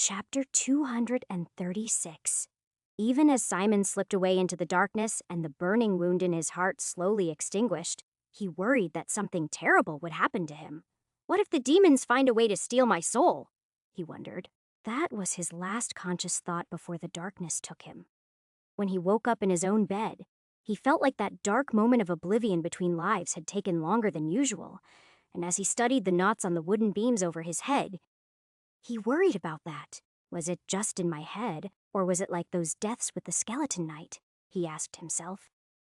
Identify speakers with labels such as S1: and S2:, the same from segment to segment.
S1: Chapter 236. Even as Simon slipped away into the darkness and the burning wound in his heart slowly extinguished, he worried that something terrible would happen to him. What if the demons find a way to steal my soul? He wondered. That was his last conscious thought before the darkness took him. When he woke up in his own bed, he felt like that dark moment of oblivion between lives had taken longer than usual, and as he studied the knots on the wooden beams over his head, he worried about that. Was it just in my head, or was it like those deaths with the skeleton knight? He asked himself.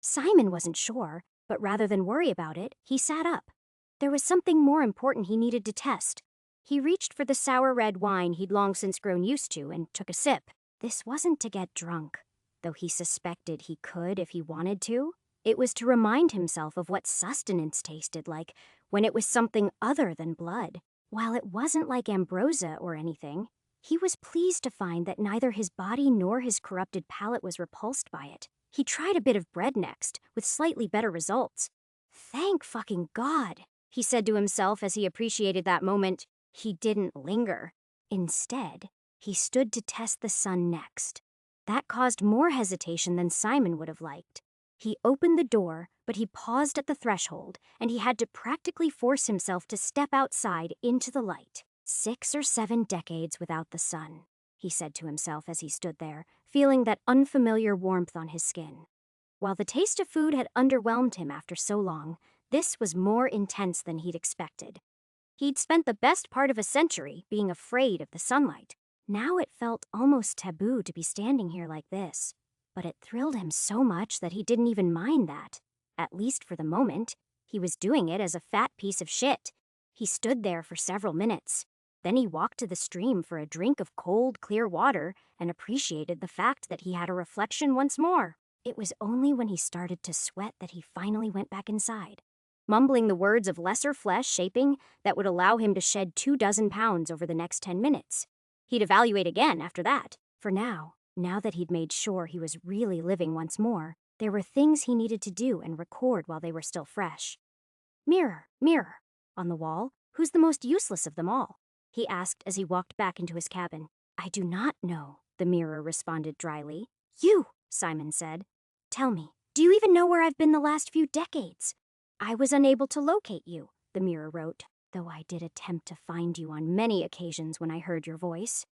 S1: Simon wasn't sure, but rather than worry about it, he sat up. There was something more important he needed to test. He reached for the sour red wine he'd long since grown used to and took a sip. This wasn't to get drunk, though he suspected he could if he wanted to. It was to remind himself of what sustenance tasted like when it was something other than blood. While it wasn't like ambrosia or anything, he was pleased to find that neither his body nor his corrupted palate was repulsed by it. He tried a bit of bread next, with slightly better results. Thank fucking God, he said to himself as he appreciated that moment. He didn't linger. Instead, he stood to test the sun next. That caused more hesitation than Simon would have liked. He opened the door, but he paused at the threshold, and he had to practically force himself to step outside into the light. 6 or 7 decades without the sun, he said to himself as he stood there, feeling that unfamiliar warmth on his skin. While the taste of food had underwhelmed him after so long, this was more intense than he'd expected. He'd spent the best part of a century being afraid of the sunlight. Now it felt almost taboo to be standing here like this. But it thrilled him so much that he didn't even mind that. At least for the moment, he was doing it as a fat piece of shit. He stood there for several minutes. Then he walked to the stream for a drink of cold, clear water and appreciated the fact that he had a reflection once more. It was only when he started to sweat that he finally went back inside, mumbling the words of lesser flesh shaping that would allow him to shed 24 pounds over the next 10 minutes. He'd evaluate again after that. For now that he'd made sure he was really living once more, there were things he needed to do and record while they were still fresh. Mirror, mirror, on the wall, who's the most useless of them all? He asked as he walked back into his cabin. I do not know, the mirror responded dryly. You, Simon said. Tell me, do you even know where I've been the last few decades? I was unable to locate you, the mirror wrote, though I did attempt to find you on many occasions when I heard your voice.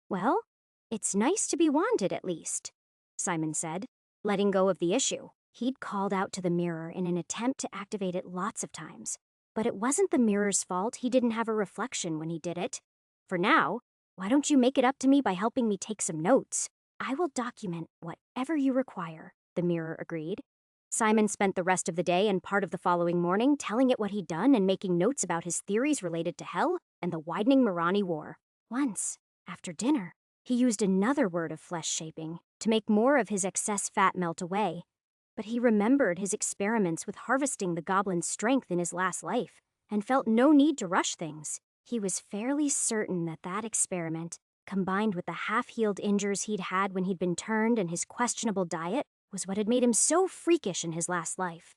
S1: Well, it's nice to be wanted at least, Simon said, letting go of the issue. He'd called out to the mirror in an attempt to activate it lots of times, but it wasn't the mirror's fault he didn't have a reflection when he did it. For now, why don't you make it up to me by helping me take some notes? I will document whatever you require, the mirror agreed. Simon spent the rest of the day and part of the following morning telling it what he'd done and making notes about his theories related to hell and the widening Mirani War. Once, after dinner, he used another word of flesh shaping to make more of his excess fat melt away. But he remembered his experiments with harvesting the goblin's strength in his last life and felt no need to rush things. He was fairly certain that that experiment, combined with the half-healed injuries he'd had when he'd been turned and his questionable diet, was what had made him so freakish in his last life.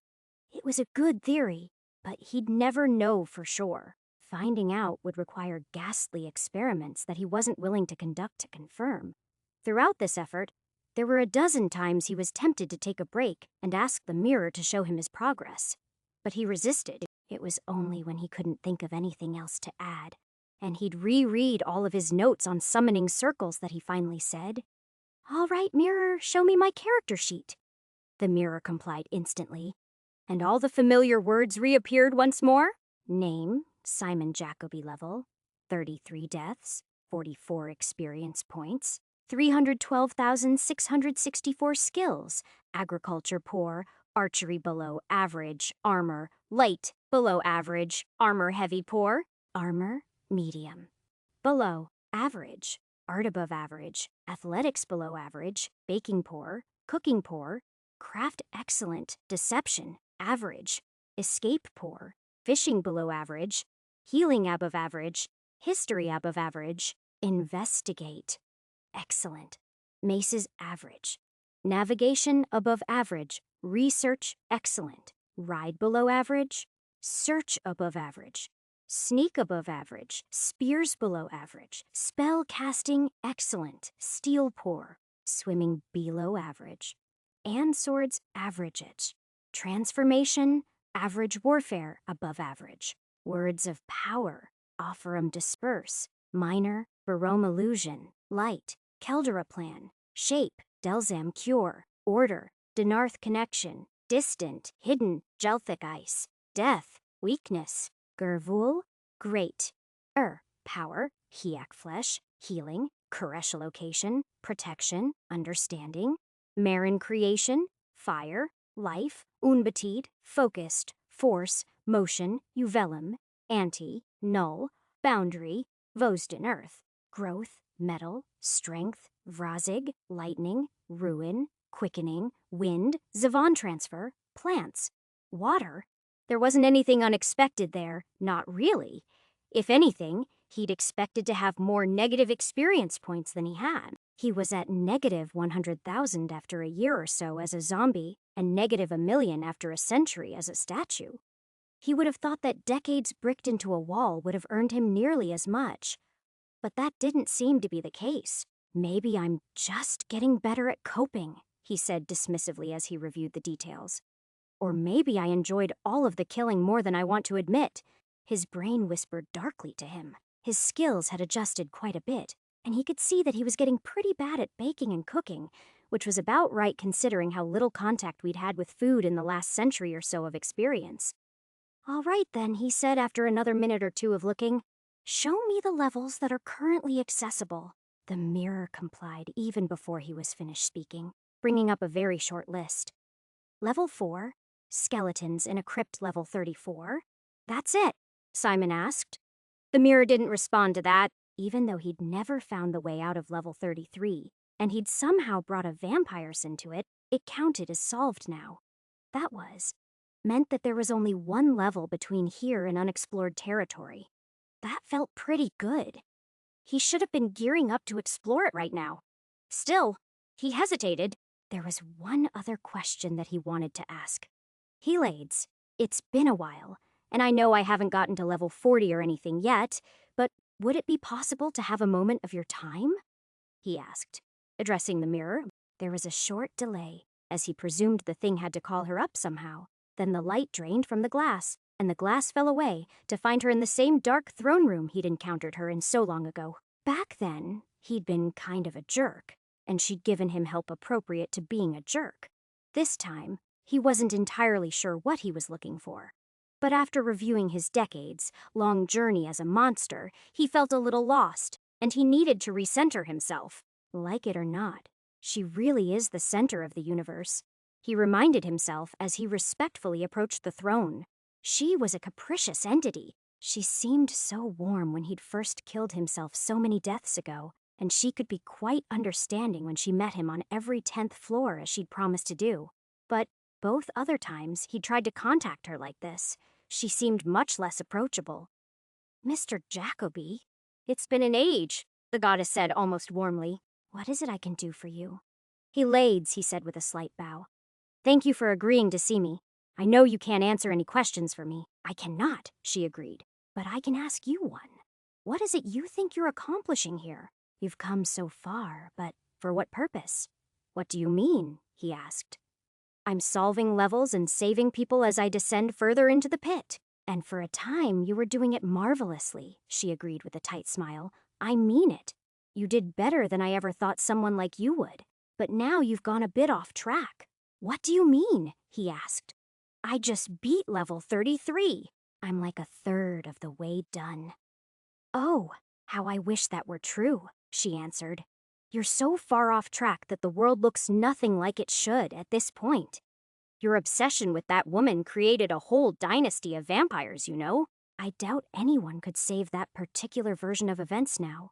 S1: It was a good theory, but he'd never know for sure. Finding out would require ghastly experiments that he wasn't willing to conduct to confirm. Throughout this effort, there were a dozen times he was tempted to take a break and ask the mirror to show him his progress. But he resisted. It was only when he couldn't think of anything else to add, and he'd reread all of his notes on summoning circles that he finally said, All right, mirror, show me my character sheet. The mirror complied instantly, and all the familiar words reappeared once more. Name, Simon Jacoby level, 33 deaths, 44 experience points, 312,664 skills, agriculture poor, archery below average, armor light below average, armor heavy poor, armor medium, below average, art above average, athletics below average, baking poor, cooking poor, craft excellent, deception average, escape poor, fishing below average, healing above average, history above average, investigate excellent, maces average, navigation above average, research excellent, ride below average, search above average, Sneak above average, spears below average, spell casting excellent, steel pour, swimming below average, and swords average. Transformation, average warfare above average. Words of power, offerum disperse, minor, barome illusion, light, Keldera plan, shape, Delzam cure, order, Denarth connection, distant, hidden, Gelthic ice, death, weakness, Gervul, great, power, Hiak flesh, healing, Koresh location, protection, understanding, Marin creation, fire, life, Unbatid, focused, force, motion, Uvelum, anti, null, boundary, Vosden earth, growth, metal, strength, Vrazig, lightning, ruin, quickening, wind, Zavon transfer, plants, water. There wasn't anything unexpected there, not really. If anything, he'd expected to have more negative experience points than he had. He was at negative 100,000 after a year or so as a zombie, and negative 1,000,000 after a century as a statue. He would have thought that decades bricked into a wall would have earned him nearly as much. But that didn't seem to be the case. Maybe I'm just getting better at coping, he said dismissively as he reviewed the details. Or maybe I enjoyed all of the killing more than I want to admit. His brain whispered darkly to him. His skills had adjusted quite a bit, and he could see that he was getting pretty bad at baking and cooking, which was about right considering how little contact we'd had with food in the last century or so of experience. All right then, he said after another minute or two of looking. Show me the levels that are currently accessible. The mirror complied even before he was finished speaking, bringing up a very short list. Level 4, skeletons in a crypt level 34. That's it, Simon asked. The mirror didn't respond to that, even though he'd never found the way out of level 33, and he'd somehow brought a vampires into it. It counted as solved now. That meant that there was only one level between here and unexplored territory. That felt pretty good. He should have been gearing up to explore it right now. Still, he hesitated. There was one other question that he wanted to ask. Helades, it's been a while, and I know I haven't gotten to level 40 or anything yet, but would it be possible to have a moment of your time? He asked, addressing the mirror. There was a short delay, as he presumed the thing had to call her up somehow. Then the light drained from the glass, and the glass fell away to find her in the same dark throne room he'd encountered her in so long ago. Back then, he'd been kind of a jerk, and she'd given him help appropriate to being a jerk. This time, he wasn't entirely sure what he was looking for. But after reviewing his decades-long journey as a monster, he felt a little lost, and he needed to recenter himself. Like it or not, she really is the center of the universe. He reminded himself as he respectfully approached the throne. She was a capricious entity. She seemed so warm when he'd first killed himself so many deaths ago, and she could be quite understanding when she met him on every 10th floor as she'd promised to do. But both other times he'd tried to contact her like this, she seemed much less approachable. Mr. Jacoby, it's been an age, the goddess said almost warmly. What is it I can do for you? Helades, he said with a slight bow. Thank you for agreeing to see me. I know you can't answer any questions for me. I cannot, she agreed. But I can ask you one. What is it you think you're accomplishing here? You've come so far, but for what purpose? What do you mean? He asked. I'm solving levels and saving people as I descend further into the pit. And for a time, you were doing it marvelously, she agreed with a tight smile. I mean it. You did better than I ever thought someone like you would. But now you've gone a bit off track. What do you mean? He asked. I just beat level 33. I'm like a third of the way done. Oh, how I wish that were true, she answered. You're so far off track that the world looks nothing like it should at this point. Your obsession with that woman created a whole dynasty of vampires, you know. I doubt anyone could save that particular version of events now.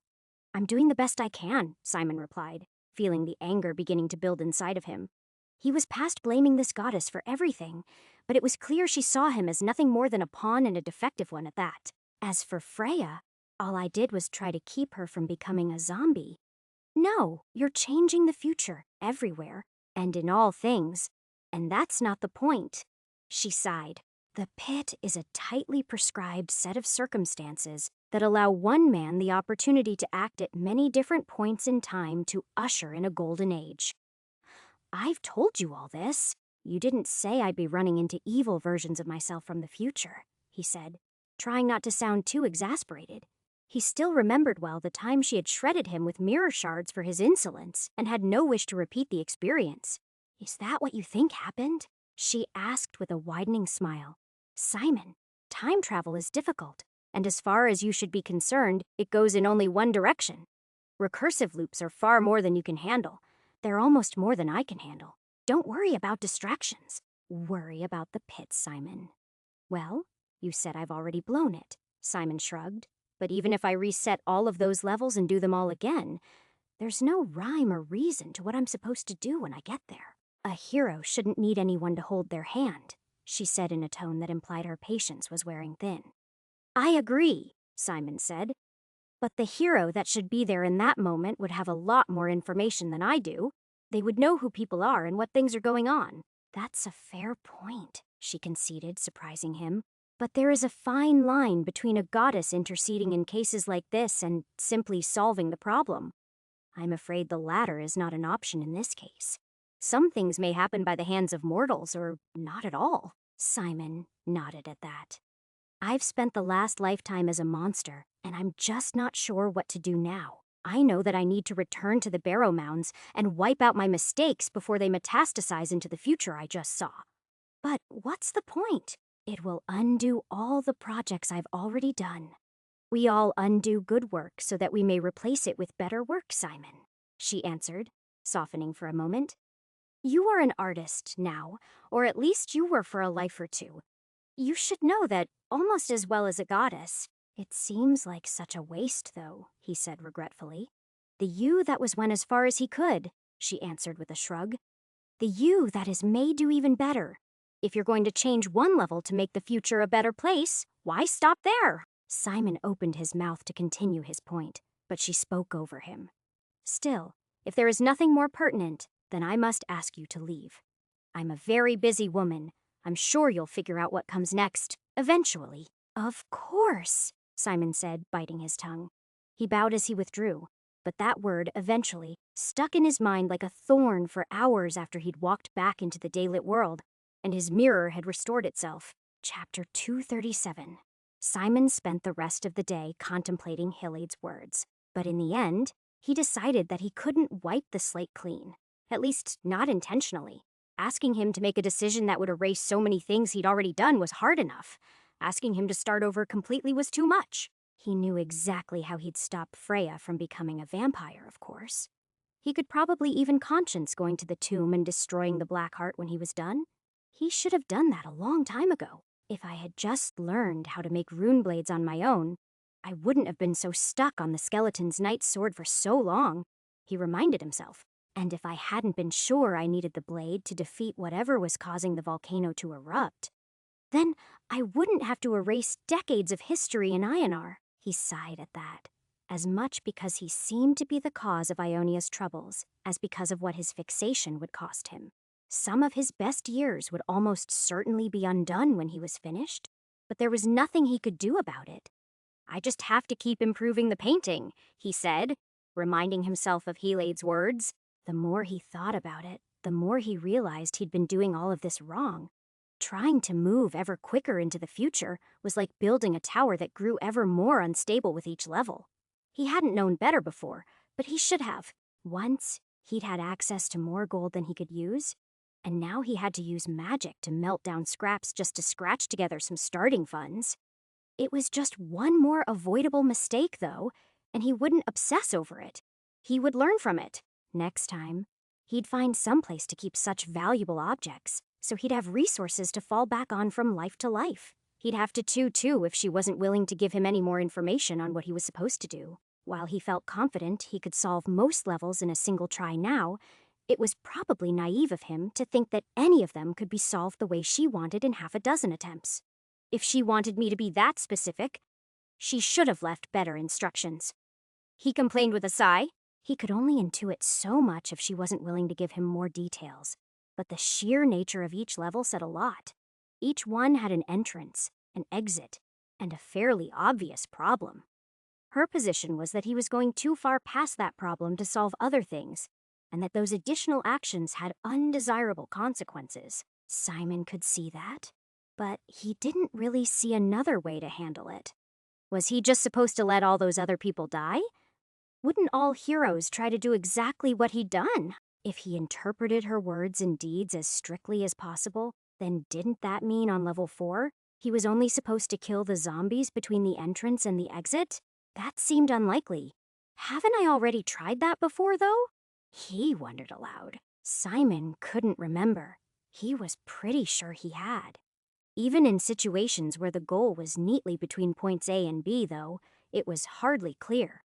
S1: I'm doing the best I can, Simon replied, feeling the anger beginning to build inside of him. He was past blaming this goddess for everything, but it was clear she saw him as nothing more than a pawn and a defective one at that. As for Freya, all I did was try to keep her from becoming a zombie. No, you're changing the future, everywhere, and in all things. And that's not the point. She sighed. The pit is a tightly prescribed set of circumstances that allow one man the opportunity to act at many different points in time to usher in a golden age. I've told you all this. You didn't say I'd be running into evil versions of myself from the future, he said, trying not to sound too exasperated. He still remembered well the time she had shredded him with mirror shards for his insolence and had no wish to repeat the experience. Is that what you think happened? She asked with a widening smile. Simon, time travel is difficult, and as far as you should be concerned, it goes in only one direction. Recursive loops are far more than you can handle. They're almost more than I can handle. Don't worry about distractions. Worry about the pit, Simon. Well, you said I've already blown it, Simon shrugged. But even if I reset all of those levels and do them all again, there's no rhyme or reason to what I'm supposed to do when I get there. A hero shouldn't need anyone to hold their hand, she said in a tone that implied her patience was wearing thin. I agree, Simon said. But the hero that should be there in that moment would have a lot more information than I do. They would know who people are and what things are going on. That's a fair point, she conceded, surprising him. But there is a fine line between a goddess interceding in cases like this and simply solving the problem. I'm afraid the latter is not an option in this case. Some things may happen by the hands of mortals, or not at all. Simon nodded at that. I've spent the last lifetime as a monster, and I'm just not sure what to do now. I know that I need to return to the Barrow Mounds and wipe out my mistakes before they metastasize into the future I just saw. But what's the point? It will undo all the projects I've already done. We all undo good work so that we may replace it with better work, Simon, she answered, softening for a moment. You are an artist now, or at least you were for a life or two. You should know that almost as well as a goddess. It seems like such a waste, though, he said regretfully. The you that was went as far as he could, she answered with a shrug. The you that is may do even better. If you're going to change one level to make the future a better place, why stop there? Simon opened his mouth to continue his point, but she spoke over him. Still, if there is nothing more pertinent, then I must ask you to leave. I'm a very busy woman. I'm sure you'll figure out what comes next, eventually. Of course, Simon said, biting his tongue. He bowed as he withdrew, but that word, eventually, stuck in his mind like a thorn for hours after he'd walked back into the daylit world, and his mirror had restored itself. Chapter 237. Simon spent the rest of the day contemplating Hilade's words, but in the end, he decided that he couldn't wipe the slate clean, at least not intentionally. Asking him to make a decision that would erase so many things he'd already done was hard enough. Asking him to start over completely was too much. He knew exactly how he'd stop Freya from becoming a vampire, of course. He could probably even conscience going to the tomb and destroying the Black Heart when he was done. He should have done that a long time ago. If I had just learned how to make rune blades on my own, I wouldn't have been so stuck on the skeleton's knight's sword for so long, he reminded himself. And if I hadn't been sure I needed the blade to defeat whatever was causing the volcano to erupt, then I wouldn't have to erase decades of history in Ionar. He sighed at that, as much because he seemed to be the cause of Ionia's troubles as because of what his fixation would cost him. Some of his best years would almost certainly be undone when he was finished, but there was nothing he could do about it. I just have to keep improving the painting, he said, reminding himself of Hilade's words. The more he thought about it, the more he realized he'd been doing all of this wrong. Trying to move ever quicker into the future was like building a tower that grew ever more unstable with each level. He hadn't known better before, but he should have. Once, he'd had access to more gold than he could use, and now he had to use magic to melt down scraps just to scratch together some starting funds. It was just one more avoidable mistake, though, and he wouldn't obsess over it. He would learn from it. Next time, he'd find some place to keep such valuable objects, so he'd have resources to fall back on from life to life. He'd have to too if she wasn't willing to give him any more information on what he was supposed to do. While he felt confident he could solve most levels in a single try now, it was probably naive of him to think that any of them could be solved the way she wanted in half a dozen attempts. If she wanted me to be that specific, she should have left better instructions. He complained with a sigh. He could only intuit so much if she wasn't willing to give him more details, but the sheer nature of each level said a lot. Each one had an entrance, an exit, and a fairly obvious problem. Her position was that he was going too far past that problem to solve other things, and that those additional actions had undesirable consequences. Simon could see that, but he didn't really see another way to handle it. Was he just supposed to let all those other people die? Wouldn't all heroes try to do exactly what he'd done? If he interpreted her words and deeds as strictly as possible, then didn't that mean on level 4, he was only supposed to kill the zombies between the entrance and the exit? That seemed unlikely. Haven't I already tried that before, though? He wondered aloud. Simon couldn't remember. He was pretty sure he had. Even in situations where the goal was neatly between points A and B, though, it was hardly clear.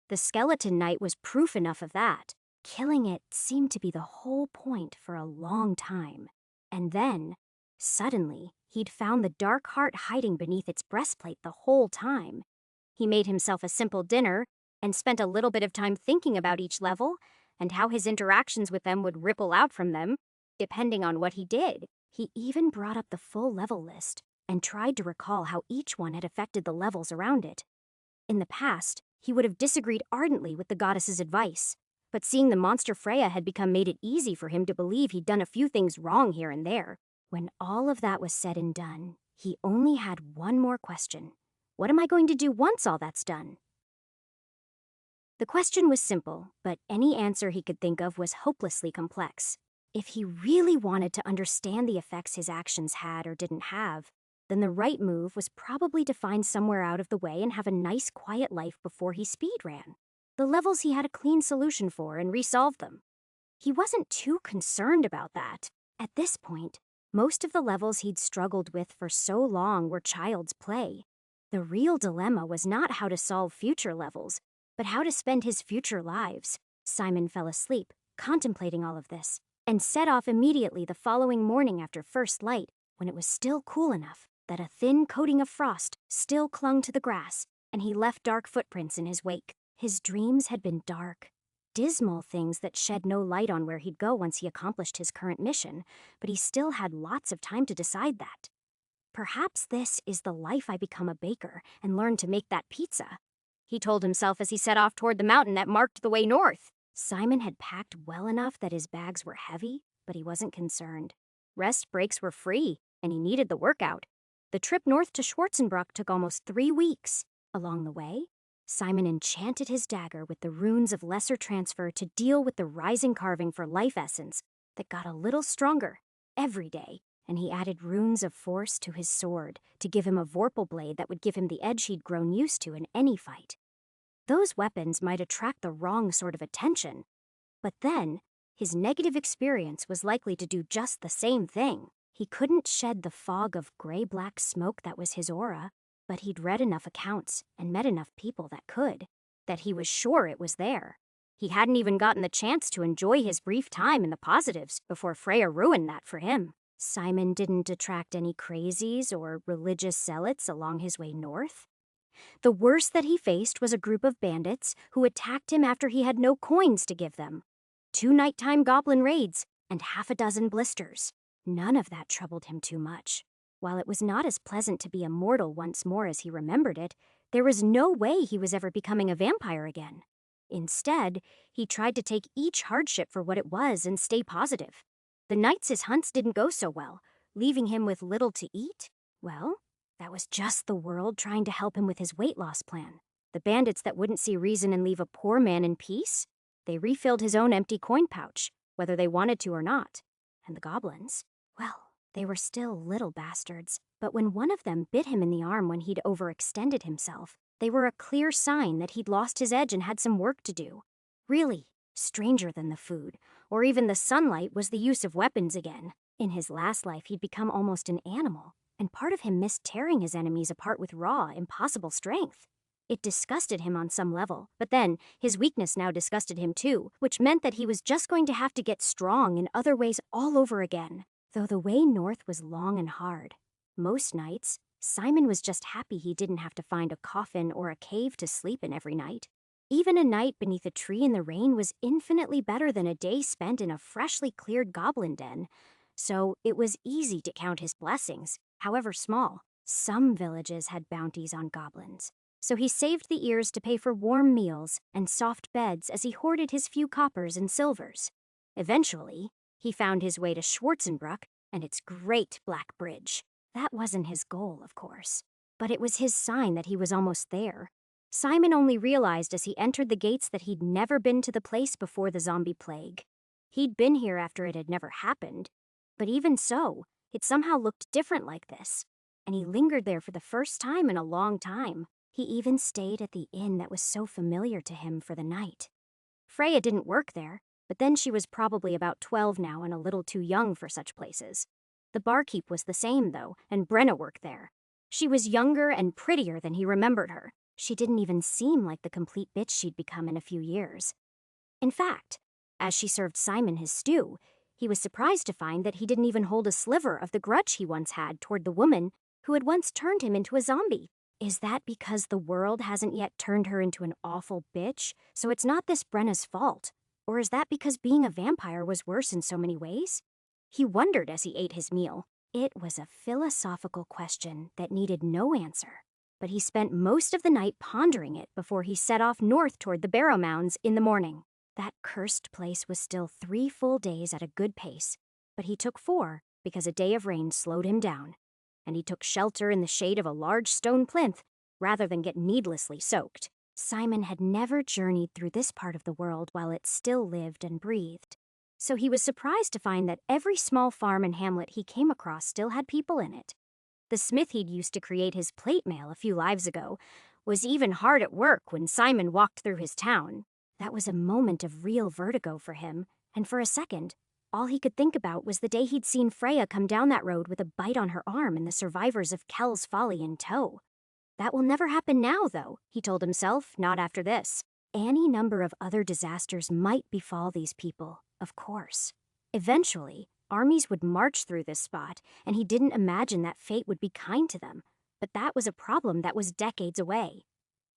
S1: The skeleton knight was proof enough of that. Killing it seemed to be the whole point for a long time. And then, suddenly, he'd found the dark heart hiding beneath its breastplate the whole time. He made himself a simple dinner and spent a little bit of time thinking about each level and how his interactions with them would ripple out from them, depending on what he did. He even brought up the full level list and tried to recall how each one had affected the levels around it. In the past, he would have disagreed ardently with the goddess's advice, but seeing the monster Freya had become made it easy for him to believe he'd done a few things wrong here and there. When all of that was said and done, he only had one more question. What am I going to do once all that's done? The question was simple, but any answer he could think of was hopelessly complex. If he really wanted to understand the effects his actions had or didn't have, then the right move was probably to find somewhere out of the way and have a nice quiet life before he speed ran. The levels he had a clean solution for and resolved them. He wasn't too concerned about that. At this point, most of the levels he'd struggled with for so long were child's play. The real dilemma was not how to solve future levels, but how to spend his future lives. Simon fell asleep, contemplating all of this, and set off immediately the following morning after first light, when it was still cool enough that a thin coating of frost still clung to the grass, and he left dark footprints in his wake. His dreams had been dark, dismal things that shed no light on where he'd go once he accomplished his current mission, but he still had lots of time to decide that. Perhaps this is the life I become a baker and learn to make that pizza, he told himself as he set off toward the mountain that marked the way north. Simon had packed well enough that his bags were heavy, but he wasn't concerned. Rest breaks were free, and he needed the workout. The trip north to Schwarzenbruck took almost 3 weeks. Along the way, Simon enchanted his dagger with the runes of lesser transfer to deal with the rising carving for life essence that got a little stronger every day, and he added runes of force to his sword to give him a vorpal blade that would give him the edge he'd grown used to in any fight. Those weapons might attract the wrong sort of attention, but then his negative experience was likely to do just the same thing. He couldn't shed the fog of gray-black smoke that was his aura, but he'd read enough accounts and met enough people that could, that he was sure it was there. He hadn't even gotten the chance to enjoy his brief time in the positives before Freya ruined that for him. Simon didn't attract any crazies or religious zealots along his way north. The worst that he faced was a group of bandits who attacked him after he had no coins to give them. 2 nighttime goblin raids and 6 blisters. None of that troubled him too much. While it was not as pleasant to be a mortal once more as he remembered it, there was no way he was ever becoming a vampire again. Instead, he tried to take each hardship for what it was and stay positive. The nights his hunts didn't go so well, leaving him with little to eat. Well, that was just the world trying to help him with his weight loss plan. The bandits that wouldn't see reason and leave a poor man in peace, they refilled his own empty coin pouch, whether they wanted to or not. And the goblins, well, they were still little bastards, but when one of them bit him in the arm when he'd overextended himself, they were a clear sign that he'd lost his edge and had some work to do. Really, stranger than the food, or even the sunlight, was the use of weapons again. In his last life, he'd become almost an animal, and part of him missed tearing his enemies apart with raw, impossible strength. It disgusted him on some level, but then his weakness now disgusted him too, which meant that he was just going to have to get strong in other ways all over again. Though the way north was long and hard, most nights, Simon was just happy he didn't have to find a coffin or a cave to sleep in every night. Even a night beneath a tree in the rain was infinitely better than a day spent in a freshly cleared goblin den. so it was easy to count his blessings, however small. Some villages had bounties on goblins, so he saved the ears to pay for warm meals and soft beds as he hoarded his few coppers and silvers. Eventually, he found his way to Schwarzenbruck and its great black bridge. That wasn't his goal, of course, but it was his sign that he was almost there. Simon only realized as he entered the gates that he'd never been to the place before the zombie plague. He'd been here after it had never happened, but even so, it somehow looked different like this, and he lingered there for the first time in a long time. He even stayed at the inn that was so familiar to him for the night. Freya didn't work there, but then she was probably about 12 now and a little too young for such places. The barkeep was the same, though, and Brenna worked there. She was younger and prettier than he remembered her. She didn't even seem like the complete bitch she'd become in a few years. In fact, as she served Simon his stew, he was surprised to find that he didn't even hold a sliver of the grudge he once had toward the woman who had once turned him into a zombie. Is that because the world hasn't yet turned her into an awful bitch, so it's not this Brenna's fault? Or is that because being a vampire was worse in so many ways? He wondered as he ate his meal. It was a philosophical question that needed no answer, but he spent most of the night pondering it before he set off north toward the Barrow Mounds in the morning. That cursed place was still 3 full days at a good pace, but he took 4 because a day of rain slowed him down, and he took shelter in the shade of a large stone plinth rather than get needlessly soaked. Simon had never journeyed through this part of the world while it still lived and breathed, so he was surprised to find that every small farm and hamlet he came across still had people in it. The smith he'd used to create his plate mail a few lives ago was even hard at work when Simon walked through his town. That was a moment of real vertigo for him, and for a second, all he could think about was the day he'd seen Freya come down that road with a bite on her arm and the survivors of Kell's Folly in tow. That will never happen now, though, he told himself, not after this. Any number of other disasters might befall these people, of course. Eventually, armies would march through this spot, and he didn't imagine that fate would be kind to them. But that was a problem that was decades away.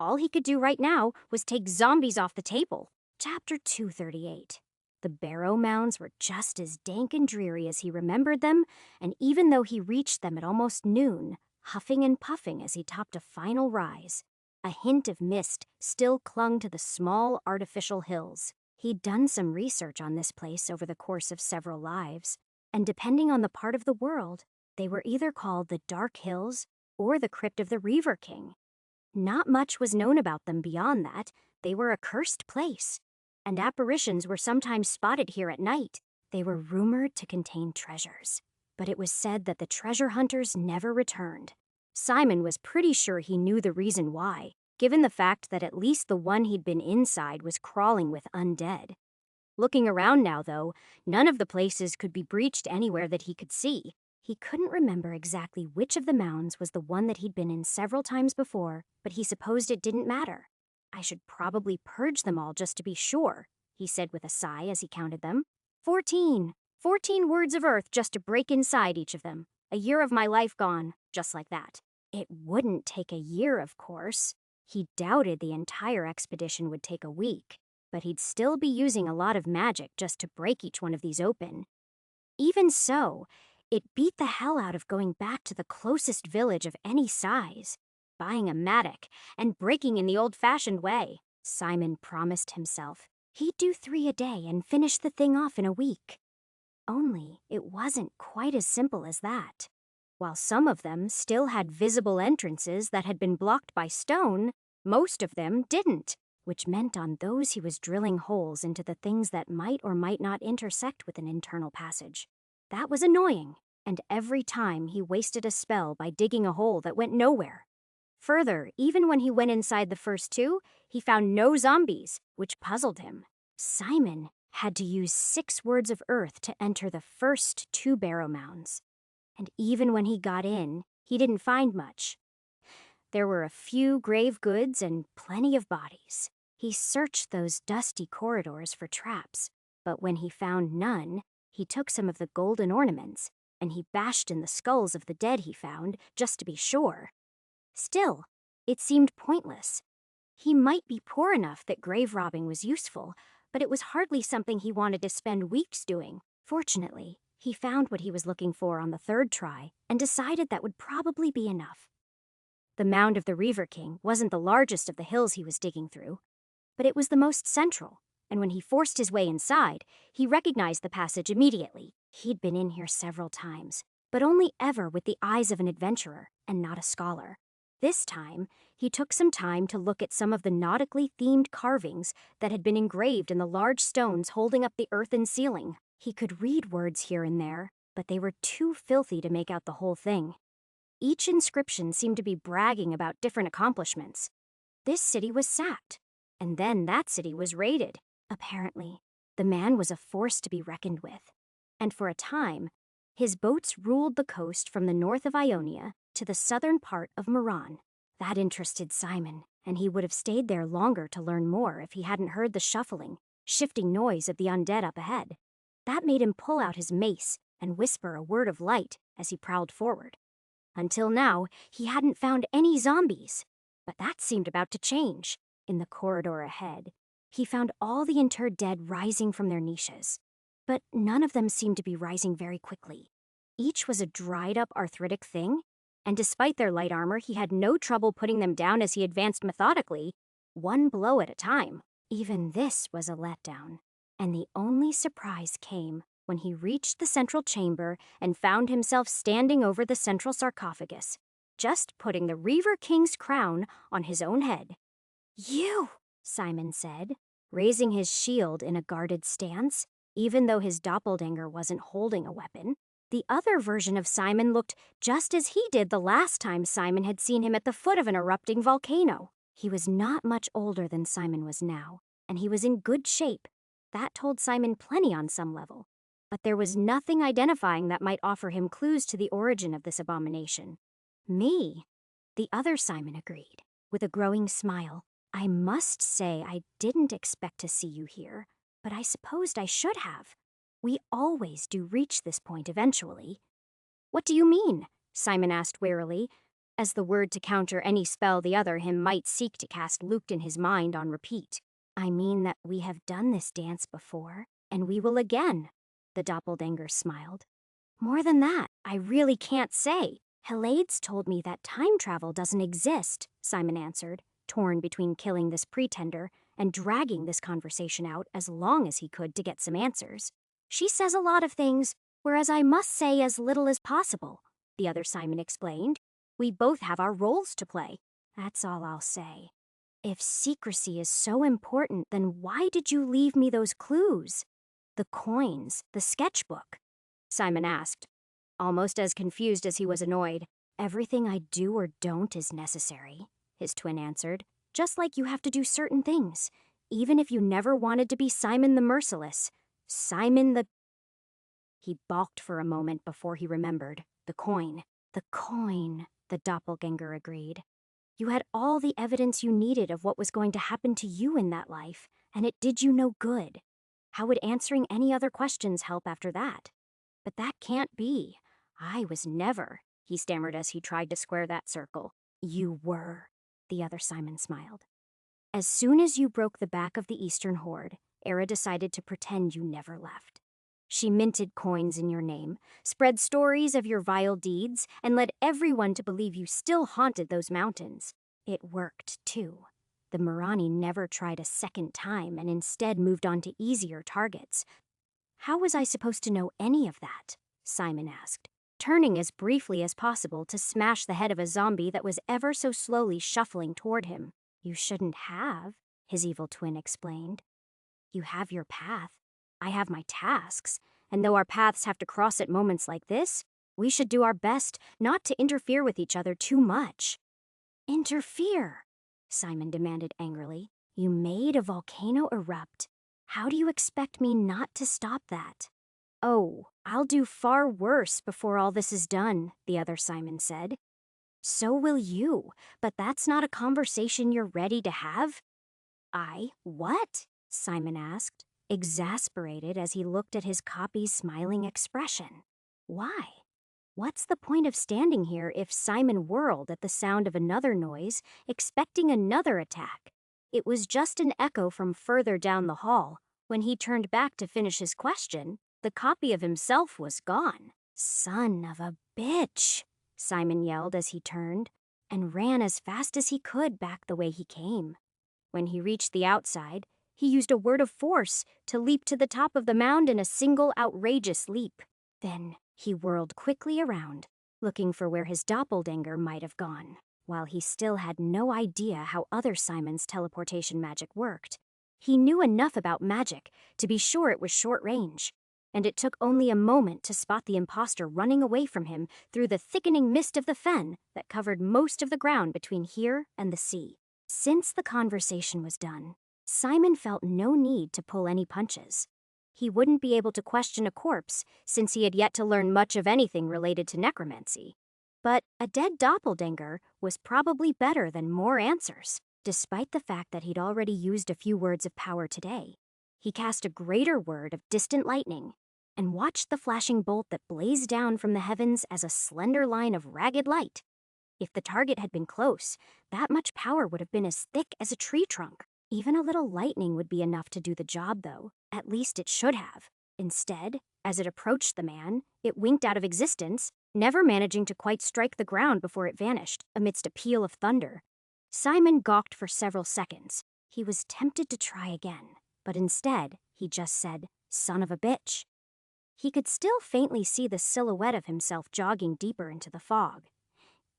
S1: All he could do right now was take zombies off the table. Chapter 238. The Barrow Mounds were just as dank and dreary as he remembered them, and even though he reached them at almost noon, huffing and puffing as he topped a final rise, a hint of mist still clung to the small artificial hills. He'd done some research on this place over the course of several lives, and depending on the part of the world, they were either called the Dark Hills or the Crypt of the Reaver King. Not much was known about them beyond that. They were a cursed place, and apparitions were sometimes spotted here at night. They were rumored to contain treasures, but it was said that the treasure hunters never returned. Simon was pretty sure he knew the reason why, given the fact that at least the one he'd been inside was crawling with undead. Looking around now, though, none of the places could be breached anywhere that he could see. He couldn't remember exactly which of the mounds was the one that he'd been in several times before, but he supposed it didn't matter. I should probably purge them all just to be sure, he said with a sigh as he counted them. 14 words of earth just to break inside each of them. A year of my life gone, just like that. It wouldn't take a year, of course. He doubted the entire expedition would take a week, but he'd still be using a lot of magic just to break each one of these open. Even so, it beat the hell out of going back to the closest village of any size, buying a mattock, and breaking in the old-fashioned way. Simon promised himself he'd do 3 a day and finish the thing off in a week. Only it wasn't quite as simple as that. While some of them still had visible entrances that had been blocked by stone, most of them didn't, which meant on those he was drilling holes into the things that might or might not intersect with an internal passage. That was annoying, and every time he wasted a spell by digging a hole that went nowhere. Further, even when he went inside the first 2, he found no zombies, which puzzled him. Simon had to use 6 words of earth to enter the first 2 Barrow Mounds. And even when he got in, he didn't find much. There were a few grave goods and plenty of bodies. He searched those dusty corridors for traps, but when he found none, he took some of the golden ornaments, and he bashed in the skulls of the dead he found, just to be sure. Still, it seemed pointless. He might be poor enough that grave robbing was useful, but it was hardly something he wanted to spend weeks doing. Fortunately, He found what he was looking for on the third try and decided that would probably be enough. The mound of the Reaver King wasn't the largest of the hills he was digging through, but it was the most central, and when he forced his way inside, he recognized the passage immediately. He'd been in here several times, but only ever with the eyes of an adventurer and not a scholar. This time, he took some time to look at some of the nautically themed carvings that had been engraved in the large stones holding up the earthen ceiling. He could read words here and there, but they were too filthy to make out the whole thing. Each inscription seemed to be bragging about different accomplishments. This city was sacked, and then that city was raided. Apparently, the man was a force to be reckoned with, and for a time, his boats ruled the coast from the north of Ionia to the southern part of Meran. That interested Simon, and he would have stayed there longer to learn more if he hadn't heard the shuffling, shifting noise of the undead up ahead. That made him pull out his mace and whisper a word of light as he prowled forward. Until now, he hadn't found any zombies, but that seemed about to change. In the corridor ahead, he found all the interred dead rising from their niches, but none of them seemed to be rising very quickly. Each was a dried-up arthritic thing, and despite their light armor, he had no trouble putting them down as he advanced methodically, one blow at a time. Even this was a letdown, and the only surprise came when he reached the central chamber and found himself standing over the central sarcophagus, just putting the Reaver King's crown on his own head. "You," Simon said, raising his shield in a guarded stance, even though his doppelganger wasn't holding a weapon. The other version of Simon looked just as he did the last time Simon had seen him at the foot of an erupting volcano. He was not much older than Simon was now, and he was in good shape. That told Simon plenty on some level. But there was nothing identifying that might offer him clues to the origin of this abomination. "Me," the other Simon agreed, with a growing smile. "I must say I didn't expect to see you here, but I supposed I should have. We always do reach this point eventually." "What do you mean?" Simon asked warily, as the word to counter any spell the other him might seek to cast looped in his mind on repeat. "I mean that we have done this dance before, and we will again," the doppelganger smiled. "More than that, I really can't say. Helades told me that time travel doesn't exist," Simon answered, torn between killing this pretender and dragging this conversation out as long as he could to get some answers. "She says a lot of things, whereas I must say as little as possible," the other Simon explained. "We both have our roles to play. That's all I'll say. If secrecy is so important, then why did you leave me those clues? The coins, the sketchbook?" Simon asked, almost as confused as he was annoyed. "Everything I do or don't is necessary," his twin answered. "Just like you have to do certain things, even if you never wanted to be Simon the Merciless. Simon the..." He balked for a moment before he remembered. The coin. "The coin," the doppelganger agreed. "You had all the evidence you needed of what was going to happen to you in that life, and it did you no good. How would answering any other questions help after that? But that can't be. I was never," he stammered as he tried to square that circle. "You were," the other Simon smiled. "As soon as you broke the back of the Eastern Horde, Era decided to pretend you never left. She minted coins in your name, spread stories of your vile deeds, and led everyone to believe you still haunted those mountains. It worked, too. The Mirani never tried a second time and instead moved on to easier targets." "How was I supposed to know any of that?" Simon asked, turning as briefly as possible to smash the head of a zombie that was ever so slowly shuffling toward him. "You shouldn't have," his evil twin explained. "You have your path. I have my tasks, and though our paths have to cross at moments like this, we should do our best not to interfere with each other too much." "Interfere?" Simon demanded angrily. "You made a volcano erupt. How do you expect me not to stop that?" "Oh, I'll do far worse before all this is done," the other Simon said. "So will you, but that's not a conversation you're ready to have." What?" Simon asked, exasperated as he looked at his copy's smiling expression. "Why? What's the point of standing here if Simon whirled at the sound of another noise, expecting another attack? It was just an echo from further down the hall. When he turned back to finish his question, The copy of himself was gone. Son of a bitch, Simon yelled as he turned, and ran as fast as he could back the way he came. When he reached the outside, he used a word of force to leap to the top of the mound in a single outrageous leap. Then he whirled quickly around, looking for where his doppelganger might have gone. While he still had no idea how other Simon's teleportation magic worked, he knew enough about magic to be sure it was short range, and it took only a moment to spot the imposter running away from him through the thickening mist of the fen that covered most of the ground between here and the sea. Since the conversation was done, Simon felt no need to pull any punches. He wouldn't be able to question a corpse since he had yet to learn much of anything related to necromancy. But a dead doppelganger was probably better than more answers, despite the fact that he'd already used a few words of power today. He cast a greater word of distant lightning and watched the flashing bolt that blazed down from the heavens as a slender line of ragged light. If the target had been close, that much power would have been as thick as a tree trunk. Even a little lightning would be enough to do the job, though. At least it should have. Instead, as it approached the man, it winked out of existence, never managing to quite strike the ground before it vanished amidst a peal of thunder. Simon gawked for several seconds. He was tempted to try again, but instead, he just said, "Son of a bitch." He could still faintly see the silhouette of himself jogging deeper into the fog.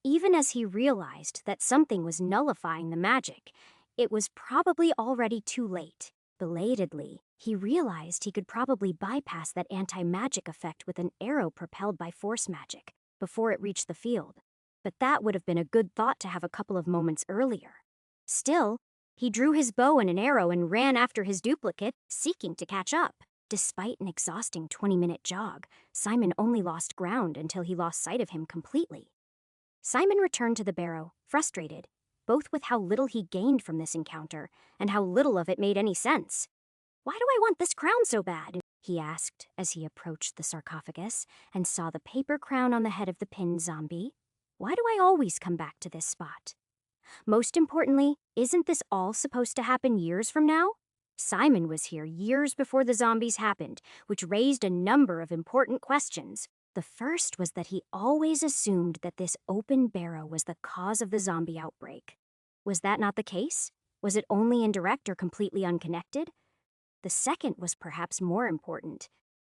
S1: Even as he realized that something was nullifying the magic, it was probably already too late. Belatedly, he realized he could probably bypass that anti-magic effect with an arrow propelled by force magic before it reached the field. But that would have been a good thought to have a couple of moments earlier. Still, he drew his bow and an arrow and ran after his duplicate, seeking to catch up. Despite an exhausting 20-minute jog, Simon only lost ground until he lost sight of him completely. Simon returned to the barrow, frustrated, both with how little he gained from this encounter and how little of it made any sense. "Why do I want this crown so bad?" he asked as he approached the sarcophagus and saw the paper crown on the head of the pinned zombie. "Why do I always come back to this spot? Most importantly, isn't this all supposed to happen years from now?" Simon was here years before the zombies happened, which raised a number of important questions. The first was that he always assumed that this open barrow was the cause of the zombie outbreak. Was that not the case? Was it only indirect or completely unconnected? The second was perhaps more important.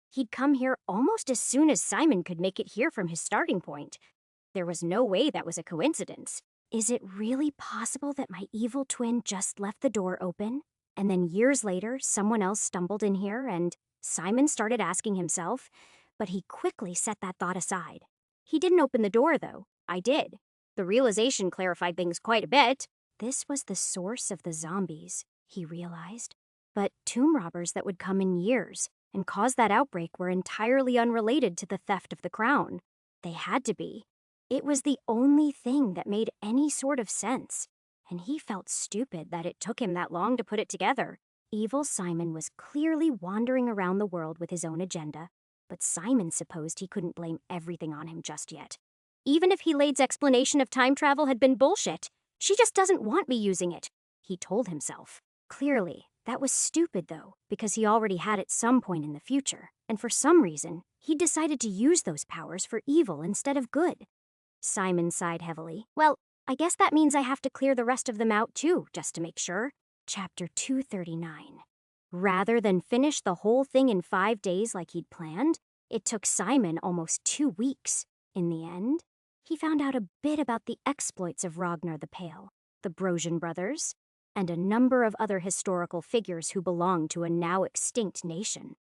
S1: He'd come here almost as soon as Simon could make it here from his starting point. There was no way that was a coincidence. Is it really possible that my evil twin just left the door open, and then years later someone else stumbled in here and Simon started asking himself? But he quickly set that thought aside. He didn't open the door, though. I did. The realization clarified things quite a bit. This was the source of the zombies, he realized. But tomb robbers that would come in years and cause that outbreak were entirely unrelated to the theft of the crown. They had to be. It was the only thing that made any sort of sense, and he felt stupid that it took him that long to put it together. Evil Simon was clearly wandering around the world with his own agenda, but Simon supposed he couldn't blame everything on him just yet. Even if Helade's explanation of time travel had been bullshit, she just doesn't want me using it, he told himself. Clearly, that was stupid though, because he already had at some point in the future, and for some reason, he decided to use those powers for evil instead of good. Simon sighed heavily. Well, I guess that means I have to clear the rest of them out too, just to make sure. Chapter 239. Rather than finish the whole thing in 5 days like he'd planned, it took Simon almost 2 weeks. In the end, he found out a bit about the exploits of Ragnar the Pale, the Brosian brothers, and a number of other historical figures who belonged to a now extinct nation.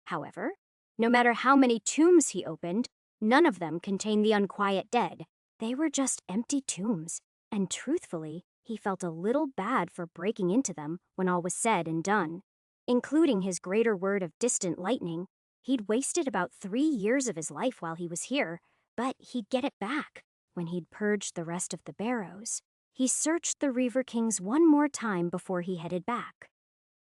S1: However, no matter how many tombs he opened, none of them contained the unquiet dead. They were just empty tombs, and truthfully, he felt a little bad for breaking into them when all was said and done. Including his greater word of distant lightning, he'd wasted about 3 years of his life while he was here, but he'd get it back when he'd purged the rest of the barrows. He searched the Reaver Kings one more time before he headed back.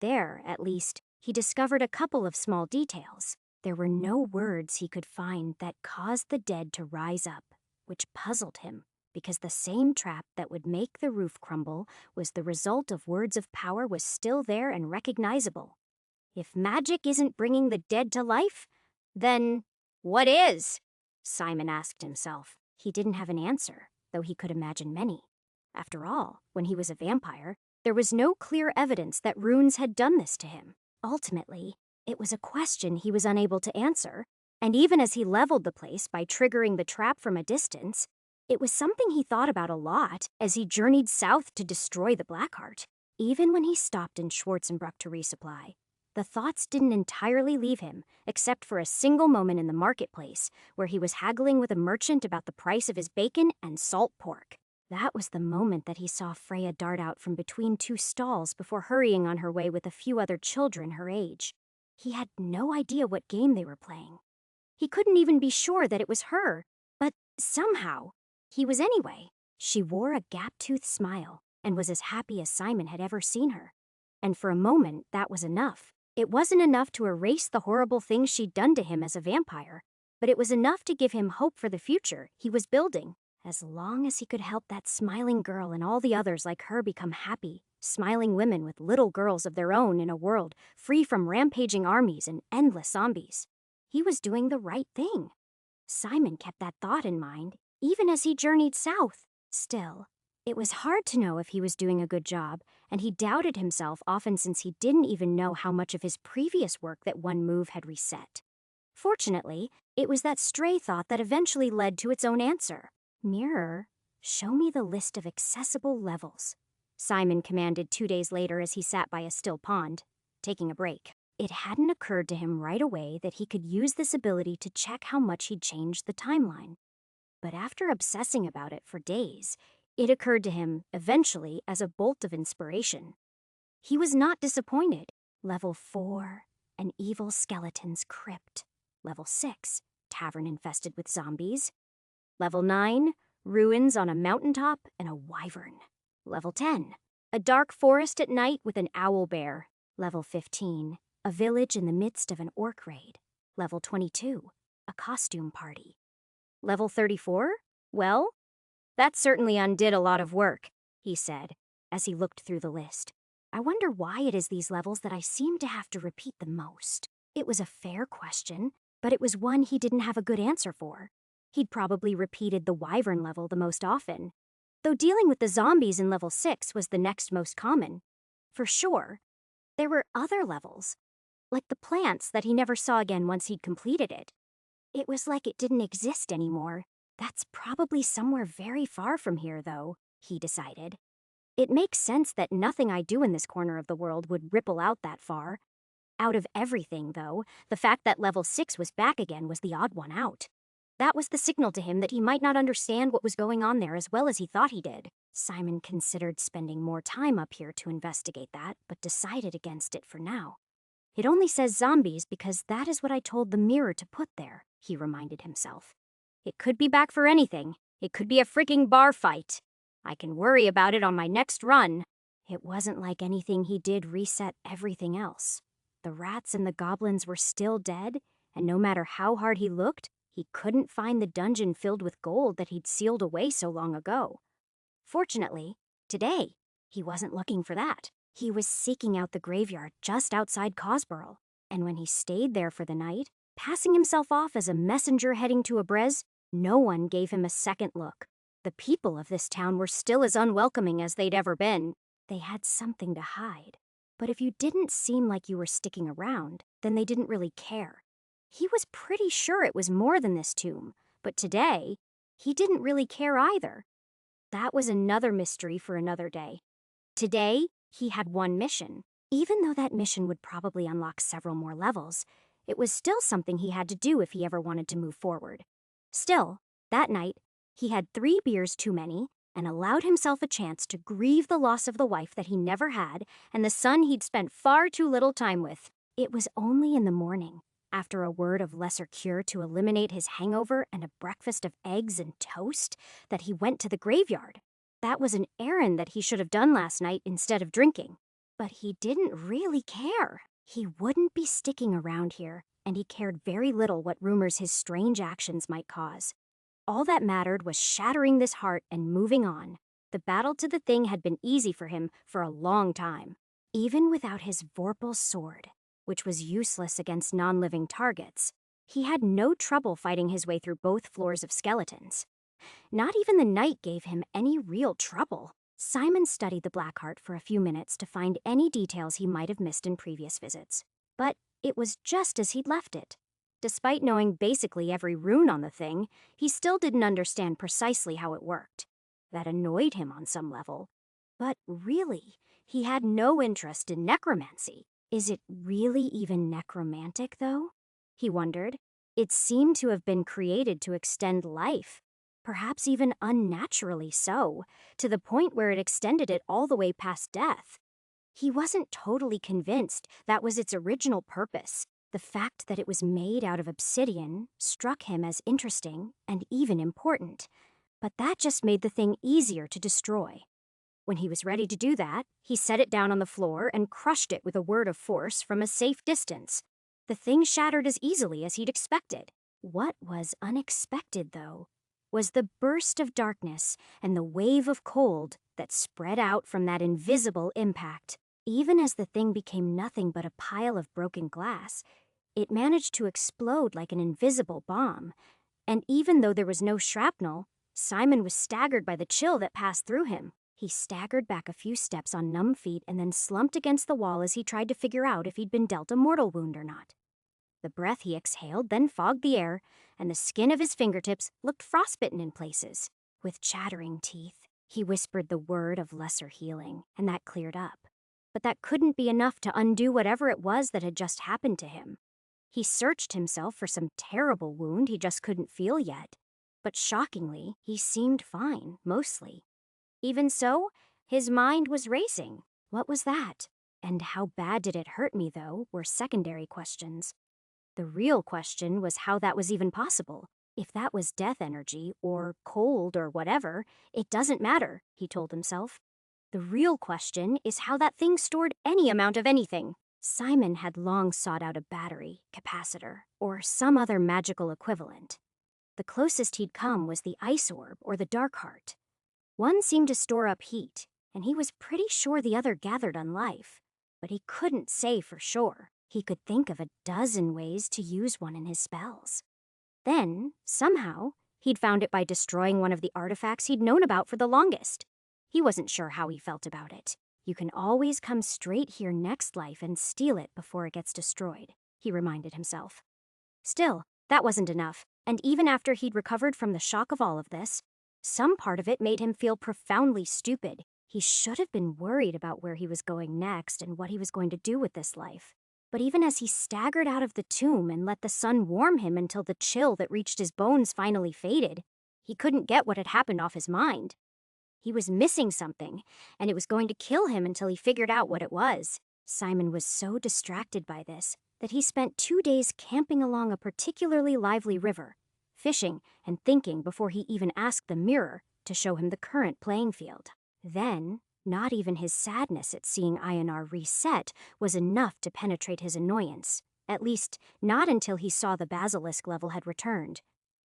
S1: There, at least, he discovered a couple of small details. There were no words he could find that caused the dead to rise up, which puzzled him, because the same trap that would make the roof crumble was the result of words of power was still there and recognizable. If magic isn't bringing the dead to life, Then, what is? Simon asked himself. He didn't have an answer, though he could imagine many. After all, when he was a vampire, there was no clear evidence that runes had done this to him. Ultimately, it was a question he was unable to answer, and even as he leveled the place by triggering the trap from a distance, it was something he thought about a lot as he journeyed south to destroy the Blackheart. Even when he stopped in Schwarzenbruck to resupply, the thoughts didn't entirely leave him, except for a single moment in the marketplace where he was haggling with a merchant about the price of his bacon and salt pork. That was the moment that he saw Freya dart out from between two stalls before hurrying on her way with a few other children her age. He had no idea what game they were playing. He couldn't even be sure that it was her, but somehow, he was anyway. She wore a gap-toothed smile and was as happy as Simon had ever seen her. And for a moment, that was enough. It wasn't enough to erase the horrible things she'd done to him as a vampire, but it was enough to give him hope for the future he was building. As long as he could help that smiling girl and all the others like her become happy, smiling women with little girls of their own in a world free from rampaging armies and endless zombies, he was doing the right thing. Simon kept that thought in mind, even as he journeyed south. Still, it was hard to know if he was doing a good job, and he doubted himself often since he didn't even know how much of his previous work that one move had reset. Fortunately, it was that stray thought that eventually led to its own answer. Mirror, show me the list of accessible levels, Simon commanded 2 days later as he sat by a still pond, taking a break. It hadn't occurred to him right away that he could use this ability to check how much he'd changed the timeline. But after obsessing about it for days, it occurred to him, eventually, as a bolt of inspiration. He was not disappointed. Level 4, an evil skeleton's crypt. Level 6, tavern infested with zombies. Level 9, ruins on a mountaintop and a wyvern. Level 10, a dark forest at night with an owl bear. Level 15, a village in the midst of an orc raid. Level 22, a costume party. Level 34? Well, that certainly undid a lot of work, he said, as he looked through the list. I wonder why it is these levels that I seem to have to repeat the most. It was a fair question, but it was one he didn't have a good answer for. He'd probably repeated the wyvern level the most often, though dealing with the zombies in level 6 was the next most common. For sure, there were other levels, like the plants that he never saw again once he'd completed it. It was like it didn't exist anymore. That's probably somewhere very far from here, though, he decided. It makes sense that nothing I do in this corner of the world would ripple out that far. Out of everything, though, the fact that level 6 was back again was the odd one out. That was the signal to him that he might not understand what was going on there as well as he thought he did. Simon considered spending more time up here to investigate that, but decided against it for now. It only says zombies because that is what I told the mirror to put there, he reminded himself. It could be back for anything. It could be a freaking bar fight. I can worry about it on my next run. It wasn't like anything he did reset everything else. The rats and the goblins were still dead, and no matter how hard he looked, he couldn't find the dungeon filled with gold that he'd sealed away so long ago. Fortunately, today, he wasn't looking for that. He was seeking out the graveyard just outside Cosborough, and when he stayed there for the night, passing himself off as a messenger heading to Abrez, no one gave him a second look. The people of this town were still as unwelcoming as they'd ever been. They had something to hide. But if you didn't seem like you were sticking around, then they didn't really care. He was pretty sure it was more than this tomb, but today, he didn't really care either. That was another mystery for another day. Today, he had one mission. Even though that mission would probably unlock several more levels, it was still something he had to do if he ever wanted to move forward. Still, that night, he had 3 beers too many and allowed himself a chance to grieve the loss of the wife that he never had and the son he'd spent far too little time with. It was only in the morning, after a word of lesser cure to eliminate his hangover and a breakfast of eggs and toast, that he went to the graveyard. That was an errand that he should have done last night instead of drinking. But he didn't really care. He wouldn't be sticking around here, and he cared very little what rumors his strange actions might cause. All that mattered was shattering this heart and moving on. The battle to the thing had been easy for him for a long time. Even without his Vorpal sword, which was useless against non-living targets, He had no trouble fighting his way through both floors of skeletons. Not even the night gave him any real trouble. Simon studied the Blackheart for a few minutes to find any details he might have missed in previous visits. But it was just as he'd left it. Despite knowing basically every rune on the thing, he still didn't understand precisely how it worked. That annoyed him on some level. But really, he had no interest in necromancy. Is it really even necromantic, though? He wondered. It seemed to have been created to extend life. Perhaps even unnaturally so, to the point where it extended it all the way past death. He wasn't totally convinced that was its original purpose. The fact that it was made out of obsidian struck him as interesting and even important, but that just made the thing easier to destroy. When he was ready to do that, he set it down on the floor and crushed it with a word of force from a safe distance. The thing shattered as easily as he'd expected. What was unexpected, though, was the burst of darkness and the wave of cold that spread out from that invisible impact. Even as the thing became nothing but a pile of broken glass, it managed to explode like an invisible bomb. And even though there was no shrapnel, Simon was staggered by the chill that passed through him. He staggered back a few steps on numb feet and then slumped against the wall as he tried to figure out if he'd been dealt a mortal wound or not. The breath he exhaled then fogged the air, and the skin of his fingertips looked frostbitten in places. With chattering teeth, he whispered the word of lesser healing, and that cleared up. But that couldn't be enough to undo whatever it was that had just happened to him. He searched himself for some terrible wound he just couldn't feel yet. But shockingly, he seemed fine, mostly. Even so, his mind was racing. What was that? And how bad did it hurt me, though, were secondary questions. The real question was how that was even possible. If that was death energy, or cold, or whatever, it doesn't matter, he told himself. The real question is how that thing stored any amount of anything. Simon had long sought out a battery, capacitor, or some other magical equivalent. The closest he'd come was the ice orb or the dark heart. One seemed to store up heat, and he was pretty sure the other gathered on life. But he couldn't say for sure. He could think of a dozen ways to use one in his spells. Then, somehow, he'd found it by destroying one of the artifacts he'd known about for the longest. He wasn't sure how he felt about it. You can always come straight here next life and steal it before it gets destroyed, he reminded himself. Still, that wasn't enough, and even after he'd recovered from the shock of all of this, some part of it made him feel profoundly stupid. He should have been worried about where he was going next and what he was going to do with this life. But even as he staggered out of the tomb and let the sun warm him until the chill that reached his bones finally faded, he couldn't get what had happened off his mind. He was missing something, and it was going to kill him until he figured out what it was. Simon was so distracted by this that he spent 2 days camping along a particularly lively river, fishing and thinking before he even asked the mirror to show him the current playing field. Then, not even his sadness at seeing INR reset was enough to penetrate his annoyance, at least not until he saw the basilisk level had returned.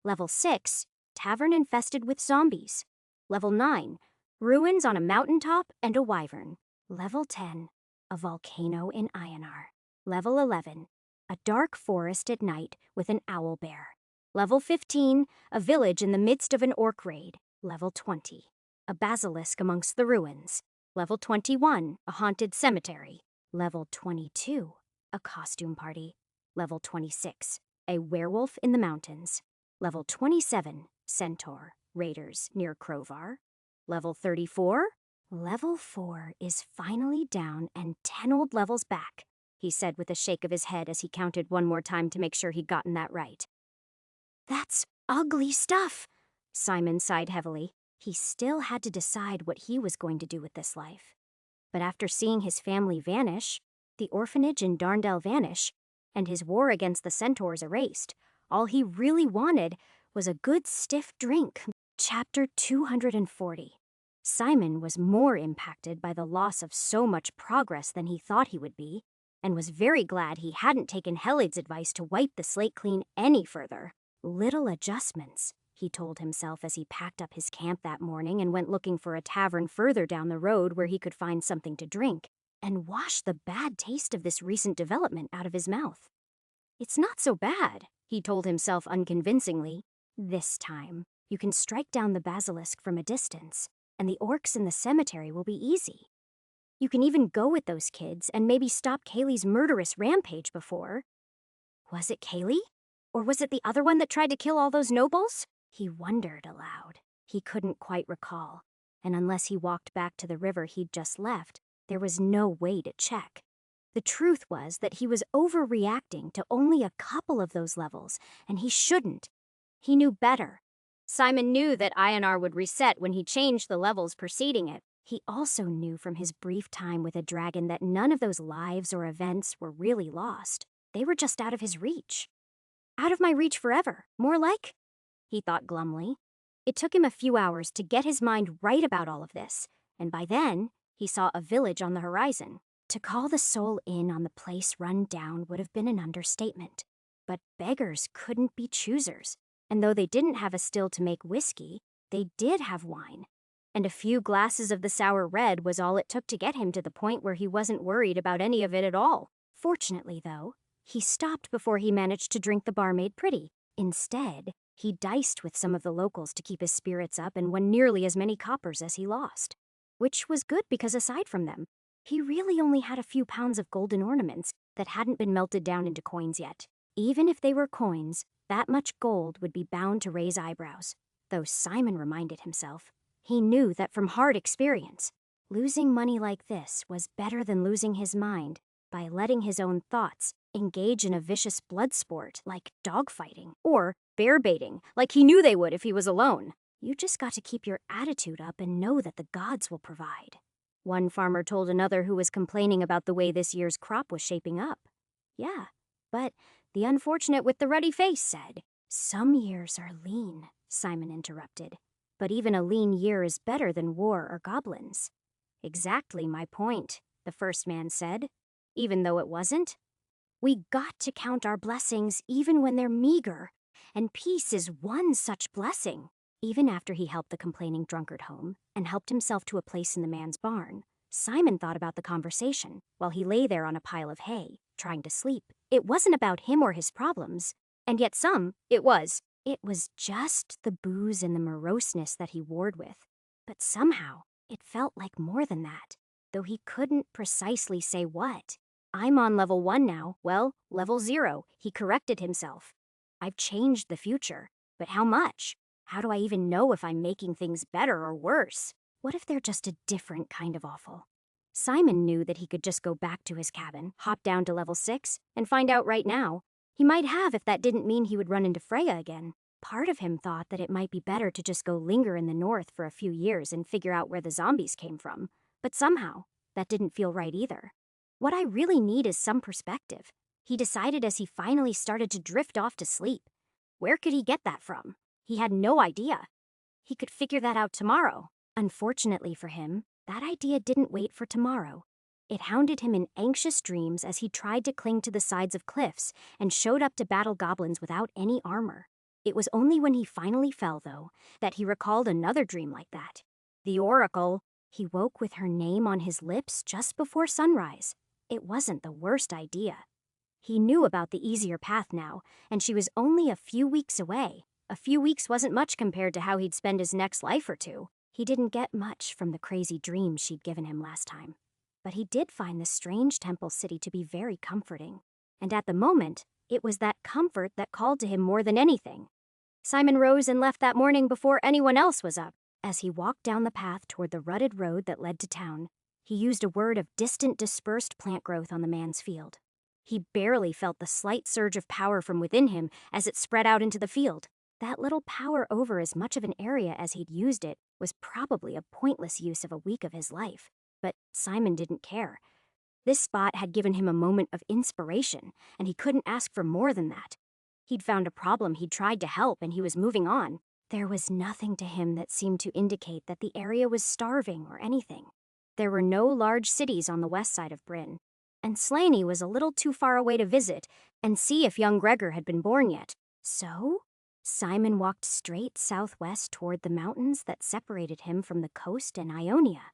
S1: Level 6, tavern infested with zombies. Level 9, ruins on a mountaintop and a wyvern. Level 10, a volcano in INR. Level 11, a dark forest at night with an owl bear. Level 15, a village in the midst of an orc raid. Level 20, a basilisk amongst the ruins. Level 21, a haunted cemetery. Level 22, a costume party. Level 26, a werewolf in the mountains. Level 27, centaur, raiders near Crovar. Level 34, Level 4 is finally down and 10 old levels back, he said with a shake of his head as he counted one more time to make sure he'd gotten that right. That's ugly stuff, Simon sighed heavily. He still had to decide what he was going to do with this life. But after seeing his family vanish, the orphanage in Darndell vanish, and his war against the centaurs erased, all he really wanted was a good stiff drink. Chapter 240. Simon was more impacted by the loss of so much progress than he thought he would be, and was very glad he hadn't taken Helid's advice to wipe the slate clean any further. Little adjustments, he told himself as he packed up his camp that morning and went looking for a tavern further down the road where he could find something to drink, and wash the bad taste of this recent development out of his mouth. It's not so bad, he told himself unconvincingly. This time, you can strike down the basilisk from a distance, and the orcs in the cemetery will be easy. You can even go with those kids and maybe stop Kaylee's murderous rampage before. Was it Kaylee? Or was it the other one that tried to kill all those nobles? He wondered aloud. He couldn't quite recall, and unless he walked back to the river he'd just left, there was no way to check. The truth was that he was overreacting to only a couple of those levels, and he shouldn't. He knew better. Simon knew that INR would reset when he changed the levels preceding it. He also knew from his brief time with a dragon that none of those lives or events were really lost. They were just out of his reach. Out of my reach forever, more like, he thought glumly. It took him a few hours to get his mind right about all of this, and by then, he saw a village on the horizon. To call the soul in on the place run down would have been an understatement. But beggars couldn't be choosers, and though they didn't have a still to make whiskey, they did have wine. And a few glasses of the sour red was all it took to get him to the point where he wasn't worried about any of it at all. Fortunately, though, he stopped before he managed to drink the barmaid pretty. Instead, he diced with some of the locals to keep his spirits up and won nearly as many coppers as he lost. Which was good because aside from them, he really only had a few pounds of golden ornaments that hadn't been melted down into coins yet. Even if they were coins, that much gold would be bound to raise eyebrows. Though Simon reminded himself, he knew that from hard experience, losing money like this was better than losing his mind by letting his own thoughts engage in a vicious blood sport like dogfighting or bear baiting like he knew they would if he was alone. You just got to keep your attitude up and know that the gods will provide. One farmer told another who was complaining about the way this year's crop was shaping up. Yeah, but the unfortunate with the ruddy face said, "Some years are lean," Simon interrupted. "But even a lean year is better than war or goblins." "Exactly my point," the first man said, even though it wasn't. "We got to count our blessings even when they're meager, and peace is one such blessing." Even after he helped the complaining drunkard home and helped himself to a place in the man's barn, Simon thought about the conversation while he lay there on a pile of hay, trying to sleep. It wasn't about him or his problems, and yet it was. It was just the booze and the moroseness that he warred with. But somehow, it felt like more than that, though he couldn't precisely say what. "I'm on level 1 now. Well, level 0, he corrected himself. "I've changed the future, but how much? How do I even know if I'm making things better or worse? What if they're just a different kind of awful?" Simon knew that he could just go back to his cabin, hop down to level 6, and find out right now. He might have if that didn't mean he would run into Freya again. Part of him thought that it might be better to just go linger in the north for a few years and figure out where the zombies came from. But somehow, that didn't feel right either. What I really need is some perspective, he decided as he finally started to drift off to sleep. Where could he get that from? He had no idea. He could figure that out tomorrow. Unfortunately for him, that idea didn't wait for tomorrow. It hounded him in anxious dreams as he tried to cling to the sides of cliffs and showed up to battle goblins without any armor. It was only when he finally fell, though, that he recalled another dream like that. The Oracle. He woke with her name on his lips just before sunrise. It wasn't the worst idea. He knew about the easier path now, and she was only a few weeks away. A few weeks wasn't much compared to how he'd spend his next life or two. He didn't get much from the crazy dreams she'd given him last time. But he did find the strange temple city to be very comforting. And at the moment, it was that comfort that called to him more than anything. Simon rose and left that morning before anyone else was up. As he walked down the path toward the rutted road that led to town, he used a word of distant dispersed plant growth on the man's field. He barely felt the slight surge of power from within him as it spread out into the field. That little power over as much of an area as he'd used it was probably a pointless use of a week of his life. But Simon didn't care. This spot had given him a moment of inspiration, and he couldn't ask for more than that. He'd found a problem he'd tried to help, and he was moving on. There was nothing to him that seemed to indicate that the area was starving or anything. There were no large cities on the west side of Bryn, and Slaney was a little too far away to visit and see if young Gregor had been born yet. So, Simon walked straight southwest toward the mountains that separated him from the coast and Ionia.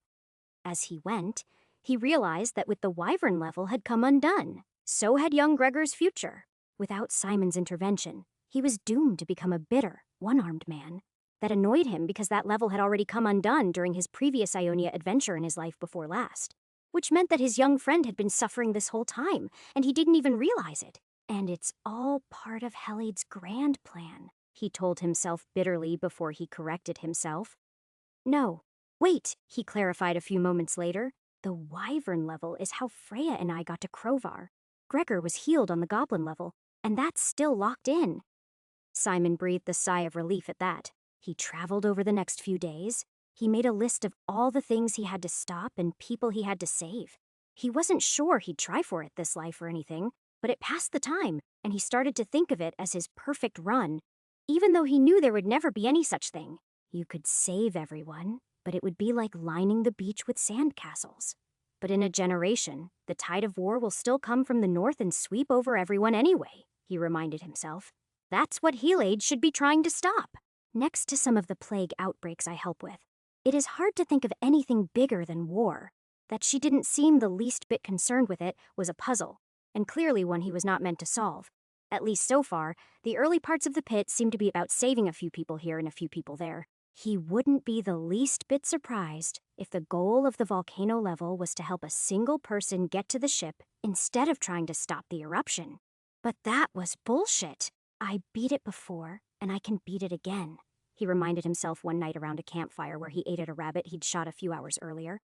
S1: As he went, he realized that with the Wyvern level had come undone. So had young Gregor's future. Without Simon's intervention, he was doomed to become a bitter, one-armed man. That annoyed him because that level had already come undone during his previous Ionia adventure in his life before last. Which meant that his young friend had been suffering this whole time, and he didn't even realize it. And it's all part of Helade's grand plan, he told himself bitterly before he corrected himself. No, wait, he clarified a few moments later. The Wyvern level is how Freya and I got to Crovar. Gregor was healed on the Goblin level, and that's still locked in. Simon breathed a sigh of relief at that. He traveled over the next few days. He made a list of all the things he had to stop and people he had to save. He wasn't sure he'd try for it this life or anything, but it passed the time, and he started to think of it as his perfect run, even though he knew there would never be any such thing. You could save everyone, but it would be like lining the beach with sandcastles. But in a generation, the tide of war will still come from the north and sweep over everyone anyway, he reminded himself. That's what Helade should be trying to stop. Next to some of the plague outbreaks I help with, it is hard to think of anything bigger than war. That she didn't seem the least bit concerned with it was a puzzle, and clearly one he was not meant to solve. At least so far, the early parts of the pit seemed to be about saving a few people here and a few people there. He wouldn't be the least bit surprised if the goal of the volcano level was to help a single person get to the ship instead of trying to stop the eruption. But that was bullshit. I beat it before, and I can beat it again, he reminded himself one night around a campfire where he ate at a rabbit he'd shot a few hours earlier.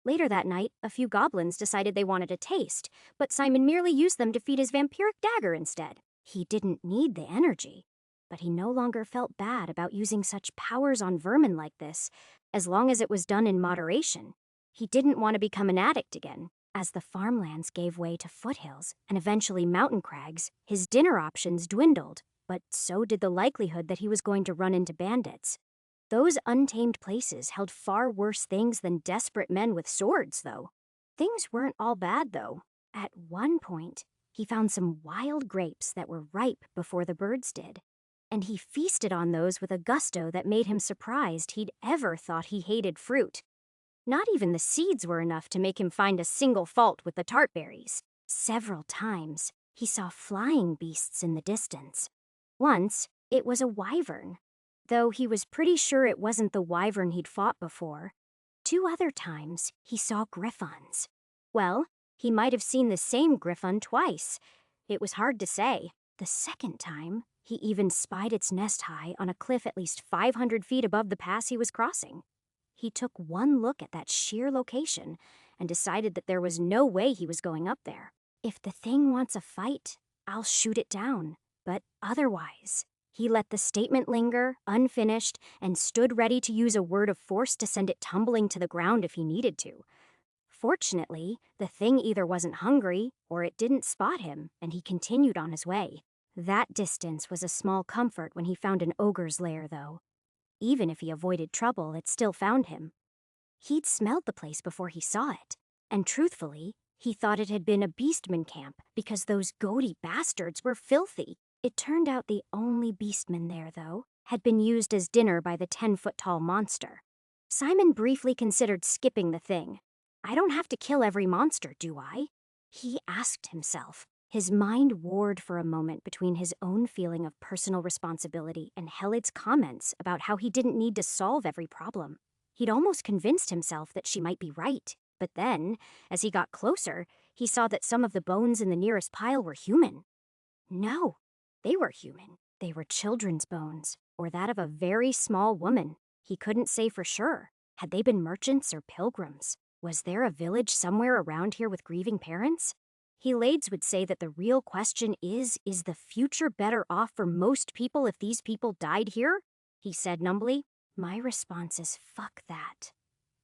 S1: Later that night, a few goblins decided they wanted a taste, but Simon merely used them to feed his vampiric dagger instead. He didn't need the energy, but he no longer felt bad about using such powers on vermin like this, as long as it was done in moderation. He didn't want to become an addict again. As the farmlands gave way to foothills and eventually mountain crags, his dinner options dwindled, but so did the likelihood that he was going to run into bandits. Those untamed places held far worse things than desperate men with swords, though. Things weren't all bad, though. At one point, he found some wild grapes that were ripe before the birds did, and he feasted on those with a gusto that made him surprised he'd ever thought he hated fruit. Not even the seeds were enough to make him find a single fault with the tart berries. Several times, he saw flying beasts in the distance. Once, it was a wyvern, though he was pretty sure it wasn't the wyvern he'd fought before. 2 other times, he saw griffons. Well, he might have seen the same griffon twice. It was hard to say. The second time, he even spied its nest high on a cliff at least 500 feet above the pass he was crossing. He took one look at that sheer location and decided that there was no way he was going up there. If the thing wants a fight, I'll shoot it down. But otherwise, he let the statement linger, unfinished, and stood ready to use a word of force to send it tumbling to the ground if he needed to. Fortunately, the thing either wasn't hungry or it didn't spot him, and he continued on his way. That distance was a small comfort when he found an ogre's lair, though. Even if he avoided trouble, it still found him. He'd smelled the place before he saw it, and truthfully, he thought it had been a beastman camp because those goaty bastards were filthy. It turned out the only beastman there, though, had been used as dinner by the 10-foot-tall monster. Simon briefly considered skipping the thing. I don't have to kill every monster, do I? He asked himself. His mind warred for a moment between his own feeling of personal responsibility and Helade's comments about how he didn't need to solve every problem. He'd almost convinced himself that she might be right, but then, as he got closer, he saw that some of the bones in the nearest pile were human. No, they were human. They were children's bones, or that of a very small woman. He couldn't say for sure. Had they been merchants or pilgrims? Was there a village somewhere around here with grieving parents? Helades would say that the real question is the future better off for most people if these people died here? He said numbly. My response is fuck that.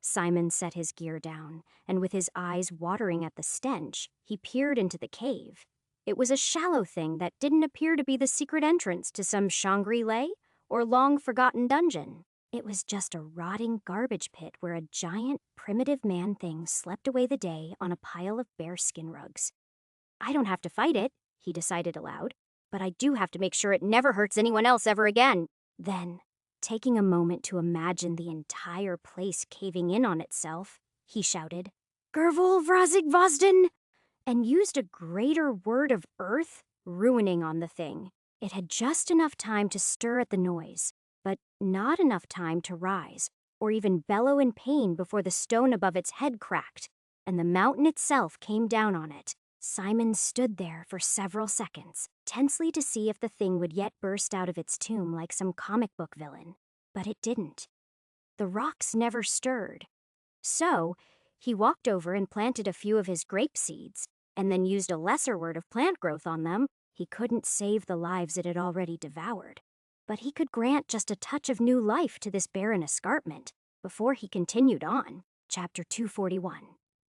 S1: Simon set his gear down, and with his eyes watering at the stench, he peered into the cave. It was a shallow thing that didn't appear to be the secret entrance to some Shangri-La or long-forgotten dungeon. It was just a rotting garbage pit where a giant, primitive man-thing slept away the day on a pile of bearskin rugs. I don't have to fight it, he decided aloud, but I do have to make sure it never hurts anyone else ever again. Then, taking a moment to imagine the entire place caving in on itself, he shouted, Gervol Vrazig Vosden, and used a greater word of earth, ruining on the thing. It had just enough time to stir at the noise, but not enough time to rise, or even bellow in pain before the stone above its head cracked, and the mountain itself came down on it. Simon stood there for several seconds, tensely to see if the thing would yet burst out of its tomb like some comic book villain. But it didn't. The rocks never stirred. So, he walked over and planted a few of his grape seeds, and then used a lesser word of plant growth on them. He couldn't save the lives it had already devoured, but he could grant just a touch of new life to this barren escarpment before he continued on. Chapter 241.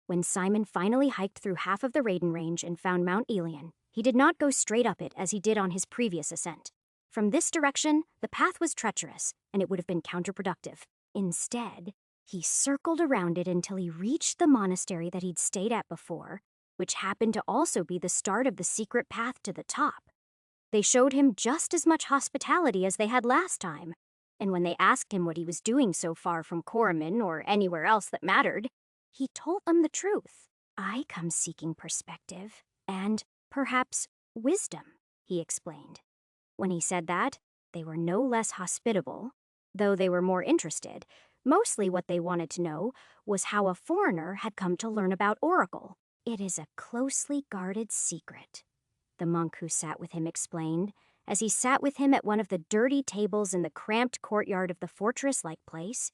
S1: When Simon finally hiked through half of the Raiden Range and found Mount Elion, he did not go straight up it as he did on his previous ascent. From this direction, the path was treacherous, and it would have been counterproductive. Instead, he circled around it until he reached the monastery that he'd stayed at before, which happened to also be the start of the secret path to the top. They showed him just as much hospitality as they had last time, and when they asked him what he was doing so far from Coromon or anywhere else that mattered, he told them the truth. "I come seeking perspective, and, perhaps, wisdom," he explained. When he said that, they were no less hospitable, though they were more interested. Mostly what they wanted to know was how a foreigner had come to learn about Oracle. "It is a closely guarded secret," the monk who sat with him explained, as he sat with him at one of the dirty tables in the cramped courtyard of the fortress-like place.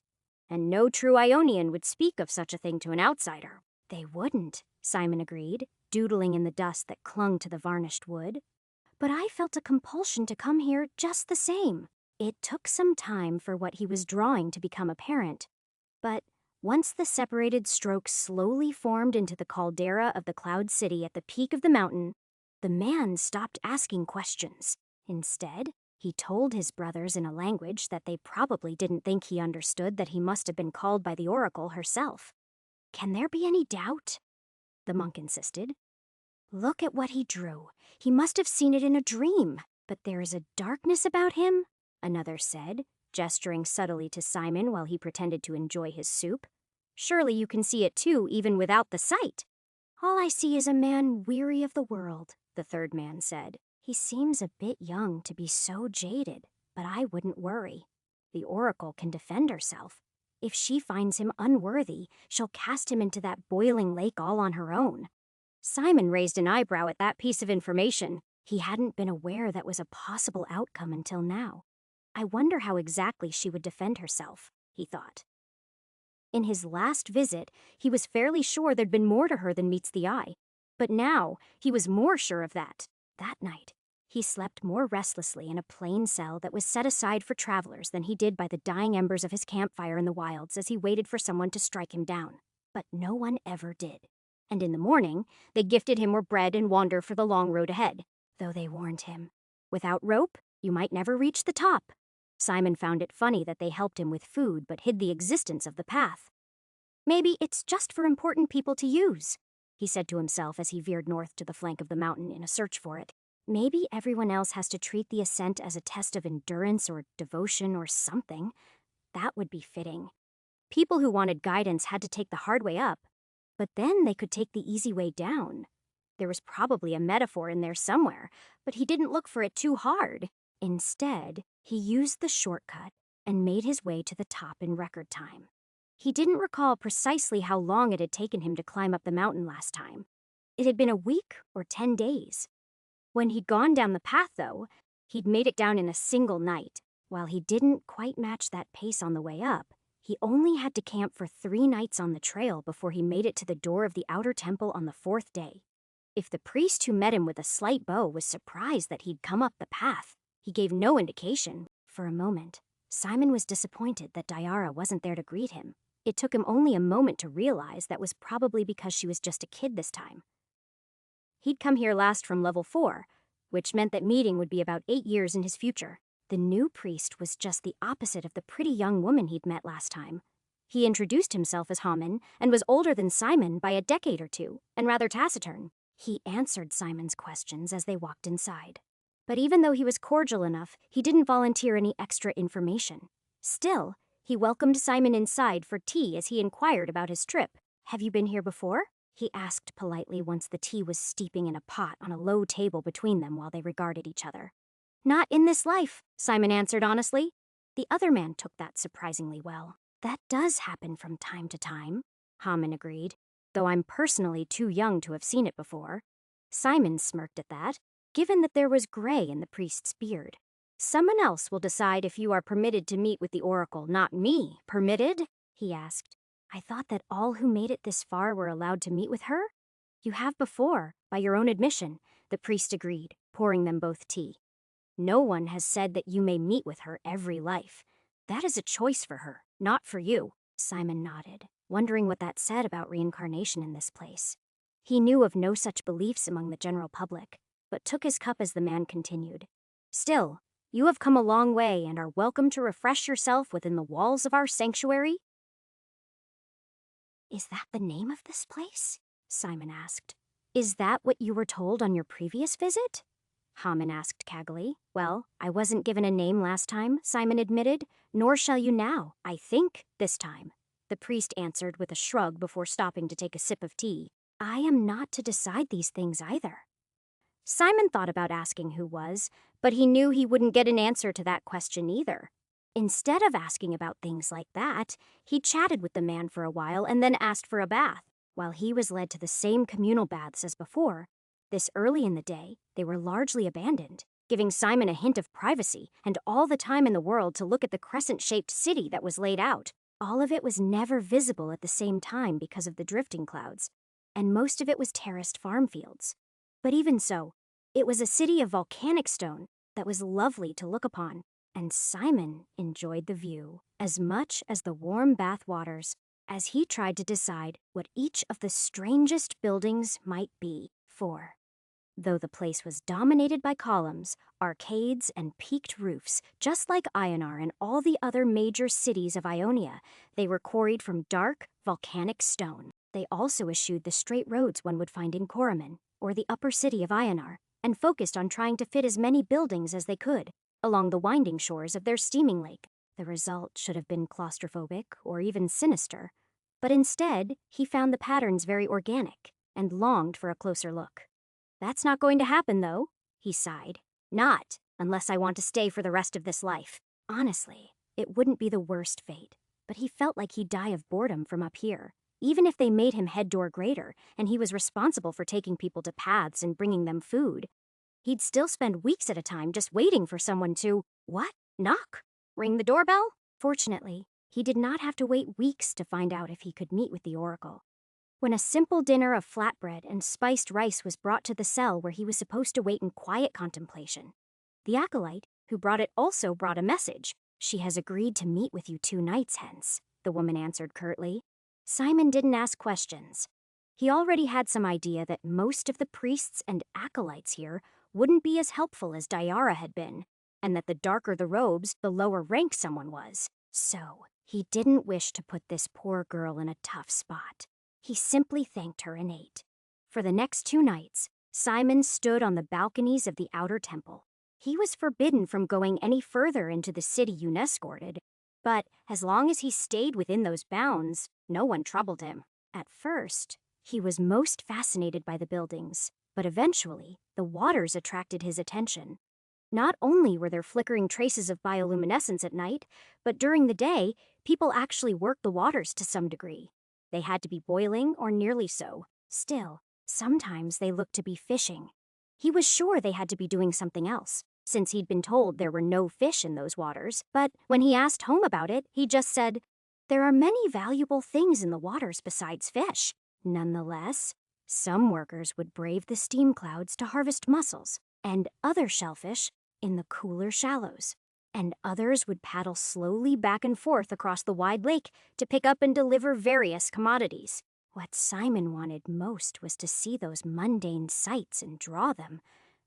S1: And no true Ionian would speak of such a thing to an outsider. "They wouldn't," Simon agreed, doodling in the dust that clung to the varnished wood. "But I felt a compulsion to come here just the same." It took some time for what he was drawing to become apparent, but once the separated strokes slowly formed into the caldera of the Cloud City at the peak of the mountain, the man stopped asking questions. Instead, he told his brothers in a language that they probably didn't think he understood that he must have been called by the Oracle herself. "Can there be any doubt?" the monk insisted. "Look at what he drew. He must have seen it in a dream. But there is a darkness about him," another said, gesturing subtly to Simon while he pretended to enjoy his soup. "Surely you can see it too, even without the sight." "All I see is a man weary of the world," the third man said. "He seems a bit young to be so jaded, but I wouldn't worry. The Oracle can defend herself. If she finds him unworthy, she'll cast him into that boiling lake all on her own." Simon raised an eyebrow at that piece of information. He hadn't been aware that was a possible outcome until now. "I wonder how exactly she would defend herself," he thought. In his last visit, he was fairly sure there'd been more to her than meets the eye. But now, he was more sure of that. That night, he slept more restlessly in a plain cell that was set aside for travelers than he did by the dying embers of his campfire in the wilds as he waited for someone to strike him down. But no one ever did. And in the morning, they gifted him more bread and wander for the long road ahead. Though they warned him, "Without rope, you might never reach the top." Simon found it funny that they helped him with food but hid the existence of the path. "Maybe it's just for important people to use," he said to himself as he veered north to the flank of the mountain in a search for it. "Maybe everyone else has to treat the ascent as a test of endurance or devotion or something. That would be fitting. People who wanted guidance had to take the hard way up, but then they could take the easy way down. There was probably a metaphor in there somewhere, but he didn't look for it too hard. Instead, he used the shortcut and made his way to the top in record time. He didn't recall precisely how long it had taken him to climb up the mountain last time. It had been a week or 10 days. When he'd gone down the path, though, he'd made it down in a single night. While he didn't quite match that pace on the way up, he only had to camp for 3 nights on the trail before he made it to the door of the outer temple on the 4th day. If the priest who met him with a slight bow was surprised that he'd come up the path, he gave no indication. For a moment, Simon was disappointed that Diara wasn't there to greet him. It took him only a moment to realize that was probably because she was just a kid this time. He'd come here last from level 4, which meant that meeting would be about 8 years in his future. The new priest was just the opposite of the pretty young woman he'd met last time. He introduced himself as Haman and was older than Simon by a decade or two, and rather taciturn. He answered Simon's questions as they walked inside. But even though he was cordial enough, he didn't volunteer any extra information. Still, he welcomed Simon inside for tea as he inquired about his trip. "Have you been here before?" he asked politely once the tea was steeping in a pot on a low table between them while they regarded each other. Not in this life, Simon answered honestly. The other man took that surprisingly well. That does happen from time to time, Haman agreed, though I'm personally too young to have seen it before. Simon smirked at that, given that there was gray in the priest's beard. Someone else will decide if you are permitted to meet with the oracle, not me. Permitted? He asked. I thought that all who made it this far were allowed to meet with her? You have before, by your own admission, the priest agreed, pouring them both tea. No one has said that you may meet with her every life. That is a choice for her, not for you. Simon nodded, wondering what that said about reincarnation in this place. He knew of no such beliefs among the general public, but took his cup as the man continued. Still, you have come a long way and are welcome to refresh yourself within the walls of our sanctuary. Is that the name of this place? Simon asked. Is that what you were told on your previous visit? Haman asked caggily. Well, I wasn't given a name last time, Simon admitted, nor shall you now, I think, this time. The priest answered with a shrug before stopping to take a sip of tea. I am not to decide these things either. Simon thought about asking who was, but he knew he wouldn't get an answer to that question either. Instead of asking about things like that, he chatted with the man for a while and then asked for a bath. While he was led to the same communal baths as before, this early in the day, they were largely abandoned, giving Simon a hint of privacy and all the time in the world to look at the crescent-shaped city that was laid out. All of it was never visible at the same time because of the drifting clouds, and most of it was terraced farm fields. But even so, it was a city of volcanic stone that was lovely to look upon, and Simon enjoyed the view as much as the warm bath waters as he tried to decide what each of the strangest buildings might be for. Though the place was dominated by columns, arcades, and peaked roofs, just like Ionar and all the other major cities of Ionia, they were quarried from dark, volcanic stone. They also eschewed the straight roads one would find in Koroman, or the upper city of Ionar, and focused on trying to fit as many buildings as they could along the winding shores of their steaming lake. The result should have been claustrophobic or even sinister, but instead, he found the patterns very organic and longed for a closer look. That's not going to happen, though, he sighed. Not unless I want to stay for the rest of this life. Honestly, it wouldn't be the worst fate, but he felt like he'd die of boredom from up here, even if they made him head door grader and he was responsible for taking people to paths and bringing them food. He'd still spend weeks at a time just waiting for someone to, knock? Ring the doorbell? Fortunately, he did not have to wait weeks to find out if he could meet with the oracle. When a simple dinner of flatbread and spiced rice was brought to the cell where he was supposed to wait in quiet contemplation, the acolyte who brought it also brought a message. She has agreed to meet with you 2 nights hence, the woman answered curtly. Simon didn't ask questions. He already had some idea that most of the priests and acolytes here wouldn't be as helpful as Dayara had been, and that the darker the robes, the lower rank someone was. So, he didn't wish to put this poor girl in a tough spot. He simply thanked her and ate. For the next 2 nights, Simon stood on the balconies of the outer temple. He was forbidden from going any further into the city UNESCO, but as long as he stayed within those bounds, no one troubled him. At first, he was most fascinated by the buildings, but eventually, the waters attracted his attention. Not only were there flickering traces of bioluminescence at night, but during the day, people actually worked the waters to some degree. They had to be boiling or nearly so. Still, sometimes they looked to be fishing. He was sure they had to be doing something else, since he'd been told there were no fish in those waters. But when he asked home about it, he just said, there are many valuable things in the waters besides fish. Nonetheless, some workers would brave the steam clouds to harvest mussels, and other shellfish in the cooler shallows. And others would paddle slowly back and forth across the wide lake to pick up and deliver various commodities. What Simon wanted most was to see those mundane sights and draw them,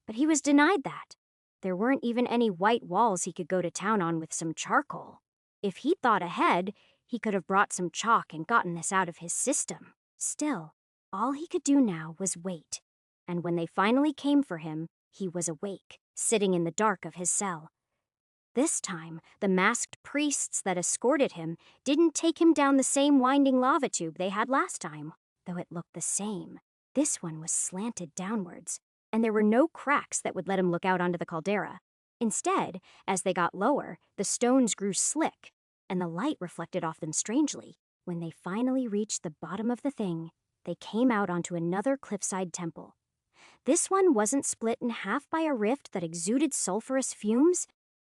S1: but he was denied that. There weren't even any white walls he could go to town on with some charcoal. If he'd thought ahead, he could have brought some chalk and gotten this out of his system. Still, all he could do now was wait, and when they finally came for him, he was awake, sitting in the dark of his cell. This time, the masked priests that escorted him didn't take him down the same winding lava tube they had last time. though it looked the same. This one was slanted downwards, and there were no cracks that would let him look out onto the caldera. Instead, as they got lower, the stones grew slick, and the light reflected off them strangely. When they finally reached the bottom of the thing, they came out onto another cliffside temple. This one wasn't split in half by a rift that exuded sulfurous fumes.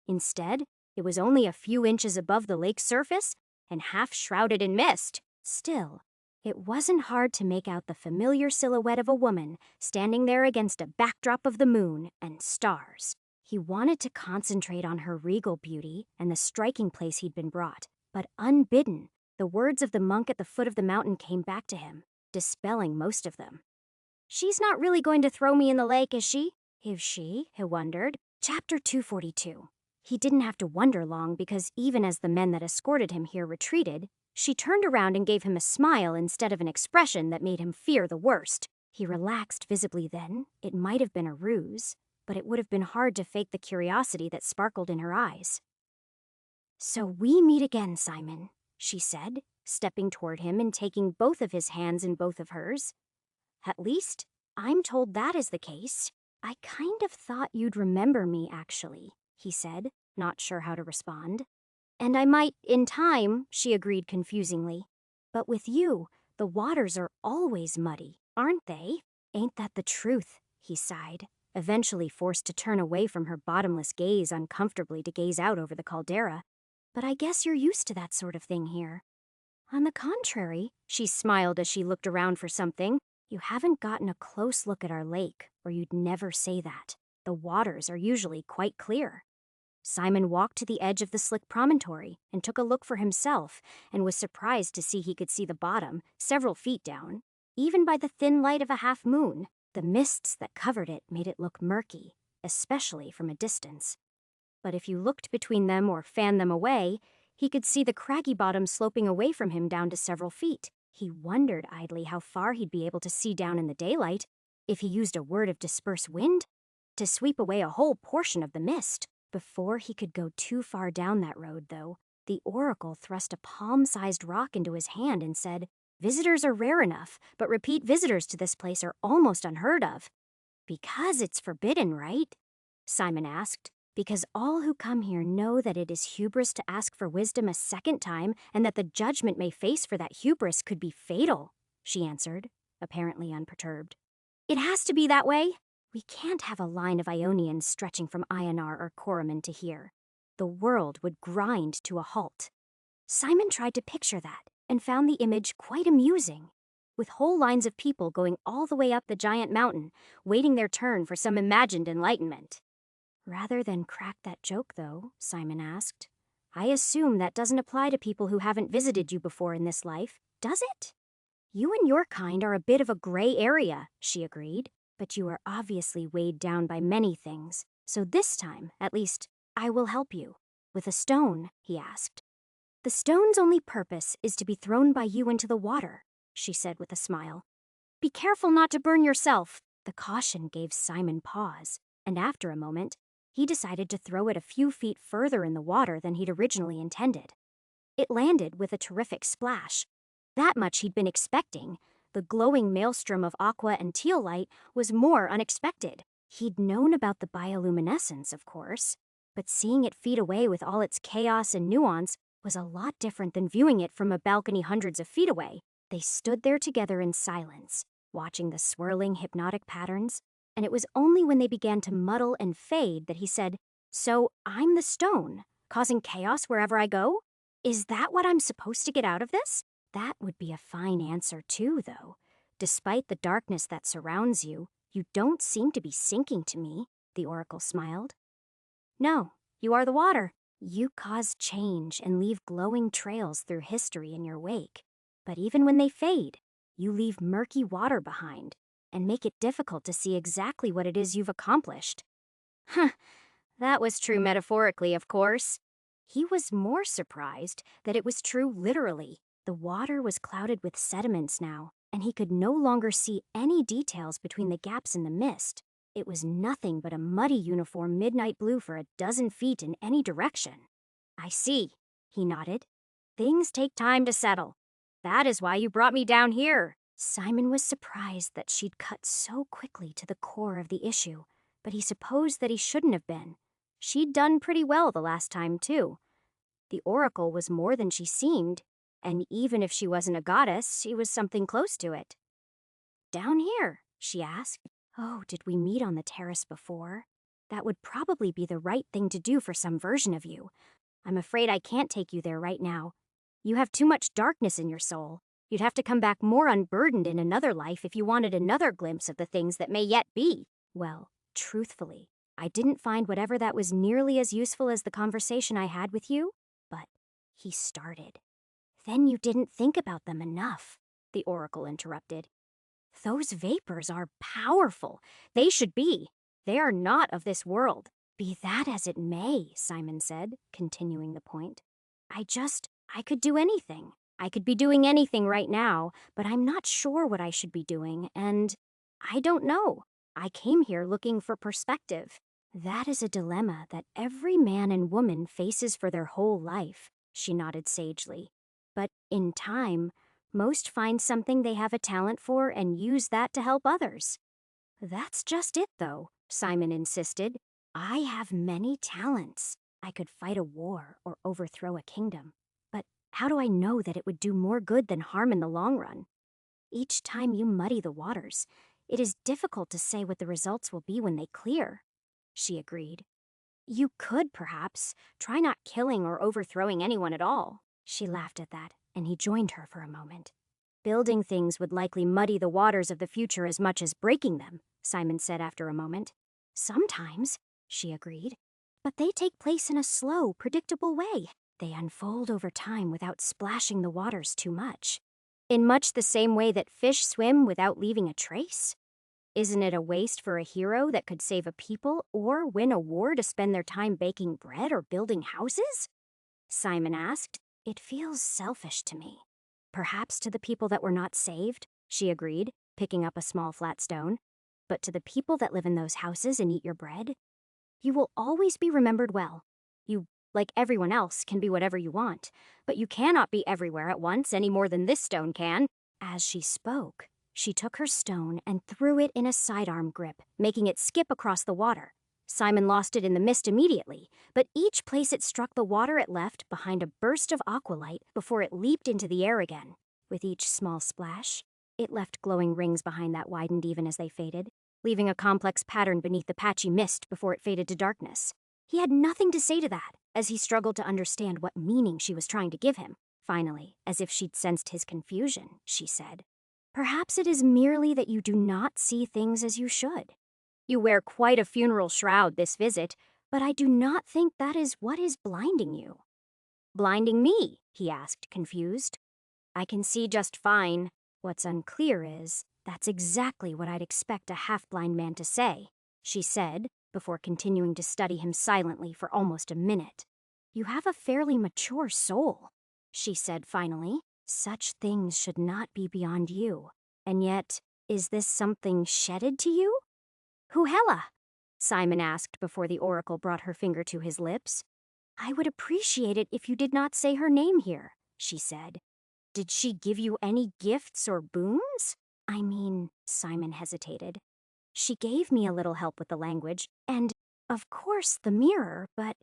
S1: Instead, it was only a few inches above the lake's surface and half shrouded in mist. Still, it wasn't hard to make out the familiar silhouette of a woman standing there against a backdrop of the moon and stars. He wanted to concentrate on her regal beauty and the striking place he'd been brought, but unbidden, the words of the monk at the foot of the mountain came back to him, dispelling most of them. "She's not really going to throw me in the lake, is she?" Is she? He wondered. Chapter 242. He didn't have to wonder long because even as the men that escorted him here retreated, she turned around and gave him a smile instead of an expression that made him fear the worst. He relaxed visibly then. It might have been a ruse, but it would have been hard to fake the curiosity that sparkled in her eyes. "So we meet again, Simon," she said, stepping toward him and taking both of his hands in both of hers. "At least, I'm told that is the case." "I kind of thought you'd remember me, actually," he said, not sure how to respond. "And I might, in time," she agreed confusingly. "But with you, the waters are always muddy, aren't they?" "Ain't that the truth?" he sighed, eventually forced to turn away from her bottomless gaze uncomfortably to gaze out over the caldera. "But I guess you're used to that sort of thing here." "On the contrary," she smiled as she looked around for something. "You haven't gotten a close look at our lake, or you'd never say that. The waters are usually quite clear." Simon walked to the edge of the slick promontory and took a look for himself and was surprised to see he could see the bottom several feet down, even by the thin light of a half moon. The mists that covered it made it look murky, especially from a distance. But if you looked between them or fanned them away, he could see the craggy bottom sloping away from him down to several feet. He wondered idly how far he'd be able to see down in the daylight if he used a word of disperse wind to sweep away a whole portion of the mist. Before he could go too far down that road, though, the oracle thrust a palm-sized rock into his hand and said, "Visitors are rare enough, but repeat visitors to this place are almost unheard of." "Because it's forbidden, right?" Simon asked. "Because all who come here know that it is hubris to ask for wisdom a second time and that the judgment may face for that hubris could be fatal," she answered, apparently unperturbed. "It has to be that way. We can't have a line of Ionians stretching from Ionar or Coromon to here. The world would grind to a halt." Simon tried to picture that and found the image quite amusing, with whole lines of people going all the way up the giant mountain, waiting their turn for some imagined enlightenment. "Rather than crack that joke, though," Simon asked, "I assume that doesn't apply to people who haven't visited you before in this life, does it?" "You and your kind are a bit of a gray area," she agreed. "But you are obviously weighed down by many things, so this time, at least, I will help you." "With a stone?" he asked. "The stone's only purpose is to be thrown by you into the water," she said with a smile. "Be careful not to burn yourself." The caution gave Simon pause, and after a moment, he decided to throw it a few feet further in the water than he'd originally intended. It landed with a terrific splash. That much he'd been expecting. The glowing maelstrom of aqua and teal light was more unexpected. He'd known about the bioluminescence, of course, but seeing it feed away with all its chaos and nuance was a lot different than viewing it from a balcony hundreds of feet away. They stood there together in silence, watching the swirling hypnotic patterns, and it was only when they began to muddle and fade that he said, "So I'm the stone, causing chaos wherever I go? Is that what I'm supposed to get out of this?" "That would be a fine answer, too, though. Despite the darkness that surrounds you, you don't seem to be sinking to me," the oracle smiled. "No, you are the water. You cause change and leave glowing trails through history in your wake. But even when they fade, you leave murky water behind and make it difficult to see exactly what it is you've accomplished." Huh, that was true metaphorically, of course. He was more surprised that it was true literally. The water was clouded with sediments now, and he could no longer see any details between the gaps in the mist. It was nothing but a muddy uniform midnight blue for a dozen feet in any direction. "I see," he nodded. "Things take time to settle. That is why you brought me down here, Simon was surprised that she'd cut so quickly to the core of the issue, but he supposed that he shouldn't have been. She'd done pretty well the last time, too. The oracle was more than she seemed, and even if she wasn't a goddess, she was something close to it. "Down here?" she asked. "Oh, did we meet on the terrace before? That would probably be the right thing to do for some version of you. I'm afraid I can't take you there right now. You have too much darkness in your soul. You'd have to come back more unburdened in another life if you wanted another glimpse of the things that may yet be." Well, truthfully, I didn't find whatever that was nearly as useful as the conversation I had with you, but he started. "Then you didn't think about them enough," the oracle interrupted. "Those vapors are powerful. They should be. They are not of this world." "Be that as it may," Simon said, continuing the point. I could do anything. I could be doing anything right now, but I'm not sure what I should be doing, and I don't know. I came here looking for perspective. That is a dilemma that every man and woman faces for their whole life, she nodded sagely. But in time, most find something they have a talent for and use that to help others. "That's just it, though," Simon insisted. "I have many talents. I could fight a war or overthrow a kingdom. But how do I know that it would do more good than harm in the long run? Each time you muddy the waters, it is difficult to say what the results will be when they clear," she agreed. "You could, perhaps, try not killing or overthrowing anyone at all." She laughed at that, and he joined her for a moment. "Building things would likely muddy the waters of the future as much as breaking them," Simon said after a moment. "Sometimes," she agreed, "but they take place in a slow, predictable way. They unfold over time without splashing the waters too much. In much the same way that fish swim without leaving a trace. Isn't it a waste for a hero that could save a people or win a war to spend their time baking bread or building houses?" Simon asked. "It feels selfish to me." "Perhaps to the people that were not saved," she agreed, picking up a small flat stone. "But to the people that live in those houses and eat your bread, you will always be remembered well. You, like everyone else, can be whatever you want, but you cannot be everywhere at once any more than this stone can." As she spoke, she took her stone and threw it in a sidearm grip, making it skip across the water. Simon lost it in the mist immediately, but each place it struck the water it left behind a burst of aqualight before it leaped into the air again. With each small splash, it left glowing rings behind that widened even as they faded, leaving a complex pattern beneath the patchy mist before it faded to darkness. He had nothing to say to that, as he struggled to understand what meaning she was trying to give him. Finally, as if she'd sensed his confusion, she said, "Perhaps it is merely that you do not see things as you should. You wear quite a funeral shroud this visit, but I do not think that is what is blinding you." "Blinding me?" he asked, confused. "I can see just fine. What's unclear is, that's exactly what I'd expect a half-blind man to say," she said, before continuing to study him silently for almost a minute. "You have a fairly mature soul," she said finally. "Such things should not be beyond you. And yet, is this something shedded to you?" "Who Hela?" Simon asked before the oracle brought her finger to his lips. "I would appreciate it if you did not say her name here," she said. "Did she give you any gifts or boons?" "I mean," Simon hesitated. "She gave me a little help with the language, and, of course, the mirror, but—"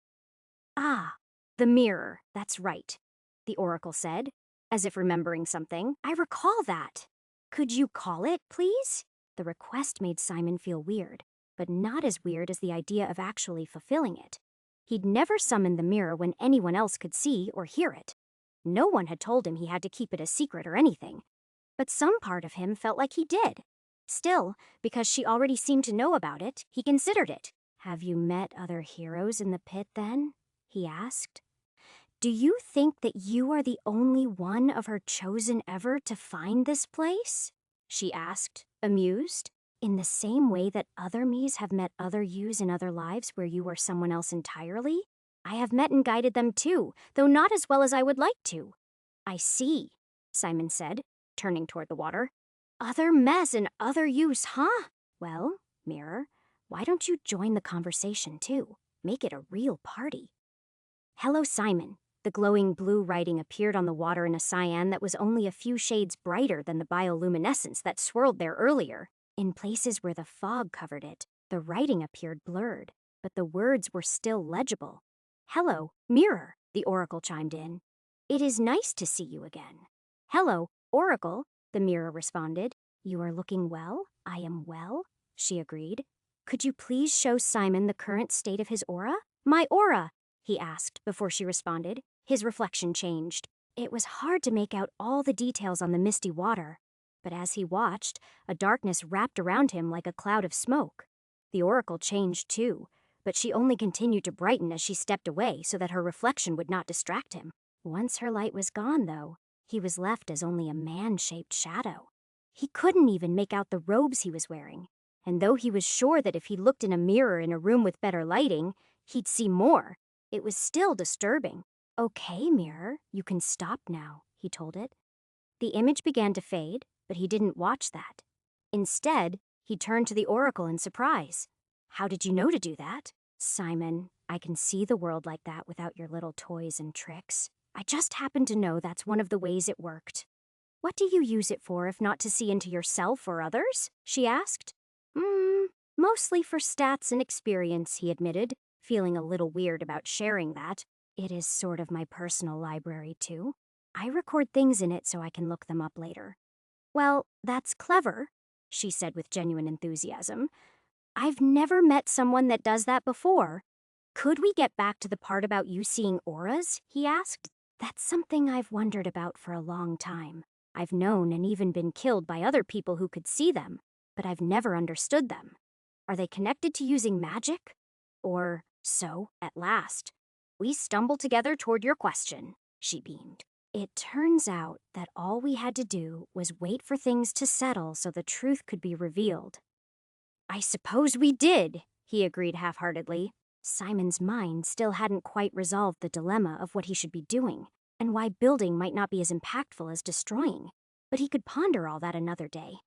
S1: "Ah, the mirror, that's right," the oracle said, as if remembering something. "I recall that. Could you call it, please?" The request made Simon feel weird, but not as weird as the idea of actually fulfilling it. He'd never summoned the mirror when anyone else could see or hear it. No one had told him he had to keep it a secret or anything, but some part of him felt like he did. Still, because she already seemed to know about it, he considered it. "Have you met other heroes in the pit, then?" he asked. "Do you think that you are the only one of her chosen ever to find this place?" she asked, amused. "In the same way that other me's have met other yous in other lives where you were someone else entirely? I have met and guided them too, though not as well as I would like to." "I see," Simon said, turning toward the water. "Other mes and other yous, huh? Well, Mirror, why don't you join the conversation too? Make it a real party." "Hello, Simon," The glowing blue writing appeared on the water in a cyan that was only a few shades brighter than the bioluminescence that swirled there earlier. In places where the fog covered it, the writing appeared blurred, but the words were still legible. "Hello, Mirror," the oracle chimed in. "It is nice to see you again." "Hello, Oracle," the mirror responded. "You are looking well. I am well," she agreed. "Could you please show Simon the current state of his aura?" "My aura?" he asked before she responded. His reflection changed. It was hard to make out all the details on the misty water, but as he watched, a darkness wrapped around him like a cloud of smoke. The oracle changed too, but she only continued to brighten as she stepped away so that her reflection would not distract him. Once her light was gone, though, he was left as only a man-shaped shadow. He couldn't even make out the robes he was wearing, and though he was sure that if he looked in a mirror in a room with better lighting, he'd see more, it was still disturbing. "Okay, mirror, you can stop now," he told it. The image began to fade, but he didn't watch that. Instead, he turned to the oracle in surprise. "How did you know to do that?" "Simon, I can see the world like that without your little toys and tricks. I just happen to know that's one of the ways it worked." "What do you use it for if not to see into yourself or others?" she asked. Mostly for stats and experience," he admitted, feeling a little weird about sharing that. "It is sort of my personal library, too. I record things in it so I can look them up later." "Well, that's clever," she said with genuine enthusiasm. "I've never met someone that does that before." "Could we get back to the part about you seeing auras?" he asked. "That's something I've wondered about for a long time. I've known and even been killed by other people who could see them, but I've never understood them. Are they connected to using magic? Or so, at last, we stumbled together toward your question," she beamed. "It turns out that all we had to do was wait for things to settle so the truth could be revealed." "I suppose we did," he agreed half-heartedly. Simon's mind still hadn't quite resolved the dilemma of what he should be doing, and why building might not be as impactful as destroying, but he could ponder all that another day.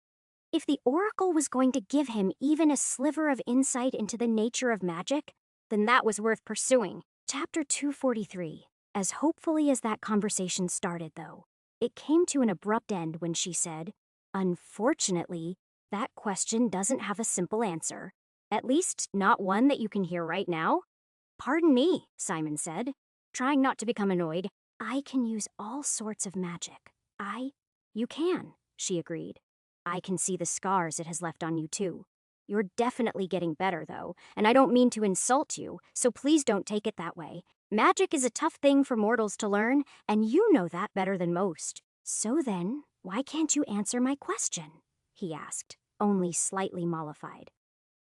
S1: If the oracle was going to give him even a sliver of insight into the nature of magic, then that was worth pursuing. Chapter 243. As hopefully as that conversation started, though, it came to an abrupt end when she said, "Unfortunately, that question doesn't have a simple answer. At least, not one that you can hear right now." "Pardon me," Simon said, trying not to become annoyed. "I can use all sorts of magic." You can," she agreed. "I can see the scars it has left on you, too. You're definitely getting better, though, and I don't mean to insult you, so please don't take it that way. Magic is a tough thing for mortals to learn, and you know that better than most. So then, why can't you answer my question?" he asked, only slightly mollified.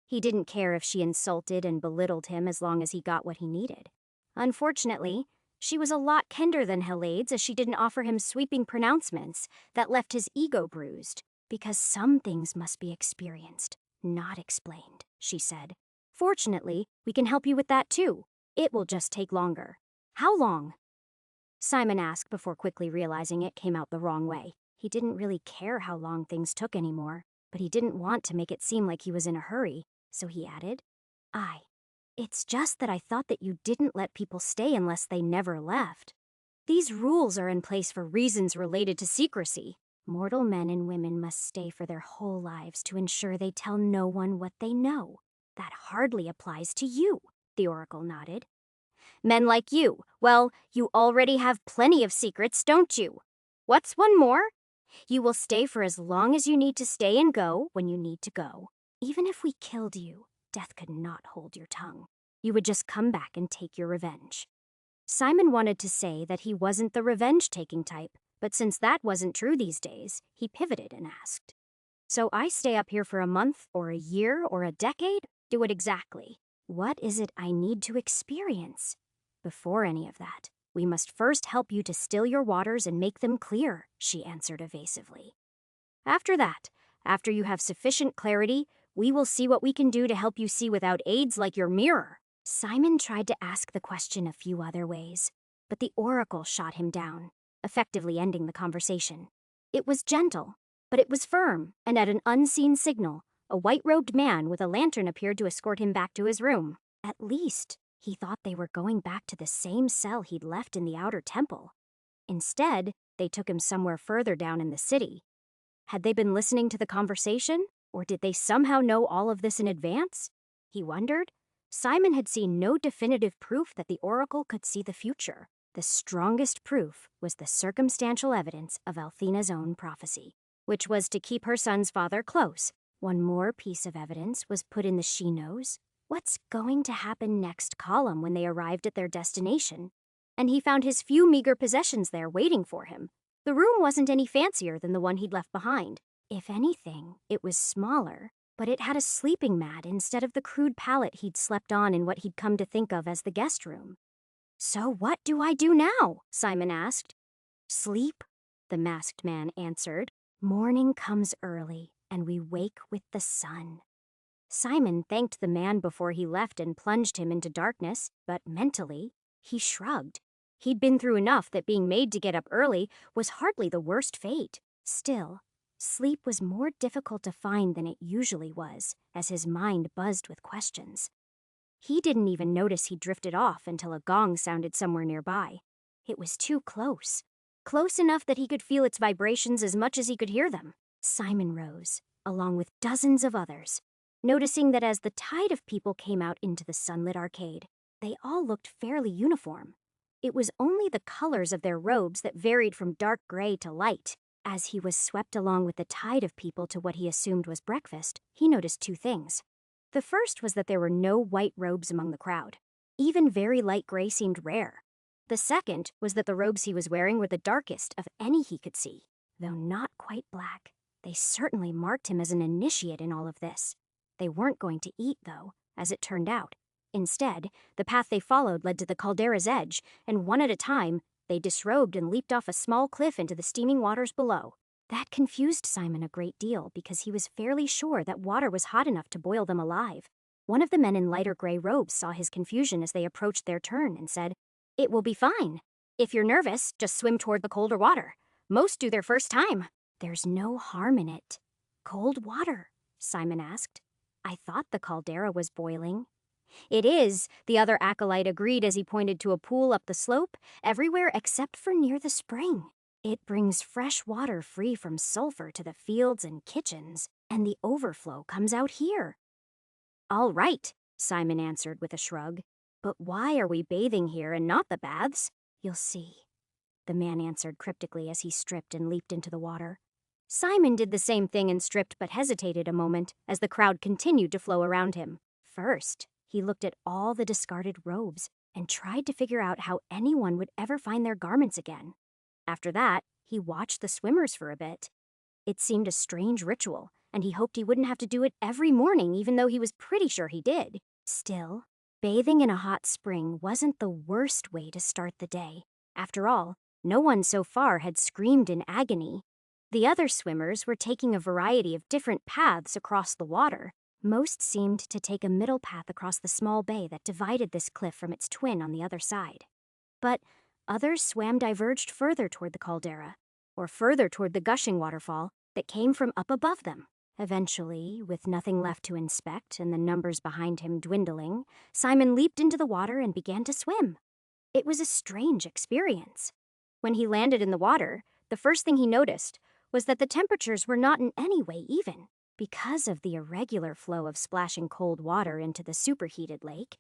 S1: He didn't care if she insulted and belittled him as long as he got what he needed. Unfortunately, she was a lot kinder than Helades, as she didn't offer him sweeping pronouncements that left his ego bruised. "Because some things must be experienced, not explained," she said. "Fortunately, we can help you with that too. It will just take longer." "How long?" Simon asked before quickly realizing it came out the wrong way. He didn't really care how long things took anymore, but he didn't want to make it seem like he was in a hurry, so he added, It's just that I thought that you didn't let people stay unless they never left. These rules are in place for reasons related to secrecy. Mortal men and women must stay for their whole lives to ensure they tell no one what they know. That hardly applies to you," the oracle nodded. "Men like you, well, you already have plenty of secrets, don't you? What's one more? You will stay for as long as you need to stay and go when you need to go. Even if we killed you, death could not hold your tongue. You would just come back and take your revenge." Simon wanted to say that he wasn't the revenge-taking type, but since that wasn't true these days, he pivoted and asked, "So I stay up here for a month, or a year, or a decade? Do it exactly. What is it I need to experience?" "Before any of that, we must first help you to still your waters and make them clear," she answered evasively. "After that, after you have sufficient clarity, we will see what we can do to help you see without aids like your mirror." Simon tried to ask the question a few other ways, but the oracle shot him down, effectively ending the conversation. It was gentle, but it was firm, and at an unseen signal, a white-robed man with a lantern appeared to escort him back to his room. At least, He thought they were going back to the same cell he'd left in the outer temple. Instead, they took him somewhere further down in the city. Had they been listening to the conversation, or did they somehow know all of this in advance? He wondered. Simon had seen no definitive proof that the oracle could see the future. The strongest proof was the circumstantial evidence of Althena's own prophecy, which was to keep her son's father close. One more piece of evidence was put in the she knows what's going to happen next column when they arrived at their destination, and he found his few meager possessions there waiting for him. The room wasn't any fancier than the one he'd left behind. If anything, it was smaller, but it had a sleeping mat instead of the crude pallet he'd slept on in what he'd come to think of as the guest room. "So what do I do now?" Simon asked. "Sleep," the masked man answered. "Morning comes early, and we wake with the sun." Simon thanked the man before he left and plunged him into darkness, but mentally, he shrugged. He'd been through enough that being made to get up early was hardly the worst fate. Still, sleep was more difficult to find than it usually was, as his mind buzzed with questions. He didn't even notice he drifted off until a gong sounded somewhere nearby. It was too close. Close enough that he could feel its vibrations as much as he could hear them. Simon rose, along with dozens of others, noticing that as the tide of people came out into the sunlit arcade, they all looked fairly uniform. It was only the colors of their robes that varied from dark gray to light. As he was swept along with the tide of people to what he assumed was breakfast, he noticed two things. The first was that there were no white robes among the crowd. Even very light gray seemed rare. The second was that the robes he was wearing were the darkest of any he could see. Though not quite black, they certainly marked him as an initiate in all of this. They weren't going to eat, though, as it turned out. Instead, the path they followed led to the caldera's edge, and one at a time, they disrobed and leaped off a small cliff into the steaming waters below. That confused Simon a great deal because he was fairly sure that water was hot enough to boil them alive. One of the men in lighter gray robes saw his confusion as they approached their turn and said, "It will be fine. If you're nervous, just swim toward the colder water. Most do their first time." "There's no harm in it." "Cold water?" Simon asked. "I thought the caldera was boiling." "It is," the other acolyte agreed as he pointed to a pool up the slope, everywhere except for near the spring. "It brings fresh water free from sulfur to the fields and kitchens, and the overflow comes out here." "All right," Simon answered with a shrug. "But why are we bathing here and not the baths?" "You'll see," the man answered cryptically as he stripped and leaped into the water. Simon did the same thing and stripped but hesitated a moment as the crowd continued to flow around him. First, he looked at all the discarded robes and tried to figure out how anyone would ever find their garments again. After that, he watched the swimmers for a bit. It seemed a strange ritual, and he hoped he wouldn't have to do it every morning even though he was pretty sure he did. Still, bathing in a hot spring wasn't the worst way to start the day. After all, no one so far had screamed in agony. The other swimmers were taking a variety of different paths across the water. Most seemed to take a middle path across the small bay that divided this cliff from its twin on the other side. But others swam diverged further toward the caldera, or further toward the gushing waterfall that came from up above them. Eventually, with nothing left to inspect and the numbers behind him dwindling, Simon leaped into the water and began to swim. It was a strange experience. When he landed in the water, the first thing he noticed was that the temperatures were not in any way even. Because of the irregular flow of splashing cold water into the superheated lake,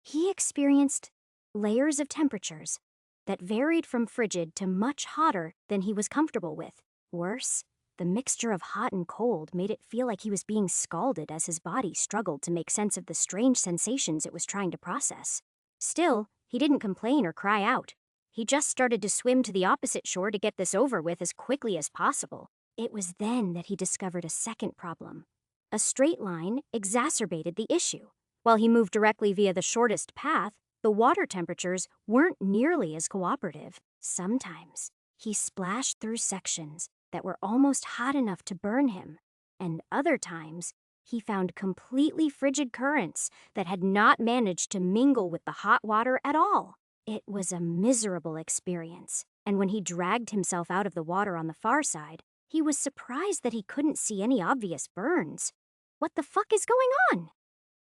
S1: he experienced layers of temperatures that varied from frigid to much hotter than he was comfortable with. Worse, the mixture of hot and cold made it feel like he was being scalded as his body struggled to make sense of the strange sensations it was trying to process. Still, he didn't complain or cry out. He just started to swim to the opposite shore to get this over with as quickly as possible. It was then that he discovered a second problem. A straight line exacerbated the issue. While he moved directly via the shortest path, the water temperatures weren't nearly as cooperative. Sometimes, he splashed through sections that were almost hot enough to burn him, and other times, he found completely frigid currents that had not managed to mingle with the hot water at all. It was a miserable experience, and when he dragged himself out of the water on the far side, he was surprised that he couldn't see any obvious burns. What the fuck is going on?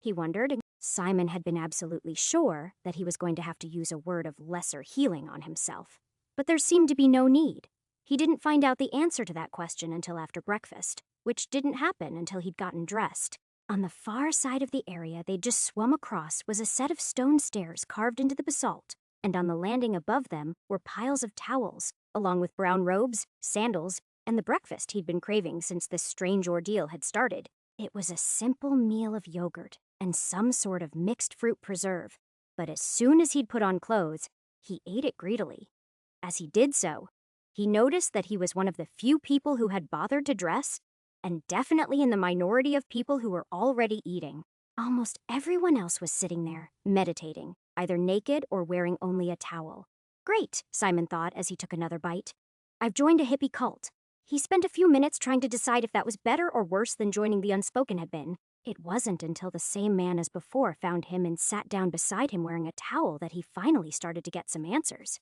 S1: He wondered. Simon had been absolutely sure that he was going to have to use a word of lesser healing on himself. But there seemed to be no need. He didn't find out the answer to that question until after breakfast, which didn't happen until he'd gotten dressed. On the far side of the area they'd just swum across was a set of stone stairs carved into the basalt, and on the landing above them were piles of towels, along with brown robes, sandals, and the breakfast he'd been craving since this strange ordeal had started. It was a simple meal of yogurt and some sort of mixed fruit preserve, but as soon as he'd put on clothes, he ate it greedily. As he did so, he noticed that he was one of the few people who had bothered to dress, and definitely in the minority of people who were already eating. Almost everyone else was sitting there, meditating, either naked or wearing only a towel. Great, Simon thought as he took another bite. I've joined a hippie cult. He spent a few minutes trying to decide if that was better or worse than joining the Unspoken had been. It wasn't until the same man as before found him and sat down beside him wearing a towel that he finally started to get some answers.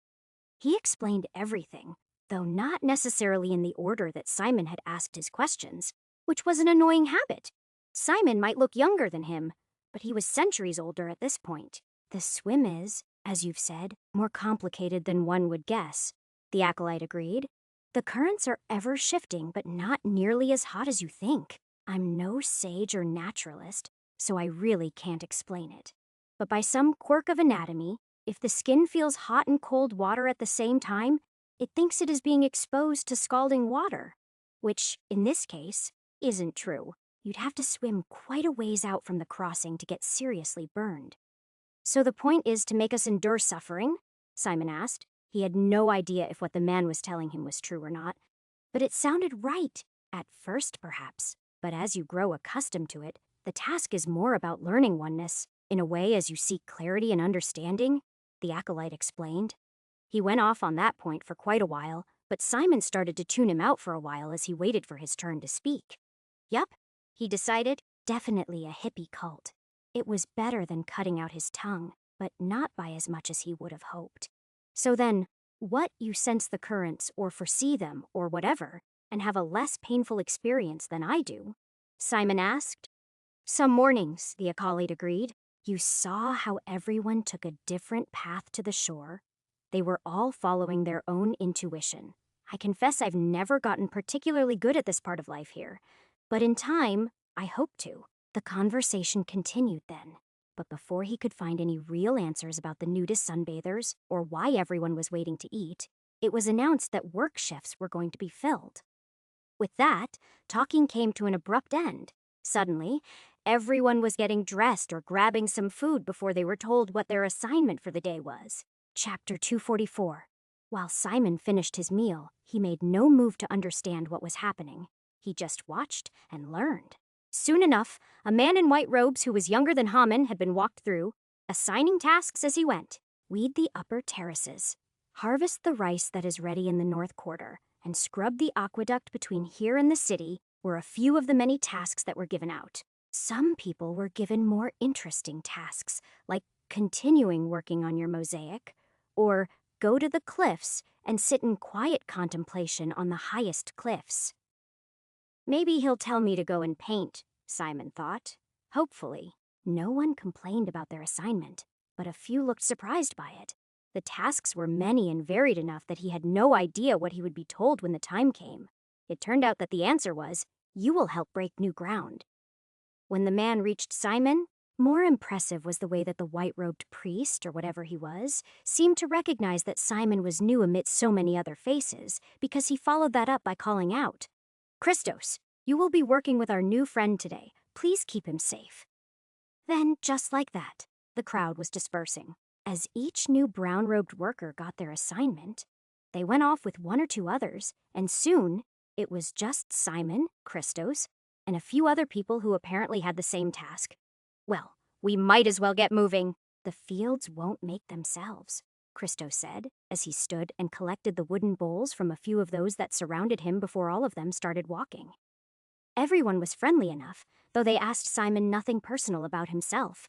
S1: He explained everything, though not necessarily in the order that Simon had asked his questions, which was an annoying habit. Simon might look younger than him, but he was centuries older at this point. The swim is, as you've said, more complicated than one would guess, the acolyte agreed. The currents are ever shifting, but not nearly as hot as you think. I'm no sage or naturalist, so I really can't explain it. But by some quirk of anatomy, if the skin feels hot and cold water at the same time, it thinks it is being exposed to scalding water, which, in this case, isn't true. You'd have to swim quite a ways out from the crossing to get seriously burned. So the point is to make us endure suffering? Simon asked. He had no idea if what the man was telling him was true or not, but it sounded right, at first perhaps. But as you grow accustomed to it, the task is more about learning oneness, in a way as you seek clarity and understanding, the acolyte explained. He went off on that point for quite a while, but Simon started to tune him out for a while as he waited for his turn to speak. Yup, he decided, definitely a hippie cult. It was better than cutting out his tongue, but not by as much as he would have hoped. So then, what you sense the currents or foresee them or whatever, and have a less painful experience than I do? Simon asked. Some mornings, the acolyte agreed. You saw how everyone took a different path to the shore. They were all following their own intuition. I confess I've never gotten particularly good at this part of life here, but in time, I hope to. The conversation continued then, but before he could find any real answers about the nudist sunbathers or why everyone was waiting to eat, it was announced that work shifts were going to be filled. With that, talking came to an abrupt end. Suddenly, everyone was getting dressed or grabbing some food before they were told what their assignment for the day was. Chapter 244. While Simon finished his meal, he made no move to understand what was happening. He just watched and learned. Soon enough, a man in white robes who was younger than Haman had been walked through, assigning tasks as he went. Weed the upper terraces. Harvest the rice that is ready in the north quarter, and scrub the aqueduct between here and the city were a few of the many tasks that were given out. Some people were given more interesting tasks, like continuing working on your mosaic, or go to the cliffs and sit in quiet contemplation on the highest cliffs. Maybe he'll tell me to go and paint, Simon thought. Hopefully. No one complained about their assignment, but a few looked surprised by it. The tasks were many and varied enough that he had no idea what he would be told when the time came. It turned out that the answer was, you will help break new ground. When the man reached Simon, more impressive was the way that the white-robed priest, or whatever he was, seemed to recognize that Simon was new amidst so many other faces, because he followed that up by calling out, Christos, you will be working with our new friend today. Please keep him safe. Then, just like that, the crowd was dispersing. As each new brown-robed worker got their assignment, they went off with one or two others, and soon it was just Simon, Christos, and a few other people who apparently had the same task. Well, we might as well get moving. The fields won't make themselves, Christos said, as he stood and collected the wooden bowls from a few of those that surrounded him before all of them started walking. Everyone was friendly enough, though they asked Simon nothing personal about himself.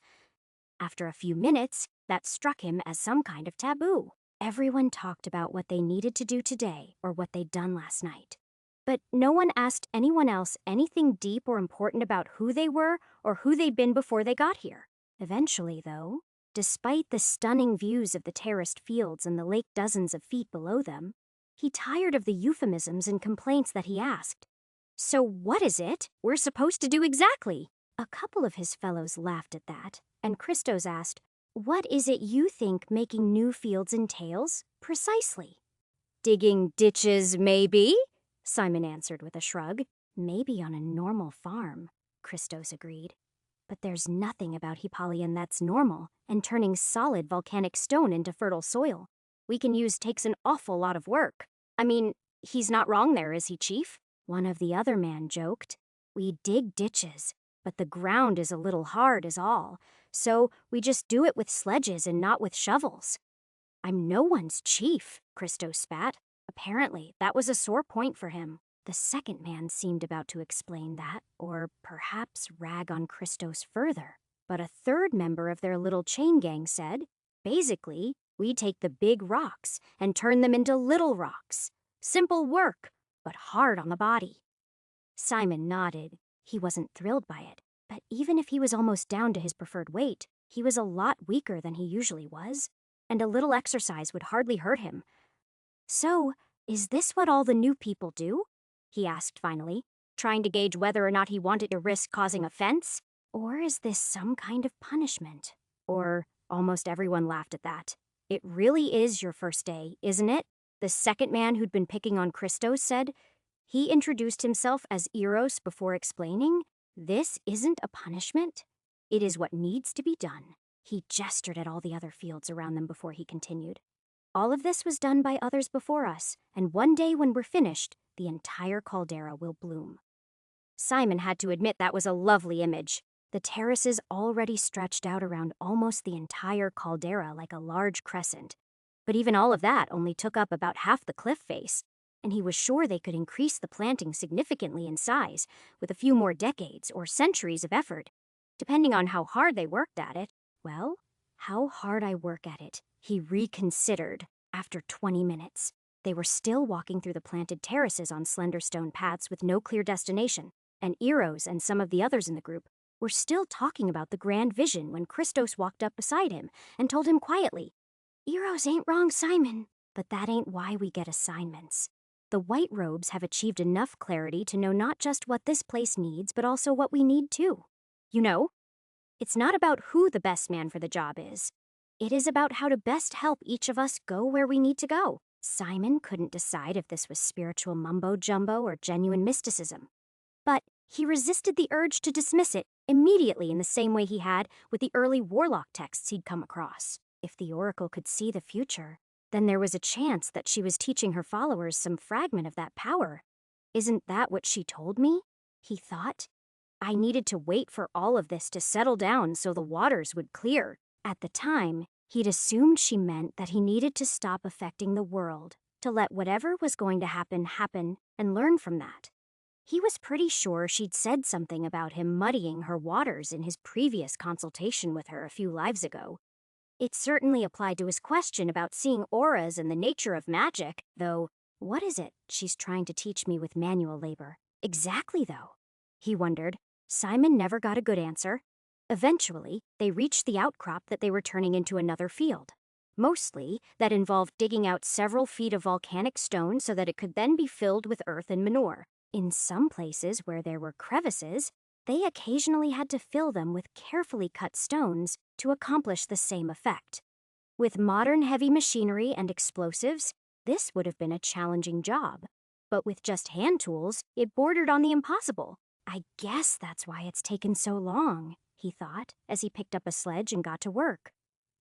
S1: After a few minutes, that struck him as some kind of taboo. Everyone talked about what they needed to do today or what they'd done last night. But no one asked anyone else anything deep or important about who they were or who they'd been before they got here. Eventually, though, despite the stunning views of the terraced fields and the lake dozens of feet below them, he tired of the euphemisms and complaints that he asked. "So what is it we're supposed to do exactly?" A couple of his fellows laughed at that, and Christos asked, "What is it you think making new fields entails, precisely?" "Digging ditches, maybe," Simon answered with a shrug. "Maybe on a normal farm," Christos agreed. "But there's nothing about Hippolyon that's normal, and turning solid volcanic stone into fertile soil we can use takes an awful lot of work. I mean, he's not wrong there, is he, Chief?" One of the other men joked. "We dig ditches, but the ground is a little hard is all, so we just do it with sledges and not with shovels." "I'm no one's chief," Christos spat. Apparently, that was a sore point for him. The second man seemed about to explain that, or perhaps rag on Christos further. But a third member of their little chain gang said, "Basically, we take the big rocks and turn them into little rocks. Simple work, but hard on the body." Simon nodded. He wasn't thrilled by it, but even if he was almost down to his preferred weight, he was a lot weaker than he usually was, and a little exercise would hardly hurt him. "So, is this what all the new people do?" he asked finally, trying to gauge whether or not he wanted to risk causing offense. "Or is this some kind of punishment?" Or almost everyone laughed at that. "It really is your first day, isn't it?" The second man who'd been picking on Christos said. He introduced himself as Eros before explaining, "This isn't a punishment. It is what needs to be done." He gestured at all the other fields around them before he continued. "All of this was done by others before us, and one day when we're finished, the entire caldera will bloom." Simon had to admit that was a lovely image. The terraces already stretched out around almost the entire caldera like a large crescent. But even all of that only took up about half the cliff face, and he was sure they could increase the planting significantly in size with a few more decades or centuries of effort, depending on how hard they worked at it. Well, how hard I work at it, he reconsidered after 20 minutes. They were still walking through the planted terraces on slender stone paths with no clear destination, and Eros and some of the others in the group were still talking about the grand vision when Christos walked up beside him and told him quietly, "Eros ain't wrong, Simon, but that ain't why we get assignments. The white robes have achieved enough clarity to know not just what this place needs, but also what we need too. You know, it's not about who the best man for the job is. It is about how to best help each of us go where we need to go." Simon couldn't decide if this was spiritual mumbo-jumbo or genuine mysticism. But he resisted the urge to dismiss it immediately in the same way he had with the early warlock texts he'd come across. If the oracle could see the future, then there was a chance that she was teaching her followers some fragment of that power. "Isn't that what she told me?" he thought. "I needed to wait for all of this to settle down so the waters would clear." At the time, he'd assumed she meant that he needed to stop affecting the world, to let whatever was going to happen happen and learn from that. He was pretty sure she'd said something about him muddying her waters in his previous consultation with her a few lives ago. It certainly applied to his question about seeing auras and the nature of magic, though what is it she's trying to teach me with manual labor? Exactly, though, he wondered. Simon never got a good answer. Eventually, they reached the outcrop that they were turning into another field. Mostly, that involved digging out several feet of volcanic stone so that it could then be filled with earth and manure. In some places where there were crevices, they occasionally had to fill them with carefully cut stones to accomplish the same effect. With modern heavy machinery and explosives, this would have been a challenging job. But with just hand tools, it bordered on the impossible. "I guess that's why it's taken so long," he thought, as he picked up a sledge and got to work.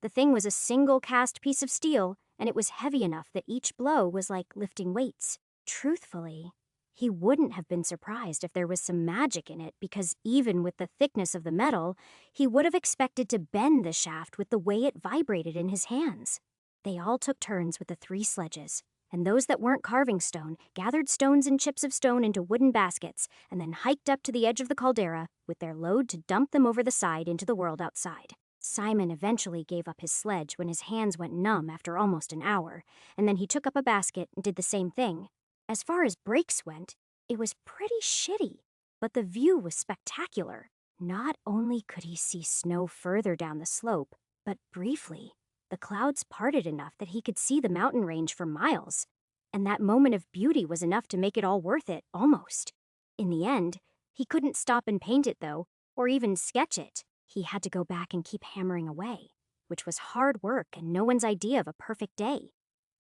S1: The thing was a single cast piece of steel, and it was heavy enough that each blow was like lifting weights. Truthfully, he wouldn't have been surprised if there was some magic in it, because even with the thickness of the metal, he would have expected to bend the shaft with the way it vibrated in his hands. They all took turns with the 3 sledges, and those that weren't carving stone gathered stones and chips of stone into wooden baskets and then hiked up to the edge of the caldera with their load to dump them over the side into the world outside. Simon eventually gave up his sledge when his hands went numb after almost an hour, and then he took up a basket and did the same thing. As far as breaks went, it was pretty shitty, but the view was spectacular. Not only could he see snow further down the slope, but briefly, the clouds parted enough that he could see the mountain range for miles. And that moment of beauty was enough to make it all worth it, almost. In the end, he couldn't stop and paint it, though, or even sketch it. He had to go back and keep hammering away, which was hard work and no one's idea of a perfect day.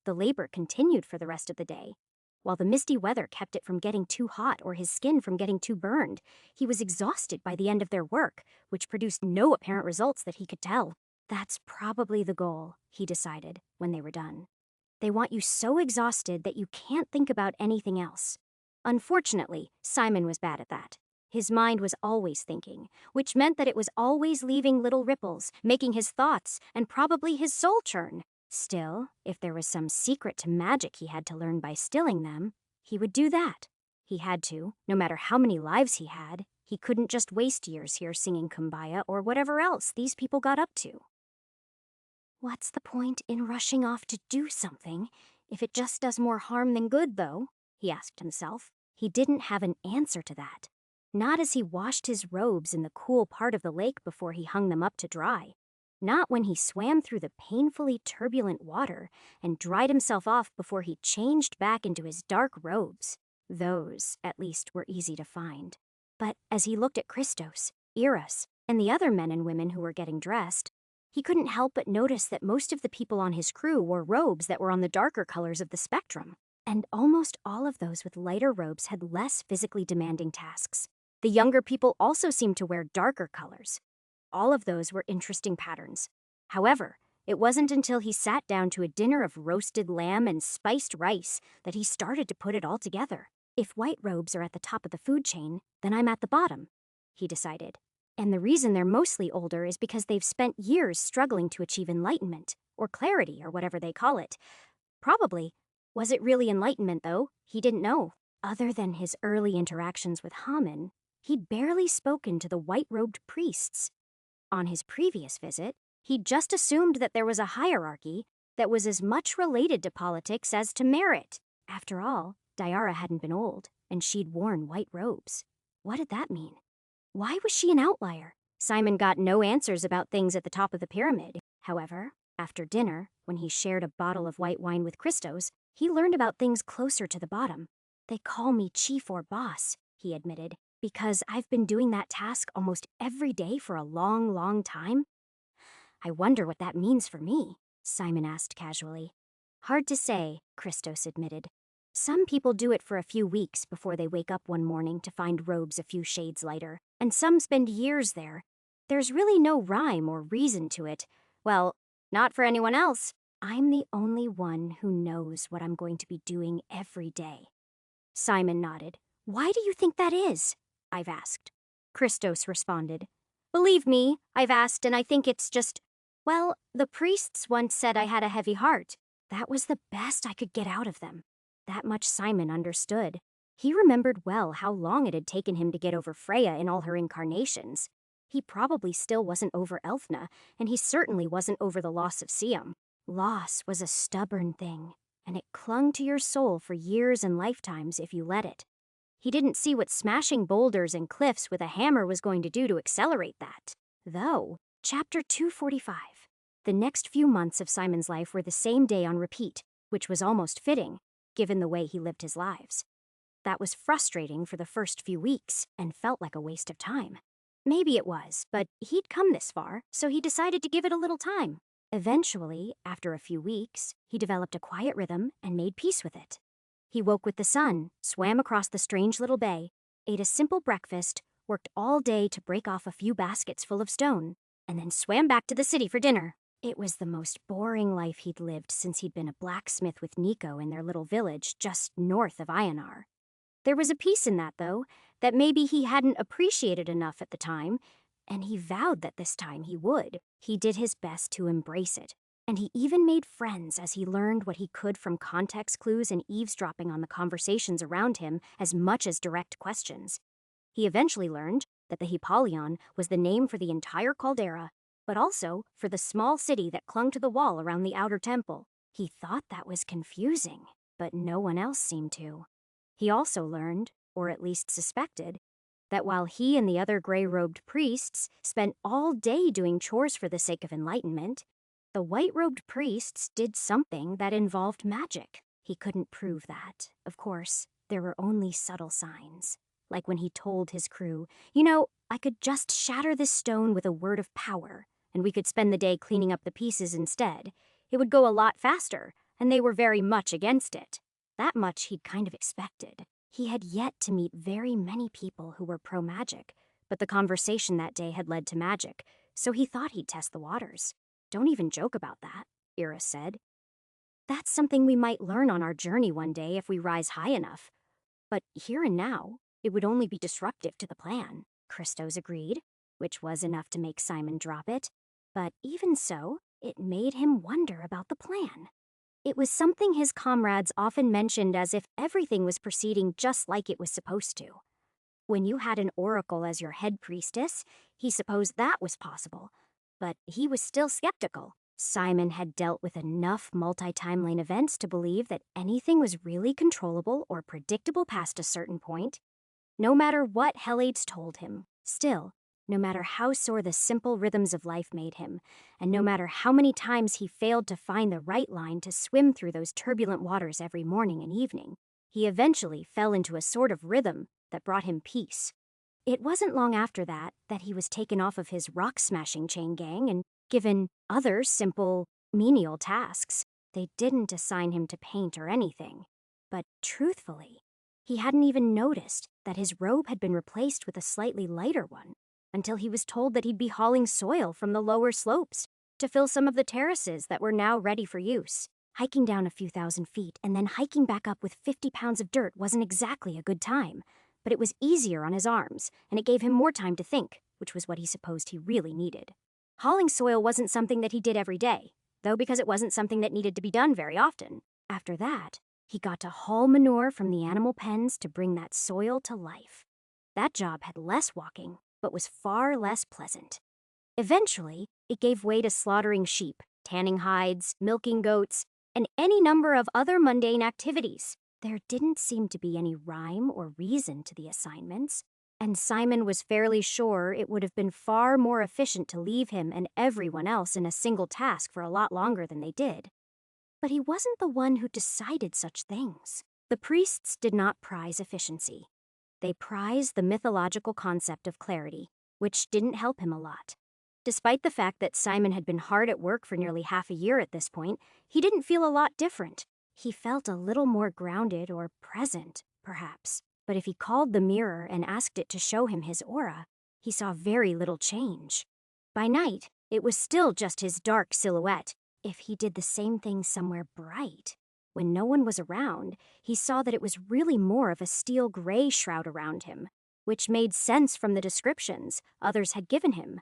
S1: The labor continued for the rest of the day. While the misty weather kept it from getting too hot or his skin from getting too burned, he was exhausted by the end of their work, which produced no apparent results that he could tell. That's probably the goal, he decided when they were done. They want you so exhausted that you can't think about anything else. Unfortunately, Simon was bad at that. His mind was always thinking, which meant that it was always leaving little ripples, making his thoughts and probably his soul churn. Still, if there was some secret to magic he had to learn by stilling them, he would do that. He had to, no matter how many lives he had. He couldn't just waste years here singing Kumbaya or whatever else these people got up to. What's the point in rushing off to do something if it just does more harm than good, though? He asked himself. He didn't have an answer to that. Not as he washed his robes in the cool part of the lake before he hung them up to dry. Not when he swam through the painfully turbulent water and dried himself off before he changed back into his dark robes. Those, at least, were easy to find. But as he looked at Christos, Eros, and the other men and women who were getting dressed, he couldn't help but notice that most of the people on his crew wore robes that were on the darker colors of the spectrum. And almost all of those with lighter robes had less physically demanding tasks. The younger people also seemed to wear darker colors. All of those were interesting patterns. However, it wasn't until he sat down to a dinner of roasted lamb and spiced rice that he started to put it all together. If white robes are at the top of the food chain, then I'm at the bottom, he decided. And the reason they're mostly older is because they've spent years struggling to achieve enlightenment, or clarity, or whatever they call it. Probably. Was it really enlightenment, though? He didn't know. Other than his early interactions with Haman, he'd barely spoken to the white-robed priests. On his previous visit, he'd just assumed that there was a hierarchy that was as much related to politics as to merit. After all, Diara hadn't been old, and she'd worn white robes. What did that mean? Why was she an outlier? Simon got no answers about things at the top of the pyramid. However, after dinner, when he shared a bottle of white wine with Christos, he learned about things closer to the bottom. They call me chief or boss, he admitted, because I've been doing that task almost every day for a long, long time. I wonder what that means for me, Simon asked casually. Hard to say, Christos admitted. Some people do it for a few weeks before they wake up one morning to find robes a few shades lighter, and some spend years there. There's really no rhyme or reason to it. Well, not for anyone else. I'm the only one who knows what I'm going to be doing every day. Simon nodded. Why do you think that is? I've asked. Christos responded. Believe me, I've asked, and I think it's just, well, the priests once said I had a heavy heart. That was the best I could get out of them. That much Simon understood. He remembered well how long it had taken him to get over Freya in all her incarnations. He probably still wasn't over Elfna, and he certainly wasn't over the loss of Siam. Loss was a stubborn thing, and it clung to your soul for years and lifetimes if you let it. He didn't see what smashing boulders and cliffs with a hammer was going to do to accelerate that. Though, Chapter 245. The next few months of Simon's life were the same day on repeat, which was almost fitting, given the way he lived his lives. That was frustrating for the first few weeks, and felt like a waste of time. Maybe it was, but he'd come this far, so he decided to give it a little time. Eventually, after a few weeks, he developed a quiet rhythm and made peace with it. He woke with the sun, swam across the strange little bay, ate a simple breakfast, worked all day to break off a few baskets full of stone, and then swam back to the city for dinner. It was the most boring life he'd lived since he'd been a blacksmith with Nico in their little village just north of Ionar. There was a peace in that, though, that maybe he hadn't appreciated enough at the time, and he vowed that this time he would. He did his best to embrace it, and he even made friends as he learned what he could from context clues and eavesdropping on the conversations around him as much as direct questions. He eventually learned that the Hippalion was the name for the entire caldera, but also for the small city that clung to the wall around the outer temple. He thought that was confusing, but no one else seemed to. He also learned, or at least suspected, that while he and the other gray-robed priests spent all day doing chores for the sake of enlightenment, the white-robed priests did something that involved magic. He couldn't prove that, of course. There were only subtle signs. Like when he told his crew, I could just shatter this stone with a word of power, and we could spend the day cleaning up the pieces instead. It would go a lot faster, and they were very much against it. That much he'd kind of expected. He had yet to meet very many people who were pro-magic, but the conversation that day had led to magic, so he thought he'd test the waters. Don't even joke about that, Ira said. That's something we might learn on our journey one day if we rise high enough. But here and now, it would only be disruptive to the plan, Christos agreed, which was enough to make Simon drop it. But even so, it made him wonder about the plan. It was something his comrades often mentioned as if everything was proceeding just like it was supposed to. When you had an oracle as your head priestess, he supposed that was possible. But he was still skeptical. Simon had dealt with enough multi-timeline events to believe that anything was really controllable or predictable past a certain point. No matter what Helides told him, still, no matter how sore the simple rhythms of life made him, and no matter how many times he failed to find the right line to swim through those turbulent waters every morning and evening, he eventually fell into a sort of rhythm that brought him peace. It wasn't long after that he was taken off of his rock-smashing chain gang and given other simple, menial tasks. They didn't assign him to paint or anything. But truthfully, he hadn't even noticed that his robe had been replaced with a slightly lighter one until he was told that he'd be hauling soil from the lower slopes to fill some of the terraces that were now ready for use. Hiking down a few thousand feet and then hiking back up with 50 pounds of dirt wasn't exactly a good time, but it was easier on his arms, and it gave him more time to think, which was what he supposed he really needed. Hauling soil wasn't something that he did every day, though, because it wasn't something that needed to be done very often. After that, he got to haul manure from the animal pens to bring that soil to life. That job had less walking, but was far less pleasant. Eventually, it gave way to slaughtering sheep, tanning hides, milking goats, and any number of other mundane activities. There didn't seem to be any rhyme or reason to the assignments, and Simon was fairly sure it would have been far more efficient to leave him and everyone else in a single task for a lot longer than they did. But he wasn't the one who decided such things. The priests did not prize efficiency. They prized the mythological concept of clarity, which didn't help him a lot. Despite the fact that Simon had been hard at work for nearly half a year at this point, he didn't feel a lot different. He felt a little more grounded or present, perhaps. But if he called the mirror and asked it to show him his aura, he saw very little change. By night, it was still just his dark silhouette. If he did the same thing somewhere bright, when no one was around, he saw that it was really more of a steel gray shroud around him, which made sense from the descriptions others had given him.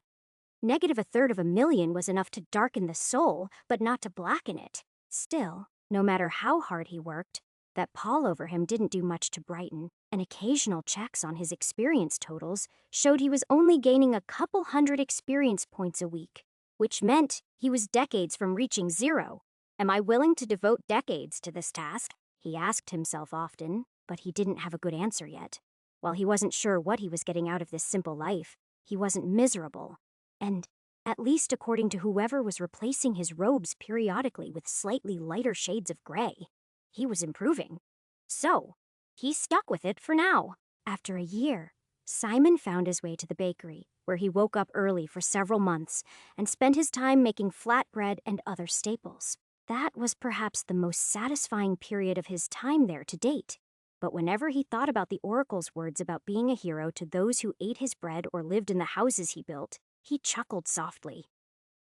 S1: Negative 1/3 of a million was enough to darken the soul, but not to blacken it. Still, no matter how hard he worked, that pall over him didn't do much to brighten, and occasional checks on his experience totals showed he was only gaining a couple hundred experience points a week, which meant he was decades from reaching 0. Am I willing to devote decades to this task? He asked himself often, but he didn't have a good answer yet. While he wasn't sure what he was getting out of this simple life, he wasn't miserable. And, at least according to whoever was replacing his robes periodically with slightly lighter shades of gray, he was improving. So, he stuck with it for now. After a year, Simon found his way to the bakery, where he woke up early for several months and spent his time making flatbread and other staples. That was perhaps the most satisfying period of his time there to date. But whenever he thought about the oracle's words about being a hero to those who ate his bread or lived in the houses he built, he chuckled softly.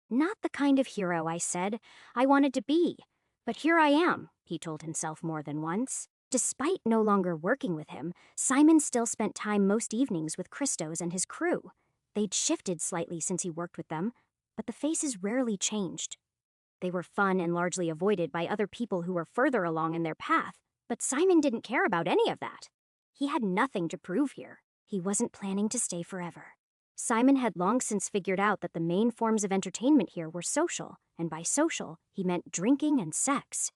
S1: Not the kind of hero I said I wanted to be, but here I am, he told himself more than once. Despite no longer working with him, Simon still spent time most evenings with Christos and his crew. They'd shifted slightly since he worked with them, but the faces rarely changed. They were fun and largely avoided by other people who were further along in their path, but Simon didn't care about any of that. He had nothing to prove here. He wasn't planning to stay forever. Simon had long since figured out that the main forms of entertainment here were social, and by social, he meant drinking and sex.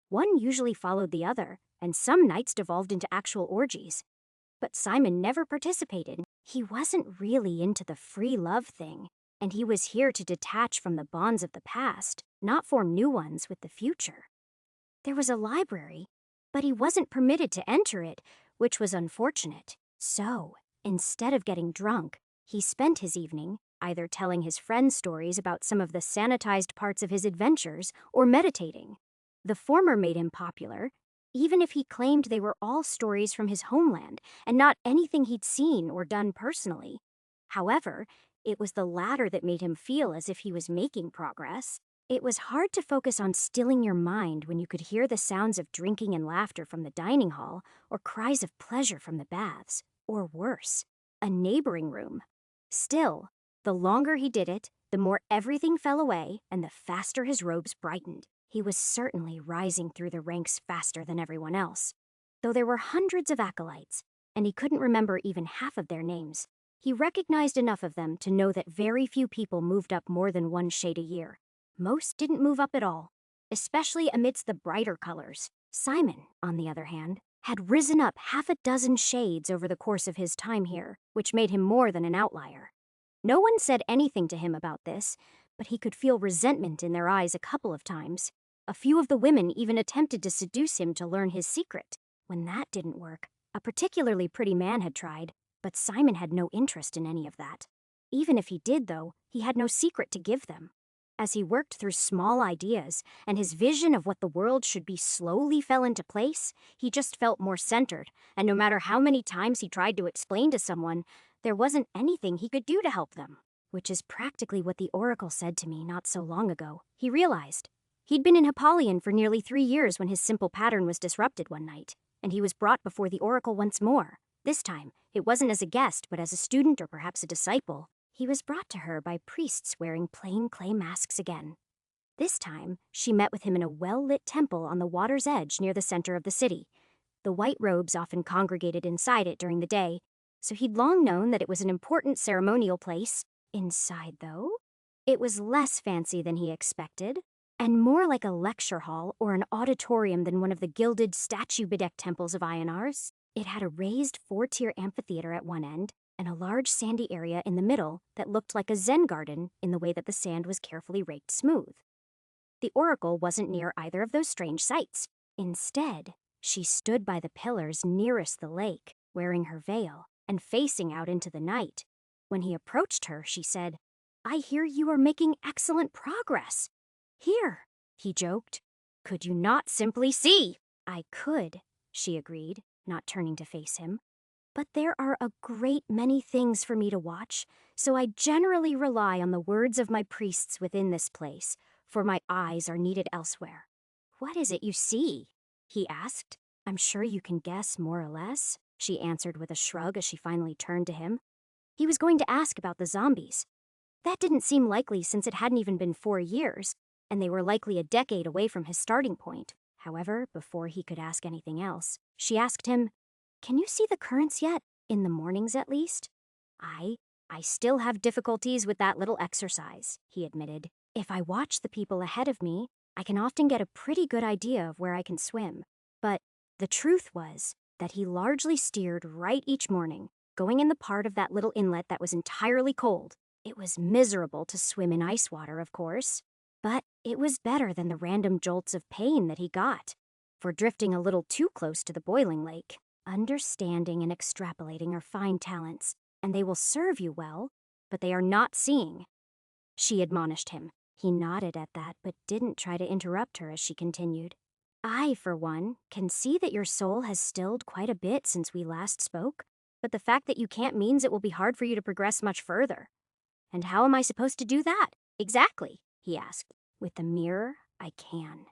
S1: One usually followed the other, and some nights devolved into actual orgies. But Simon never participated. He wasn't really into the free love thing, and he was here to detach from the bonds of the past, not form new ones with the future. There was a library, but he wasn't permitted to enter it, which was unfortunate. So, instead of getting drunk, he spent his evening either telling his friends stories about some of the sanitized parts of his adventures or meditating. The former made him popular, even if he claimed they were all stories from his homeland and not anything he'd seen or done personally. However, it was the latter that made him feel as if he was making progress. It was hard to focus on stilling your mind when you could hear the sounds of drinking and laughter from the dining hall or cries of pleasure from the baths, or worse, a neighboring room. Still, the longer he did it, the more everything fell away and the faster his robes brightened. He was certainly rising through the ranks faster than everyone else. Though there were hundreds of acolytes, and he couldn't remember even half of their names, he recognized enough of them to know that very few people moved up more than one shade a year. Most didn't move up at all, especially amidst the brighter colors. Simon, on the other hand, had risen up half a dozen shades over the course of his time here, which made him more than an outlier. No one said anything to him about this, but he could feel resentment in their eyes a couple of times. A few of the women even attempted to seduce him to learn his secret. When that didn't work, a particularly pretty man had tried, but Simon had no interest in any of that. Even if he did, though, he had no secret to give them. As he worked through small ideas, and his vision of what the world should be slowly fell into place, he just felt more centered, and no matter how many times he tried to explain to someone, there wasn't anything he could do to help them. Which is practically what the Oracle said to me not so long ago, he realized. He'd been in Hippolyon for nearly 3 years when his simple pattern was disrupted one night, and he was brought before the Oracle once more. This time, it wasn't as a guest, but as a student or perhaps a disciple. He was brought to her by priests wearing plain clay masks again. This time, she met with him in a well-lit temple on the water's edge near the center of the city. The white robes often congregated inside it during the day, so he'd long known that it was an important ceremonial place. Inside, though, it was less fancy than he expected, and more like a lecture hall or an auditorium than one of the gilded, statue-bedecked temples of Ionar's. It had a raised 4-tier amphitheater at one end, and a large sandy area in the middle that looked like a Zen garden in the way that the sand was carefully raked smooth. The Oracle wasn't near either of those strange sights. Instead, she stood by the pillars nearest the lake, wearing her veil and facing out into the night. When he approached her, she said, "I hear you are making excellent progress." "Here," he joked. "Could you not simply see?" "I could," she agreed, not turning to face him. "But there are a great many things for me to watch, so I generally rely on the words of my priests within this place, for my eyes are needed elsewhere." "What is it you see?" he asked. "I'm sure you can guess more or less," she answered with a shrug as she finally turned to him. He was going to ask about the zombies. That didn't seem likely since it hadn't even been 4 years, and they were likely a decade away from his starting point. However, before he could ask anything else, she asked him, "Can you see the currents yet? In the mornings, at least?" I still have difficulties with that little exercise," he admitted. "If I watch the people ahead of me, I can often get a pretty good idea of where I can swim." But the truth was that he largely steered right each morning, going in the part of that little inlet that was entirely cold. It was miserable to swim in ice water, of course, but it was better than the random jolts of pain that he got for drifting a little too close to the boiling lake. Understanding and extrapolating are fine talents, and they will serve you well, but they are not seeing, she admonished him. He nodded at that, but didn't try to interrupt her as she continued. "I, for one, can see that your soul has stilled quite a bit since we last spoke, but the fact that you can't means it will be hard for you to progress much further." "And how am I supposed to do that, exactly?" he asked. "With the mirror, I can."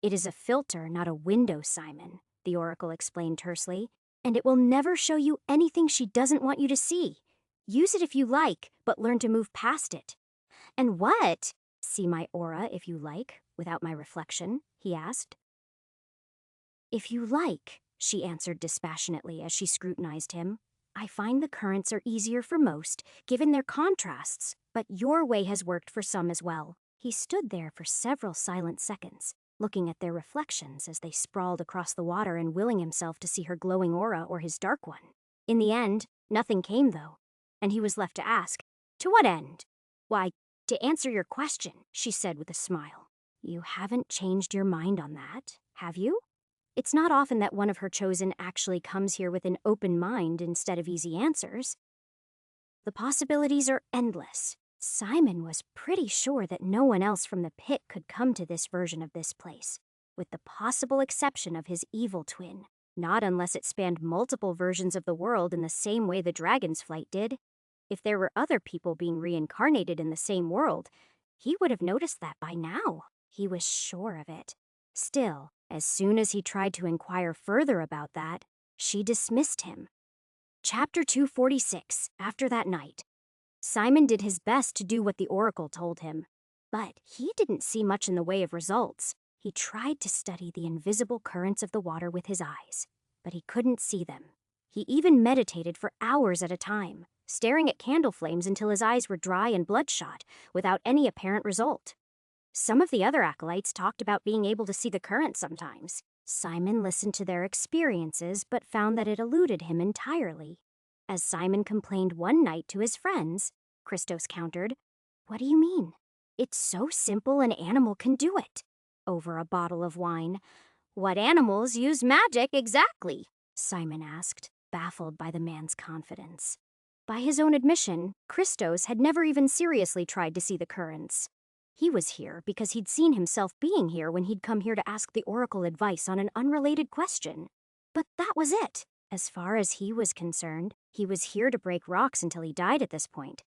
S1: "It is a filter, not a window, Simon," the Oracle explained tersely, "and it will never show you anything she doesn't want you to see. Use it if you like, but learn to move past it." "And what?" "See my aura if you like, without my reflection?" he asked. "If you like," she answered dispassionately as she scrutinized him. "I find the currents are easier for most, given their contrasts, but your way has worked for some as well." He stood there for several silent seconds, looking at their reflections as they sprawled across the water and willing himself to see her glowing aura or his dark one. In the end, nothing came though, and he was left to ask, "To what end?" "Why, to answer your question," she said with a smile. "You haven't changed your mind on that, have you?" It's not often that one of her chosen actually comes here with an open mind instead of easy answers. The possibilities are endless. Simon was pretty sure that no one else from the pit could come to this version of this place, with the possible exception of his evil twin. Not unless it spanned multiple versions of the world in the same way the dragon's flight did. If there were other people being reincarnated in the same world, he would have noticed that by now. He was sure of it. Still, as soon as he tried to inquire further about that, she dismissed him. Chapter 246, After that night. Simon did his best to do what the oracle told him, but he didn't see much in the way of results. He tried to study the invisible currents of the water with his eyes, but he couldn't see them. He even meditated for hours at a time, staring at candle flames until his eyes were dry and bloodshot, without any apparent result. Some of the other acolytes talked about being able to see the current sometimes. Simon listened to their experiences, but found that it eluded him entirely. As Simon complained one night to his friends, Christos countered, "What do you mean? It's so simple an animal can do it," over a bottle of wine. "What animals use magic exactly?" Simon asked, baffled by the man's confidence. By his own admission, Christos had never even seriously tried to see the currents. He was here because he'd seen himself being here when he'd come here to ask the oracle advice on an unrelated question. But that was it. As far as he was concerned, he was here to break rocks until he died at this point.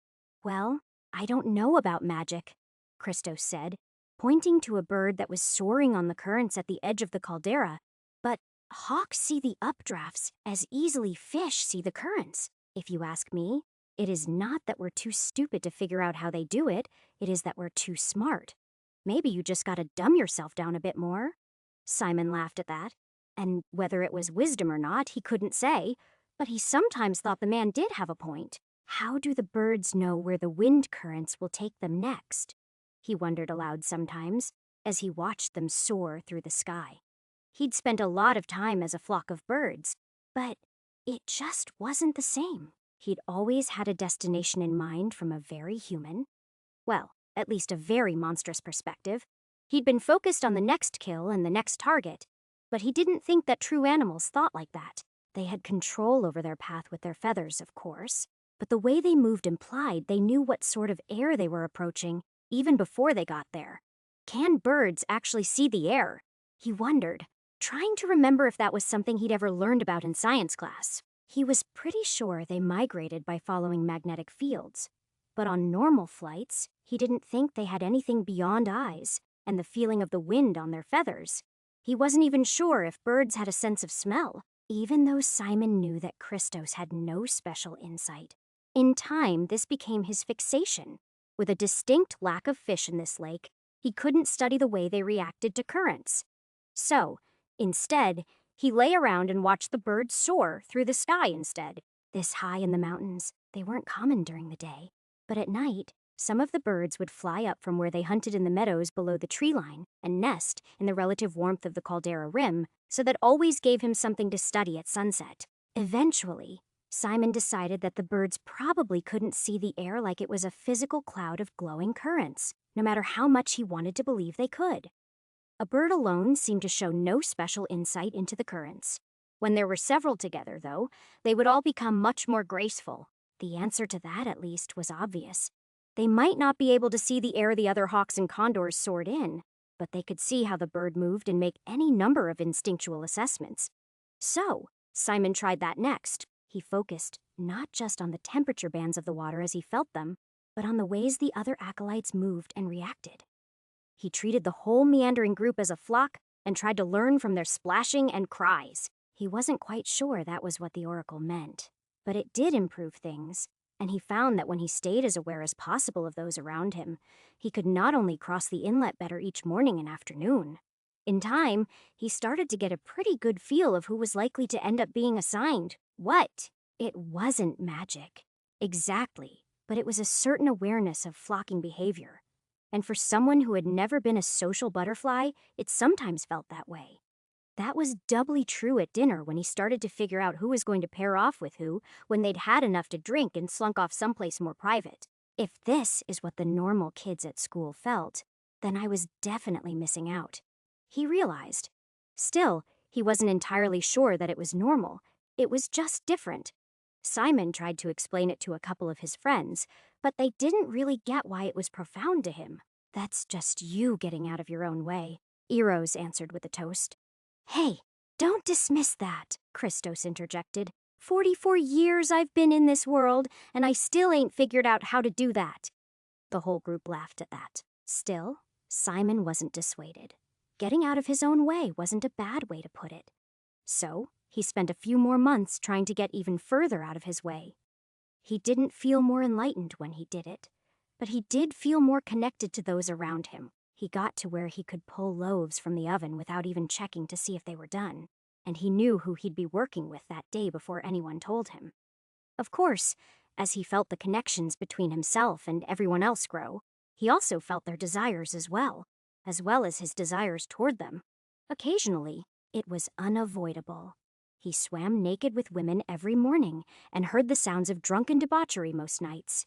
S1: "Well, I don't know about magic," Christos said, pointing to a bird that was soaring on the currents at the edge of the caldera. "But hawks see the updrafts as easily fish see the currents. If you ask me, it is not that we're too stupid to figure out how they do it, it is that we're too smart. Maybe you just gotta dumb yourself down a bit more." Simon laughed at that, and whether it was wisdom or not, he couldn't say, but he sometimes thought the man did have a point. How do the birds know where the wind currents will take them next? He wondered aloud sometimes, as he watched them soar through the sky. He'd spent a lot of time as a flock of birds, but it just wasn't the same. He'd always had a destination in mind from a very human, well, at least a very monstrous perspective. He'd been focused on the next kill and the next target, but he didn't think that true animals thought like that. They had control over their path with their feathers, of course, but the way they moved implied they knew what sort of air they were approaching, even before they got there. Can birds actually see the air? He wondered, trying to remember if that was something he'd ever learned about in science class. He was pretty sure they migrated by following magnetic fields, but on normal flights, he didn't think they had anything beyond eyes and the feeling of the wind on their feathers. He wasn't even sure if birds had a sense of smell, even though Simon knew that Christos had no special insight. In time, this became his fixation. With a distinct lack of fish in this lake, he couldn't study the way they reacted to currents. So, instead, he lay around and watched the birds soar through the sky instead. This high in the mountains, they weren't common during the day. But at night, some of the birds would fly up from where they hunted in the meadows below the tree line and nest in the relative warmth of the caldera rim, so that always gave him something to study at sunset. Eventually, Simon decided that the birds probably couldn't see the air like it was a physical cloud of glowing currents, no matter how much he wanted to believe they could. A bird alone seemed to show no special insight into the currents. When there were several together, though, they would all become much more graceful. The answer to that, at least, was obvious. They might not be able to see the air the other hawks and condors soared in, but they could see how the bird moved and make any number of instinctual assessments. So, Simon tried that next. He focused not just on the temperature bands of the water as he felt them, but on the ways the other acolytes moved and reacted. He treated the whole meandering group as a flock and tried to learn from their splashing and cries. He wasn't quite sure that was what the oracle meant, but it did improve things, and he found that when he stayed as aware as possible of those around him, he could not only cross the inlet better each morning and afternoon. In time, he started to get a pretty good feel of who was likely to end up being assigned what. It wasn't magic, exactly, but it was a certain awareness of flocking behavior. And for someone who had never been a social butterfly, it sometimes felt that way. That was doubly true at dinner when he started to figure out who was going to pair off with who when they'd had enough to drink and slunk off someplace more private. If this is what the normal kids at school felt, then I was definitely missing out. He realized. Still, he wasn't entirely sure that it was normal. It was just different. Simon tried to explain it to a couple of his friends, but they didn't really get why it was profound to him. That's just you getting out of your own way, Eros answered with a toast. Hey, don't dismiss that, Christos interjected. 44 years I've been in this world, and I still ain't figured out how to do that. The whole group laughed at that. Still, Simon wasn't dissuaded. Getting out of his own way wasn't a bad way to put it. So, he spent a few more months trying to get even further out of his way. He didn't feel more enlightened when he did it, but he did feel more connected to those around him. He got to where he could pull loaves from the oven without even checking to see if they were done, and he knew who he'd be working with that day before anyone told him. Of course, as he felt the connections between himself and everyone else grow, he also felt their desires as well as his desires toward them. Occasionally, it was unavoidable. He swam naked with women every morning and heard the sounds of drunken debauchery most nights.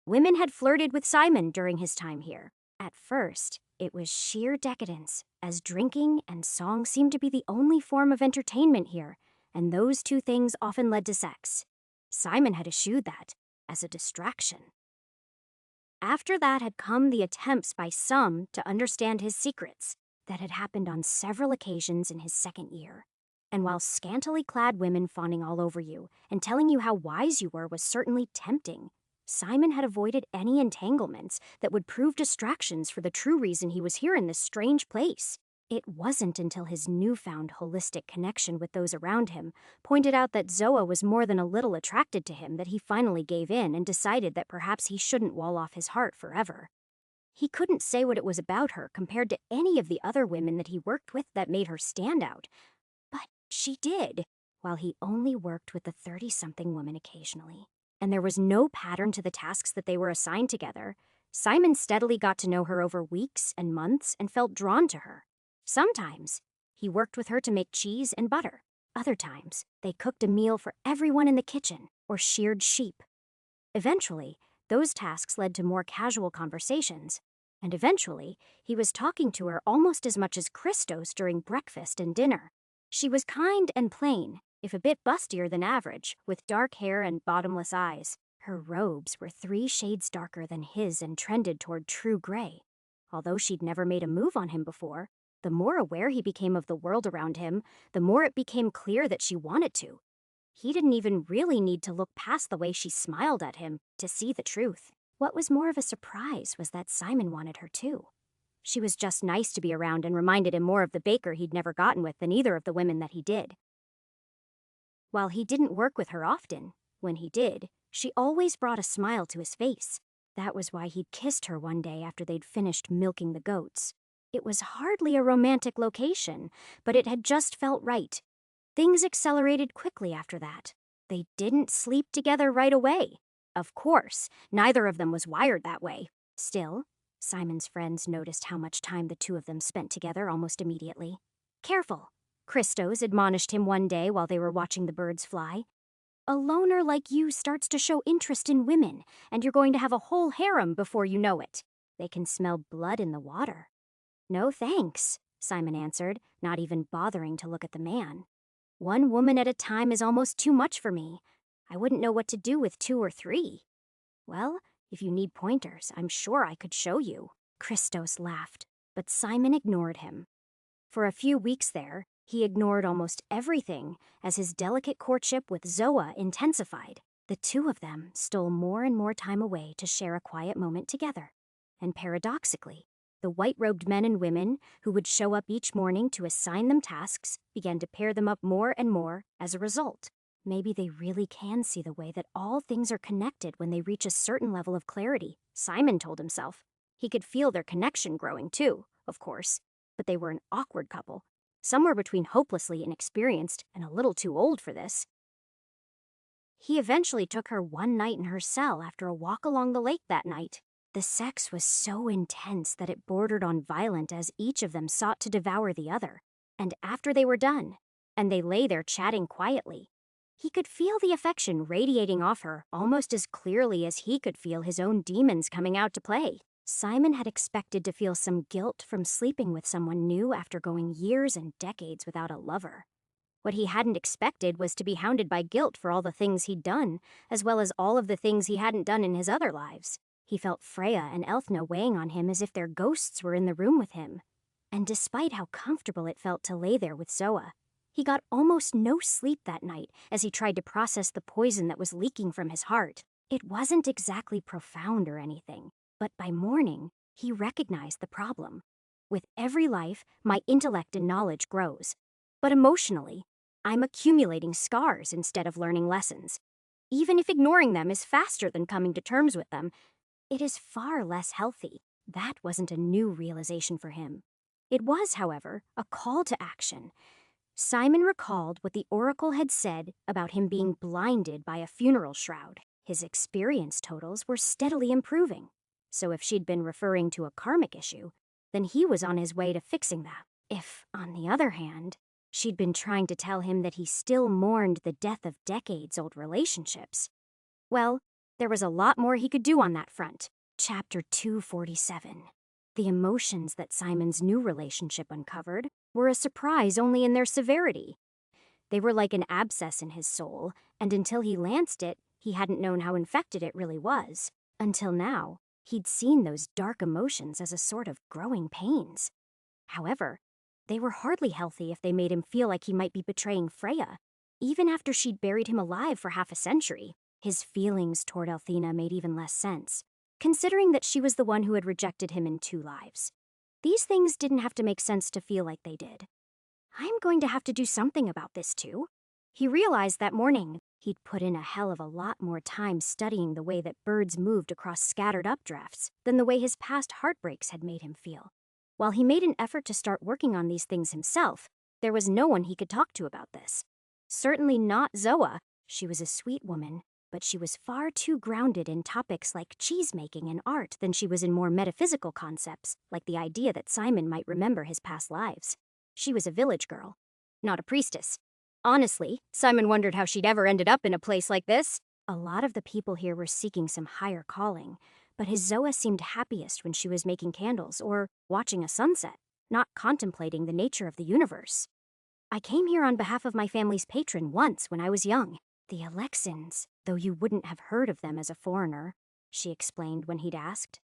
S1: Women had flirted with Simon during his time here. At first, it was sheer decadence, as drinking and song seemed to be the only form of entertainment here, and those two things often led to sex. Simon had eschewed that as a distraction. After that had come the attempts by some to understand his secrets that had happened on several occasions in his second year. And while scantily clad women fawning all over you and telling you how wise you were was certainly tempting, Simon had avoided any entanglements that would prove distractions for the true reason he was here in this strange place. It wasn't until his newfound holistic connection with those around him pointed out that Zoa was more than a little attracted to him that he finally gave in and decided that perhaps he shouldn't wall off his heart forever. He couldn't say what it was about her compared to any of the other women that he worked with that made her stand out. But she did, while he only worked with the 30-something woman occasionally. And there was no pattern to the tasks that they were assigned together. Simon steadily got to know her over weeks and months and felt drawn to her. Sometimes, he worked with her to make cheese and butter. Other times, they cooked a meal for everyone in the kitchen or sheared sheep. Eventually, those tasks led to more casual conversations, and eventually, he was talking to her almost as much as Christos during breakfast and dinner. She was kind and plain, if a bit bustier than average, with dark hair and bottomless eyes. Her robes were 3 shades darker than his and trended toward true gray. Although she'd never made a move on him before, the more aware he became of the world around him, the more it became clear that she wanted to. He didn't even really need to look past the way she smiled at him to see the truth. What was more of a surprise was that Simon wanted her too. She was just nice to be around and reminded him more of the baker he'd never gotten with than either of the women that he did. While he didn't work with her often, when he did, she always brought a smile to his face. That was why he'd kissed her one day after they'd finished milking the goats. It was hardly a romantic location, but it had just felt right. Things accelerated quickly after that. They didn't sleep together right away. Of course, neither of them was wired that way. Still, Simon's friends noticed how much time the two of them spent together almost immediately. Careful, Christos admonished him one day while they were watching the birds fly. A loner like you starts to show interest in women, and you're going to have a whole harem before you know it. They can smell blood in the water. No thanks, Simon answered, not even bothering to look at the man. 1 woman at a time is almost too much for me. I wouldn't know what to do with 2 or 3. Well, if you need pointers, I'm sure I could show you. Christos laughed, but Simon ignored him. For a few weeks there, he ignored almost everything as his delicate courtship with Zoa intensified. The two of them stole more and more time away to share a quiet moment together. And paradoxically, the white-robed men and women who would show up each morning to assign them tasks began to pair them up more and more as a result. Maybe they really can see the way that all things are connected when they reach a certain level of clarity, Simon told himself. He could feel their connection growing too, of course, but they were an awkward couple, somewhere between hopelessly inexperienced and a little too old for this. He eventually took her one night in her cell after a walk along the lake that night. The sex was so intense that it bordered on violent as each of them sought to devour the other. And after they were done, and they lay there chatting quietly, he could feel the affection radiating off her almost as clearly as he could feel his own demons coming out to play. Simon had expected to feel some guilt from sleeping with someone new after going years and decades without a lover. What he hadn't expected was to be hounded by guilt for all the things he'd done, as well as all of the things he hadn't done in his other lives. He felt Freya and Elfna weighing on him as if their ghosts were in the room with him. And despite how comfortable it felt to lay there with Zoa, he got almost no sleep that night as he tried to process the poison that was leaking from his heart. It wasn't exactly profound or anything, but by morning, he recognized the problem. With every life, my intellect and knowledge grows. But emotionally, I'm accumulating scars instead of learning lessons. Even if ignoring them is faster than coming to terms with them, it is far less healthy. That wasn't a new realization for him. It was, however, a call to action. Simon recalled what the Oracle had said about him being blinded by a funeral shroud. His experience totals were steadily improving. So if she'd been referring to a karmic issue, then he was on his way to fixing that. If, on the other hand, she'd been trying to tell him that he still mourned the death of decades-old relationships, well, there was a lot more he could do on that front. Chapter 247. The emotions that Simon's new relationship uncovered were a surprise only in their severity. They were like an abscess in his soul, and until he lanced it, he hadn't known how infected it really was. Until now, he'd seen those dark emotions as a sort of growing pains. However, they were hardly healthy if they made him feel like he might be betraying Freya. Even after she'd buried him alive for half a century, his feelings toward Althena made even less sense, considering that she was the one who had rejected him in 2 lives. These things didn't have to make sense to feel like they did. I'm going to have to do something about this too. He realized that morning he'd put in a hell of a lot more time studying the way that birds moved across scattered updrafts than the way his past heartbreaks had made him feel. While he made an effort to start working on these things himself, there was no one he could talk to about this. Certainly not Zoa. She was a sweet woman, but she was far too grounded in topics like cheese-making and art than she was in more metaphysical concepts, like the idea that Simon might remember his past lives. She was a village girl, not a priestess. Honestly, Simon wondered how she'd ever ended up in a place like this. A lot of the people here were seeking some higher calling, but his Zoa seemed happiest when she was making candles or watching a sunset, not contemplating the nature of the universe. I came here on behalf of my family's patron once when I was young. The Alexins, though you wouldn't have heard of them as a foreigner, she explained when he'd asked.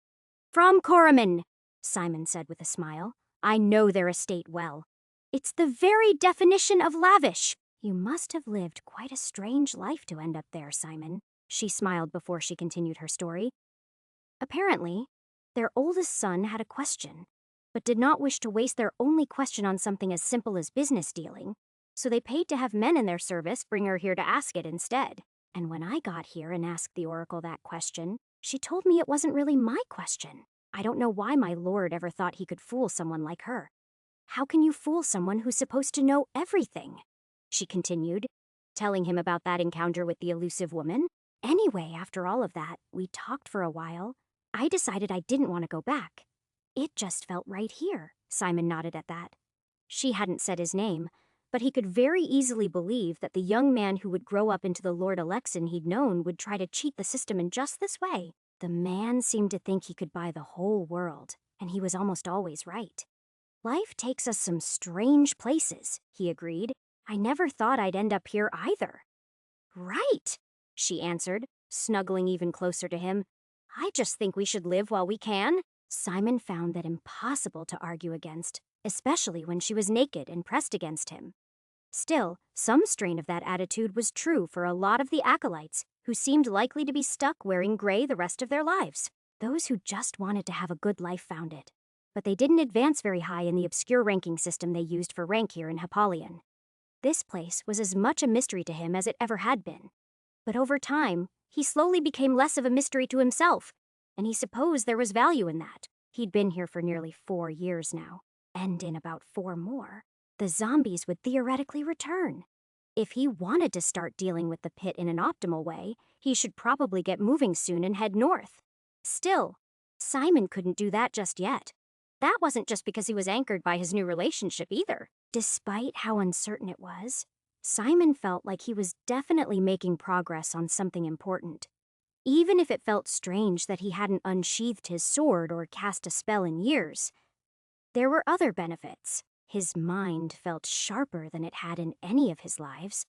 S1: From Corriman, Simon said with a smile. I know their estate well. It's the very definition of lavish. You must have lived quite a strange life to end up there, Simon. She smiled before she continued her story. Apparently, their oldest son had a question, but did not wish to waste their only question on something as simple as business dealing, so they paid to have men in their service bring her here to ask it instead. And when I got here and asked the Oracle that question, she told me it wasn't really my question. I don't know why my lord ever thought he could fool someone like her. How can you fool someone who's supposed to know everything? She continued, telling him about that encounter with the elusive woman. Anyway, after all of that, we talked for a while. I decided I didn't want to go back. It just felt right here. Simon nodded at that. She hadn't said his name, but he could very easily believe that the young man who would grow up into the Lord Alexin he'd known would try to cheat the system in just this way. The man seemed to think he could buy the whole world, and he was almost always right. Life takes us some strange places, he agreed. I never thought I'd end up here either. Right, she answered, snuggling even closer to him. I just think we should live while we can. Simon found that impossible to argue against, especially when she was naked and pressed against him. Still, some strain of that attitude was true for a lot of the acolytes, who seemed likely to be stuck wearing gray the rest of their lives. Those who just wanted to have a good life found it. But they didn't advance very high in the obscure ranking system they used for rank here in Hippalion. This place was as much a mystery to him as it ever had been. But over time, he slowly became less of a mystery to himself, and he supposed there was value in that. He'd been here for nearly 4 years now, and in about 4 more, the zombies would theoretically return. If he wanted to start dealing with the pit in an optimal way, he should probably get moving soon and head north. Still, Simon couldn't do that just yet. that wasn't just because he was anchored by his new relationship either. Despite how uncertain it was, Simon felt like he was definitely making progress on something important. Even if it felt strange that he hadn't unsheathed his sword or cast a spell in years, there were other benefits. His mind felt sharper than it had in any of his lives.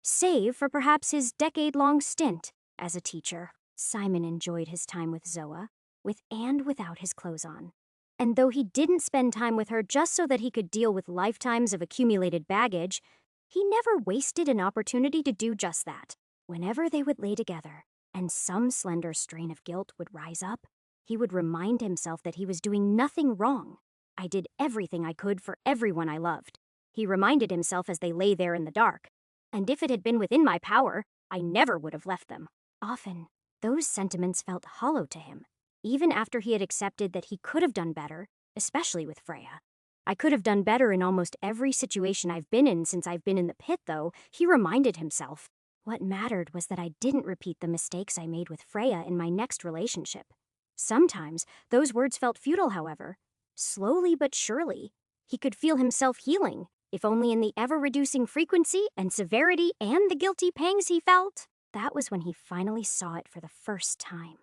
S1: Save for perhaps his decade-long stint as a teacher. Simon enjoyed his time with Zoa, with and without his clothes on. And though he didn't spend time with her just so that he could deal with lifetimes of accumulated baggage, he never wasted an opportunity to do just that. Whenever they would lay together, and some slender strain of guilt would rise up, he would remind himself that he was doing nothing wrong. I did everything I could for everyone I loved, he reminded himself as they lay there in the dark. And if it had been within my power, I never would have left them. Often, those sentiments felt hollow to him, even after he had accepted that he could have done better, especially with Freya. I could have done better in almost every situation I've been in since I've been in the pit, though, he reminded himself. What mattered was that I didn't repeat the mistakes I made with Freya in my next relationship. Sometimes, those words felt futile, however. Slowly but surely, he could feel himself healing, if only in the ever-reducing frequency and severity and the guilty pangs he felt. That was when he finally saw it for the first time.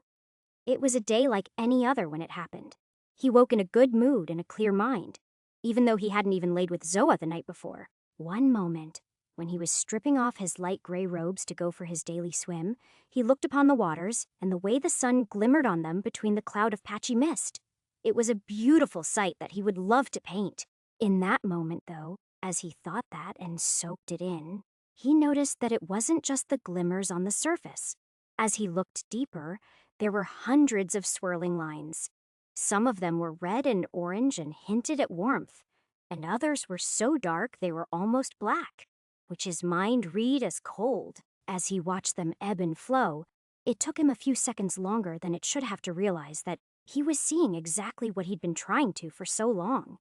S1: It was a day like any other when it happened. He woke in a good mood and a clear mind, even though he hadn't even laid with Zoa the night before. One moment, when he was stripping off his light gray robes to go for his daily swim, he looked upon the waters and the way the sun glimmered on them between the cloud of patchy mist. It was a beautiful sight that he would love to paint. In that moment, though, as he thought that and soaked it in, he noticed that it wasn't just the glimmers on the surface. As he looked deeper, there were hundreds of swirling lines. Some of them were red and orange and hinted at warmth, and others were so dark they were almost black, which his mind read as cold. As he watched them ebb and flow, it took him a few seconds longer than it should have to realize that he was seeing exactly what he'd been trying to for so long.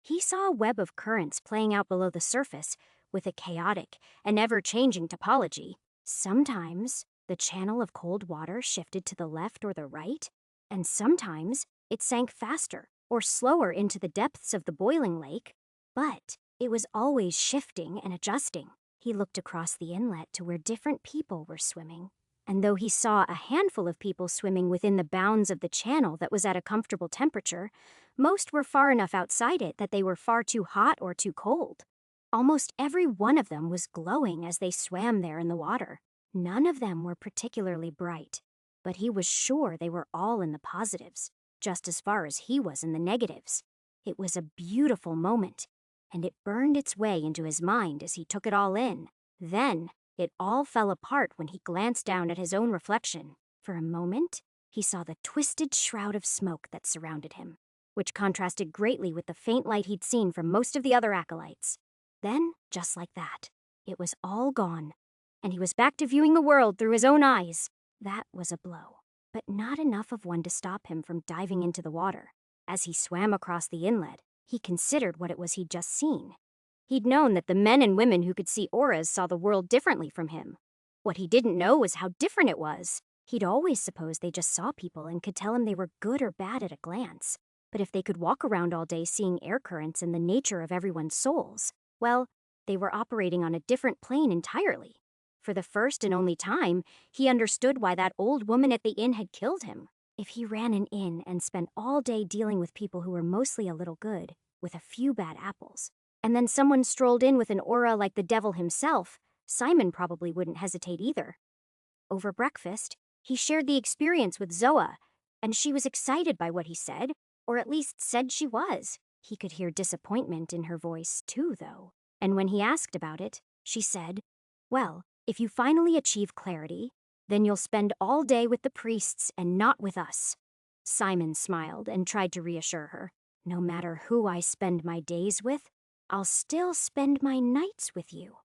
S1: He saw a web of currents playing out below the surface with a chaotic and ever-changing topology. Sometimes, the channel of cold water shifted to the left or the right, and sometimes it sank faster or slower into the depths of the boiling lake, but it was always shifting and adjusting. He looked across the inlet to where different people were swimming, and though he saw a handful of people swimming within the bounds of the channel that was at a comfortable temperature, most were far enough outside it that they were far too hot or too cold. Almost every one of them was glowing as they swam there in the water. None of them were particularly bright, but he was sure they were all in the positives, just as far as he was in the negatives. It was a beautiful moment, and it burned its way into his mind as he took it all in. Then, it all fell apart when he glanced down at his own reflection. For a moment, he saw the twisted shroud of smoke that surrounded him, which contrasted greatly with the faint light he'd seen from most of the other acolytes. Then, just like that, it was all gone, and he was back to viewing the world through his own eyes. That was a blow, but not enough of one to stop him from diving into the water. As he swam across the inlet, he considered what it was he'd just seen. He'd known that the men and women who could see auras saw the world differently from him. What he didn't know was how different it was. He'd always supposed they just saw people and could tell him they were good or bad at a glance. But if they could walk around all day seeing air currents and the nature of everyone's souls, well, they were operating on a different plane entirely. For the first and only time, he understood why that old woman at the inn had killed him. If he ran an inn and spent all day dealing with people who were mostly a little good, with a few bad apples, and then someone strolled in with an aura like the devil himself, Simon probably wouldn't hesitate either. Over breakfast, he shared the experience with Zoa, and she was excited by what he said, or at least said she was. He could hear disappointment in her voice, too, though. And when he asked about it, she said, "Well, if you finally achieve clarity, then you'll spend all day with the priests and not with us." Simon smiled and tried to reassure her. "No matter who I spend my days with, I'll still spend my nights with you,"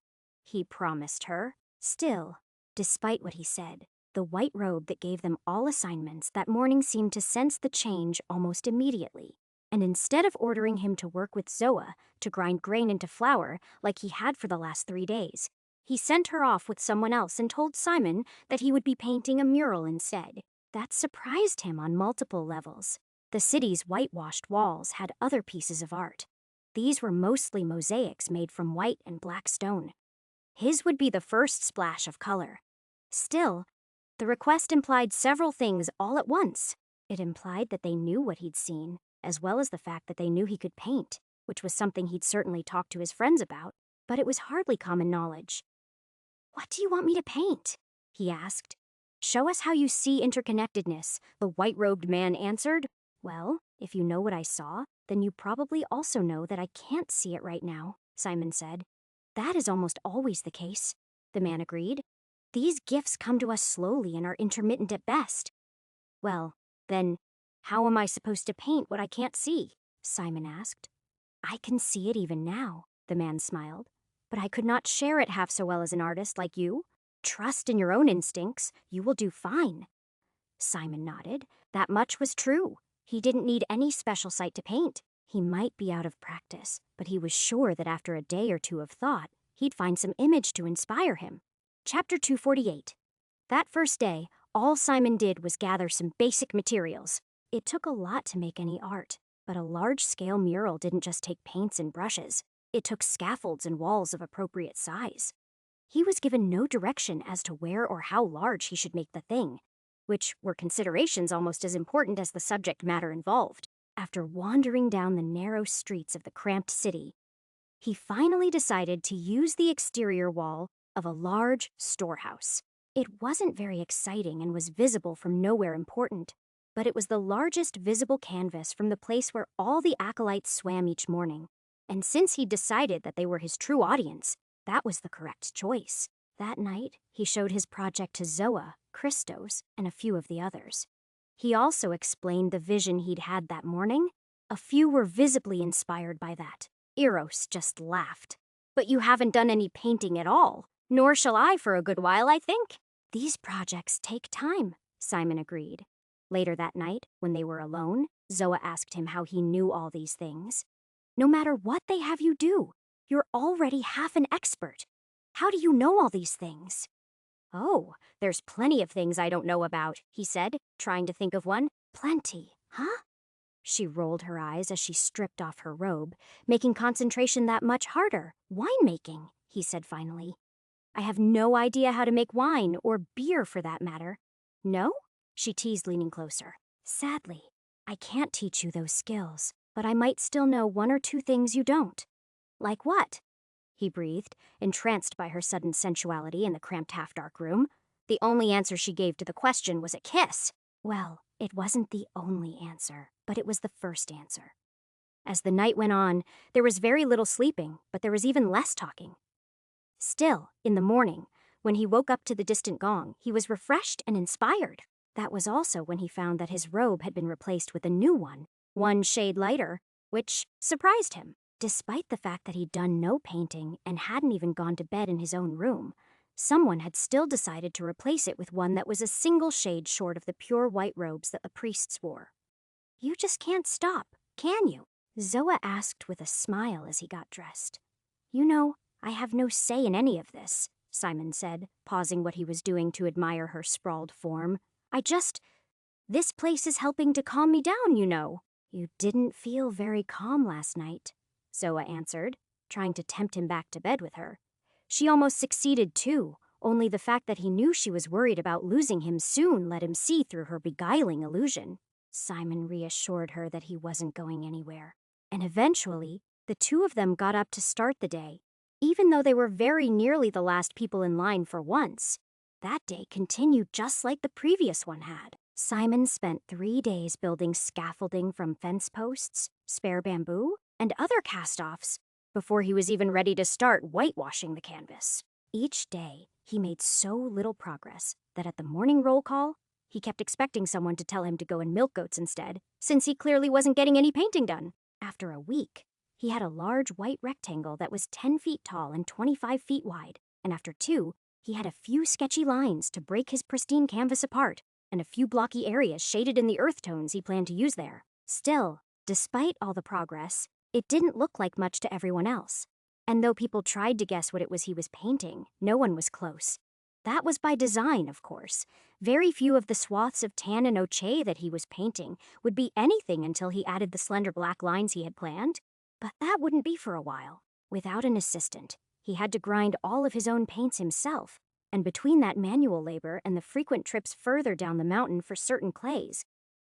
S1: he promised her. Still, despite what he said, the white robe that gave them all assignments that morning seemed to sense the change almost immediately. And instead of ordering him to work with Zoa to grind grain into flour like he had for the last 3 days, he sent her off with someone else and told Simon that he would be painting a mural instead. That surprised him on multiple levels. The city's whitewashed walls had other pieces of art. These were mostly mosaics made from white and black stone. His would be the first splash of color. Still, the request implied several things all at once. It implied that they knew what he'd seen, as well as the fact that they knew he could paint, which was something he'd certainly talked to his friends about, but it was hardly common knowledge. "What do you want me to paint?" he asked. "Show us how you see interconnectedness," the white-robed man answered. "Well, if you know what I saw, then you probably also know that I can't see it right now," Simon said. "That is almost always the case," the man agreed. "These gifts come to us slowly and are intermittent at best." "Well, then, how am I supposed to paint what I can't see?" Simon asked. "I can see it even now," the man smiled. "But I could not share it half so well as an artist like you. Trust in your own instincts. You will do fine." Simon nodded. That much was true. He didn't need any special sight to paint. He might be out of practice, but he was sure that after a day or two of thought, he'd find some image to inspire him. Chapter 248. That first day, all Simon did was gather some basic materials. It took a lot to make any art, but a large-scale mural didn't just take paints and brushes. It took scaffolds and walls of appropriate size. He was given no direction as to where or how large he should make the thing, which were considerations almost as important as the subject matter involved. After wandering down the narrow streets of the cramped city, he finally decided to use the exterior wall of a large storehouse. It wasn't very exciting and was visible from nowhere important, but it was the largest visible canvas from the place where all the acolytes swam each morning. And since he'd decided that they were his true audience, that was the correct choice. That night, he showed his project to Zoa, Christos, and a few of the others. He also explained the vision he'd had that morning. A few were visibly inspired by that. Eros just laughed. "But you haven't done any painting at all. Nor shall I for a good while, I think." "These projects take time," Simon agreed. Later that night, when they were alone, Zoa asked him how he knew all these things. "No matter what they have you do, you're already half an expert. How do you know all these things?" "Oh, there's plenty of things I don't know about," he said, trying to think of one. "Plenty, huh?" She rolled her eyes as she stripped off her robe, making concentration that much harder. "Winemaking," he said finally. "I have no idea how to make wine, or beer for that matter." "No?" she teased, leaning closer. "Sadly, I can't teach you those skills, but I might still know one or two things you don't." "Like what?" he breathed, entranced by her sudden sensuality in the cramped half-dark room. The only answer she gave to the question was a kiss. Well, it wasn't the only answer, but it was the first answer. As the night went on, there was very little sleeping, but there was even less talking. Still, in the morning, when he woke up to the distant gong, he was refreshed and inspired. That was also when he found that his robe had been replaced with a new one shade lighter, which surprised him. Despite the fact that he'd done no painting and hadn't even gone to bed in his own room, someone had still decided to replace it with one that was a single shade short of the pure white robes that the priests wore. "You just can't stop, can you?" Zoa asked with a smile as he got dressed. "You know, I have no say in any of this," Simon said, pausing what he was doing to admire her sprawled form. This place is helping to calm me down, you know." "You didn't feel very calm last night," Zoa answered, trying to tempt him back to bed with her. She almost succeeded too, only the fact that he knew she was worried about losing him soon let him see through her beguiling illusion. Simon reassured her that he wasn't going anywhere. And eventually, the two of them got up to start the day, even though they were very nearly the last people in line for once. That day continued just like the previous one had. Simon spent 3 days building scaffolding from fence posts, spare bamboo, and other cast-offs before he was even ready to start whitewashing the canvas. Each day, he made so little progress that at the morning roll call, he kept expecting someone to tell him to go and milk goats instead, since he clearly wasn't getting any painting done. After a week, he had a large white rectangle that was 10 feet tall and 25 feet wide, and after 2, he had a few sketchy lines to break his pristine canvas apart, and a few blocky areas shaded in the earth tones he planned to use there. Still, despite all the progress, it didn't look like much to everyone else. And though people tried to guess what it was he was painting, no one was close. That was by design, of course. Very few of the swaths of tan and ochre that he was painting would be anything until he added the slender black lines he had planned. But that wouldn't be for a while. Without an assistant, he had to grind all of his own paints himself, and between that manual labor and the frequent trips further down the mountain for certain clays,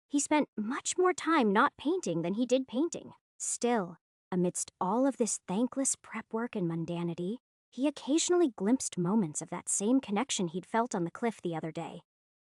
S1: he spent much more time not painting than he did painting. Still, amidst all of this thankless prep work and mundanity, he occasionally glimpsed moments of that same connection he'd felt on the cliff the other day.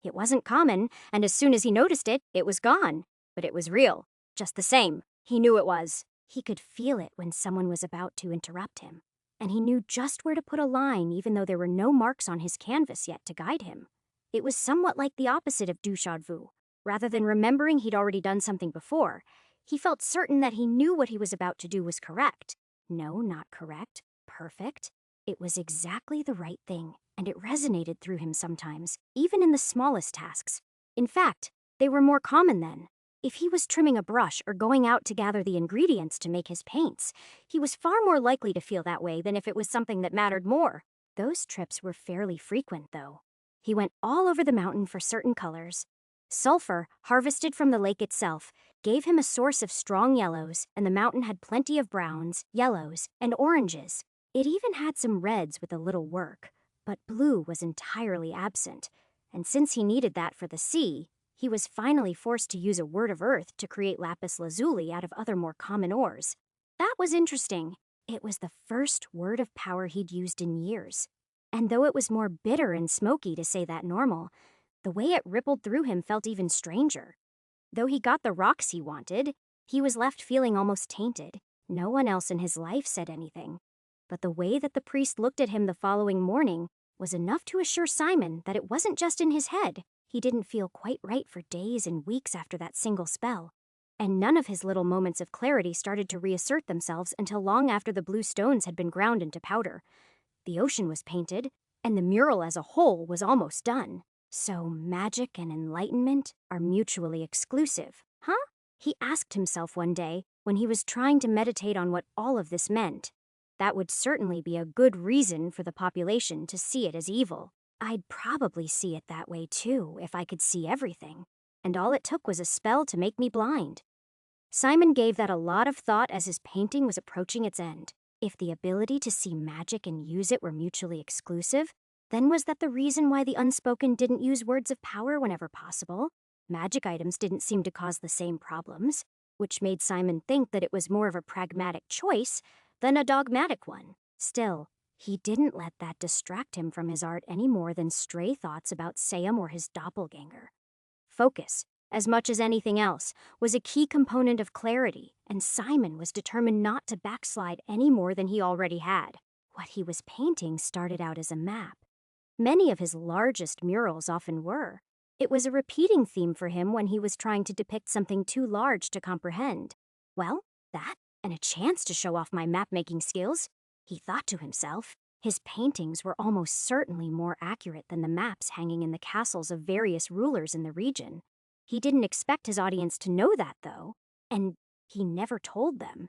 S1: It wasn't common, and as soon as he noticed it, it was gone. But it was real, just the same. He knew it was. He could feel it when someone was about to interrupt him, and he knew just where to put a line even though there were no marks on his canvas yet to guide him. It was somewhat like the opposite of déjà vu. Rather than remembering he'd already done something before, he felt certain that he knew what he was about to do was correct. No, not correct. Perfect. It was exactly the right thing, and it resonated through him sometimes, even in the smallest tasks. In fact, they were more common then. If he was trimming a brush or going out to gather the ingredients to make his paints, he was far more likely to feel that way than if it was something that mattered more. Those trips were fairly frequent, though. He went all over the mountain for certain colors. Sulfur, harvested from the lake itself, gave him a source of strong yellows, and the mountain had plenty of browns, yellows, and oranges. It even had some reds with a little work, but blue was entirely absent, and since he needed that for the sea, he was finally forced to use a word of earth to create lapis lazuli out of other more common ores. That was interesting. It was the first word of power he'd used in years. And though it was more bitter and smoky to say that normal, the way it rippled through him felt even stranger. Though he got the rocks he wanted, he was left feeling almost tainted. No one else in his life said anything. But the way that the priest looked at him the following morning was enough to assure Simon that it wasn't just in his head. He didn't feel quite right for days and weeks after that single spell. And none of his little moments of clarity started to reassert themselves until long after the blue stones had been ground into powder. The ocean was painted, and the mural as a whole was almost done. So magic and enlightenment are mutually exclusive, huh? He asked himself one day when he was trying to meditate on what all of this meant. That would certainly be a good reason for the population to see it as evil. I'd probably see it that way too if I could see everything, and all it took was a spell to make me blind. Simon gave that a lot of thought as his painting was approaching its end. If the ability to see magic and use it were mutually exclusive, then was that the reason why the unspoken didn't use words of power whenever possible? Magic items didn't seem to cause the same problems, which made Simon think that it was more of a pragmatic choice than a dogmatic one. Still, he didn't let that distract him from his art any more than stray thoughts about Sam or his doppelganger. Focus, as much as anything else, was a key component of clarity, and Simon was determined not to backslide any more than he already had. What he was painting started out as a map. Many of his largest murals often were. It was a repeating theme for him when he was trying to depict something too large to comprehend. Well, that, and a chance to show off my map-making skills, he thought to himself. His paintings were almost certainly more accurate than the maps hanging in the castles of various rulers in the region. He didn't expect his audience to know that, though, and he never told them.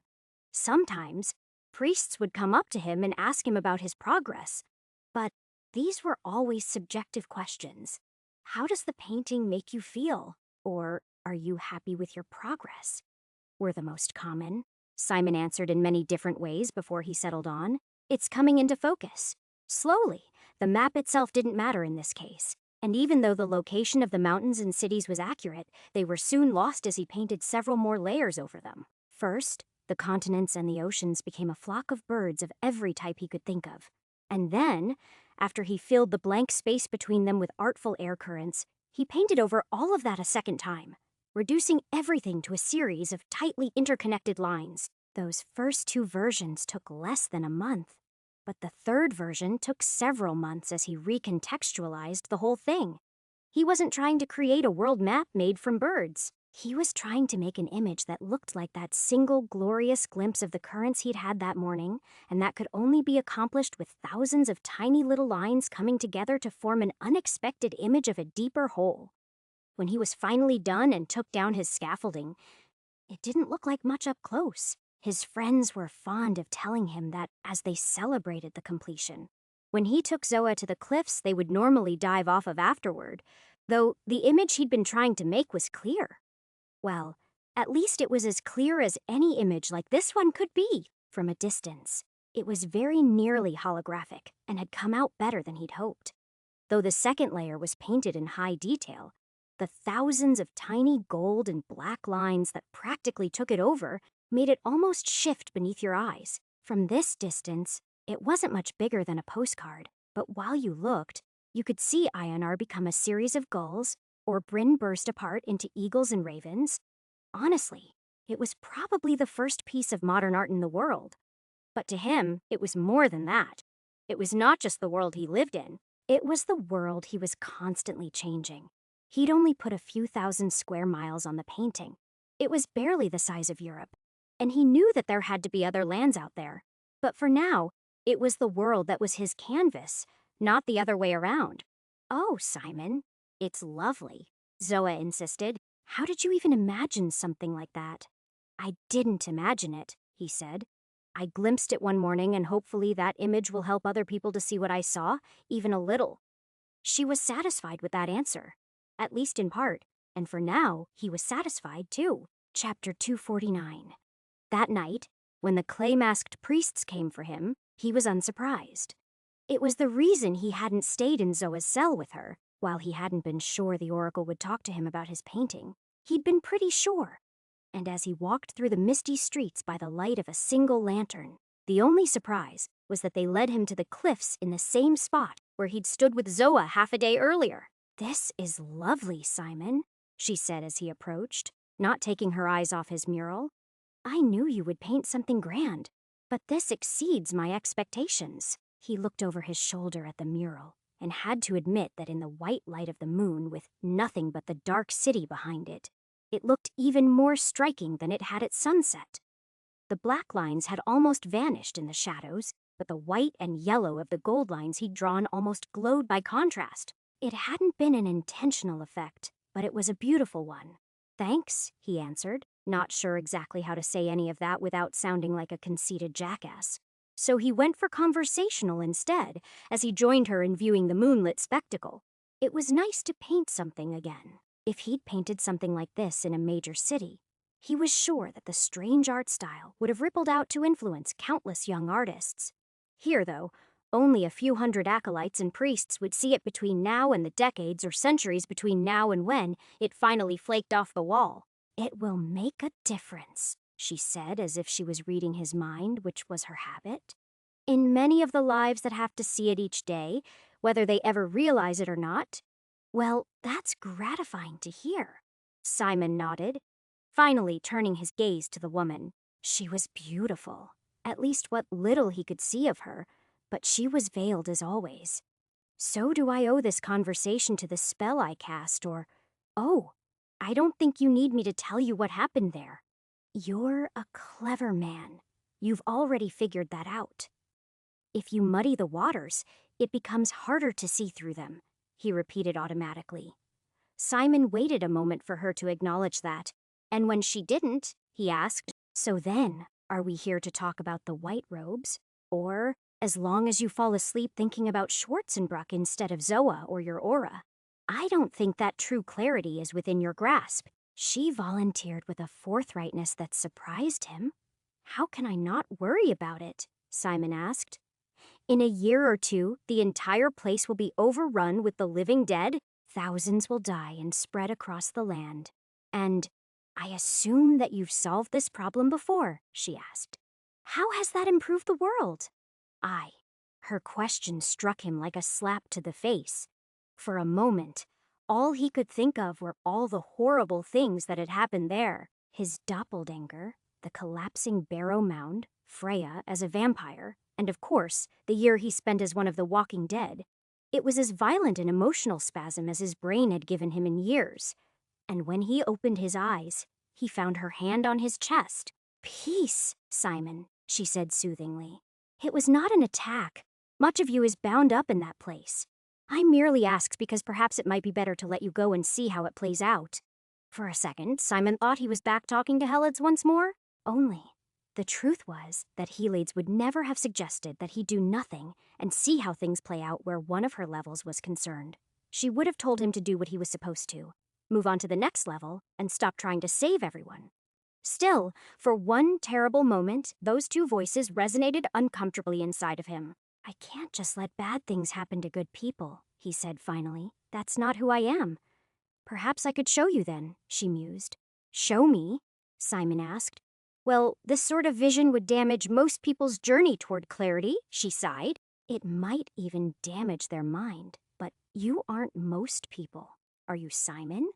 S1: Sometimes, priests would come up to him and ask him about his progress, but these were always subjective questions. How does the painting make you feel? Or, are you happy with your progress? Were the most common. Simon answered in many different ways before he settled on. It's coming into focus. Slowly. The map itself didn't matter in this case. And even though the location of the mountains and cities was accurate, they were soon lost as he painted several more layers over them. First, the continents and the oceans became a flock of birds of every type he could think of. And then, after he filled the blank space between them with artful air currents, he painted over all of that a second time, reducing everything to a series of tightly interconnected lines. Those first two versions took less than a month, but the third version took several months as he recontextualized the whole thing. He wasn't trying to create a world map made from birds. He was trying to make an image that looked like that single glorious glimpse of the currents he'd had that morning, and that could only be accomplished with thousands of tiny little lines coming together to form an unexpected image of a deeper whole. When he was finally done and took down his scaffolding, it didn't look like much up close. His friends were fond of telling him that as they celebrated the completion. When he took Zoa to the cliffs they would normally dive off of afterward, though the image he'd been trying to make was clear. Well, at least it was as clear as any image like this one could be from a distance. It was very nearly holographic and had come out better than he'd hoped. Though the second layer was painted in high detail, the thousands of tiny gold and black lines that practically took it over made it almost shift beneath your eyes. From this distance, it wasn't much bigger than a postcard, but while you looked, you could see Ionar become a series of gulls, or Bryn burst apart into eagles and ravens. Honestly, it was probably the first piece of modern art in the world. But to him, it was more than that. It was not just the world he lived in. It was the world he was constantly changing. He'd only put a few thousand square miles on the painting. It was barely the size of Europe, and he knew that there had to be other lands out there. But for now, it was the world that was his canvas, not the other way around. "Oh, Simon, it's lovely," Zoa insisted. "How did you even imagine something like that?" "I didn't imagine it," he said. "I glimpsed it one morning, and hopefully that image will help other people to see what I saw, even a little." She was satisfied with that answer, at least in part, and for now, he was satisfied too. Chapter 249. That night, when the clay-masked priests came for him, he was unsurprised. It was the reason he hadn't stayed in Zoa's cell with her. While he hadn't been sure the Oracle would talk to him about his painting, he'd been pretty sure. And as he walked through the misty streets by the light of a single lantern, the only surprise was that they led him to the cliffs in the same spot where he'd stood with Zoa half a day earlier. "This is lovely, Simon," she said as he approached, not taking her eyes off his mural. "I knew you would paint something grand, but this exceeds my expectations." He looked over his shoulder at the mural and had to admit that in the white light of the moon with nothing but the dark city behind it, it looked even more striking than it had at sunset. The black lines had almost vanished in the shadows, but the white and yellow of the gold lines he'd drawn almost glowed by contrast. It hadn't been an intentional effect, but it was a beautiful one. "Thanks," he answered, not sure exactly how to say any of that without sounding like a conceited jackass. So he went for conversational instead, as he joined her in viewing the moonlit spectacle. It was nice to paint something again. If he'd painted something like this in a major city, he was sure that the strange art style would have rippled out to influence countless young artists. Here, though, only a few hundred acolytes and priests would see it between now and the decades or centuries between now and when it finally flaked off the wall. "It will make a difference," she said, as if she was reading his mind, which was her habit. "In many of the lives that have to see it each day, whether they ever realize it or not." "Well, that's gratifying to hear." Simon nodded, finally turning his gaze to the woman. She was beautiful, at least what little he could see of her, but she was veiled as always. "So do I owe this conversation to the spell I cast, or... Oh, I don't think you need me to tell you what happened there. You're a clever man. You've already figured that out. If you muddy the waters, it becomes harder to see through them," he repeated automatically. Simon waited a moment for her to acknowledge that, and when she didn't, he asked, "So then, are we here to talk about the white robes? Or, as long as you fall asleep thinking about Schwarzenbruck instead of Zoa or your aura? I don't think that true clarity is within your grasp." She volunteered with a forthrightness that surprised him. "How can I not worry about it?" Simon asked. "In a year or two, the entire place will be overrun with the living dead. Thousands will die and spread across the land. And I assume that you've solved this problem before," she asked. "How has that improved the world?" Her question struck him like a slap to the face. For a moment, all he could think of were all the horrible things that had happened there. His doppelganger, the collapsing barrow mound, Freya as a vampire, and of course, the year he spent as one of the walking dead. It was as violent an emotional spasm as his brain had given him in years. And when he opened his eyes, he found her hand on his chest. "Peace, Simon," she said soothingly. "It was not an attack. Much of you is bound up in that place. I merely asked because perhaps it might be better to let you go and see how it plays out." For a second, Simon thought he was back talking to Helids once more. Only, the truth was that Helids would never have suggested that he do nothing and see how things play out where one of her levels was concerned. She would have told him to do what he was supposed to, move on to the next level, and stop trying to save everyone. Still, for one terrible moment, those two voices resonated uncomfortably inside of him. I can't just let bad things happen to good people, he said finally. That's not who I am. Perhaps I could show you then, she mused. Show me? Simon asked. Well, this sort of vision would damage most people's journey toward clarity, she sighed. It might even damage their mind, but you aren't most people. Are you Simon?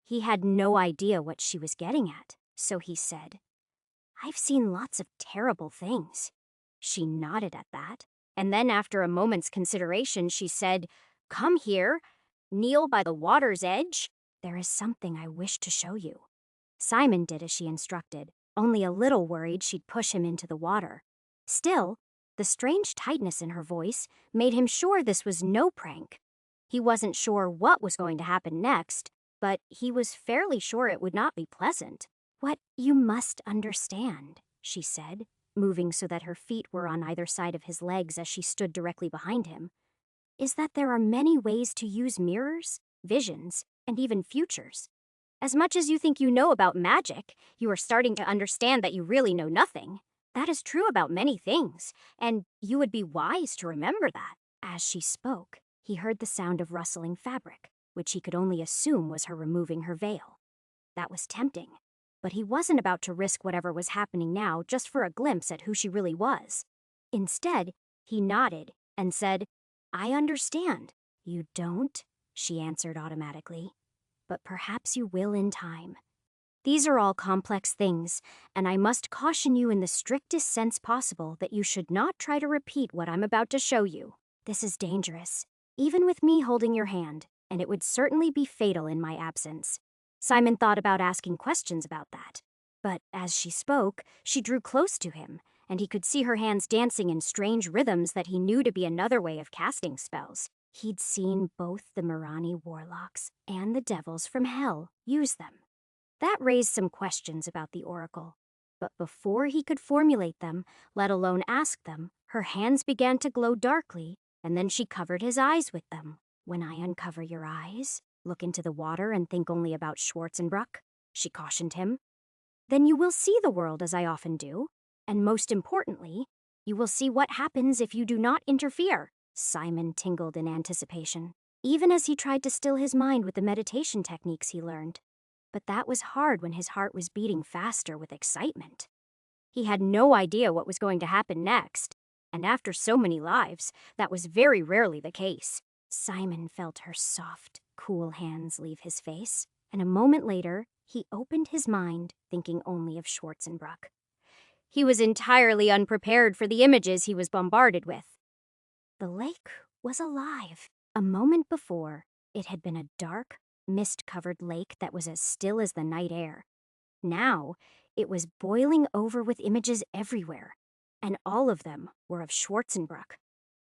S1: He had no idea what she was getting at, so he said, I've seen lots of terrible things. She nodded at that, and then after a moment's consideration, she said, Come here, kneel by the water's edge. There is something I wish to show you. Simon did as she instructed, only a little worried she'd push him into the water. Still, the strange tightness in her voice made him sure this was no prank. He wasn't sure what was going to happen next, but he was fairly sure it would not be pleasant. What you must understand, she said, moving so that her feet were on either side of his legs as she stood directly behind him, is that there are many ways to use mirrors, visions, and even futures. As much as you think you know about magic, you are starting to understand that you really know nothing. That is true about many things, and you would be wise to remember that. As she spoke, he heard the sound of rustling fabric, which he could only assume was her removing her veil. That was tempting, but he wasn't about to risk whatever was happening now just for a glimpse at who she really was. Instead, he nodded and said, I understand. You don't? She answered automatically. But perhaps you will in time. These are all complex things, and I must caution you in the strictest sense possible that you should not try to repeat what I'm about to show you. This is dangerous, even with me holding your hand, and it would certainly be fatal in my absence. Simon thought about asking questions about that, but as she spoke, she drew close to him, and he could see her hands dancing in strange rhythms that he knew to be another way of casting spells. He'd seen both the Mirani warlocks and the devils from hell use them. That raised some questions about the oracle. But before he could formulate them, let alone ask them, her hands began to glow darkly, and then she covered his eyes with them. When I uncover your eyes, look into the water and think only about Schwarzenbruck, she cautioned him. Then you will see the world as I often do, and most importantly, you will see what happens if you do not interfere. Simon tingled in anticipation, even as he tried to still his mind with the meditation techniques he learned. But that was hard when his heart was beating faster with excitement. He had no idea what was going to happen next, and after so many lives, that was very rarely the case. Simon felt her soft, cool hands leave his face, and a moment later, he opened his mind, thinking only of Schwarzenbruck. He was entirely unprepared for the images he was bombarded with. The lake was alive. A moment before, it had been a dark, mist-covered lake that was as still as the night air. Now, it was boiling over with images everywhere, and all of them were of Schwarzenbruck.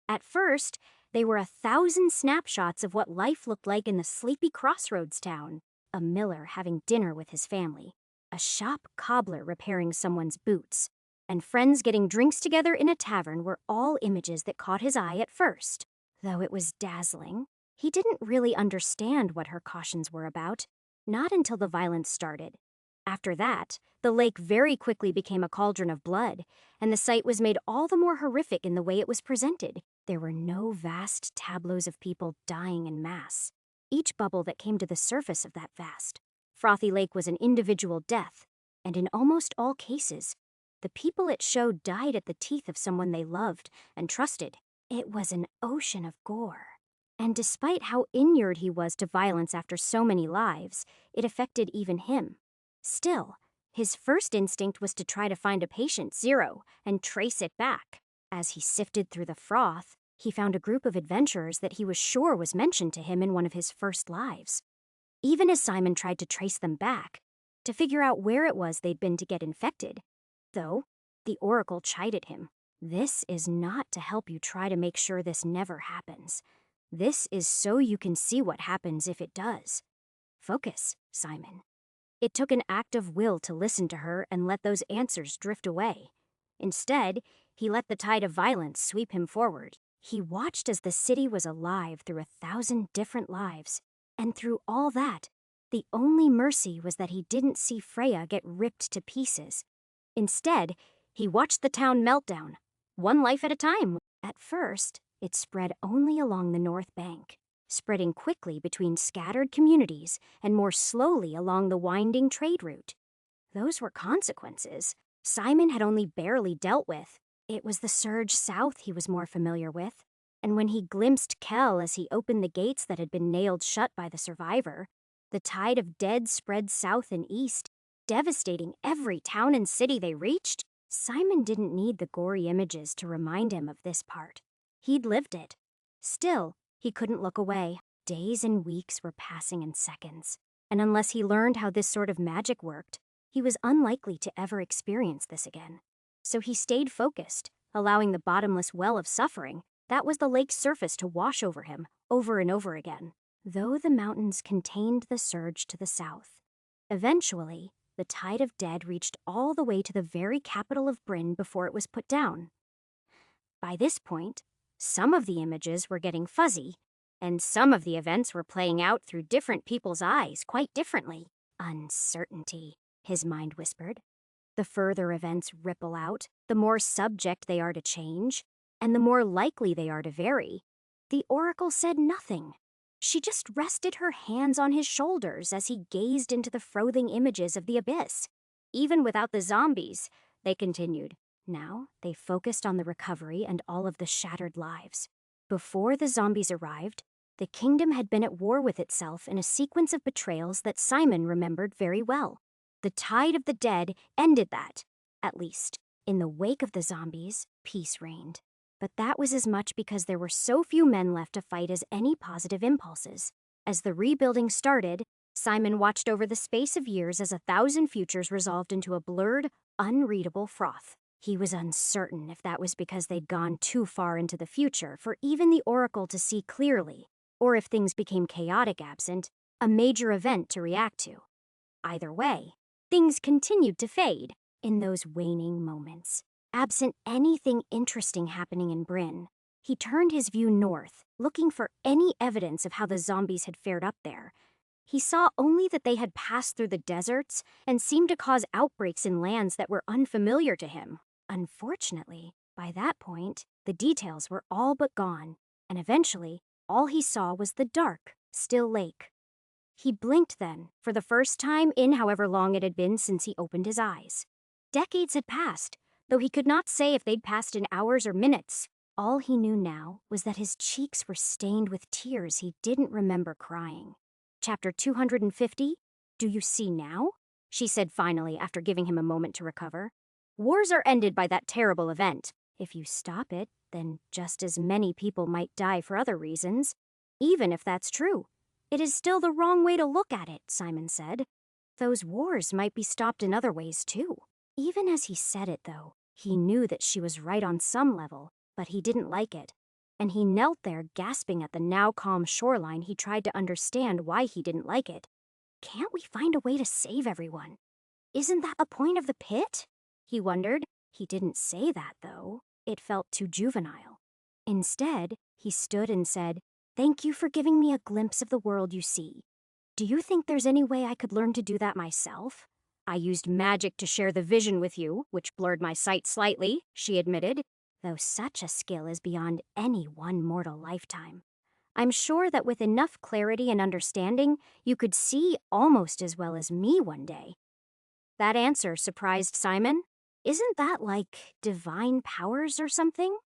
S1: At first, they were 1,000 snapshots of what life looked like in the sleepy crossroads town. A miller having dinner with his family, a shop cobbler repairing someone's boots, and friends getting drinks together in a tavern were all images that caught his eye at first. Though it was dazzling, he didn't really understand what her cautions were about, not until the violence started. After that, the lake very quickly became a cauldron of blood, and the sight was made all the more horrific in the way it was presented. There were no vast tableaus of people dying en masse. Each bubble that came to the surface of that vast, frothy lake was an individual death, and in almost all cases, the people it showed died at the teeth of someone they loved and trusted. It was an ocean of gore. And despite how inured he was to violence after so many lives, it affected even him. Still, his first instinct was to try to find a patient zero and trace it back. As he sifted through the froth, he found a group of adventurers that he was sure was mentioned to him in one of his first lives. Even as Simon tried to trace them back, to figure out where it was they'd been to get infected, though, the oracle chided him. This is not to help you try to make sure this never happens. This is so you can see what happens if it does. Focus, Simon. It took an act of will to listen to her and let those answers drift away. Instead, he let the tide of violence sweep him forward. He watched as the city was alive through 1,000 different lives, and through all that, the only mercy was that he didn't see Freya get ripped to pieces. Instead, he watched the town melt down, one life at a time. At first, it spread only along the north bank, spreading quickly between scattered communities and more slowly along the winding trade route. Those were consequences Simon had only barely dealt with. It was the surge south he was more familiar with, and when he glimpsed Kel as he opened the gates that had been nailed shut by the survivor, the tide of dead spread south and east, devastating every town and city they reached. Simon didn't need the gory images to remind him of this part. He'd lived it. Still, he couldn't look away. Days and weeks were passing in seconds, and unless he learned how this sort of magic worked, he was unlikely to ever experience this again. So he stayed focused, allowing the bottomless well of suffering that was the lake's surface to wash over him, over and over again, though the mountains contained the surge to the south. Eventually, the tide of dead reached all the way to the very capital of Bryn before it was put down. By this point, some of the images were getting fuzzy, and some of the events were playing out through different people's eyes quite differently. Uncertainty, his mind whispered. The further events ripple out, the more subject they are to change, and the more likely they are to vary. The oracle said nothing. She just rested her hands on his shoulders as he gazed into the frothing images of the abyss. Even without the zombies, they continued. Now they focused on the recovery and all of the shattered lives. Before the zombies arrived, the kingdom had been at war with itself in a sequence of betrayals that Simon remembered very well. The tide of the dead ended that. At least, in the wake of the zombies, peace reigned. But that was as much because there were so few men left to fight as any positive impulses. As the rebuilding started, Simon watched over the space of years as 1,000 futures resolved into a blurred, unreadable froth. He was uncertain if that was because they'd gone too far into the future for even the oracle to see clearly, or if things became chaotic absent, a major event to react to. Either way, things continued to fade in those waning moments. Absent anything interesting happening in Bryn, he turned his view north, looking for any evidence of how the zombies had fared up there. He saw only that they had passed through the deserts and seemed to cause outbreaks in lands that were unfamiliar to him. Unfortunately, by that point, the details were all but gone, and eventually, all he saw was the dark, still lake. He blinked then, for the first time in however long it had been since he opened his eyes. Decades had passed, though he could not say if they'd passed in hours or minutes. All he knew now was that his cheeks were stained with tears he didn't remember crying. Chapter 250, Do You See Now? She said finally after giving him a moment to recover. Wars are ended by that terrible event. If you stop it, then just as many people might die for other reasons. Even if that's true, it is still the wrong way to look at it, Simon said. Those wars might be stopped in other ways too. Even as he said it, though, he knew that she was right on some level, but he didn't like it. And he knelt there gasping at the now calm shoreline. He tried to understand why he didn't like it. Can't we find a way to save everyone? Isn't that the point of the pit? He wondered. He didn't say that, though. It felt too juvenile. Instead, he stood and said, Thank you for giving me a glimpse of the world you see. Do you think there's any way I could learn to do that myself? I used magic to share the vision with you, which blurred my sight slightly, she admitted, though such a skill is beyond any one mortal lifetime. I'm sure that with enough clarity and understanding, you could see almost as well as me one day. That answer surprised Simon. Isn't that like divine powers or something?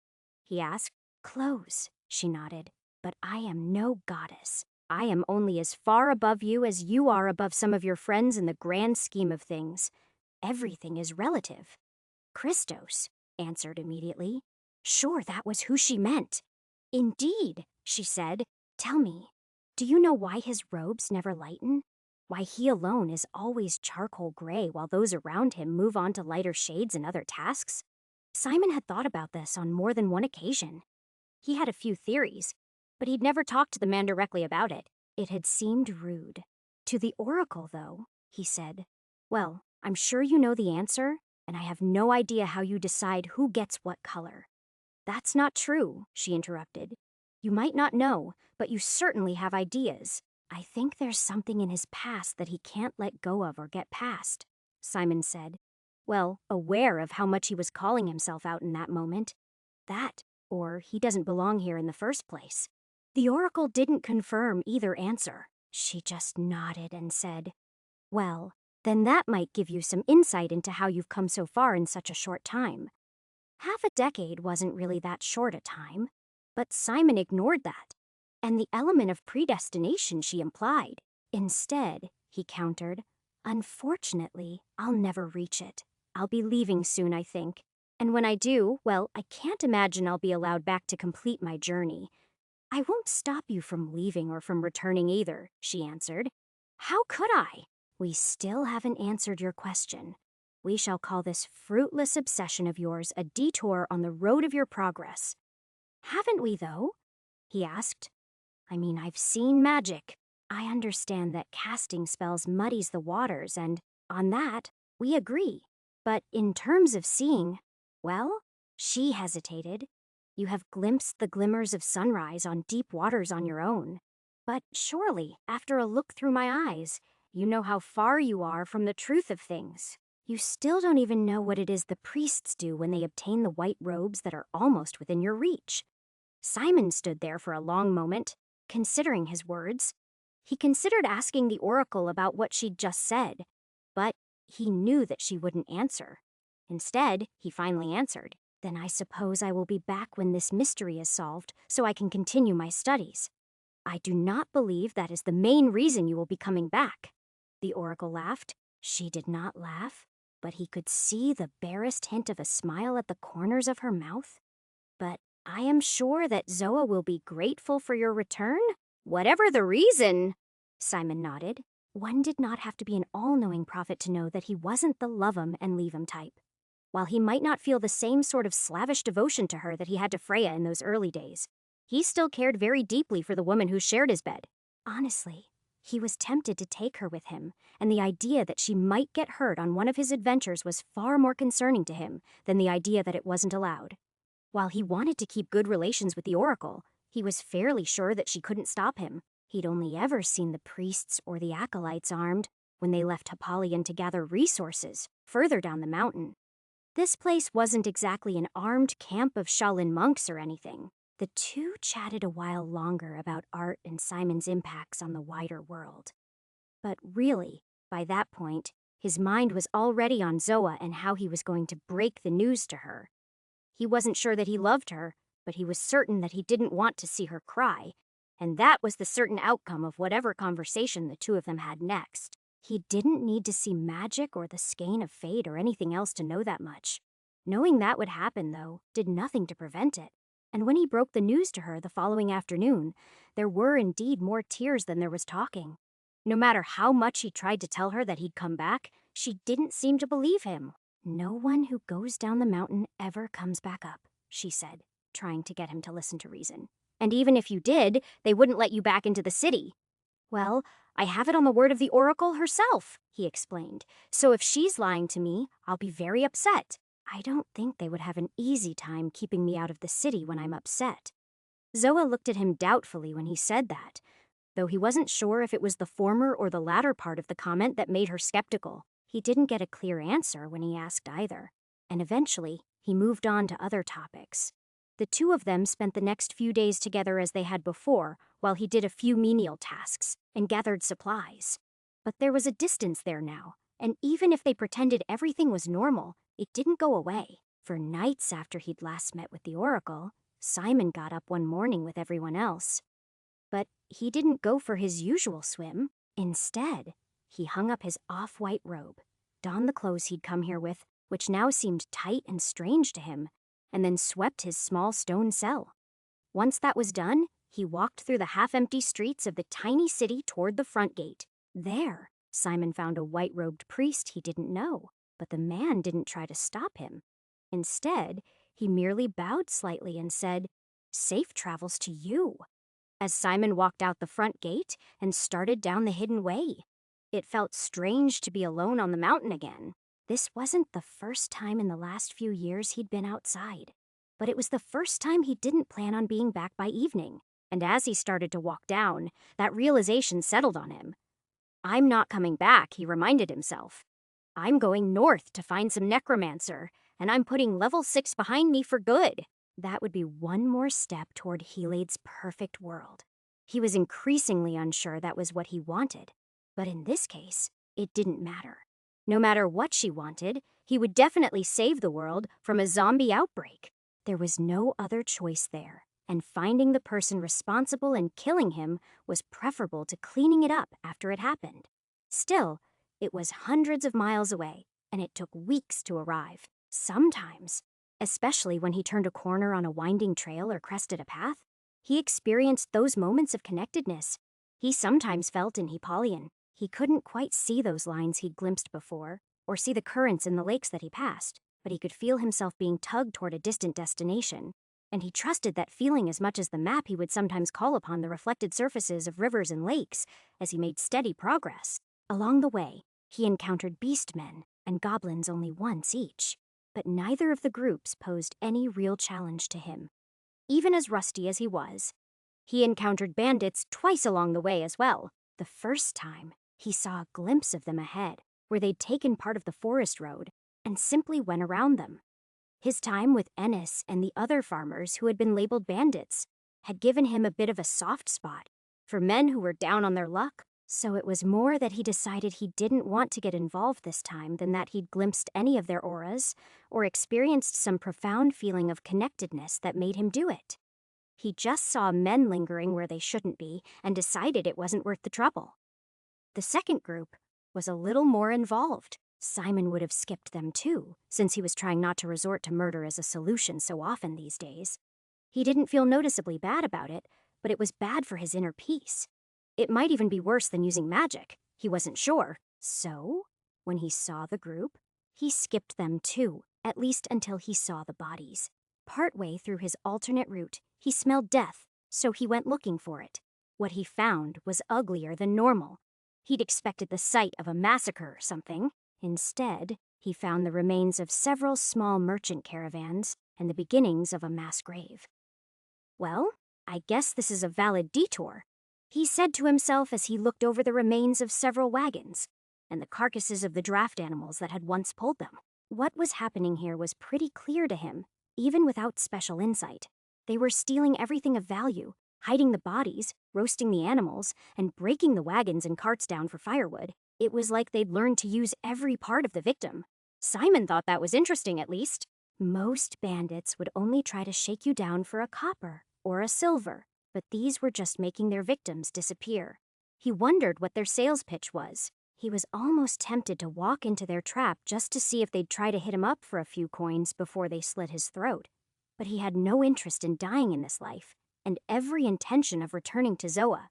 S1: He asked. Close, she nodded. But I am no goddess. I am only as far above you as you are above some of your friends in the grand scheme of things. Everything is relative. Christos answered immediately. Sure, that was who she meant. Indeed, she said. Tell me, do you know why his robes never lighten? Why he alone is always charcoal gray while those around him move on to lighter shades and other tasks? Simon had thought about this on more than one occasion. He had a few theories, but he'd never talked to the man directly about it. It had seemed rude. To the oracle, though, he said, Well, I'm sure you know the answer, and I have no idea how you decide who gets what color. "That's not true," she interrupted. "You might not know, but you certainly have ideas. I think there's something in his past that he can't let go of or get past," Simon said, well, aware of how much he was calling himself out in that moment. That, or he doesn't belong here in the first place. The oracle didn't confirm either answer. She just nodded and said, "Well, then that might give you some insight into how you've come so far in such a short time." Half a decade wasn't really that short a time, but Simon ignored that, and the element of predestination she implied. Instead, he countered, "Unfortunately, I'll never reach it. I'll be leaving soon, I think. And when I do, well, I can't imagine I'll be allowed back to complete my journey." "I won't stop you from leaving or from returning either," she answered. "How could I?" "We still haven't answered your question. We shall call this fruitless obsession of yours a detour on the road of your progress." "Haven't we, though?" he asked. "I mean, I've seen magic. I understand that casting spells muddies the waters, and on that, we agree. But in terms of seeing, well," she hesitated, "you have glimpsed the glimmers of sunrise on deep waters on your own. But surely, after a look through my eyes, you know how far you are from the truth of things. You still don't even know what it is the priests do when they obtain the white robes that are almost within your reach." Simon stood there for a long moment, considering his words. He considered asking the oracle about what she'd just said, but he knew that she wouldn't answer. Instead, he finally answered, "Then I suppose I will be back when this mystery is solved, so I can continue my studies." "I do not believe that is the main reason you will be coming back." The oracle laughed. She did not laugh, but he could see the barest hint of a smile at the corners of her mouth. "But I am sure that Zoa will be grateful for your return, whatever the reason." Simon nodded. One did not have to be an all-knowing prophet to know that he wasn't the love 'em and leave 'em type. While he might not feel the same sort of slavish devotion to her that he had to Freya in those early days, he still cared very deeply for the woman who shared his bed. Honestly, he was tempted to take her with him, and the idea that she might get hurt on one of his adventures was far more concerning to him than the idea that it wasn't allowed. While he wanted to keep good relations with the oracle, he was fairly sure that she couldn't stop him. He'd only ever seen the priests or the acolytes armed when they left Hippalion to gather resources further down the mountain. This place wasn't exactly an armed camp of Shaolin monks or anything. The two chatted a while longer about art and Simon's impacts on the wider world. But really, by that point, his mind was already on Zoa and how he was going to break the news to her. He wasn't sure that he loved her, but he was certain that he didn't want to see her cry, and that was the certain outcome of whatever conversation the two of them had next. He didn't need to see magic or the skein of fate or anything else to know that much. Knowing that would happen, though, did nothing to prevent it. And when he broke the news to her the following afternoon, there were indeed more tears than there was talking. No matter how much he tried to tell her that he'd come back, she didn't seem to believe him. "No one who goes down the mountain ever comes back up," she said, trying to get him to listen to reason. "And even if you did, they wouldn't let you back into the city." "Well, I have it on the word of the oracle herself," he explained. "So if she's lying to me, I'll be very upset. I don't think they would have an easy time keeping me out of the city when I'm upset." Zoa looked at him doubtfully when he said that, though he wasn't sure if it was the former or the latter part of the comment that made her skeptical. He didn't get a clear answer when he asked either, and eventually he moved on to other topics. The two of them spent the next few days together as they had before, while he did a few menial tasks and gathered supplies. But there was a distance there now, and even if they pretended everything was normal, it didn't go away. For nights after he'd last met with the oracle, Simon got up one morning with everyone else. But he didn't go for his usual swim. Instead, he hung up his off-white robe, donned the clothes he'd come here with, which now seemed tight and strange to him, and then swept his small stone cell. Once that was done, he walked through the half-empty streets of the tiny city toward the front gate. There, Simon found a white-robed priest he didn't know, but the man didn't try to stop him. Instead, he merely bowed slightly and said, "Safe travels to you," as Simon walked out the front gate and started down the hidden way. It felt strange to be alone on the mountain again. This wasn't the first time in the last few years he'd been outside. but it was the first time he didn't plan on being back by evening. And as he started to walk down, that realization settled on him. I'm not coming back, he reminded himself. I'm going north to find some necromancer, and I'm putting level 6 behind me for good. That would be one more step toward Helade's perfect world. He was increasingly unsure that was what he wanted, but in this case, it didn't matter. No matter what she wanted, he would definitely save the world from a zombie outbreak. There was no other choice there, and finding the person responsible and killing him was preferable to cleaning it up after it happened. Still, it was hundreds of miles away, and it took weeks to arrive. Sometimes, especially when he turned a corner on a winding trail or crested a path, he experienced those moments of connectedness he sometimes felt in Hippalion. He couldn't quite see those lines he'd glimpsed before, or see the currents in the lakes that he passed, but he could feel himself being tugged toward a distant destination, and he trusted that feeling as much as the map he would sometimes call upon the reflected surfaces of rivers and lakes as he made steady progress. Along the way, he encountered beastmen and goblins only once each, but neither of the groups posed any real challenge to him. Even as rusty as he was, he encountered bandits twice along the way as well. The first time, he saw a glimpse of them ahead, where they'd taken part of the forest road and simply went around them. His time with Ennis and the other farmers who had been labeled bandits had given him a bit of a soft spot for men who were down on their luck, so it was more that he decided he didn't want to get involved this time than that he'd glimpsed any of their auras or experienced some profound feeling of connectedness that made him do it. He just saw men lingering where they shouldn't be and decided it wasn't worth the trouble. The second group was a little more involved. Simon would have skipped them too, since he was trying not to resort to murder as a solution so often these days. He didn't feel noticeably bad about it, but it was bad for his inner peace. It might even be worse than using magic. He wasn't sure. So, when he saw the group, he skipped them too, at least until he saw the bodies. Partway through his alternate route, he smelled death, so he went looking for it. What he found was uglier than normal. He'd expected the sight of a massacre or something. Instead, he found the remains of several small merchant caravans and the beginnings of a mass grave. Well, I guess this is a valid detour, he said to himself as he looked over the remains of several wagons and the carcasses of the draft animals that had once pulled them. What was happening here was pretty clear to him, even without special insight. They were stealing everything of value, hiding the bodies, roasting the animals, and breaking the wagons and carts down for firewood. It was like they'd learned to use every part of the victim. Simon thought that was interesting, at least. Most bandits would only try to shake you down for a copper or a silver, but these were just making their victims disappear. He wondered what their sales pitch was. He was almost tempted to walk into their trap just to see if they'd try to hit him up for a few coins before they slit his throat. But he had no interest in dying in this life, and every intention of returning to Zoa,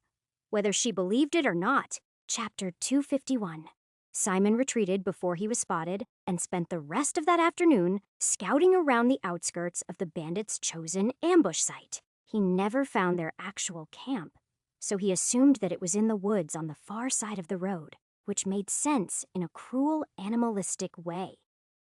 S1: whether she believed it or not. Chapter 251. Simon retreated before he was spotted and spent the rest of that afternoon scouting around the outskirts of the bandits' chosen ambush site. He never found their actual camp, so he assumed that it was in the woods on the far side of the road, which made sense in a cruel, animalistic way.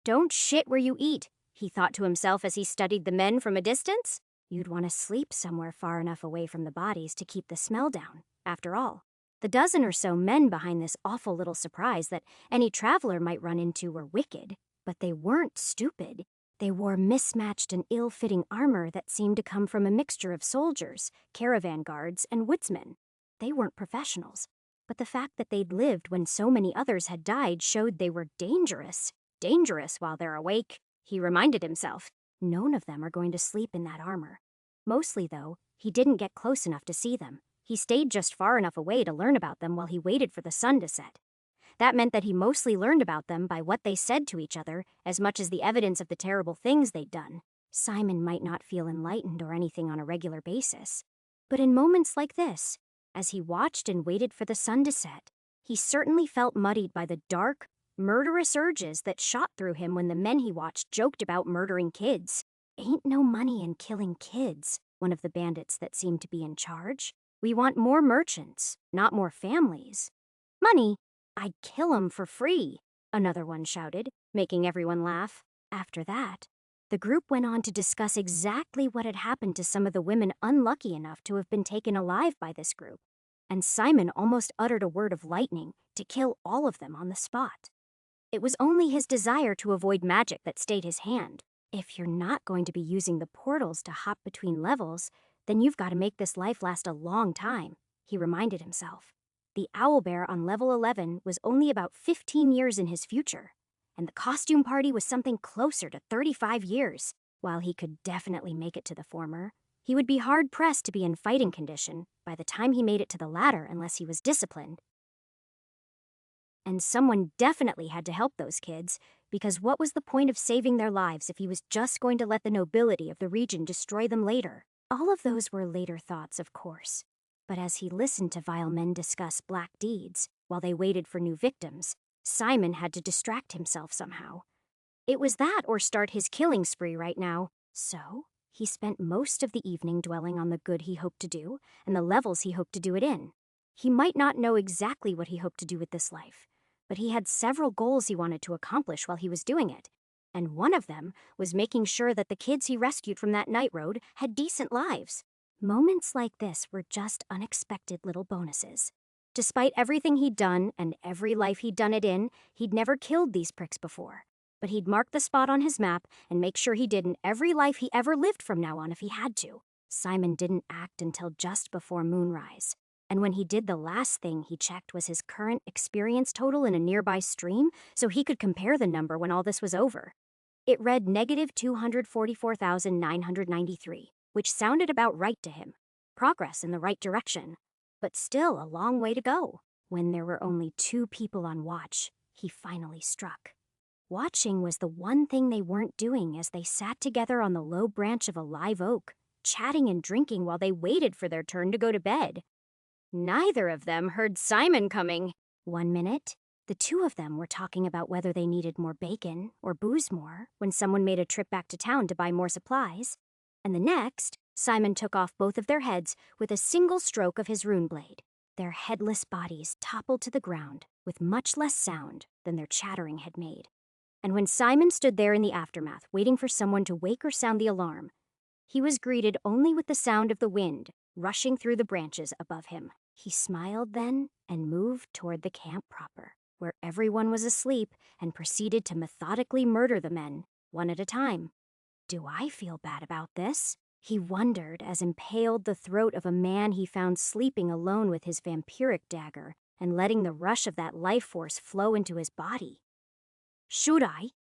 S1: Don't shit where you eat, he thought to himself as he studied the men from a distance. You'd want to sleep somewhere far enough away from the bodies to keep the smell down, after all. The dozen or so men behind this awful little surprise that any traveler might run into were wicked, but they weren't stupid. They wore mismatched and ill-fitting armor that seemed to come from a mixture of soldiers, caravan guards, and woodsmen. They weren't professionals, but the fact that they'd lived when so many others had died showed they were dangerous. Dangerous while they're awake, he reminded himself. None of them are going to sleep in that armor. Mostly, though, he didn't get close enough to see them. He stayed just far enough away to learn about them while he waited for the sun to set. That meant that he mostly learned about them by what they said to each other as much as the evidence of the terrible things they'd done. Simon might not feel enlightened or anything on a regular basis, but in moments like this, as he watched and waited for the sun to set, he certainly felt muddied by the dark, murderous urges that shot through him when the men he watched joked about murdering kids. Ain't no money in killing kids, one of the bandits that seemed to be in charge. We want more merchants, not more families. Money? I'd kill 'em for free, another one shouted, making everyone laugh. After that, The group went on to discuss exactly what had happened to some of the women unlucky enough to have been taken alive by this group, and Simon almost uttered a word of lightning to kill all of them on the spot. It was only his desire to avoid magic that stayed his hand. If you're not going to be using the portals to hop between levels, then you've got to make this life last a long time, he reminded himself. The owlbear on level 11 was only about 15 years in his future, and the costume party was something closer to 35 years. While he could definitely make it to the former, he would be hard-pressed to be in fighting condition by the time he made it to the latter unless he was disciplined. And someone definitely had to help those kids, because what was the point of saving their lives if he was just going to let the nobility of the region destroy them later? All of those were later thoughts, of course. But as he listened to vile men discuss black deeds while they waited for new victims, Simon had to distract himself somehow. It was that or start his killing spree right now. So he spent most of the evening dwelling on the good he hoped to do and the levels he hoped to do it in. He might not know exactly what he hoped to do with this life, but he had several goals he wanted to accomplish while he was doing it, and one of them was making sure that the kids he rescued from that night road had decent lives. Moments like this were just unexpected little bonuses. Despite everything he'd done and every life he'd done it in, he'd never killed these pricks before. But he'd mark the spot on his map and make sure he did in every life he ever lived from now on if he had to. Simon didn't act until just before moonrise. And when he did, the last thing he checked was his current experience total in a nearby stream so he could compare the number when all this was over. It read negative 244,993, which sounded about right to him. Progress in the right direction, but still a long way to go. When there were only 2 people on watch, he finally struck. Watching was the one thing they weren't doing as they sat together on the low branch of a live oak, chatting and drinking while they waited for their turn to go to bed. Neither of them heard Simon coming. One minute, the 2 of them were talking about whether they needed more bacon or booze more when someone made a trip back to town to buy more supplies. And the next, Simon took off both of their heads with a single stroke of his rune blade. Their headless bodies toppled to the ground with much less sound than their chattering had made. And when Simon stood there in the aftermath, waiting for someone to wake or sound the alarm, he was greeted only with the sound of the wind rushing through the branches above him. He smiled then and moved toward the camp proper, where everyone was asleep, and proceeded to methodically murder the men, one at a time. Do I feel bad about this? He wondered as impaled the throat of a man he found sleeping alone with his vampiric dagger and letting the rush of that life force flow into his body. Should I?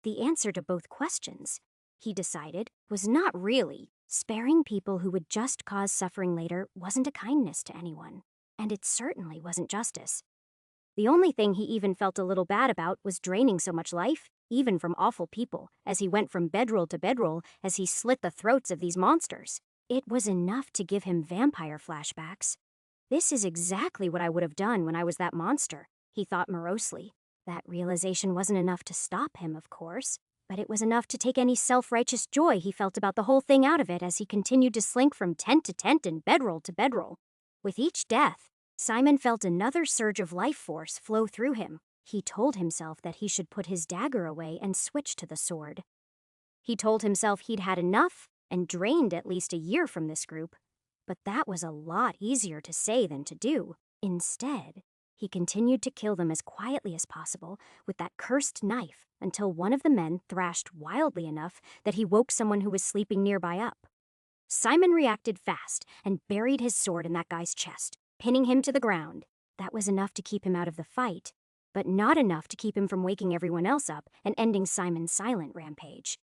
S1: The answer to both questions, he decided, was not really. Sparing people who would just cause suffering later wasn't a kindness to anyone, and it certainly wasn't justice. The only thing he even felt a little bad about was draining so much life, even from awful people, as he went from bedroll to bedroll as he slit the throats of these monsters. It was enough to give him vampire flashbacks. This is exactly what I would have done when I was that monster, he thought morosely. That realization wasn't enough to stop him, of course, but it was enough to take any self-righteous joy he felt about the whole thing out of it as he continued to slink from tent to tent and bedroll to bedroll. With each death, Simon felt another surge of life force flow through him. He told himself that he should put his dagger away and switch to the sword. He told himself he'd had enough and drained at least a year from this group, but that was a lot easier to say than to do. Instead, he continued to kill them as quietly as possible with that cursed knife until one of the men thrashed wildly enough that he woke someone who was sleeping nearby up. Simon reacted fast and buried his sword in that guy's chest, pinning him to the ground. That was enough to keep him out of the fight, but not enough to keep him from waking everyone else up and ending Simon's silent rampage.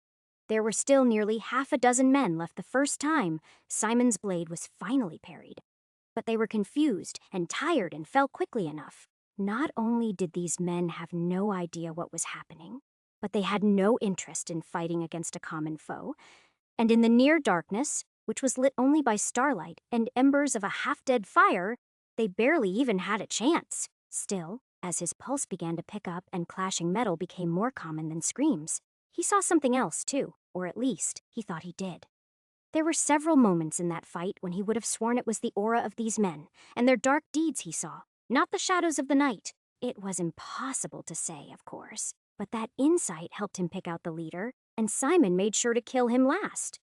S1: There were still nearly half a dozen men left the first time Simon's blade was finally parried. But they were confused and tired and fell quickly enough. Not only did these men have no idea what was happening, but they had no interest in fighting against a common foe, and in the near darkness, which was lit only by starlight and embers of a half-dead fire, they barely even had a chance. Still, as his pulse began to pick up and clashing metal became more common than screams, he saw something else too, or at least he thought he did. There were several moments in that fight when he would have sworn it was the aura of these men and their dark deeds he saw, not the shadows of the night. It was impossible to say, of course, but that insight helped him pick out the leader and Simon made sure to kill him last.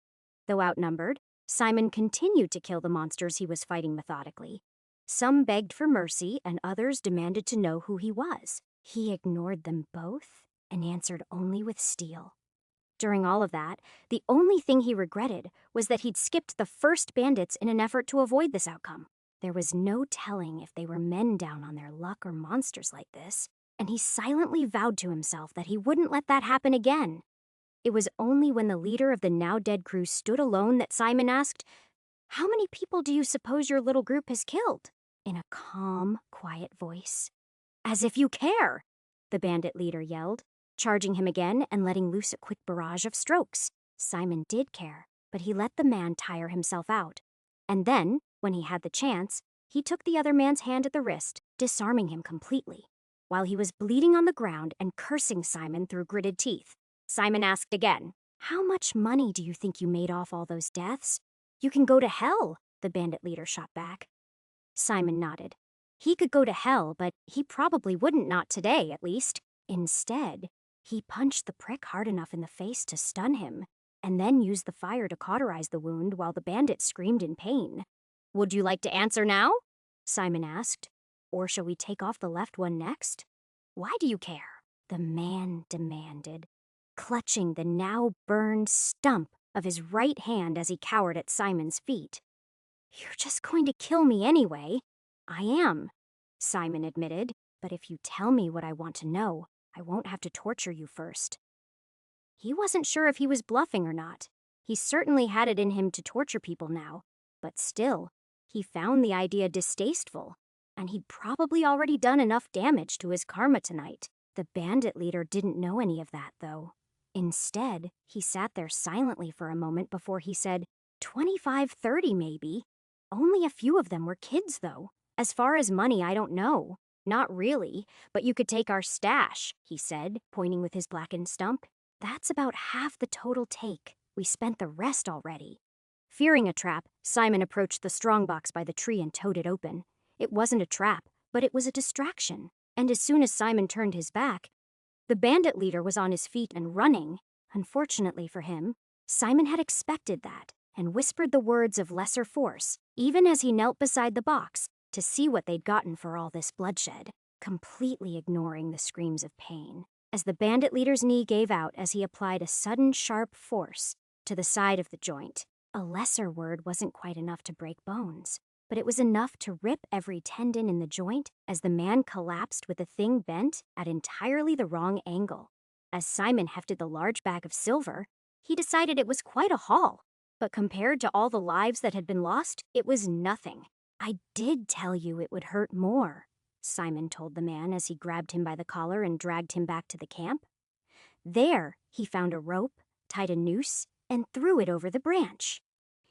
S1: Though outnumbered, Simon continued to kill the monsters he was fighting methodically. Some begged for mercy, and others demanded to know who he was. He ignored them both and answered only with steel. During all of that, the only thing he regretted was that he'd skipped the first bandits in an effort to avoid this outcome. There was no telling if they were men down on their luck or monsters like this, and he silently vowed to himself that he wouldn't let that happen again. It was only when the leader of the now-dead crew stood alone that Simon asked, "How many people do you suppose your little group has killed?" in a calm, quiet voice. "As if you care!" the bandit leader yelled, charging him again and letting loose a quick barrage of strokes. Simon did care, but he let the man tire himself out. And then, when he had the chance, he took the other man's hand at the wrist, disarming him completely. While he was bleeding on the ground and cursing Simon through gritted teeth, Simon asked again, "How much money do you think you made off all those deaths?" "You can go to hell," the bandit leader shot back. Simon nodded. He could go to hell, but he probably wouldn't, not today, at least. Instead, he punched the prick hard enough in the face to stun him, and then used the fire to cauterize the wound while the bandit screamed in pain. "Would you like to answer now?" Simon asked. "Or shall we take off the left one next?" "Why do you care?" the man demanded, clutching the now burned stump of his right hand as he cowered at Simon's feet. "You're just going to kill me anyway." "I am," Simon admitted, "but if you tell me what I want to know, I won't have to torture you first." He wasn't sure if he was bluffing or not. He certainly had it in him to torture people now, but still, he found the idea distasteful, and he'd probably already done enough damage to his karma tonight. The bandit leader didn't know any of that, though. Instead, he sat there silently for a moment before he said, 25, 30 maybe. Only a few of them were kids, though. As far as money, I don't know. Not really, but you could take our stash, he said, pointing with his blackened stump. That's about half the total take. We spent the rest already. Fearing a trap, Simon approached the strongbox by the tree and towed it open. It wasn't a trap, but it was a distraction. And as soon as Simon turned his back, the bandit leader was on his feet and running. Unfortunately for him, Simon had expected that and whispered the words of lesser force, even as he knelt beside the box to see what they'd gotten for all this bloodshed, completely ignoring the screams of pain, as the bandit leader's knee gave out as he applied a sudden sharp force to the side of the joint. A lesser word wasn't quite enough to break bones, but it was enough to rip every tendon in the joint as the man collapsed with the thing bent at entirely the wrong angle. As Simon hefted the large bag of silver, he decided it was quite a haul, but compared to all the lives that had been lost, it was nothing. "I did tell you it would hurt more," Simon told the man as he grabbed him by the collar and dragged him back to the camp. There, he found a rope, tied a noose, and threw it over the branch.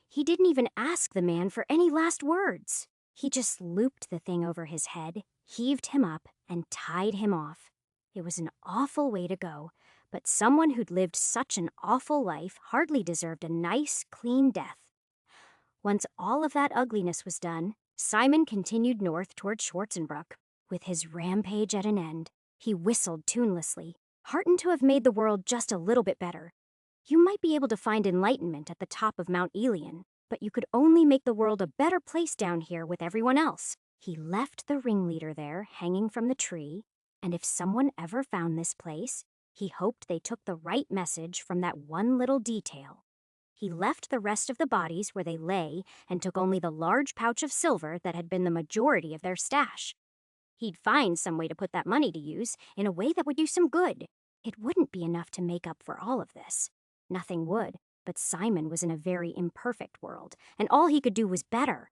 S1: He didn't even ask the man for any last words. He just looped the thing over his head, heaved him up, and tied him off. It was an awful way to go, but someone who'd lived such an awful life hardly deserved a nice, clean death. Once all of that ugliness was done, Simon continued north toward Schwarzenbruck. With his rampage at an end, he whistled tunelessly, heartened to have made the world just a little bit better. You might be able to find enlightenment at the top of Mount Elion, but you could only make the world a better place down here with everyone else. He left the ringleader there, hanging from the tree, and if someone ever found this place, he hoped they took the right message from that one little detail. He left the rest of the bodies where they lay and took only the large pouch of silver that had been the majority of their stash. He'd find some way to put that money to use in a way that would do some good. It wouldn't be enough to make up for all of this. Nothing would, but Simon was in a very imperfect world, and all he could do was better.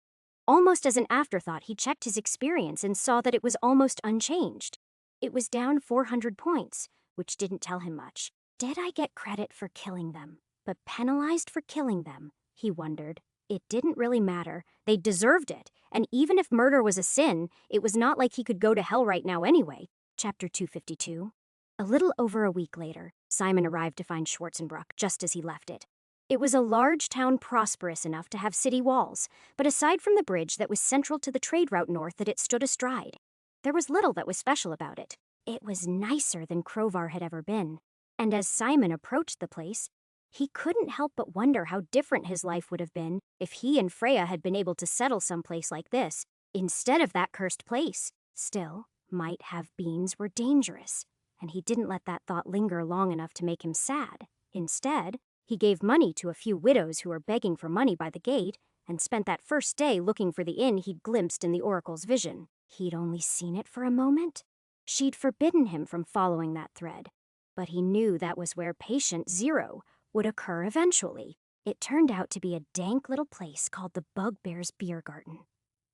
S1: Almost as an afterthought, he checked his experience and saw that it was almost unchanged. It was down 400 points, which didn't tell him much. Did I get credit for killing them, but penalized for killing them? He wondered. It didn't really matter. They deserved it, and even if murder was a sin, it was not like he could go to hell right now anyway. Chapter 252. A little over a week later, Simon arrived to find Schwarzenbruck just as he left it. It was a large town prosperous enough to have city walls, but aside from the bridge that was central to the trade route north that it stood astride, there was little that was special about it. It was nicer than Crovar had ever been. And as Simon approached the place, he couldn't help but wonder how different his life would have been if he and Freya had been able to settle someplace like this instead of that cursed place. Still, might have beans were dangerous, and he didn't let that thought linger long enough to make him sad. Instead, he gave money to a few widows who were begging for money by the gate and spent that first day looking for the inn he'd glimpsed in the oracle's vision. He'd only seen it for a moment. She'd forbidden him from following that thread, but he knew that was where patient zero would occur eventually. It turned out to be a dank little place called the Bugbear's Beer Garden.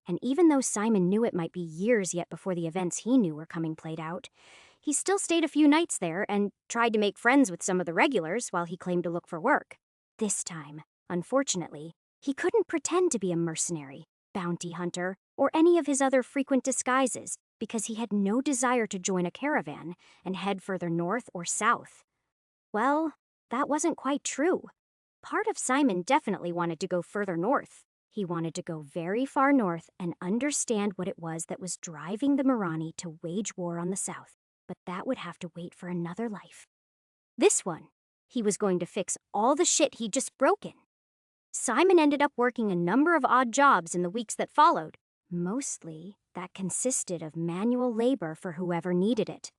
S1: And even though Simon knew it might be years yet before the events he knew were coming played out, he still stayed a few nights there and tried to make friends with some of the regulars while he claimed to look for work. This time, unfortunately, he couldn't pretend to be a mercenary, bounty hunter, or any of his other frequent disguises because he had no desire to join a caravan and head further north or south. Well, that wasn't quite true. Part of Simon definitely wanted to go further north. He wanted to go very far north and understand what it was that was driving the Mirani to wage war on the south. But that would have to wait for another life. This one, he was going to fix all the shit he'd just broken. Simon ended up working a number of odd jobs in the weeks that followed. Mostly, that consisted of manual labor for whoever needed it.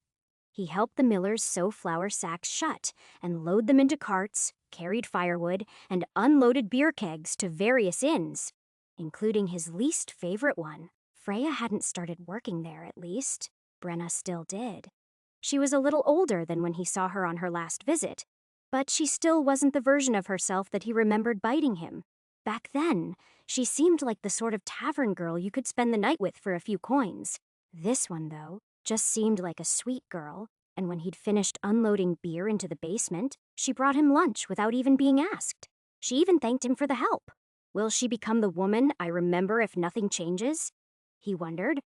S1: He helped the millers sew flour sacks shut and load them into carts, carried firewood, and unloaded beer kegs to various inns, including his least favorite one. Freya hadn't started working there, at least. Brenna still did. She was a little older than when he saw her on her last visit, but she still wasn't the version of herself that he remembered biting him. Back then, she seemed like the sort of tavern girl you could spend the night with for a few coins. This one, though, just seemed like a sweet girl, and when he'd finished unloading beer into the basement, she brought him lunch without even being asked. She even thanked him for the help. Will she become the woman I remember if nothing changes? He wondered.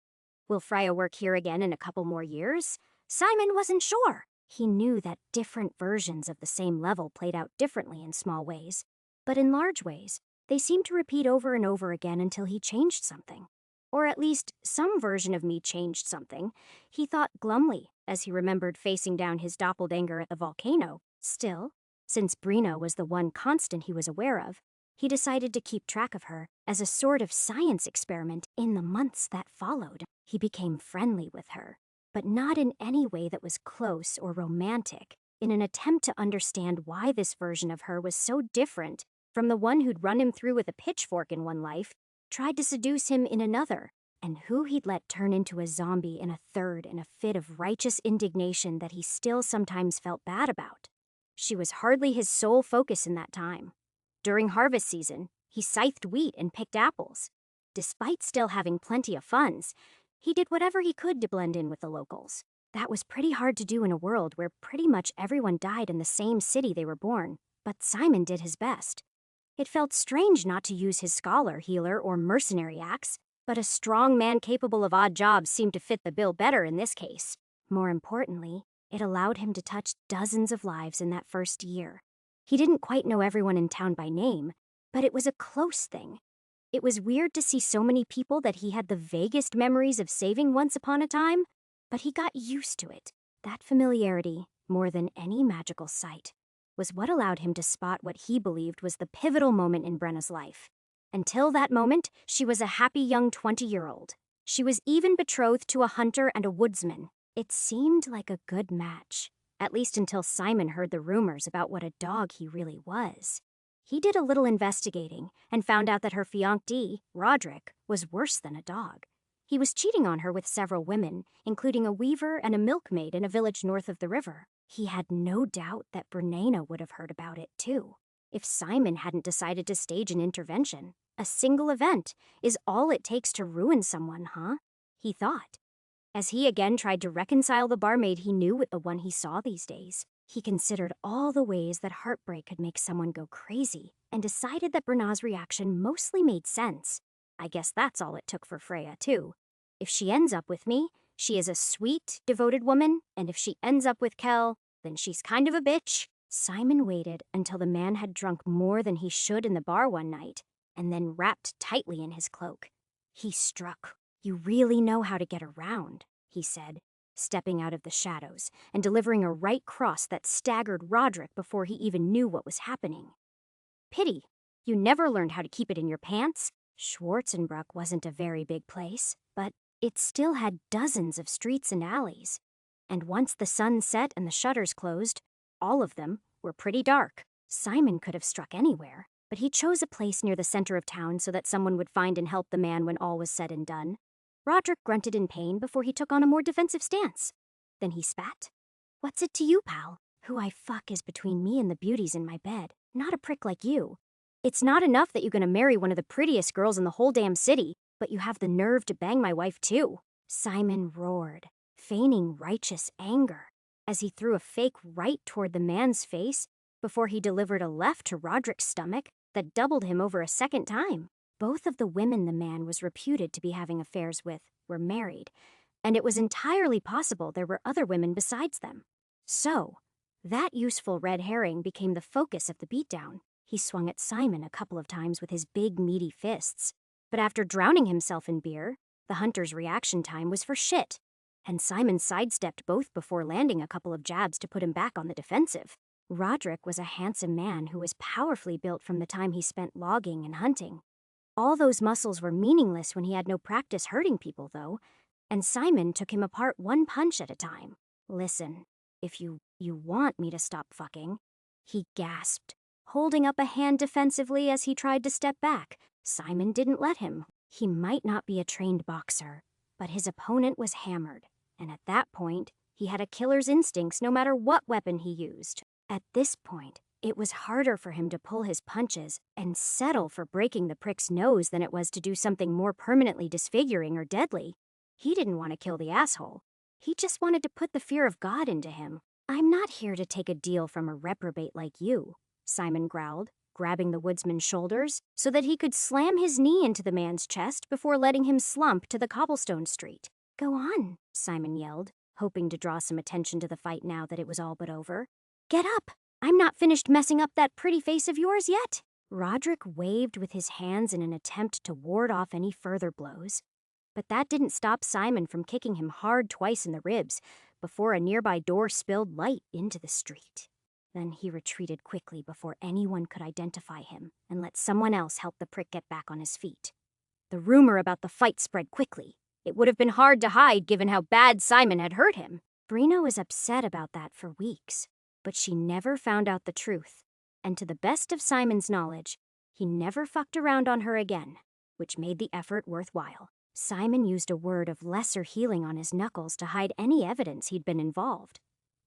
S1: Will Freya work here again in a couple more years? Simon wasn't sure. He knew that different versions of the same level played out differently in small ways, but in large ways, they seemed to repeat over and over again until he changed something. Or at least, some version of me changed something, he thought glumly as he remembered facing down his doppelganger at the volcano. Still, since Brina was the one constant he was aware of, he decided to keep track of her as a sort of science experiment in the months that followed. He became friendly with her, but not in any way that was close or romantic, in an attempt to understand why this version of her was so different from the one who'd run him through with a pitchfork in one life, tried to seduce him in another, and who he'd let turn into a zombie in a third in a fit of righteous indignation that he still sometimes felt bad about. She was hardly his sole focus in that time. During harvest season, he scythed wheat and picked apples. Despite still having plenty of funds, he did whatever he could to blend in with the locals. That was pretty hard to do in a world where pretty much everyone died in the same city they were born, but Simon did his best. It felt strange not to use his scholar, healer, or mercenary axe, but a strong man capable of odd jobs seemed to fit the bill better in this case. More importantly, it allowed him to touch dozens of lives in that first year. He didn't quite know everyone in town by name, but it was a close thing. It was weird to see so many people that he had the vaguest memories of saving once upon a time, but he got used to it. That familiarity, more than any magical sight, was what allowed him to spot what he believed was the pivotal moment in Brenna's life. Until that moment, she was a happy young 20-year-old. She was even betrothed to a hunter and a woodsman. It seemed like a good match, at least until Simon heard the rumors about what a dog he really was. He did a little investigating and found out that her fiancé, Roderick, was worse than a dog. He was cheating on her with several women, including a weaver and a milkmaid in a village north of the river. He had no doubt that Brunena would have heard about it, too. If Simon hadn't decided to stage an intervention, a single event is all it takes to ruin someone, huh? He thought. As he again tried to reconcile the barmaid he knew with the one he saw these days, he considered all the ways that heartbreak could make someone go crazy and decided that Bruna's reaction mostly made sense. I guess that's all it took for Freya, too. If she ends up with me, she is a sweet, devoted woman, and if she ends up with Kel, then she's kind of a bitch. Simon waited until the man had drunk more than he should in the bar one night, and then wrapped tightly in his cloak. He struck. "You really know how to get around," he said, stepping out of the shadows and delivering a right cross that staggered Roderick before he even knew what was happening. Pity, you never learned how to keep it in your pants? Schwarzenbruck wasn't a very big place, but it still had dozens of streets and alleys. And once the sun set and the shutters closed, all of them were pretty dark. Simon could have struck anywhere, but he chose a place near the center of town so that someone would find and help the man when all was said and done. Roderick grunted in pain before he took on a more defensive stance. Then he spat. What's it to you, pal? Who I fuck is between me and the beauties in my bed, not a prick like you. It's not enough that you're gonna marry one of the prettiest girls in the whole damn city, but you have the nerve to bang my wife too. Simon roared, feigning righteous anger, as he threw a fake right toward the man's face before he delivered a left to Roderick's stomach that doubled him over a second time. Both of the women the man was reputed to be having affairs with were married, and it was entirely possible there were other women besides them. So, that useful red herring became the focus of the beatdown. He swung at Simon a couple of times with his big, meaty fists. But after drowning himself in beer, the hunter's reaction time was for shit, and Simon sidestepped both before landing a couple of jabs to put him back on the defensive. Roderick was a handsome man who was powerfully built from the time he spent logging and hunting. All those muscles were meaningless when he had no practice hurting people, though, and Simon took him apart one punch at a time. Listen, if you want me to stop fucking, he gasped, holding up a hand defensively as he tried to step back. Simon didn't let him. He might not be a trained boxer, but his opponent was hammered, and at that point, he had a killer's instincts no matter what weapon he used. At this point, it was harder for him to pull his punches and settle for breaking the prick's nose than it was to do something more permanently disfiguring or deadly. He didn't want to kill the asshole. He just wanted to put the fear of God into him. I'm not here to take a deal from a reprobate like you, Simon growled, grabbing the woodsman's shoulders so that he could slam his knee into the man's chest before letting him slump to the cobblestone street. Go on, Simon yelled, hoping to draw some attention to the fight now that it was all but over. Get up! I'm not finished messing up that pretty face of yours yet. Roderick waved with his hands in an attempt to ward off any further blows. But that didn't stop Simon from kicking him hard twice in the ribs before a nearby door spilled light into the street. Then he retreated quickly before anyone could identify him and let someone else help the prick get back on his feet. The rumor about the fight spread quickly. It would have been hard to hide given how bad Simon had hurt him. Brina was upset about that for weeks, but she never found out the truth. And to the best of Simon's knowledge, he never fucked around on her again, which made the effort worthwhile. Simon used a word of lesser healing on his knuckles to hide any evidence he'd been involved.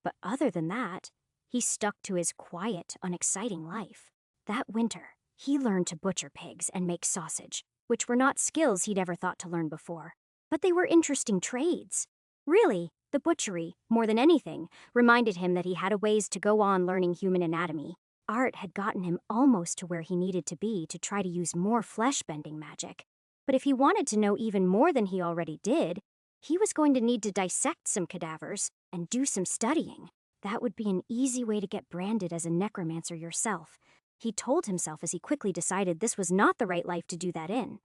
S1: But other than that, he stuck to his quiet, unexciting life. That winter, he learned to butcher pigs and make sausage, which were not skills he'd ever thought to learn before. But they were interesting trades. Really, the butchery, more than anything, reminded him that he had a ways to go on learning human anatomy. Art had gotten him almost to where he needed to be to try to use more flesh-bending magic. But if he wanted to know even more than he already did, he was going to need to dissect some cadavers and do some studying. That would be an easy way to get branded as a necromancer yourself. He told himself as he quickly decided this was not the right life to do that in.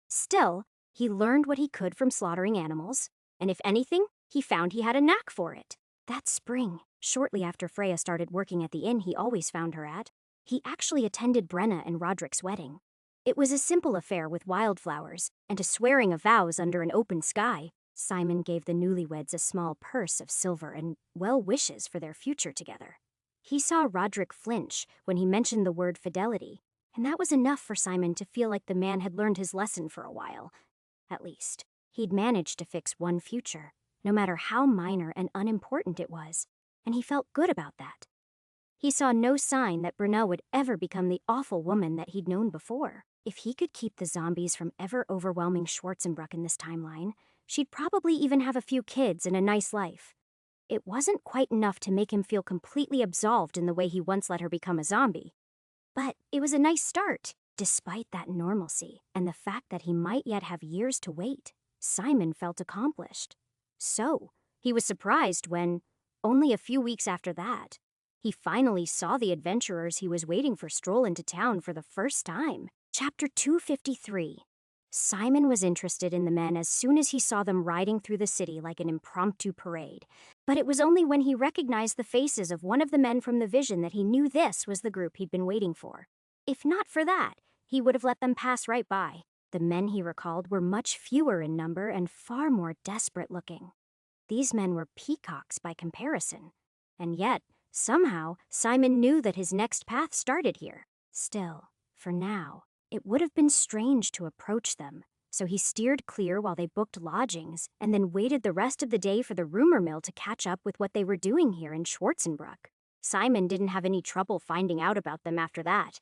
S1: Still, he learned what he could from slaughtering animals, and if anything, he found he had a knack for it. That spring, shortly after Freya started working at the inn he always found her at, he actually attended Brenna and Roderick's wedding. It was a simple affair with wildflowers and a swearing of vows under an open sky. Simon gave the newlyweds a small purse of silver and well wishes for their future together. He saw Roderick flinch when he mentioned the word fidelity, and that was enough for Simon to feel like the man had learned his lesson for a while. At least, he'd managed to fix one future, no matter how minor and unimportant it was, and he felt good about that. He saw no sign that Brunel would ever become the awful woman that he'd known before. If he could keep the zombies from ever overwhelming Schwarzenbruck in this timeline, she'd probably even have a few kids and a nice life. It wasn't quite enough to make him feel completely absolved in the way he once let her become a zombie. But it was a nice start. Despite that normalcy and the fact that he might yet have years to wait, Simon felt accomplished. So, he was surprised when, only a few weeks after that, he finally saw the adventurers he was waiting for stroll into town for the first time. Chapter 253. Simon was interested in the men as soon as he saw them riding through the city like an impromptu parade. But it was only when he recognized the faces of one of the men from the vision that he knew this was the group he'd been waiting for. If not for that, he would have let them pass right by. The men he recalled were much fewer in number and far more desperate looking. These men were peacocks by comparison. And yet, somehow, Simon knew that his next path started here. Still, for now, it would have been strange to approach them, so he steered clear while they booked lodgings and then waited the rest of the day for the rumor mill to catch up with what they were doing here in Schwarzenbruck. Simon didn't have any trouble finding out about them after that.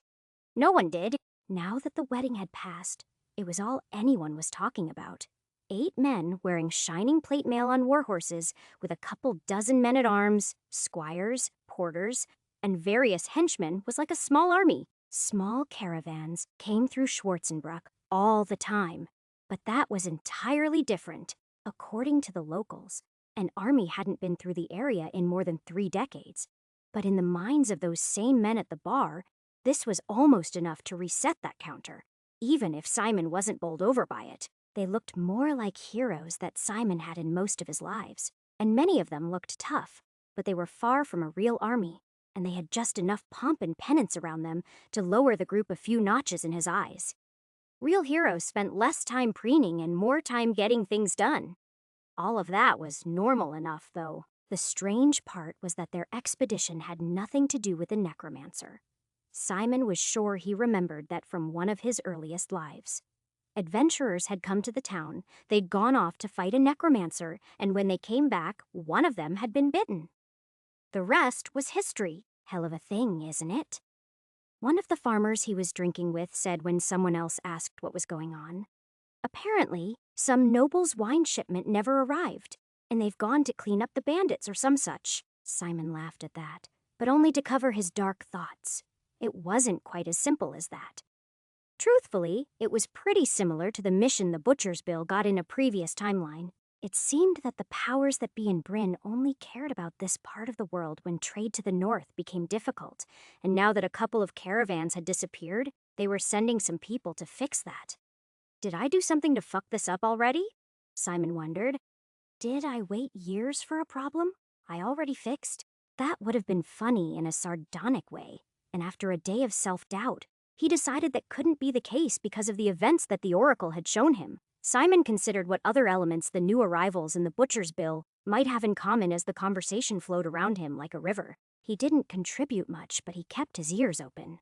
S1: No one did. Now that the wedding had passed, it was all anyone was talking about. 8 men wearing shining plate mail on warhorses with a couple dozen men-at-arms, squires, porters, and various henchmen was like a small army. Small caravans came through Schwarzenbruck all the time, but that was entirely different. According to the locals, an army hadn't been through the area in more than 3 decades. But in the minds of those same men at the bar, this was almost enough to reset that counter, even if Simon wasn't bowled over by it. They looked more like heroes that Simon had in most of his lives, and many of them looked tough, but they were far from a real army, and they had just enough pomp and penance around them to lower the group a few notches in his eyes. Real heroes spent less time preening and more time getting things done. All of that was normal enough, though. The strange part was that their expedition had nothing to do with the necromancer. Simon was sure he remembered that from one of his earliest lives. Adventurers had come to the town, they'd gone off to fight a necromancer, and when they came back, one of them had been bitten. The rest was history. Hell of a thing, isn't it? One of the farmers he was drinking with said when someone else asked what was going on. Apparently, some noble's wine shipment never arrived, and they've gone to clean up the bandits or some such. Simon laughed at that, but only to cover his dark thoughts. It wasn't quite as simple as that. Truthfully, it was pretty similar to the mission the Butcher's Bill got in a previous timeline. It seemed that the powers that be in Bryn only cared about this part of the world when trade to the north became difficult, and now that a couple of caravans had disappeared, they were sending some people to fix that. Did I do something to fuck this up already? Simon wondered. Did I wait years for a problem I already fixed? That would have been funny in a sardonic way, and after a day of self-doubt, he decided that couldn't be the case because of the events that the Oracle had shown him. Simon considered what other elements the new arrivals in the Butcher's Bill might have in common as the conversation flowed around him like a river. He didn't contribute much, but he kept his ears open.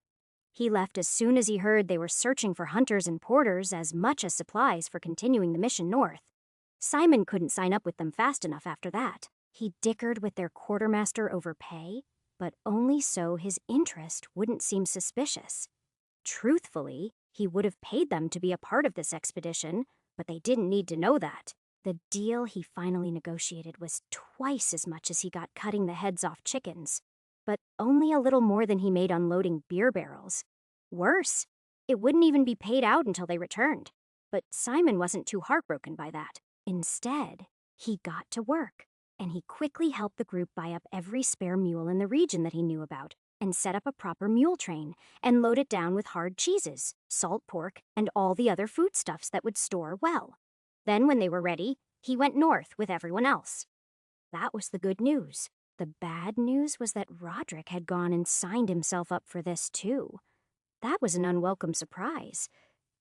S1: He left as soon as he heard they were searching for hunters and porters as much as supplies for continuing the mission north. Simon couldn't sign up with them fast enough after that. He dickered with their quartermaster over pay, but only so his interest wouldn't seem suspicious. Truthfully, he would have paid them to be a part of this expedition, but they didn't need to know that. The deal he finally negotiated was twice as much as he got cutting the heads off chickens, but only a little more than he made unloading beer barrels. Worse, it wouldn't even be paid out until they returned. But Simon wasn't too heartbroken by that. Instead, he got to work, and he quickly helped the group buy up every spare mule in the region that he knew about, and set up a proper mule train, and load it down with hard cheeses, salt pork, and all the other foodstuffs that would store well. Then when they were ready, he went north with everyone else. That was the good news. The bad news was that Roderick had gone and signed himself up for this too. That was an unwelcome surprise.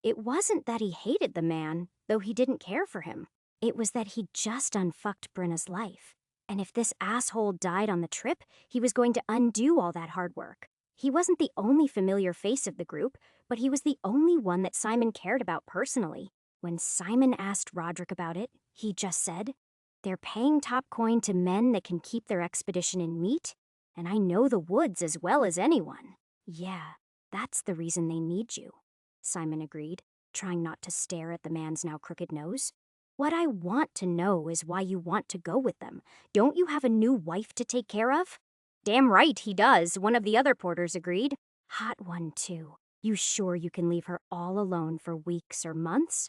S1: It wasn't that he hated the man, though he didn't care for him. It was that he'd just unfucked Brenna's life. And if this asshole died on the trip, he was going to undo all that hard work. He wasn't the only familiar face of the group, but he was the only one that Simon cared about personally. When Simon asked Roderick about it, he just said, "They're paying top coin to men that can keep their expedition in meat, and I know the woods as well as anyone." "Yeah, that's the reason they need you," Simon agreed, trying not to stare at the man's now crooked nose. "What I want to know is why you want to go with them. Don't you have a new wife to take care of?" "Damn right he does," one of the other porters agreed. "Hot one, too. You sure you can leave her all alone for weeks or months?"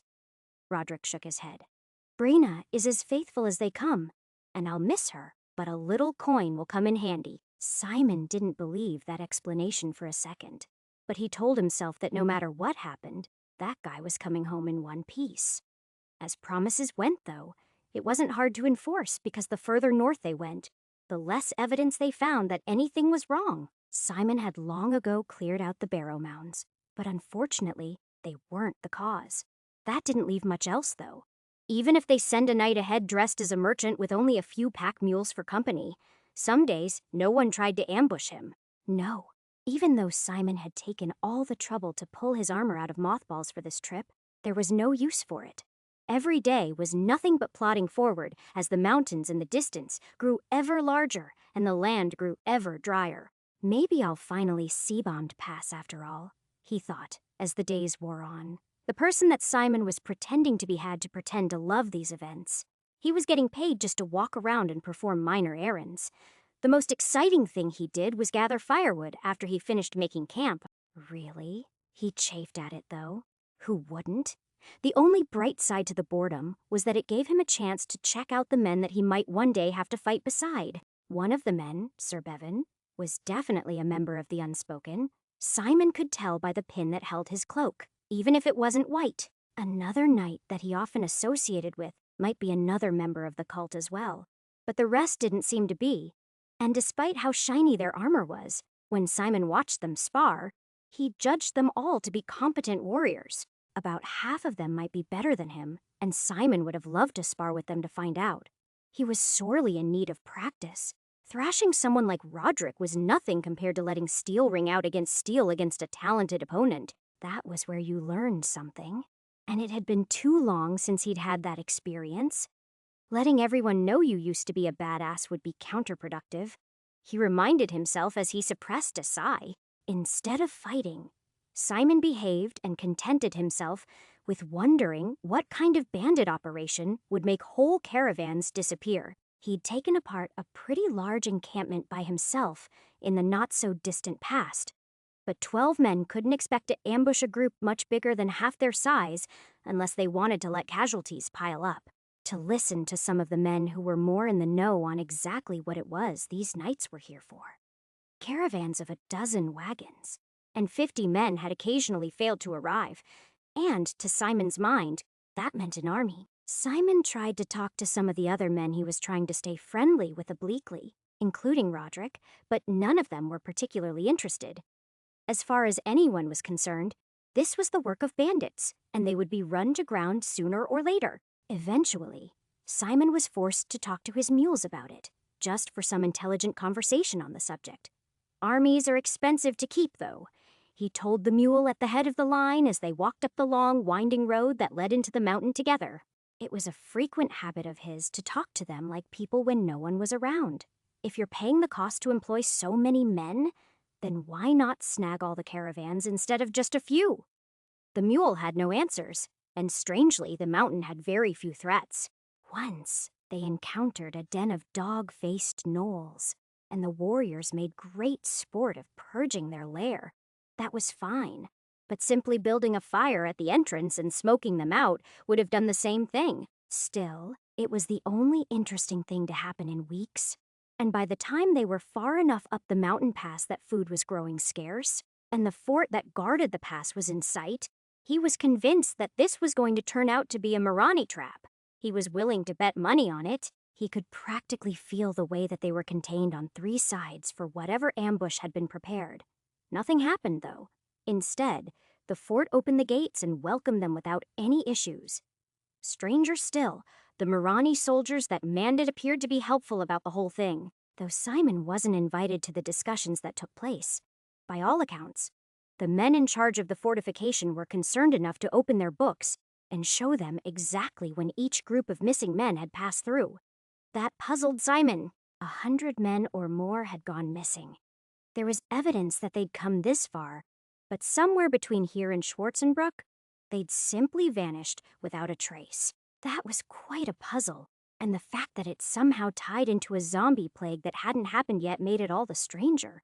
S1: Roderick shook his head. "Brina is as faithful as they come, and I'll miss her, but a little coin will come in handy." Simon didn't believe that explanation for a second, but he told himself that no matter what happened, That guy was coming home in one piece. As promises went, though, it wasn't hard to enforce because the further north they went, the less evidence they found that anything was wrong. Simon had long ago cleared out the barrow mounds, but unfortunately, they weren't the cause. That didn't leave much else, though. Even if they send a knight ahead dressed as a merchant with only a few pack mules for company, some days no one tried to ambush him. No. Even though Simon had taken all the trouble to pull his armor out of mothballs for this trip, there was no use for it. Every day was nothing but plodding forward as the mountains in the distance grew ever larger and the land grew ever drier. Maybe I'll finally sea-bombed pass after all, he thought as the days wore on. The person that Simon was pretending to be had to pretend to love these events. He was getting paid just to walk around and perform minor errands. The most exciting thing he did was gather firewood after he finished making camp. Really? He chafed at it, though. Who wouldn't? The only bright side to the boredom was that it gave him a chance to check out the men that he might one day have to fight beside. One of the men, Sir Bevan, was definitely a member of the Unspoken. Simon could tell by the pin that held his cloak, even if it wasn't white. Another knight that he often associated with might be another member of the cult as well. But the rest didn't seem to be. And despite how shiny their armor was, when Simon watched them spar, he judged them all to be competent warriors. About half of them might be better than him, and Simon would have loved to spar with them to find out. He was sorely in need of practice. Thrashing someone like Roderick was nothing compared to letting steel ring out against steel against a talented opponent. That was where you learned something. And it had been too long since he'd had that experience. Letting everyone know you used to be a badass would be counterproductive. He reminded himself as he suppressed a sigh. Instead of fighting, Simon behaved and contented himself with wondering what kind of bandit operation would make whole caravans disappear. He'd taken apart a pretty large encampment by himself in the not-so-distant past. But 12 men couldn't expect to ambush a group much bigger than half their size unless they wanted to let casualties pile up. To listen to some of the men who were more in the know on exactly what it was these knights were here for. Caravans of 12 wagons, and 50 men had occasionally failed to arrive, and to Simon's mind, that meant an army. Simon tried to talk to some of the other men he was trying to stay friendly with obliquely, including Roderick, but none of them were particularly interested. As far as anyone was concerned, this was the work of bandits, and they would be run to ground sooner or later. Eventually, Simon was forced to talk to his mules about it, just for some intelligent conversation on the subject. Armies are expensive to keep, though. He told the mule at the head of the line as they walked up the long, winding road that led into the mountain together. It was a frequent habit of his to talk to them like people when no one was around. If you're paying the cost to employ so many men, then why not snag all the caravans instead of just a few? The mule had no answers, and strangely, the mountain had very few threats. Once, they encountered a den of dog-faced gnolls, and the warriors made great sport of purging their lair. That was fine, but simply building a fire at the entrance and smoking them out would have done the same thing. Still, it was the only interesting thing to happen in weeks, and by the time they were far enough up the mountain pass that food was growing scarce, and the fort that guarded the pass was in sight, he was convinced that this was going to turn out to be a Marani trap. He was willing to bet money on it. He could practically feel the way that they were contained on 3 sides for whatever ambush had been prepared. Nothing happened, though. Instead, the fort opened the gates and welcomed them without any issues. Stranger still, the Marani soldiers that manned it appeared to be helpful about the whole thing, though Simon wasn't invited to the discussions that took place. By all accounts, the men in charge of the fortification were concerned enough to open their books and show them exactly when each group of missing men had passed through. That puzzled Simon. 100 men or more had gone missing. There was evidence that they'd come this far, but somewhere between here and Schwarzenbruck, they'd simply vanished without a trace. That was quite a puzzle, and the fact that it somehow tied into a zombie plague that hadn't happened yet made it all the stranger.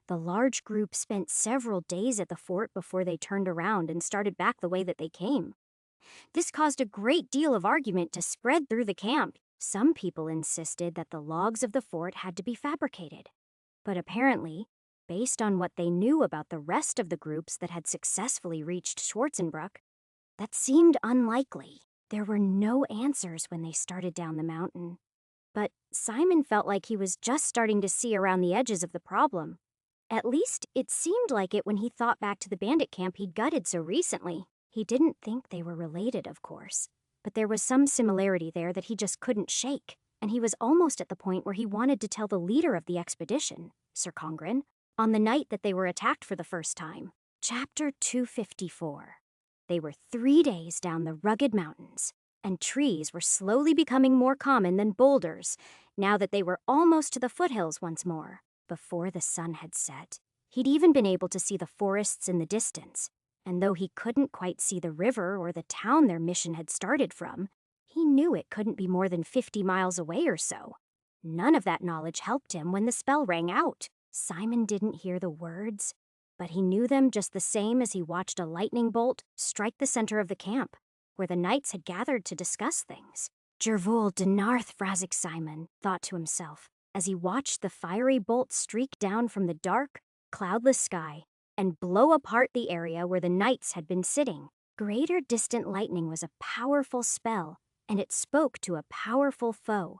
S1: The large group spent several days at the fort before they turned around and started back the way that they came. This caused a great deal of argument to spread through the camp. Some people insisted that the logs of the fort had to be fabricated, but apparently, Based on what they knew about the rest of the groups that had successfully reached Schwarzenbruck, that seemed unlikely. There were no answers when they started down the mountain. But Simon felt like he was just starting to see around the edges of the problem. At least it seemed like it when he thought back to the bandit camp he'd gutted so recently. He didn't think they were related, of course, but there was some similarity there that he just couldn't shake, and he was almost at the point where he wanted to tell the leader of the expedition, Sir Congren, on the night that they were attacked for the first time. Chapter 254. They were 3 days down the rugged mountains, and trees were slowly becoming more common than boulders now that they were almost to the foothills once more. Before the sun had set, he'd even been able to see the forests in the distance, and though he couldn't quite see the river or the town their mission had started from, he knew it couldn't be more than 50 miles away or so. None of that knowledge helped him when the spell rang out. Simon didn't hear the words, but he knew them just the same as he watched a lightning bolt strike the center of the camp, where the knights had gathered to discuss things. Jervol Denarth Frazik Simon thought to himself as he watched the fiery bolt streak down from the dark, cloudless sky and blow apart the area where the knights had been sitting. Greater Distant Lightning was a powerful spell, and it spoke to a powerful foe.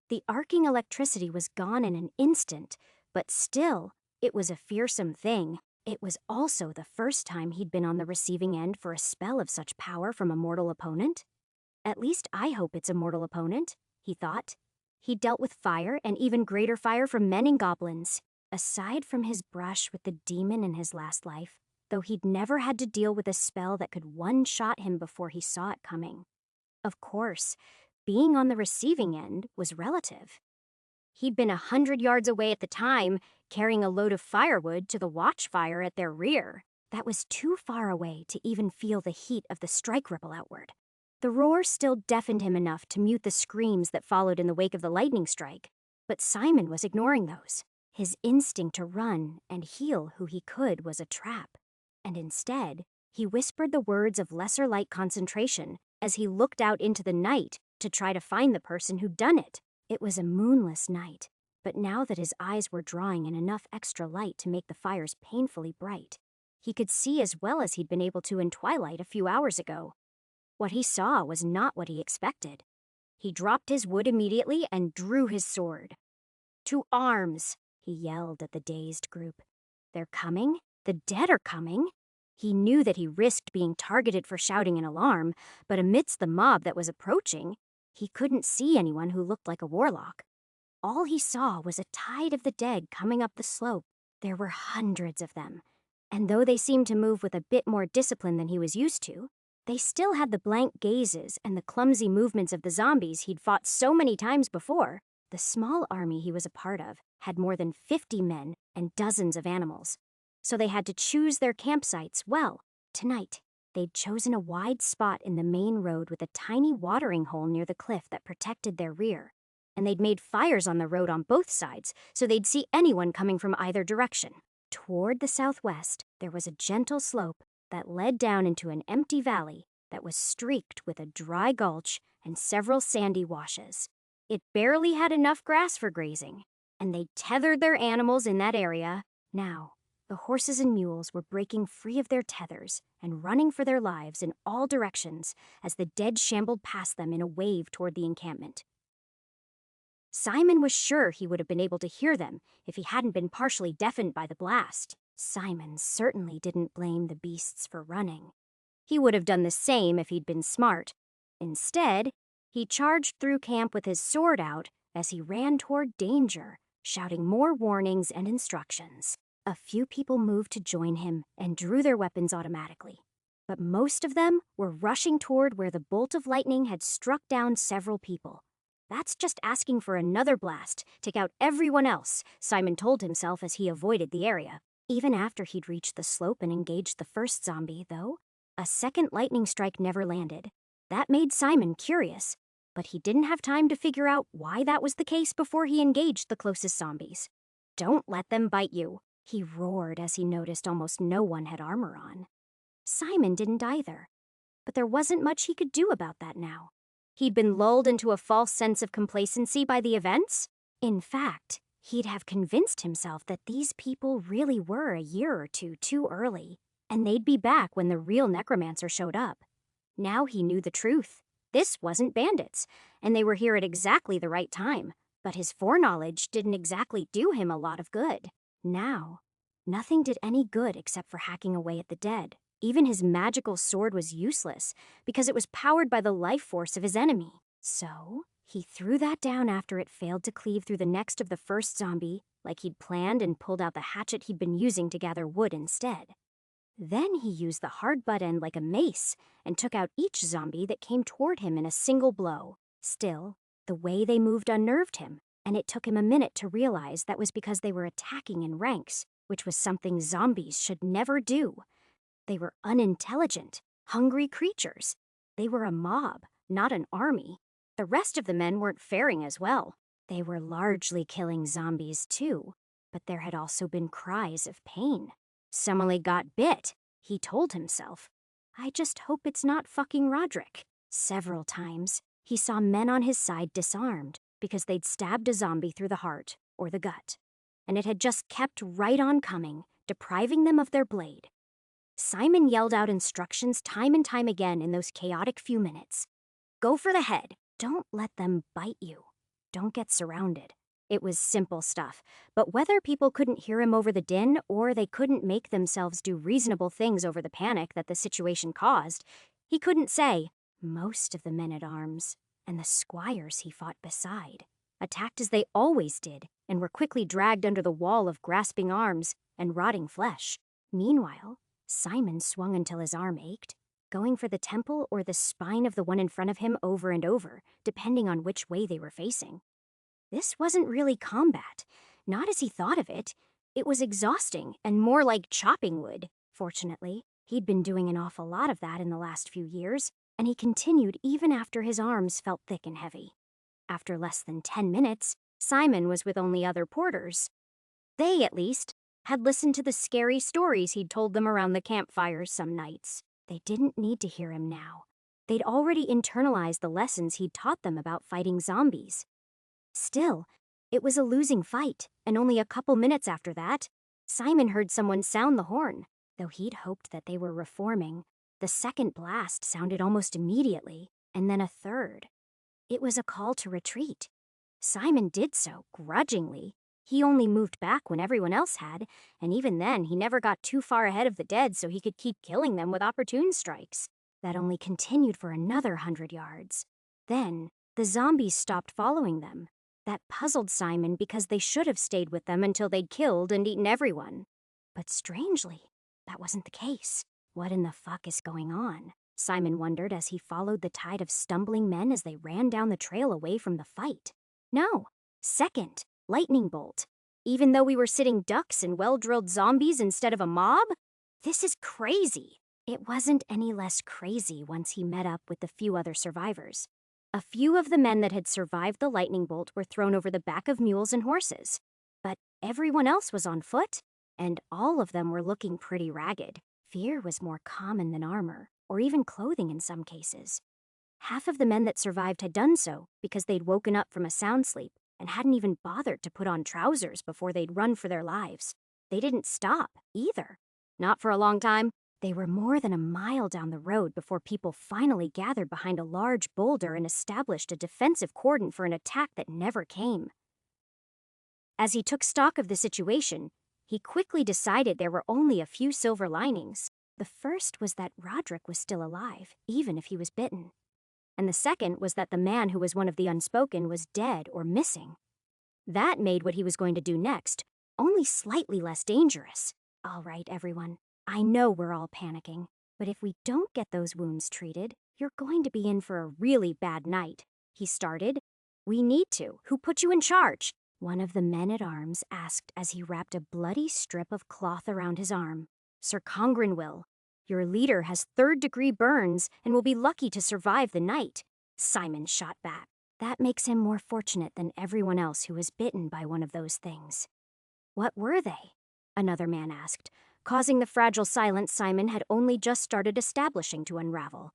S1: The arcing electricity was gone in an instant, but still, it was a fearsome thing. It was also the first time he'd been on the receiving end for a spell of such power from a mortal opponent. At least I hope it's a mortal opponent, he thought. He'd dealt with fire and even greater fire from men and goblins. Aside from his brush with the demon in his last life, though he'd never had to deal with a spell that could one-shot him before he saw it coming. Of course, being on the receiving end was relative. He'd been 100 yards away at the time, carrying a load of firewood to the watchfire at their rear. That was too far away to even feel the heat of the strike ripple outward. The roar still deafened him enough to mute the screams that followed in the wake of the lightning strike, but Simon was ignoring those. His instinct to run and heal who he could was a trap, and instead, he whispered the words of lesser light concentration as he looked out into the night to try to find the person who'd done it. It was a moonless night, but now that his eyes were drawing in enough extra light to make the fires painfully bright, he could see as well as he'd been able to in twilight a few hours ago. What he saw was not what he expected. He dropped his wood immediately and drew his sword. "To arms!" he yelled at the dazed group. "They're coming? The dead are coming?" He knew that he risked being targeted for shouting an alarm, but amidst the mob that was approaching, he couldn't see anyone who looked like a warlock. All he saw was a tide of the dead coming up the slope. There were hundreds of them, and though they seemed to move with a bit more discipline than he was used to, they still had the blank gazes and the clumsy movements of the zombies he'd fought so many times before. The small army he was a part of had more than 50 men and dozens of animals, so they had to choose their campsites well. Tonight, they'd chosen a wide spot in the main road with a tiny watering hole near the cliff that protected their rear, and they'd made fires on the road on both sides so they'd see anyone coming from either direction. Toward the southwest, there was a gentle slope that led down into an empty valley that was streaked with a dry gulch and several sandy washes. It barely had enough grass for grazing, and they tethered their animals in that area. Now, the horses and mules were breaking free of their tethers and running for their lives in all directions as the dead shambled past them in a wave toward the encampment. Simon was sure he would have been able to hear them if he hadn't been partially deafened by the blast. Simon certainly didn't blame the beasts for running. He would have done the same if he'd been smart. Instead, he charged through camp with his sword out as he ran toward danger, shouting more warnings and instructions. A few people moved to join him and drew their weapons automatically, but most of them were rushing toward where the bolt of lightning had struck down several people. That's just asking for another blast, take out everyone else, Simon told himself as he avoided the area. Even after he'd reached the slope and engaged the first zombie, though, a second lightning strike never landed. That made Simon curious, but he didn't have time to figure out why that was the case before he engaged the closest zombies. "Don't let them bite you," he roared as he noticed almost no one had armor on. Simon didn't either, but there wasn't much he could do about that now. He'd been lulled into a false sense of complacency by the events. In fact, He'd have convinced himself that these people really were a year or two too early, and they'd be back when the real necromancer showed up. Now he knew the truth. This wasn't bandits, and they were here at exactly the right time. But his foreknowledge didn't exactly do him a lot of good. Now, nothing did any good except for hacking away at the dead. Even his magical sword was useless because it was powered by the life force of his enemy. So, he threw that down after it failed to cleave through the neck of the first zombie, like he'd planned, and pulled out the hatchet he'd been using to gather wood instead. Then he used the hard butt end like a mace and took out each zombie that came toward him in a single blow. Still, the way they moved unnerved him, and it took him a minute to realize that was because they were attacking in ranks, which was something zombies should never do. They were unintelligent, hungry creatures. They were a mob, not an army. The rest of the men weren't faring as well. They were largely killing zombies too, but there had also been cries of pain. Somebody got bit, he told himself. I just hope it's not fucking Roderick. Several times, he saw men on his side disarmed because they'd stabbed a zombie through the heart or the gut, and it had just kept right on coming, depriving them of their blade. Simon yelled out instructions time and time again in those chaotic few minutes. Go for the head. Don't let them bite you. Don't get surrounded. It was simple stuff, but whether people couldn't hear him over the din or they couldn't make themselves do reasonable things over the panic that the situation caused, he couldn't say. Most of the men-at-arms, and the squires he fought beside, attacked as they always did and were quickly dragged under the wall of grasping arms and rotting flesh. Meanwhile, Simon swung until his arm ached, going for the temple or the spine of the one in front of him over and over, depending on which way they were facing. This wasn't really combat, not as he thought of it. It was exhausting and more like chopping wood. Fortunately, he'd been doing an awful lot of that in the last few years, and he continued even after his arms felt thick and heavy. After less than 10 minutes, Simon was with only other porters. They, at least, had listened to the scary stories he'd told them around the campfires some nights. They didn't need to hear him now. They'd already internalized the lessons he'd taught them about fighting zombies. Still, it was a losing fight, and only a couple minutes after that, Simon heard someone sound the horn. Though he'd hoped that they were reforming, the second blast sounded almost immediately, and then a third. It was a call to retreat. Simon did so, grudgingly. He only moved back when everyone else had, and even then he never got too far ahead of the dead so he could keep killing them with opportune strikes. That only continued for another 100 yards. Then, the zombies stopped following them. That puzzled Simon because they should have stayed with them until they'd killed and eaten everyone. But strangely, that wasn't the case. What in the fuck is going on? Simon wondered as he followed the tide of stumbling men as they ran down the trail away from the fight. No, second, lightning bolt. Even though we were sitting ducks and well-drilled zombies instead of a mob? This is crazy. It wasn't any less crazy once he met up with the few other survivors. A few of the men that had survived the lightning bolt were thrown over the back of mules and horses. But everyone else was on foot, and all of them were looking pretty ragged. Fear was more common than armor, or even clothing in some cases. Half of the men that survived had done so because they'd woken up from a sound sleep and hadn't even bothered to put on trousers before they'd run for their lives. They didn't stop, either. Not for a long time. They were more than a mile down the road before people finally gathered behind a large boulder and established a defensive cordon for an attack that never came. As he took stock of the situation, he quickly decided there were only a few silver linings. The first was that Roderick was still alive, even if he was bitten. And the second was that the man who was one of the unspoken was dead or missing. That made what he was going to do next only slightly less dangerous. All right, everyone, I know we're all panicking, but if we don't get those wounds treated, you're going to be in for a really bad night. He started. We need to. Who put you in charge? One of the men-at-arms asked as he wrapped a bloody strip of cloth around his arm. Sir Congren will. Your leader has third-degree burns and will be lucky to survive the night. Simon shot back. That makes him more fortunate than everyone else who was bitten by one of those things. What were they? Another man asked, causing the fragile silence Simon had only just started establishing to unravel.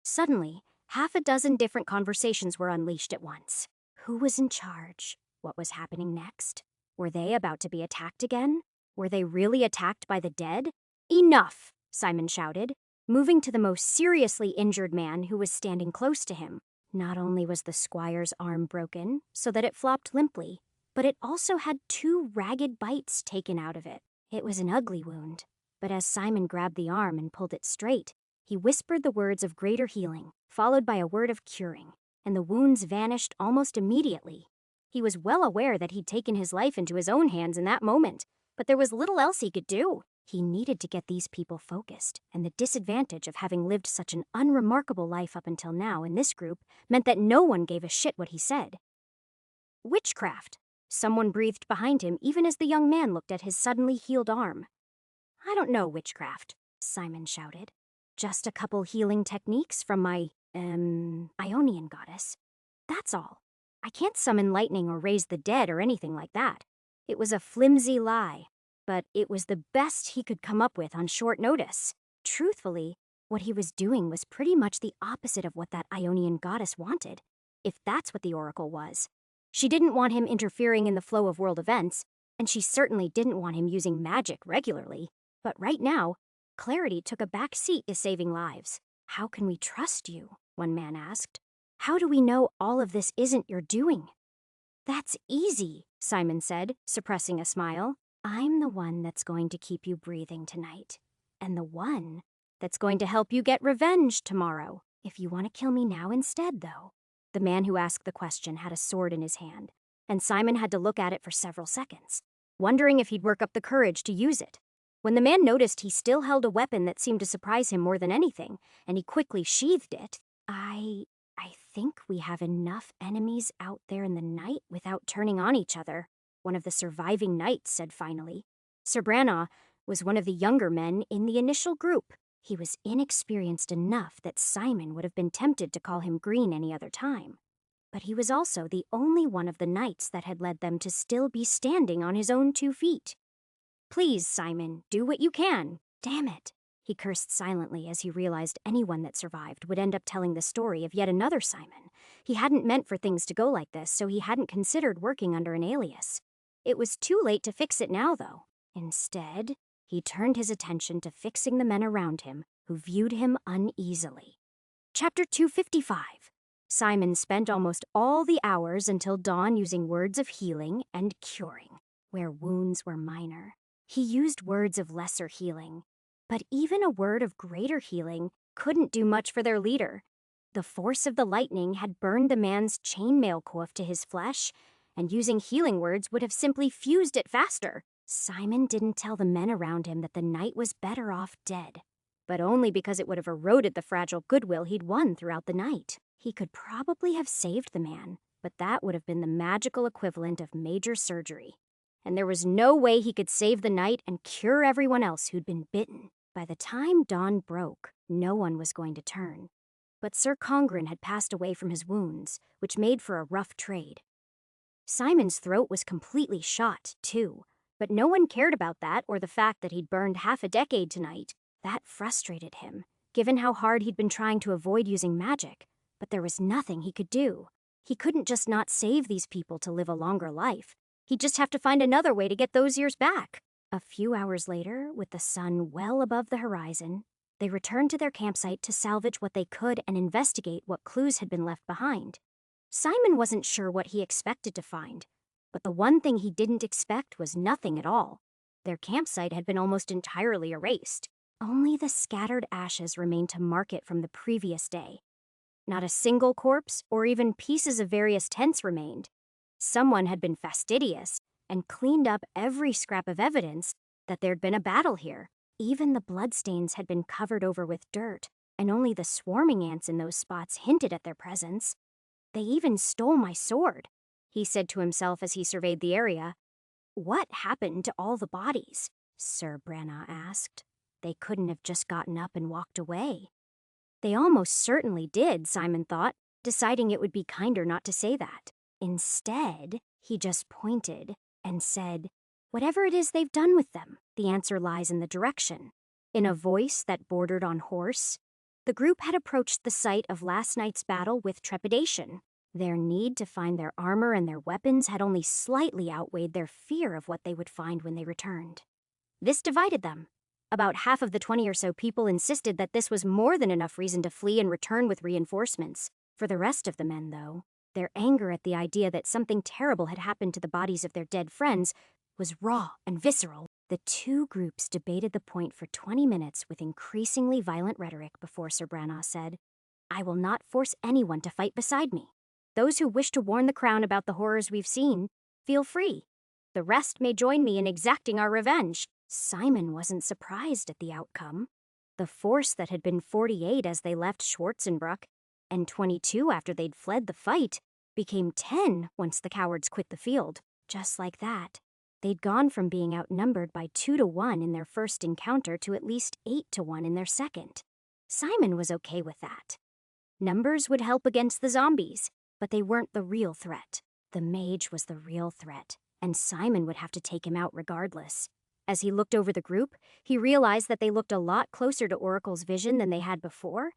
S1: Suddenly, half a dozen different conversations were unleashed at once. Who was in charge? What was happening next? Were they about to be attacked again? Were they really attacked by the dead? Enough, Simon shouted, moving to the most seriously injured man who was standing close to him. Not only was the squire's arm broken, so that it flopped limply, but it also had 2 ragged bites taken out of it. It was an ugly wound, but as Simon grabbed the arm and pulled it straight, he whispered the words of greater healing, followed by a word of curing, and the wounds vanished almost immediately. He was well aware that he'd taken his life into his own hands in that moment, but there was little else he could do. He needed to get these people focused, and the disadvantage of having lived such an unremarkable life up until now in this group meant that no one gave a shit what he said. Witchcraft, someone breathed behind him even as the young man looked at his suddenly healed arm. I don't know witchcraft, Simon shouted. Just a couple healing techniques from my, Ionian goddess. That's all. I can't summon lightning or raise the dead or anything like that. It was a flimsy lie, but it was the best he could come up with on short notice. Truthfully, what he was doing was pretty much the opposite of what that Ionian goddess wanted, if that's what the oracle was. She didn't want him interfering in the flow of world events, and she certainly didn't want him using magic regularly. But right now, clarity took a back seat to saving lives. How can we trust you? One man asked. How do we know all of this isn't your doing? That's easy, Simon said, suppressing a smile. I'm the one that's going to keep you breathing tonight, and the one that's going to help you get revenge tomorrow. If you want to kill me now instead, though. The man who asked the question had a sword in his hand, and Simon had to look at it for several seconds, wondering if he'd work up the courage to use it. When the man noticed he still held a weapon that seemed to surprise him more than anything, and he quickly sheathed it, I think we have enough enemies out there in the night without turning on each other, one of the surviving knights said finally. Sir Branagh was one of the younger men in the initial group. He was inexperienced enough that Simon would have been tempted to call him green any other time. But he was also the only one of the knights that had led them to still be standing on his own 2 feet. Please, Simon, do what you can. Damn it. He cursed silently as he realized anyone that survived would end up telling the story of yet another Simon. He hadn't meant for things to go like this, so he hadn't considered working under an alias. It was too late to fix it now, though. Instead, he turned his attention to fixing the men around him, who viewed him uneasily. Chapter 255. Simon spent almost all the hours until dawn using words of healing and curing, where wounds were minor. He used words of lesser healing, but even a word of greater healing couldn't do much for their leader. The force of the lightning had burned the man's chainmail coif to his flesh, and using healing words would have simply fused it faster. Simon didn't tell the men around him that the knight was better off dead, but only because it would have eroded the fragile goodwill he'd won throughout the night. He could probably have saved the man, but that would have been the magical equivalent of major surgery. And there was no way he could save the knight and cure everyone else who'd been bitten. By the time dawn broke, no one was going to turn. But Sir Congren had passed away from his wounds, which made for a rough trade. Simon's throat was completely shot, too, but no one cared about that or the fact that he'd burned half a decade tonight. That frustrated him, given how hard he'd been trying to avoid using magic, but there was nothing he could do. He couldn't just not save these people to live a longer life. He'd just have to find another way to get those years back. A few hours later, with the sun well above the horizon, they returned to their campsite to salvage what they could and investigate what clues had been left behind. Simon wasn't sure what he expected to find, but the one thing he didn't expect was nothing at all. Their campsite had been almost entirely erased. Only the scattered ashes remained to mark it from the previous day. Not a single corpse or even pieces of various tents remained. Someone had been fastidious and cleaned up every scrap of evidence that there'd been a battle here. Even the bloodstains had been covered over with dirt, and only the swarming ants in those spots hinted at their presence. They even stole my sword, he said to himself as he surveyed the area. What happened to all the bodies? Sir Branagh asked. They couldn't have just gotten up and walked away. They almost certainly did, Simon thought, deciding it would be kinder not to say that. Instead, he just pointed and said, "Whatever it is they've done with them, the answer lies in the direction." In a voice that bordered on hoarse, the group had approached the site of last night's battle with trepidation. Their need to find their armor and their weapons had only slightly outweighed their fear of what they would find when they returned. This divided them. About half of the 20 or so people insisted that this was more than enough reason to flee and return with reinforcements. For the rest of the men, though, their anger at the idea that something terrible had happened to the bodies of their dead friends was raw and visceral. The two groups debated the point for 20 minutes with increasingly violent rhetoric before Sir Branagh said, "I will not force anyone to fight beside me. Those who wish to warn the Crown about the horrors we've seen, feel free. The rest may join me in exacting our revenge." Simon wasn't surprised at the outcome. The force that had been 48 as they left Schwarzenbruck, and 22 after they'd fled the fight, became 10 once the cowards quit the field. Just like that, they'd gone from being outnumbered by 2 to 1 in their first encounter to at least 8 to 1 in their second. Simon was okay with that. Numbers would help against the zombies, but they weren't the real threat. The mage was the real threat, and Simon would have to take him out regardless. As he looked over the group, he realized that they looked a lot closer to Oracle's vision than they had before.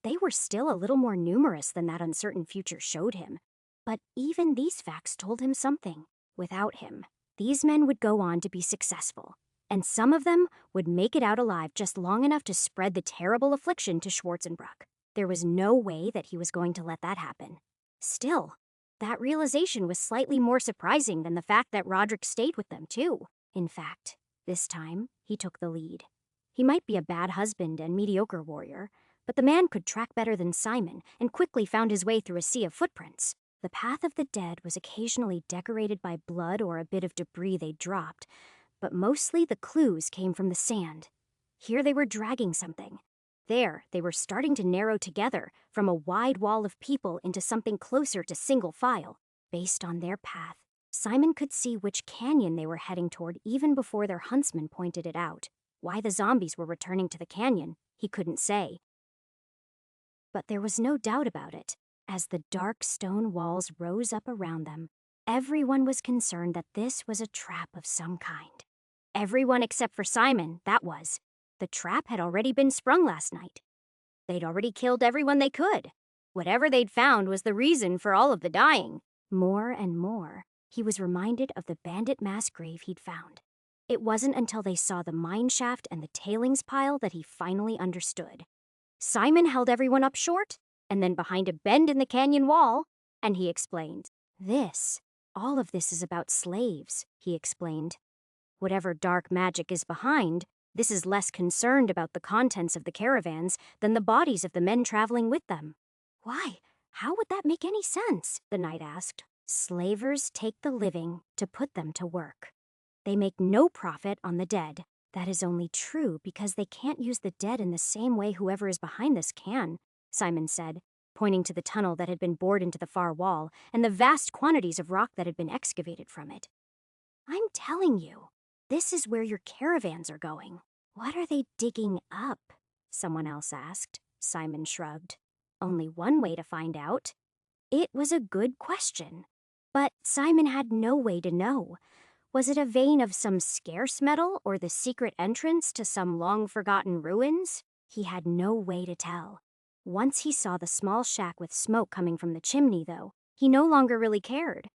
S1: They were still a little more numerous than that uncertain future showed him. But even these facts told him something. Without him, these men would go on to be successful, and some of them would make it out alive just long enough to spread the terrible affliction to Schwarzenbruck. There was no way that he was going to let that happen. Still, that realization was slightly more surprising than the fact that Roderick stayed with them, too. In fact, this time, he took the lead. He might be a bad husband and mediocre warrior, but the man could track better than Simon and quickly found his way through a sea of footprints. The path of the dead was occasionally decorated by blood or a bit of debris they dropped, but mostly the clues came from the sand. Here they were dragging something. There, they were starting to narrow together from a wide wall of people into something closer to single file. Based on their path, Simon could see which canyon they were heading toward even before their huntsman pointed it out. Why the zombies were returning to the canyon, he couldn't say. But there was no doubt about it. As the dark stone walls rose up around them, everyone was concerned that this was a trap of some kind. Everyone except for Simon, that was. The trap had already been sprung last night. They'd already killed everyone they could. Whatever they'd found was the reason for all of the dying. More and more, he was reminded of the bandit mass grave he'd found. It wasn't until they saw the mine shaft and the tailings pile that he finally understood. Simon held everyone up short, and then behind a bend in the canyon wall, and he explained. All of this is about slaves, he explained. Whatever dark magic is behind, this is less concerned about the contents of the caravans than the bodies of the men traveling with them. Why? How would that make any sense? The knight asked. Slavers take the living to put them to work. They make no profit on the dead. That is only true because they can't use the dead in the same way whoever is behind this can, Simon said, pointing to the tunnel that had been bored into the far wall and the vast quantities of rock that had been excavated from it. I'm telling you, this is where your caravans are going. What are they digging up? Someone else asked. Simon shrugged. Only one way to find out. It was a good question. But Simon had no way to know. Was it a vein of some scarce metal or the secret entrance to some long-forgotten ruins? He had no way to tell. Once he saw the small shack with smoke coming from the chimney, though, he no longer really cared.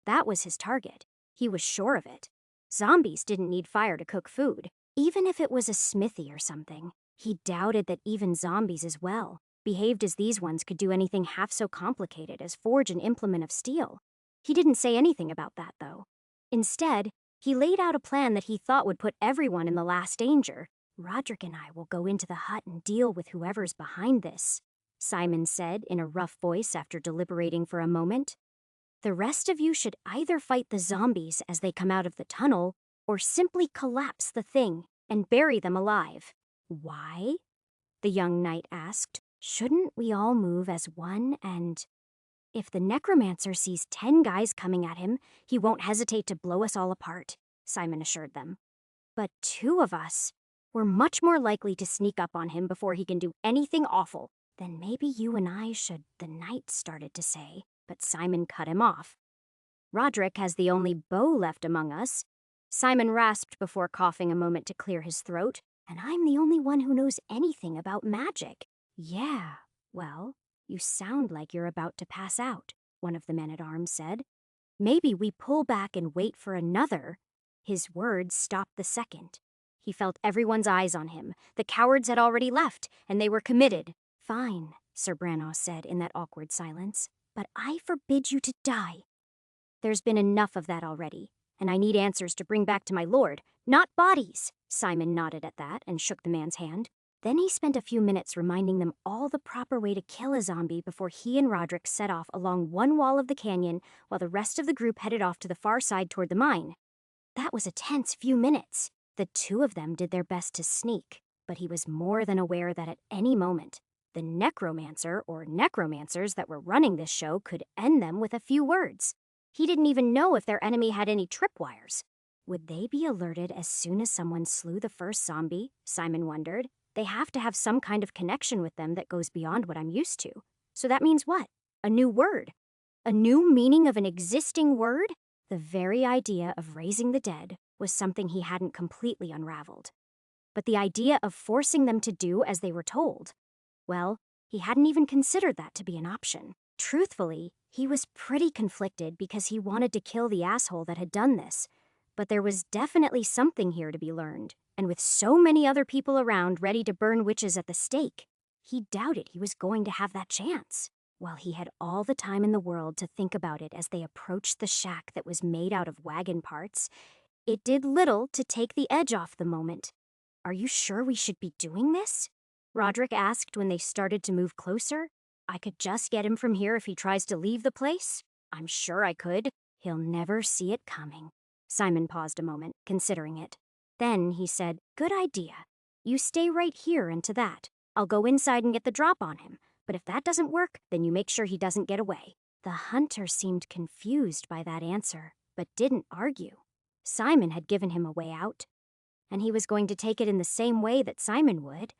S1: That was his target. He was sure of it. Zombies didn't need fire to cook food. Even if it was a smithy or something, he doubted that even zombies as well, behaved as these ones, could do anything half so complicated as forge an implement of steel. He didn't say anything about that, though. Instead, he laid out a plan that he thought would put everyone in the last danger. Roderick and I will go into the hut and deal with whoever's behind this, Simon said in a rough voice after deliberating for a moment. The rest of you should either fight the zombies as they come out of the tunnel, or simply collapse the thing and bury them alive. Why? The young knight asked. Shouldn't we all move as one and... If the necromancer sees 10 guys coming at him, he won't hesitate to blow us all apart, Simon assured them. But 2 of us, we're much more likely to sneak up on him before he can do anything awful. Then maybe you and I should, the knight started to say, but Simon cut him off. Roderick has the only bow left among us, Simon rasped before coughing a moment to clear his throat, and I'm the only one who knows anything about magic. Yeah, well, you sound like you're about to pass out. one of the men-at-arms said. Maybe we pull back and wait for another. His words stopped the second. He felt everyone's eyes on him. The cowards had already left, and they were committed. Fine, Sir Branagh said in that awkward silence, but I forbid you to die. There's been enough of that already, and I need answers to bring back to my lord, not bodies. Simon nodded at that and shook the man's hand. Then he spent a few minutes reminding them all the proper way to kill a zombie before he and Roderick set off along one wall of the canyon while the rest of the group headed off to the far side toward the mine. That was a tense few minutes. The two of them did their best to sneak, but he was more than aware that at any moment, the necromancer or necromancers that were running this show could end them with a few words. He didn't even know if their enemy had any tripwires. Would they be alerted as soon as someone slew the first zombie? Simon wondered. They have to have some kind of connection with them that goes beyond what I'm used to. So that means what? A new word? A new meaning of an existing word? The very idea of raising the dead was something he hadn't completely unraveled. But the idea of forcing them to do as they were told, well, he hadn't even considered that to be an option. Truthfully, he was pretty conflicted because he wanted to kill the asshole that had done this. But there was definitely something here to be learned, and with so many other people around ready to burn witches at the stake, he doubted he was going to have that chance. While he had all the time in the world to think about it as they approached the shack that was made out of wagon parts, it did little to take the edge off the moment. Are you sure we should be doing this? Roderick asked when they started to move closer. I could just get him from here if he tries to leave the place. I'm sure I could. He'll never see it coming. Simon paused a moment, considering it. Then he said, Good idea. You stay right here into that. I'll go inside and get the drop on him. But if that doesn't work, then you make sure he doesn't get away. The hunter seemed confused by that answer, but didn't argue. Simon had given him a way out, and he was going to take it in the same way that Simon would.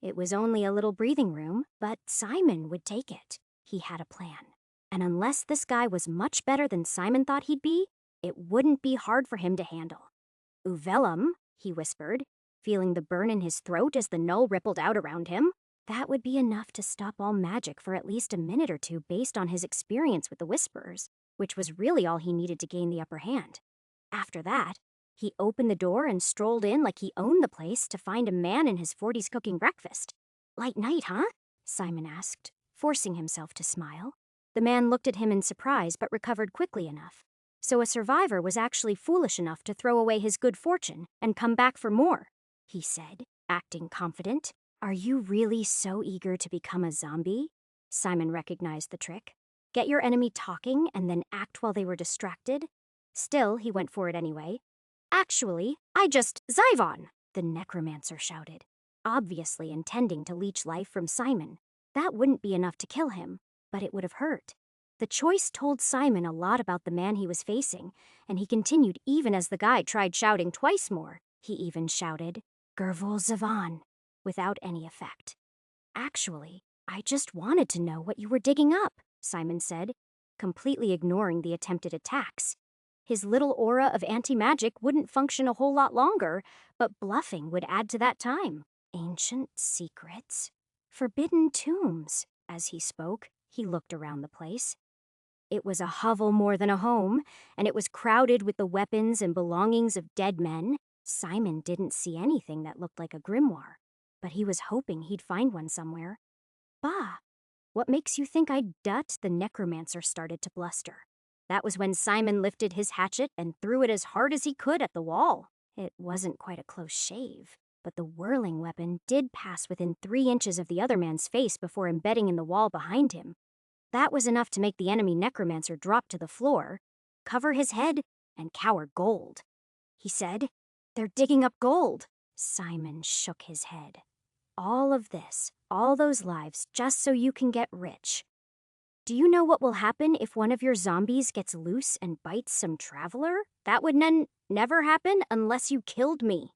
S1: It was only a little breathing room, but Simon would take it. He had a plan. And unless this guy was much better than Simon thought he'd be, it wouldn't be hard for him to handle. Uvellum, he whispered, feeling the burn in his throat as the null rippled out around him. That would be enough to stop all magic for at least a minute or two based on his experience with the Whisperers, which was really all he needed to gain the upper hand. After that, he opened the door and strolled in like he owned the place to find a man in his 40s cooking breakfast. Light night, huh? Simon asked, forcing himself to smile. The man looked at him in surprise but recovered quickly enough. So a survivor was actually foolish enough to throw away his good fortune and come back for more, he said, acting confident. Are you really so eager to become a zombie? Simon recognized the trick. Get your enemy talking and then act while they were distracted. Still, he went for it anyway. Actually, I just Zyvon, the necromancer shouted, obviously intending to leech life from Simon. That wouldn't be enough to kill him, but it would have hurt. The choice told Simon a lot about the man he was facing, and he continued even as the guy tried shouting twice more. He even shouted, Gervol Zavan, without any effect. Actually, I just wanted to know what you were digging up, Simon said, completely ignoring the attempted attacks. His little aura of anti-magic wouldn't function a whole lot longer, but bluffing would add to that time. Ancient secrets? Forbidden tombs. As he spoke, he looked around the place. It was a hovel more than a home, and it was crowded with the weapons and belongings of dead men. Simon didn't see anything that looked like a grimoire, but he was hoping he'd find one somewhere. Bah! What makes you think I'd dut? The necromancer started to bluster. That was when Simon lifted his hatchet and threw it as hard as he could at the wall. It wasn't quite a close shave, but the whirling weapon did pass within 3 inches of the other man's face before embedding in the wall behind him. That was enough to make the enemy necromancer drop to the floor, cover his head, and cower gold. He said, They're digging up gold. Simon shook his head. All of this, all those lives, just so you can get rich. Do you know what will happen if one of your zombies gets loose and bites some traveler? That would never happen unless you killed me.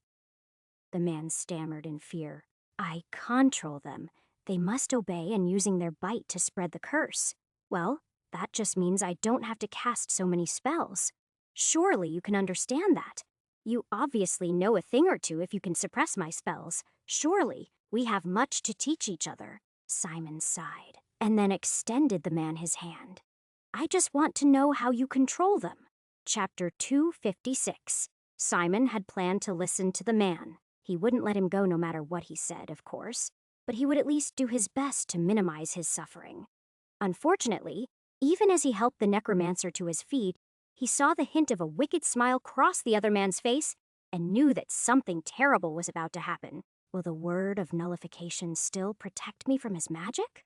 S1: The man stammered in fear. I control them. They must obey and using their bite to spread the curse. Well, that just means I don't have to cast so many spells. Surely you can understand that. You obviously know a thing or two if you can suppress my spells. Surely we have much to teach each other. Simon sighed, and then extended the man his hand. I just want to know how you control them. Chapter 256. Simon had planned to listen to the man. He wouldn't let him go no matter what he said, of course, but he would at least do his best to minimize his suffering. Unfortunately, even as he helped the necromancer to his feet, he saw the hint of a wicked smile cross the other man's face and knew that something terrible was about to happen. Will the word of nullification still protect me from his magic?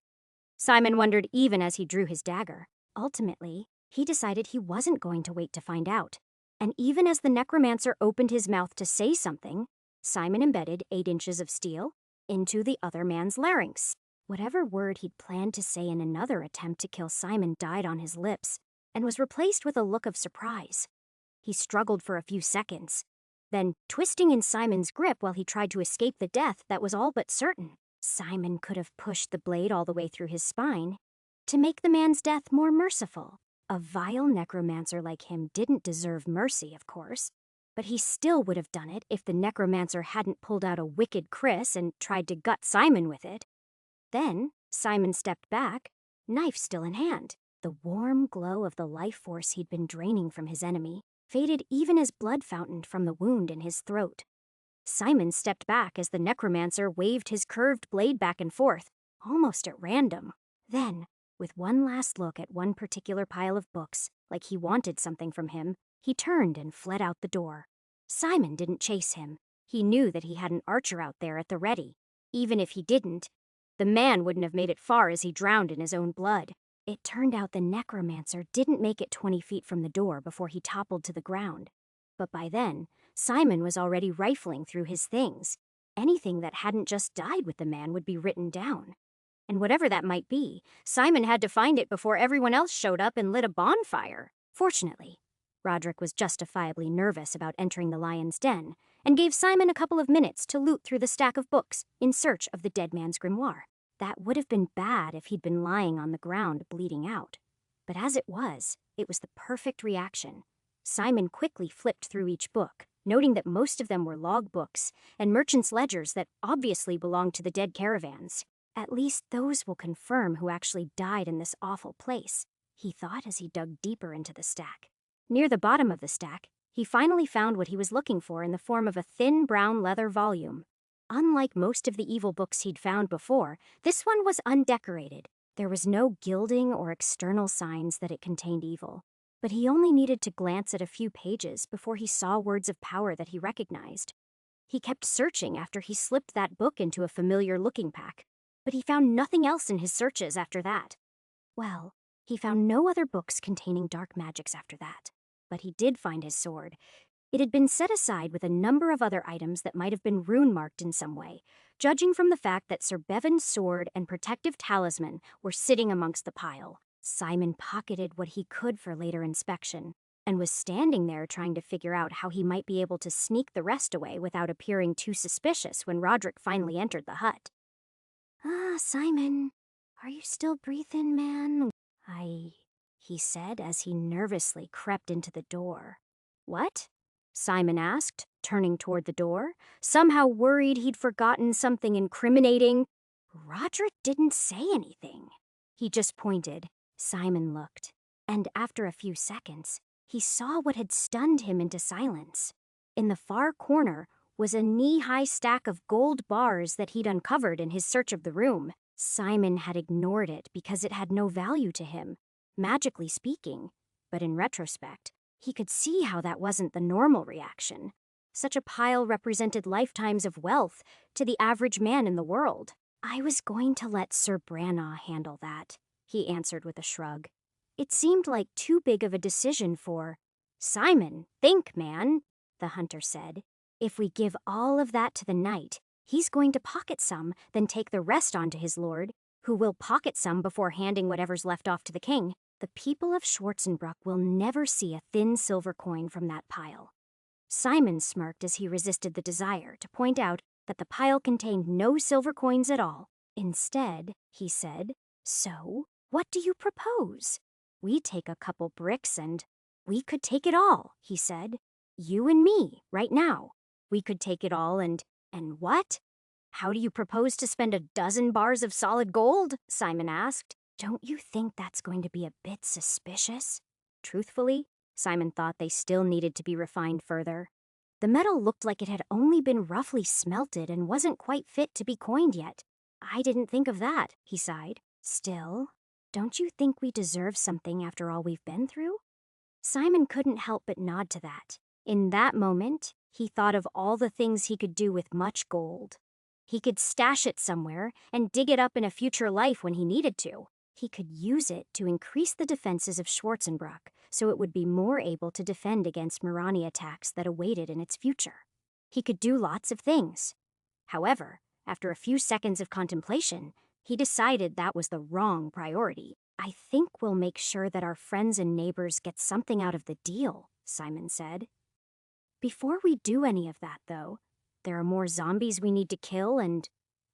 S1: Simon wondered even as he drew his dagger. Ultimately, he decided he wasn't going to wait to find out. And even as the necromancer opened his mouth to say something, Simon embedded 8 inches of steel into the other man's larynx. Whatever word he'd planned to say in another attempt to kill Simon died on his lips and was replaced with a look of surprise. He struggled for a few seconds, then twisting in Simon's grip while he tried to escape the death that was all but certain. Simon could have pushed the blade all the way through his spine to make the man's death more merciful. A vile necromancer like him didn't deserve mercy, of course, but he still would have done it if the necromancer hadn't pulled out a wicked kriss and tried to gut Simon with it. Then Simon stepped back, knife still in hand. The warm glow of the life force he'd been draining from his enemy faded even as blood fountained from the wound in his throat. Simon stepped back as the necromancer waved his curved blade back and forth, almost at random. Then, with one last look at one particular pile of books, like he wanted something from him, he turned and fled out the door. Simon didn't chase him. He knew that he had an archer out there at the ready. Even if he didn't, the man wouldn't have made it far as he drowned in his own blood. It turned out the necromancer didn't make it 20 feet from the door before he toppled to the ground. But by then, Simon was already rifling through his things. Anything that hadn't just died with the man would be written down. And whatever that might be, Simon had to find it before everyone else showed up and lit a bonfire. Fortunately, Roderick was justifiably nervous about entering the lion's den and gave Simon a couple of minutes to loot through the stack of books in search of the dead man's grimoire. That would have been bad if he'd been lying on the ground bleeding out. But as it was the perfect reaction. Simon quickly flipped through each book, noting that most of them were log books and merchants' ledgers that obviously belonged to the dead caravans. At least those will confirm who actually died in this awful place, he thought as he dug deeper into the stack. Near the bottom of the stack, he finally found what he was looking for in the form of a thin brown leather volume. Unlike most of the evil books he'd found before, this one was undecorated. There was no gilding or external signs that it contained evil. But he only needed to glance at a few pages before he saw words of power that he recognized. He kept searching after he slipped that book into a familiar-looking pack, but he found nothing else in his searches after that. Well, he found no other books containing dark magics after that, but he did find his sword. It had been set aside with a number of other items that might have been rune-marked in some way, judging from the fact that Sir Bevan's sword and protective talisman were sitting amongst the pile. Simon pocketed what he could for later inspection, and was standing there trying to figure out how he might be able to sneak the rest away without appearing too suspicious when Roderick finally entered the hut. "Ah, Simon, are you still breathing, man?" He said as he nervously crept into the door. "What?" Simon asked, turning toward the door, somehow worried he'd forgotten something incriminating. Roderick didn't say anything. He just pointed. Simon looked, and after a few seconds, he saw what had stunned him into silence. In the far corner was a knee-high stack of gold bars that he'd uncovered in his search of the room. Simon had ignored it because it had no value to him, magically speaking, but in retrospect, he could see how that wasn't the normal reaction. Such a pile represented lifetimes of wealth to the average man in the world. "I was going to let Sir Branagh handle that," he answered with a shrug. It seemed like too big of a decision for... "Simon, think, man," the hunter said. "If we give all of that to the knight, he's going to pocket some, then take the rest on to his lord, who will pocket some before handing whatever's left off to the king. The people of Schwarzenbruck will never see a thin silver coin from that pile." Simon smirked as he resisted the desire to point out that the pile contained no silver coins at all. Instead, he said, "So, what do you propose? We take a couple bricks and..." "We could take it all," he said. "You and me, right now. We could take it all and what? How do you propose to spend a dozen bars of solid gold?" Simon asked. Don't you think that's going to be a bit suspicious? Truthfully, Simon thought they still needed to be refined further. The metal looked like it had only been roughly smelted and wasn't quite fit to be coined yet. I didn't think of that, he sighed. Still, don't you think we deserve something after all we've been through? Simon couldn't help but nod to that. In that moment, he thought of all the things he could do with much gold. He could stash it somewhere and dig it up in a future life when he needed to. He could use it to increase the defenses of Schwarzenbrock so it would be more able to defend against Mirani attacks that awaited in its future. He could do lots of things. However, after a few seconds of contemplation, he decided that was the wrong priority. I think we'll make sure that our friends and neighbors get something out of the deal, Simon said. Before we do any of that, though, there are more zombies we need to kill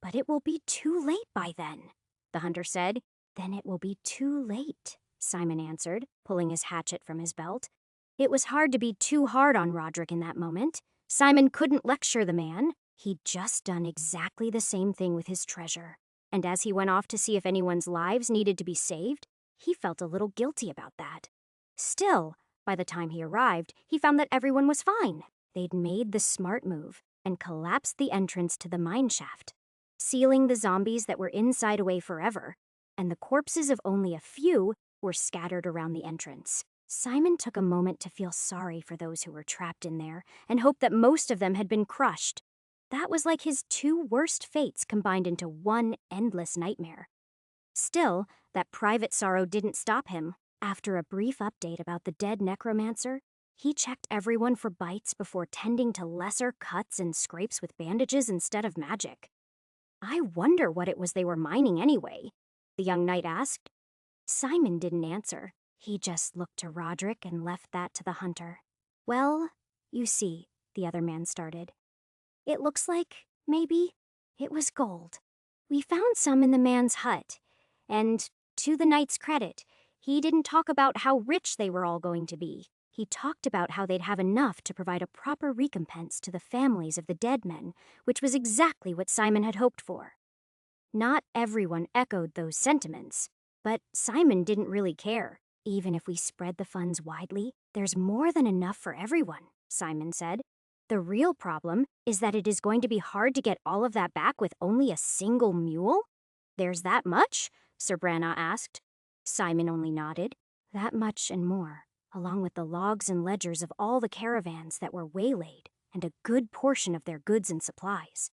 S1: But it will be too late by then, the hunter said. Then it will be too late, Simon answered, pulling his hatchet from his belt. It was hard to be too hard on Roderick in that moment. Simon couldn't lecture the man. He'd just done exactly the same thing with his treasure. And as he went off to see if anyone's lives needed to be saved, he felt a little guilty about that. Still, by the time he arrived, he found that everyone was fine. They'd made the smart move and collapsed the entrance to the mine shaft, sealing the zombies that were inside away forever, and the corpses of only a few were scattered around the entrance. Simon took a moment to feel sorry for those who were trapped in there and hoped that most of them had been crushed. That was like his two worst fates combined into one endless nightmare. Still, that private sorrow didn't stop him. After a brief update about the dead necromancer, he checked everyone for bites before tending to lesser cuts and scrapes with bandages instead of magic. I wonder what it was they were mining anyway, the young knight asked. Simon didn't answer. He just looked to Roderick and left that to the hunter. Well, you see, the other man started. It looks like, maybe, it was gold. We found some in the man's hut, and, to the knight's credit, he didn't talk about how rich they were all going to be. He talked about how they'd have enough to provide a proper recompense to the families of the dead men, which was exactly what Simon had hoped for. Not everyone echoed those sentiments, but Simon didn't really care. Even if we spread the funds widely, there's more than enough for everyone, Simon said. The real problem is that it is going to be hard to get all of that back with only a single mule? There's that much? Sir Branagh asked. Simon only nodded. That much and more, along with the logs and ledgers of all the caravans that were waylaid, and a good portion of their goods and supplies.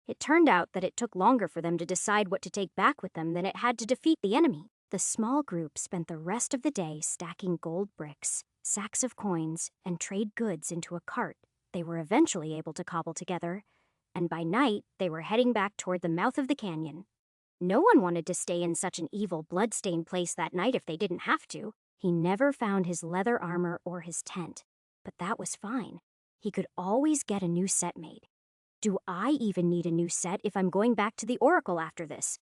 S1: It turned out that it took longer for them to decide what to take back with them than it had to defeat the enemy. The small group spent the rest of the day stacking gold bricks, sacks of coins, and trade goods into a cart they were eventually able to cobble together, and by night they were heading back toward the mouth of the canyon. No one wanted to stay in such an evil, blood-stained place that night if they didn't have to. He never found his leather armor or his tent, but that was fine. He could always get a new set made. Do I even need a new set if I'm going back to the Oracle after this?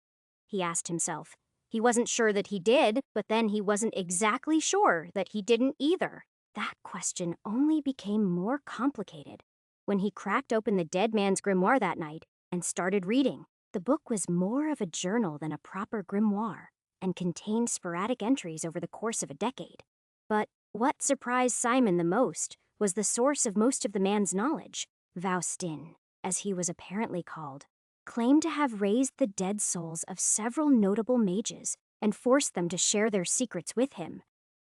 S1: He asked himself. He wasn't sure that he did, but then he wasn't exactly sure that he didn't either. That question only became more complicated when he cracked open the dead man's grimoire that night and started reading. The book was more of a journal than a proper grimoire and contained sporadic entries over the course of a decade. But what surprised Simon the most was the source of most of the man's knowledge. Faustin, as he was apparently called, claimed to have raised the dead souls of several notable mages and forced them to share their secrets with him.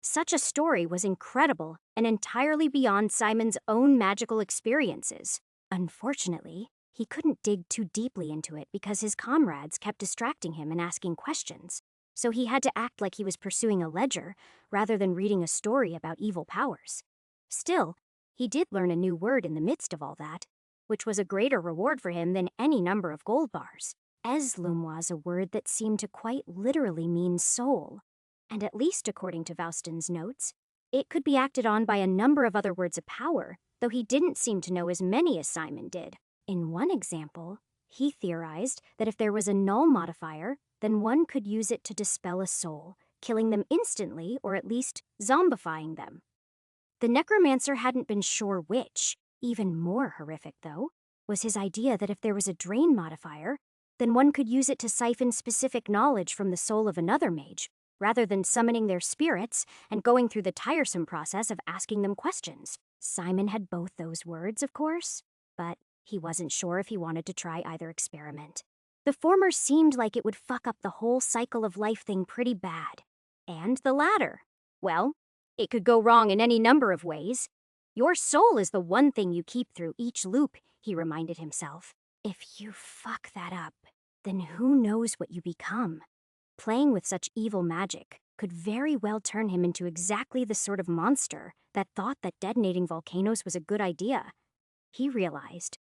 S1: Such a story was incredible and entirely beyond Simon's own magical experiences. Unfortunately, he couldn't dig too deeply into it because his comrades kept distracting him and asking questions, so he had to act like he was pursuing a ledger rather than reading a story about evil powers. Still, he did learn a new word in the midst of all that, which was a greater reward for him than any number of gold bars. Eslum was a word that seemed to quite literally mean soul. And at least according to Faustin's notes, it could be acted on by a number of other words of power, though he didn't seem to know as many as Simon did. In one example, he theorized that if there was a null modifier, then one could use it to dispel a soul, killing them instantly or at least zombifying them. The necromancer hadn't been sure which. Even more horrific, though, was his idea that if there was a drain modifier, then one could use it to siphon specific knowledge from the soul of another mage, rather than summoning their spirits and going through the tiresome process of asking them questions. Simon had both those words, of course, but he wasn't sure if he wanted to try either experiment. The former seemed like it would fuck up the whole cycle of life thing pretty bad. And the latter, well, it could go wrong in any number of ways. Your soul is the one thing you keep through each loop, he reminded himself. If you fuck that up, then who knows what you become? Playing with such evil magic could very well turn him into exactly the sort of monster that thought that detonating volcanoes was a good idea. He realized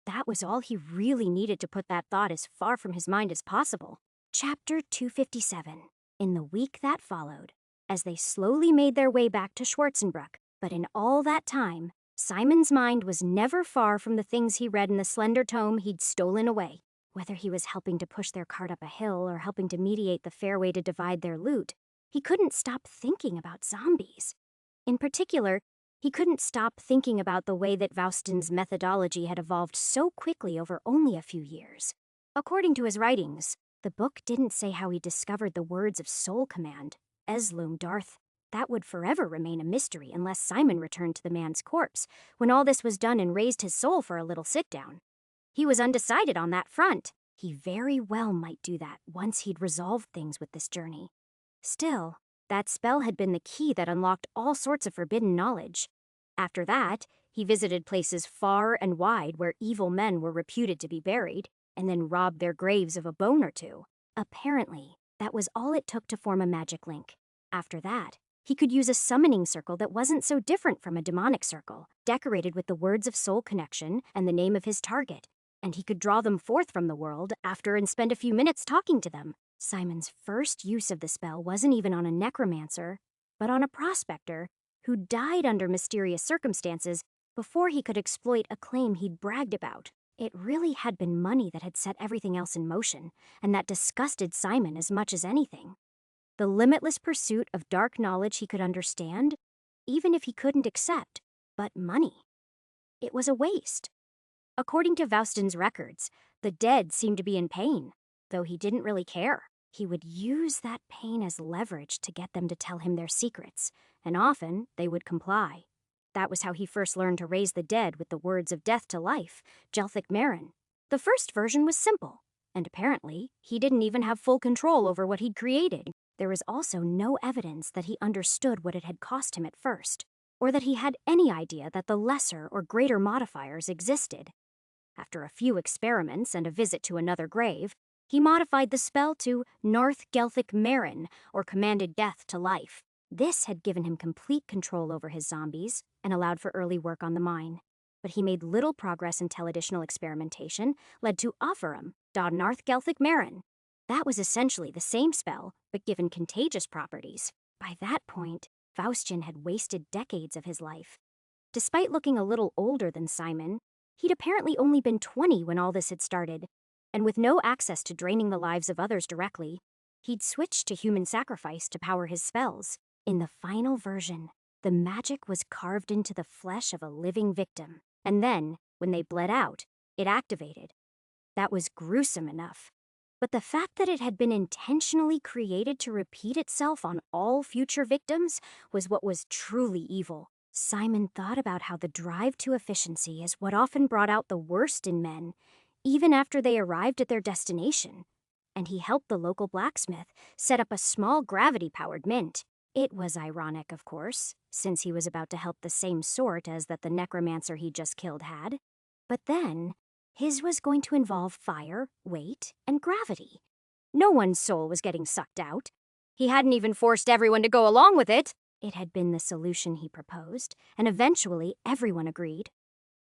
S1: that was all he really needed to put that thought as far from his mind as possible. Chapter 257. In the week that followed, as they slowly made their way back to Schwarzenbruck, but in all that time, Simon's mind was never far from the things he read in the slender tome he'd stolen away. Whether he was helping to push their cart up a hill or helping to mediate the fair way to divide their loot, he couldn't stop thinking about zombies. In particular, he couldn't stop thinking about the way that Faustin's methodology had evolved so quickly over only a few years. According to his writings, the book didn't say how he discovered the words of soul command, Eslum Darth. That would forever remain a mystery unless Simon returned to the man's corpse when all this was done and raised his soul for a little sit-down. He was undecided on that front. He very well might do that once he'd resolved things with this journey. Still, that spell had been the key that unlocked all sorts of forbidden knowledge. After that, he visited places far and wide where evil men were reputed to be buried, and then robbed their graves of a bone or two. Apparently, that was all it took to form a magic link. After that, he could use a summoning circle that wasn't so different from a demonic circle, decorated with the words of soul connection and the name of his target, and he could draw them forth from the world after and spend a few minutes talking to them. Simon's first use of the spell wasn't even on a necromancer, but on a prospector who died under mysterious circumstances before he could exploit a claim he'd bragged about. It really had been money that had set everything else in motion, and that disgusted Simon as much as anything. The limitless pursuit of dark knowledge he could understand, even if he couldn't accept, but money. It was a waste. According to Faustin's records, the dead seemed to be in pain, though he didn't really care. He would use that pain as leverage to get them to tell him their secrets, and often they would comply. That was how he first learned to raise the dead with the words of death to life, Gelthic Marin. The first version was simple, and apparently he didn't even have full control over what he'd created. There was also no evidence that he understood what it had cost him at first, or that he had any idea that the lesser or greater modifiers existed. After a few experiments and a visit to another grave, he modified the spell to North Gelthic Marin, or commanded death to life. This had given him complete control over his zombies and allowed for early work on the mine. But he made little progress until additional experimentation led to Offerum, da North Gelthic Marin. That was essentially the same spell, but given contagious properties. By that point, Faustin had wasted decades of his life. Despite looking a little older than Simon, he'd apparently only been 20 when all this had started, and with no access to draining the lives of others directly, he'd switched to human sacrifice to power his spells. In the final version, the magic was carved into the flesh of a living victim, and then, when they bled out, it activated. That was gruesome enough. But the fact that it had been intentionally created to repeat itself on all future victims was what was truly evil. Simon thought about how the drive to efficiency is what often brought out the worst in men, even after they arrived at their destination, and he helped the local blacksmith set up a small gravity-powered mint. It was ironic, of course, since he was about to help the same sort as that the necromancer he just killed had. But then, his was going to involve fire, weight, and gravity. No one's soul was getting sucked out. He hadn't even forced everyone to go along with it. It had been the solution he proposed, and eventually everyone agreed.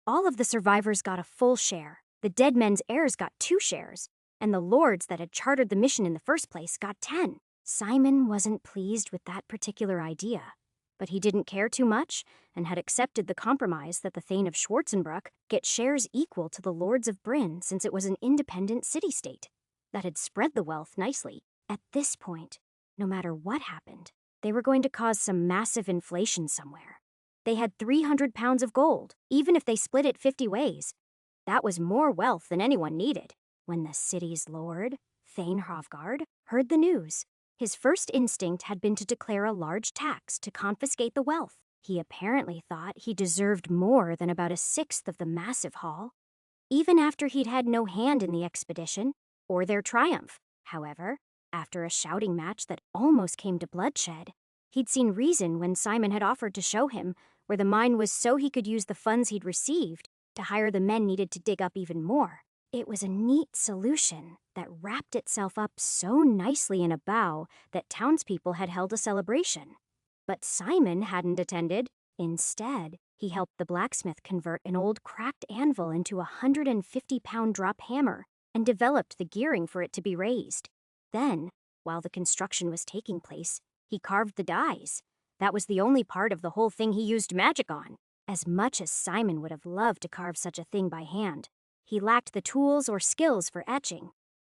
S1: All of the survivors got a full share. The dead men's heirs got 2 shares, and the lords that had chartered the mission in the first place got 10. Simon wasn't pleased with that particular idea, but he didn't care too much and had accepted the compromise that the Thane of Schwarzenbruck get shares equal to the lords of Bryn since it was an independent city-state that had spread the wealth nicely. At this point, no matter what happened, they were going to cause some massive inflation somewhere. They had 300 pounds of gold, even if they split it 50 ways. That was more wealth than anyone needed. When the city's lord, Thane Hrovgard, heard the news, his first instinct had been to declare a large tax to confiscate the wealth. He apparently thought he deserved more than about a sixth of the massive haul, even after he'd had no hand in the expedition or their triumph. However, after a shouting match that almost came to bloodshed, he'd seen reason when Simon had offered to show him where the mine was so he could use the funds he'd received to hire the men needed to dig up even more. It was a neat solution that wrapped itself up so nicely in a bow that townspeople had held a celebration. But Simon hadn't attended. Instead, he helped the blacksmith convert an old cracked anvil into a 150-pound drop hammer and developed the gearing for it to be raised. Then, while the construction was taking place, he carved the dies. That was the only part of the whole thing he used magic on. As much as Simon would have loved to carve such a thing by hand, he lacked the tools or skills for etching,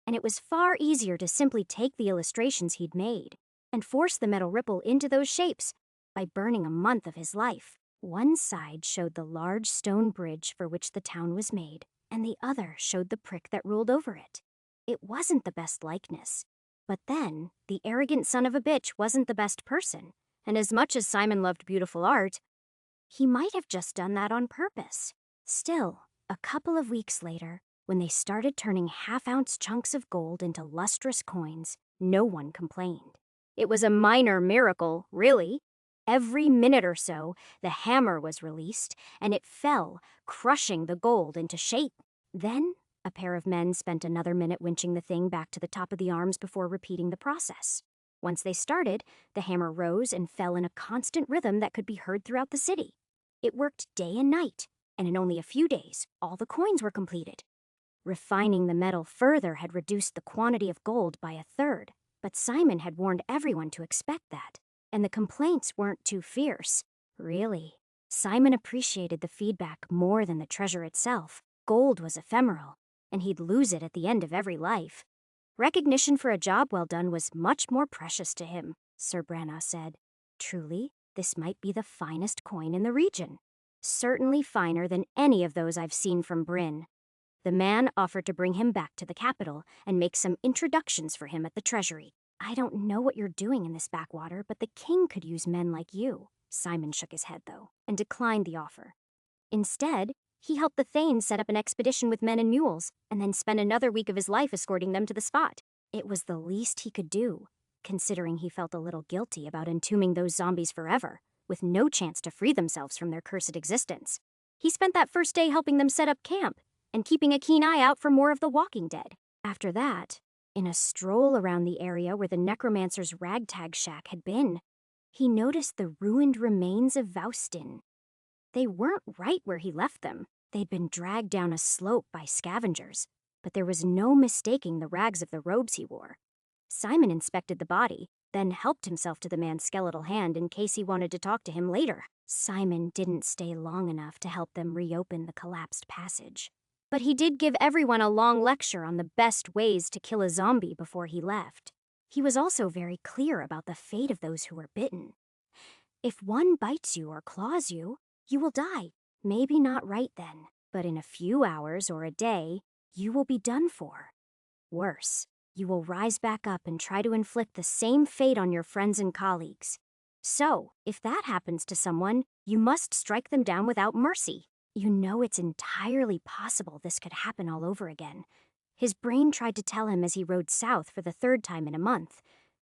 S1: and it was far easier to simply take the illustrations he'd made and force the metal ripple into those shapes by burning a month of his life. One side showed the large stone bridge for which the town was made, and the other showed the prick that ruled over it. It wasn't the best likeness, but then the arrogant son of a bitch wasn't the best person, and as much as Simon loved beautiful art, he might have just done that on purpose. Still, a couple of weeks later, when they started turning half-ounce chunks of gold into lustrous coins, no one complained. It was a minor miracle, really. Every minute or so, the hammer was released, and it fell, crushing the gold into shape. Then, a pair of men spent another minute winching the thing back to the top of the arms before repeating the process. Once they started, the hammer rose and fell in a constant rhythm that could be heard throughout the city. It worked day and night, and in only a few days, all the coins were completed. Refining the metal further had reduced the quantity of gold by a third, but Simon had warned everyone to expect that, and the complaints weren't too fierce. Really, Simon appreciated the feedback more than the treasure itself. Gold was ephemeral, and he'd lose it at the end of every life. Recognition for a job well done was much more precious to him, Sir Branagh said. Truly, this might be the finest coin in the region. Certainly finer than any of those I've seen from Bryn. The man offered to bring him back to the capital and make some introductions for him at the treasury. I don't know what you're doing in this backwater, but the king could use men like you. Simon shook his head, though, and declined the offer. Instead, he helped the Thanes set up an expedition with men and mules, and then spent another week of his life escorting them to the spot. It was the least he could do, considering he felt a little guilty about entombing those zombies forever, with no chance to free themselves from their cursed existence. He spent that first day helping them set up camp, and keeping a keen eye out for more of the Walking Dead. After that, in a stroll around the area where the necromancer's ragtag shack had been, he noticed the ruined remains of Faustin. They weren't right where he left them. They'd been dragged down a slope by scavengers, but there was no mistaking the rags of the robes he wore. Simon inspected the body, then helped himself to the man's skeletal hand in case he wanted to talk to him later. Simon didn't stay long enough to help them reopen the collapsed passage, but he did give everyone a long lecture on the best ways to kill a zombie before he left. He was also very clear about the fate of those who were bitten. If one bites you or claws you, you will die. Maybe not right then, but in a few hours or a day, you will be done for. Worse, you will rise back up and try to inflict the same fate on your friends and colleagues. So, if that happens to someone, you must strike them down without mercy. You know it's entirely possible this could happen all over again. His brain tried to tell him as he rode south for the third time in a month.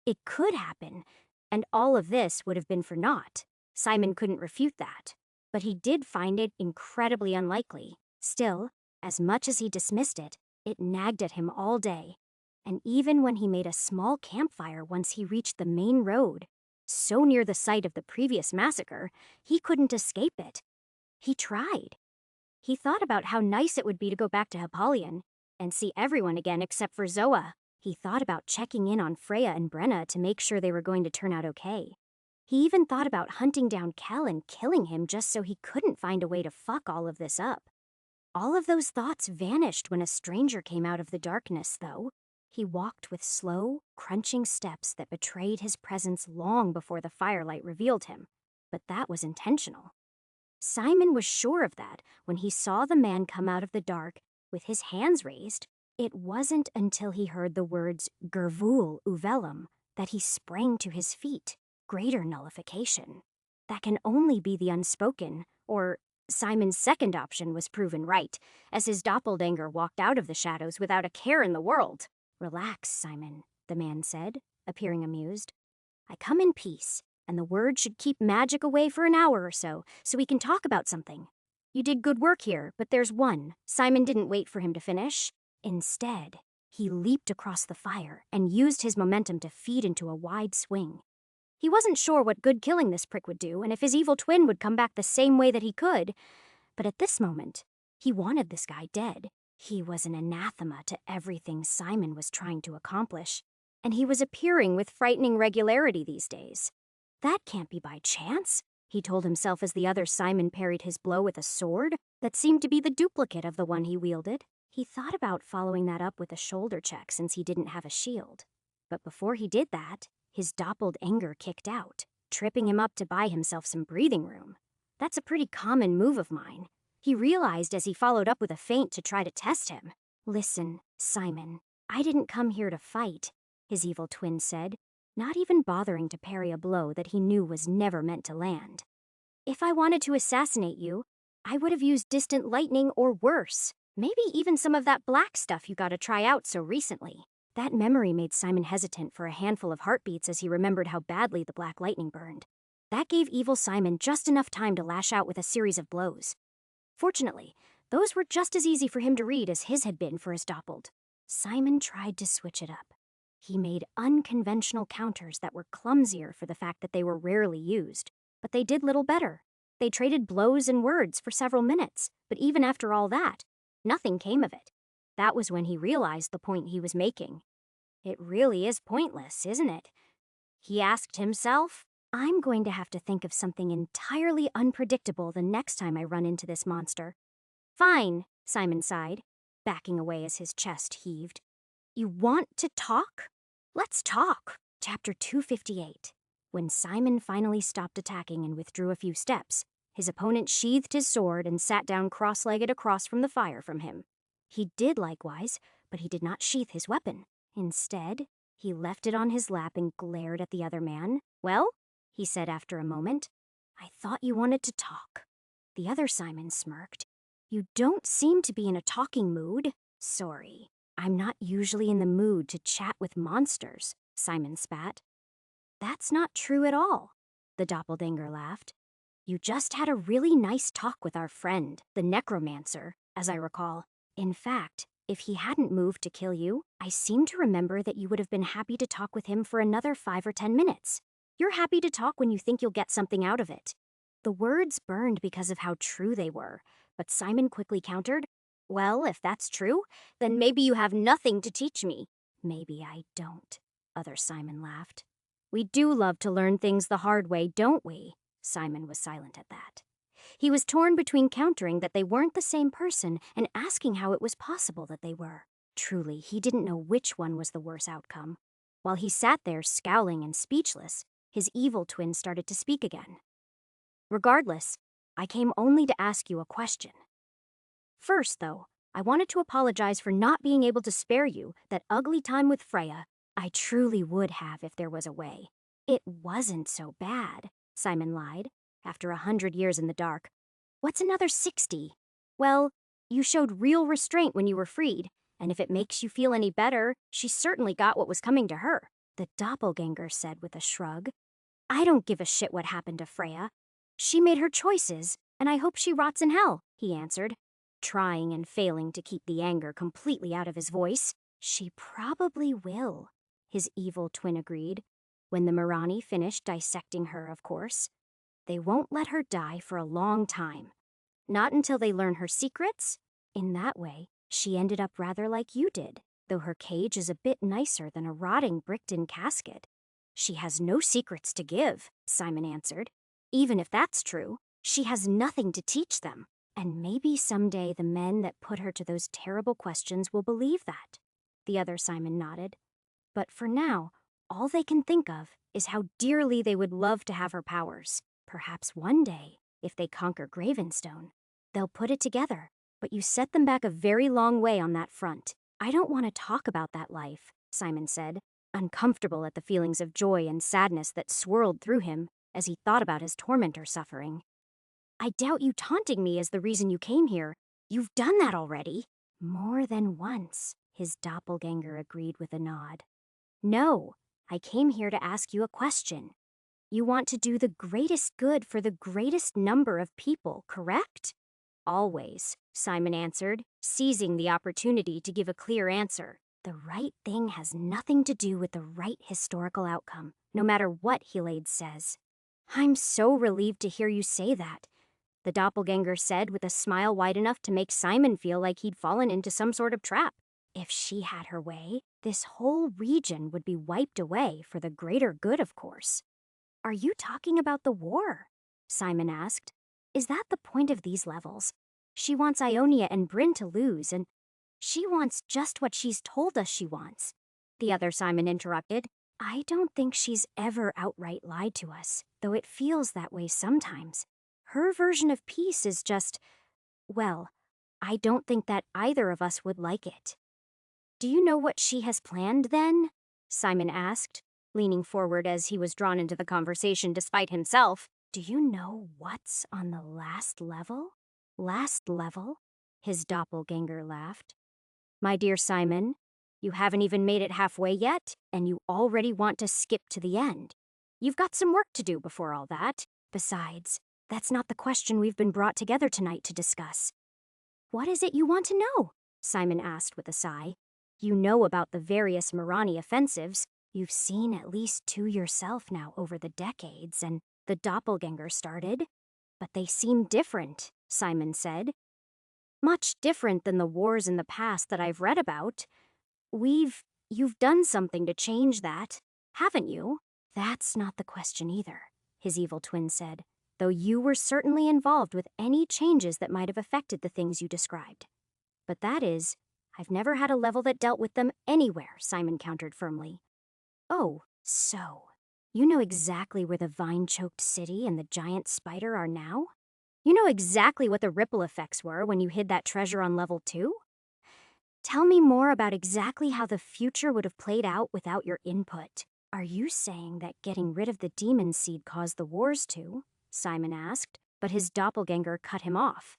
S1: It could happen, and all of this would have been for naught. Simon couldn't refute that, but he did find it incredibly unlikely. Still, as much as he dismissed it, it nagged at him all day. And even when he made a small campfire once he reached the main road, so near the site of the previous massacre, he couldn't escape it. He tried. He thought about how nice it would be to go back to Hippalion and see everyone again except for Zoa. He thought about checking in on Freya and Brenna to make sure they were going to turn out okay. He even thought about hunting down Kel and killing him just so he couldn't find a way to fuck all of this up. All of those thoughts vanished when a stranger came out of the darkness, though. He walked with slow, crunching steps that betrayed his presence long before the firelight revealed him, but that was intentional. Simon was sure of that when he saw the man come out of the dark with his hands raised. It wasn't until he heard the words Gervul Uvelum that he sprang to his feet. Greater nullification. That can only be the unspoken, or Simon's second option was proven right, as his doppelganger walked out of the shadows without a care in the world. Relax, Simon, the man said, appearing amused. I come in peace, and the word should keep magic away for an hour or so we can talk about something. You did good work here, but there's one. Simon didn't wait for him to finish. Instead, he leaped across the fire and used his momentum to feed into a wide swing. He wasn't sure what good killing this prick would do and if his evil twin would come back the same way that he could, but at this moment, he wanted this guy dead. He was an anathema to everything Simon was trying to accomplish, and he was appearing with frightening regularity these days. That can't be by chance, he told himself as the other Simon parried his blow with a sword that seemed to be the duplicate of the one he wielded. He thought about following that up with a shoulder check since he didn't have a shield. But before he did that, his doppelganger kicked out, tripping him up to buy himself some breathing room. That's a pretty common move of mine, he realized as he followed up with a feint to try to test him. Listen, Simon, I didn't come here to fight, his evil twin said, not even bothering to parry a blow that he knew was never meant to land. If I wanted to assassinate you, I would have used distant lightning or worse. Maybe even some of that black stuff you got to try out so recently. That memory made Simon hesitant for a handful of heartbeats as he remembered how badly the black lightning burned. That gave evil Simon just enough time to lash out with a series of blows. Fortunately, those were just as easy for him to read as his had been for his doppelganger. Simon tried to switch it up. He made unconventional counters that were clumsier for the fact that they were rarely used, but they did little better. They traded blows and words for several minutes, but even after all that, nothing came of it. That was when he realized the point he was making. It really is pointless, isn't it? He asked himself. I'm going to have to think of something entirely unpredictable the next time I run into this monster. Fine, Simon sighed, backing away as his chest heaved. You want to talk? Let's talk. Chapter 258. When Simon finally stopped attacking and withdrew a few steps, his opponent sheathed his sword and sat down cross-legged across from the fire from him. He did likewise, but he did not sheath his weapon. Instead, he left it on his lap and glared at the other man. Well, he said after a moment, I thought you wanted to talk. The other Simon smirked. You don't seem to be in a talking mood. Sorry, I'm not usually in the mood to chat with monsters, Simon spat. That's not true at all, the doppelganger laughed. You just had a really nice talk with our friend, the necromancer, as I recall. In fact, if he hadn't moved to kill you, I seem to remember that you would have been happy to talk with him for another 5 or 10 minutes. You're happy to talk when you think you'll get something out of it. The words burned because of how true they were, but Simon quickly countered, Well, if that's true, then maybe you have nothing to teach me. Maybe I don't, other Simon laughed. We do love to learn things the hard way, don't we? Simon was silent at that. He was torn between countering that they weren't the same person and asking how it was possible that they were. Truly, he didn't know which one was the worse outcome. While he sat there scowling and speechless, his evil twin started to speak again. Regardless, I came only to ask you a question. First, though, I wanted to apologize for not being able to spare you that ugly time with Freya. I truly would have if there was a way. It wasn't so bad, Simon lied, after 100 years in the dark. What's another 60? Well, you showed real restraint when you were freed, and if it makes you feel any better, she certainly got what was coming to her, the doppelganger said with a shrug. I don't give a shit what happened to Freya. She made her choices, and I hope she rots in hell, he answered, trying and failing to keep the anger completely out of his voice. She probably will, his evil twin agreed. When the Mirani finished dissecting her, of course. They won't let her die for a long time. Not until they learn her secrets. In that way, she ended up rather like you did, though her cage is a bit nicer than a rotting bricked-in casket. She has no secrets to give, Simon answered. Even if that's true, she has nothing to teach them. And maybe someday the men that put her to those terrible questions will believe that. The other Simon nodded. But for now, all they can think of is how dearly they would love to have her powers. Perhaps one day, if they conquer Gravenstone, they'll put it together. But you set them back a very long way on that front. I don't want to talk about that life, Simon said, uncomfortable at the feelings of joy and sadness that swirled through him as he thought about his tormentor suffering. I doubt you taunting me is the reason you came here. You've done that already. More than once, his doppelganger agreed with a nod. No, I came here to ask you a question. You want to do the greatest good for the greatest number of people, correct? Always, Simon answered, seizing the opportunity to give a clear answer. The right thing has nothing to do with the right historical outcome, no matter what Helade says. I'm so relieved to hear you say that, the doppelganger said with a smile wide enough to make Simon feel like he'd fallen into some sort of trap. If she had her way, this whole region would be wiped away for the greater good, of course. Are you talking about the war? Simon asked. Is that the point of these levels? She wants Ionia and Bryn to lose, and she wants just what she's told us she wants. The other Simon interrupted. I don't think she's ever outright lied to us, though it feels that way sometimes. Her version of peace is just, well, I don't think that either of us would like it. Do you know what she has planned then? Simon asked, leaning forward as he was drawn into the conversation despite himself. Do you know what's on the last level? Last level? His doppelganger laughed. My dear Simon, you haven't even made it halfway yet, and you already want to skip to the end. You've got some work to do before all that. Besides, that's not the question we've been brought together tonight to discuss. What is it you want to know? Simon asked with a sigh. You know about the various Mirani offensives. You've seen at least 2 yourself now over the decades, and the doppelganger started. But they seem different, Simon said. Much different than the wars in the past that I've read about. You've done something to change that, haven't you? That's not the question either, his evil twin said, though you were certainly involved with any changes that might have affected the things you described. But that is, I've never had a level that dealt with them anywhere, Simon countered firmly. Oh, so, you know exactly where the vine-choked city and the giant spider are now? You know exactly what the ripple effects were when you hid that treasure on level 2? Tell me more about exactly how the future would have played out without your input. Are you saying that getting rid of the demon seed caused the wars too? Simon asked, but his doppelganger cut him off.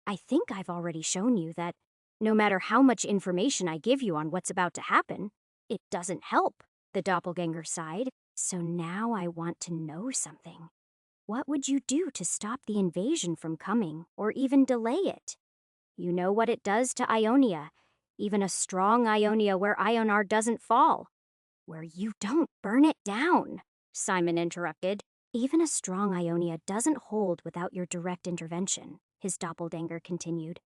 S1: I think I've already shown you that no matter how much information I give you on what's about to happen, it doesn't help, the doppelganger sighed. So now I want to know something. What would you do to stop the invasion from coming, or even delay it? You know what it does to Ionia, even a strong Ionia where Ionar doesn't fall. Where you don't burn it down, Simon interrupted. Even a strong Ionia doesn't hold without your direct intervention, his doppelganger continued.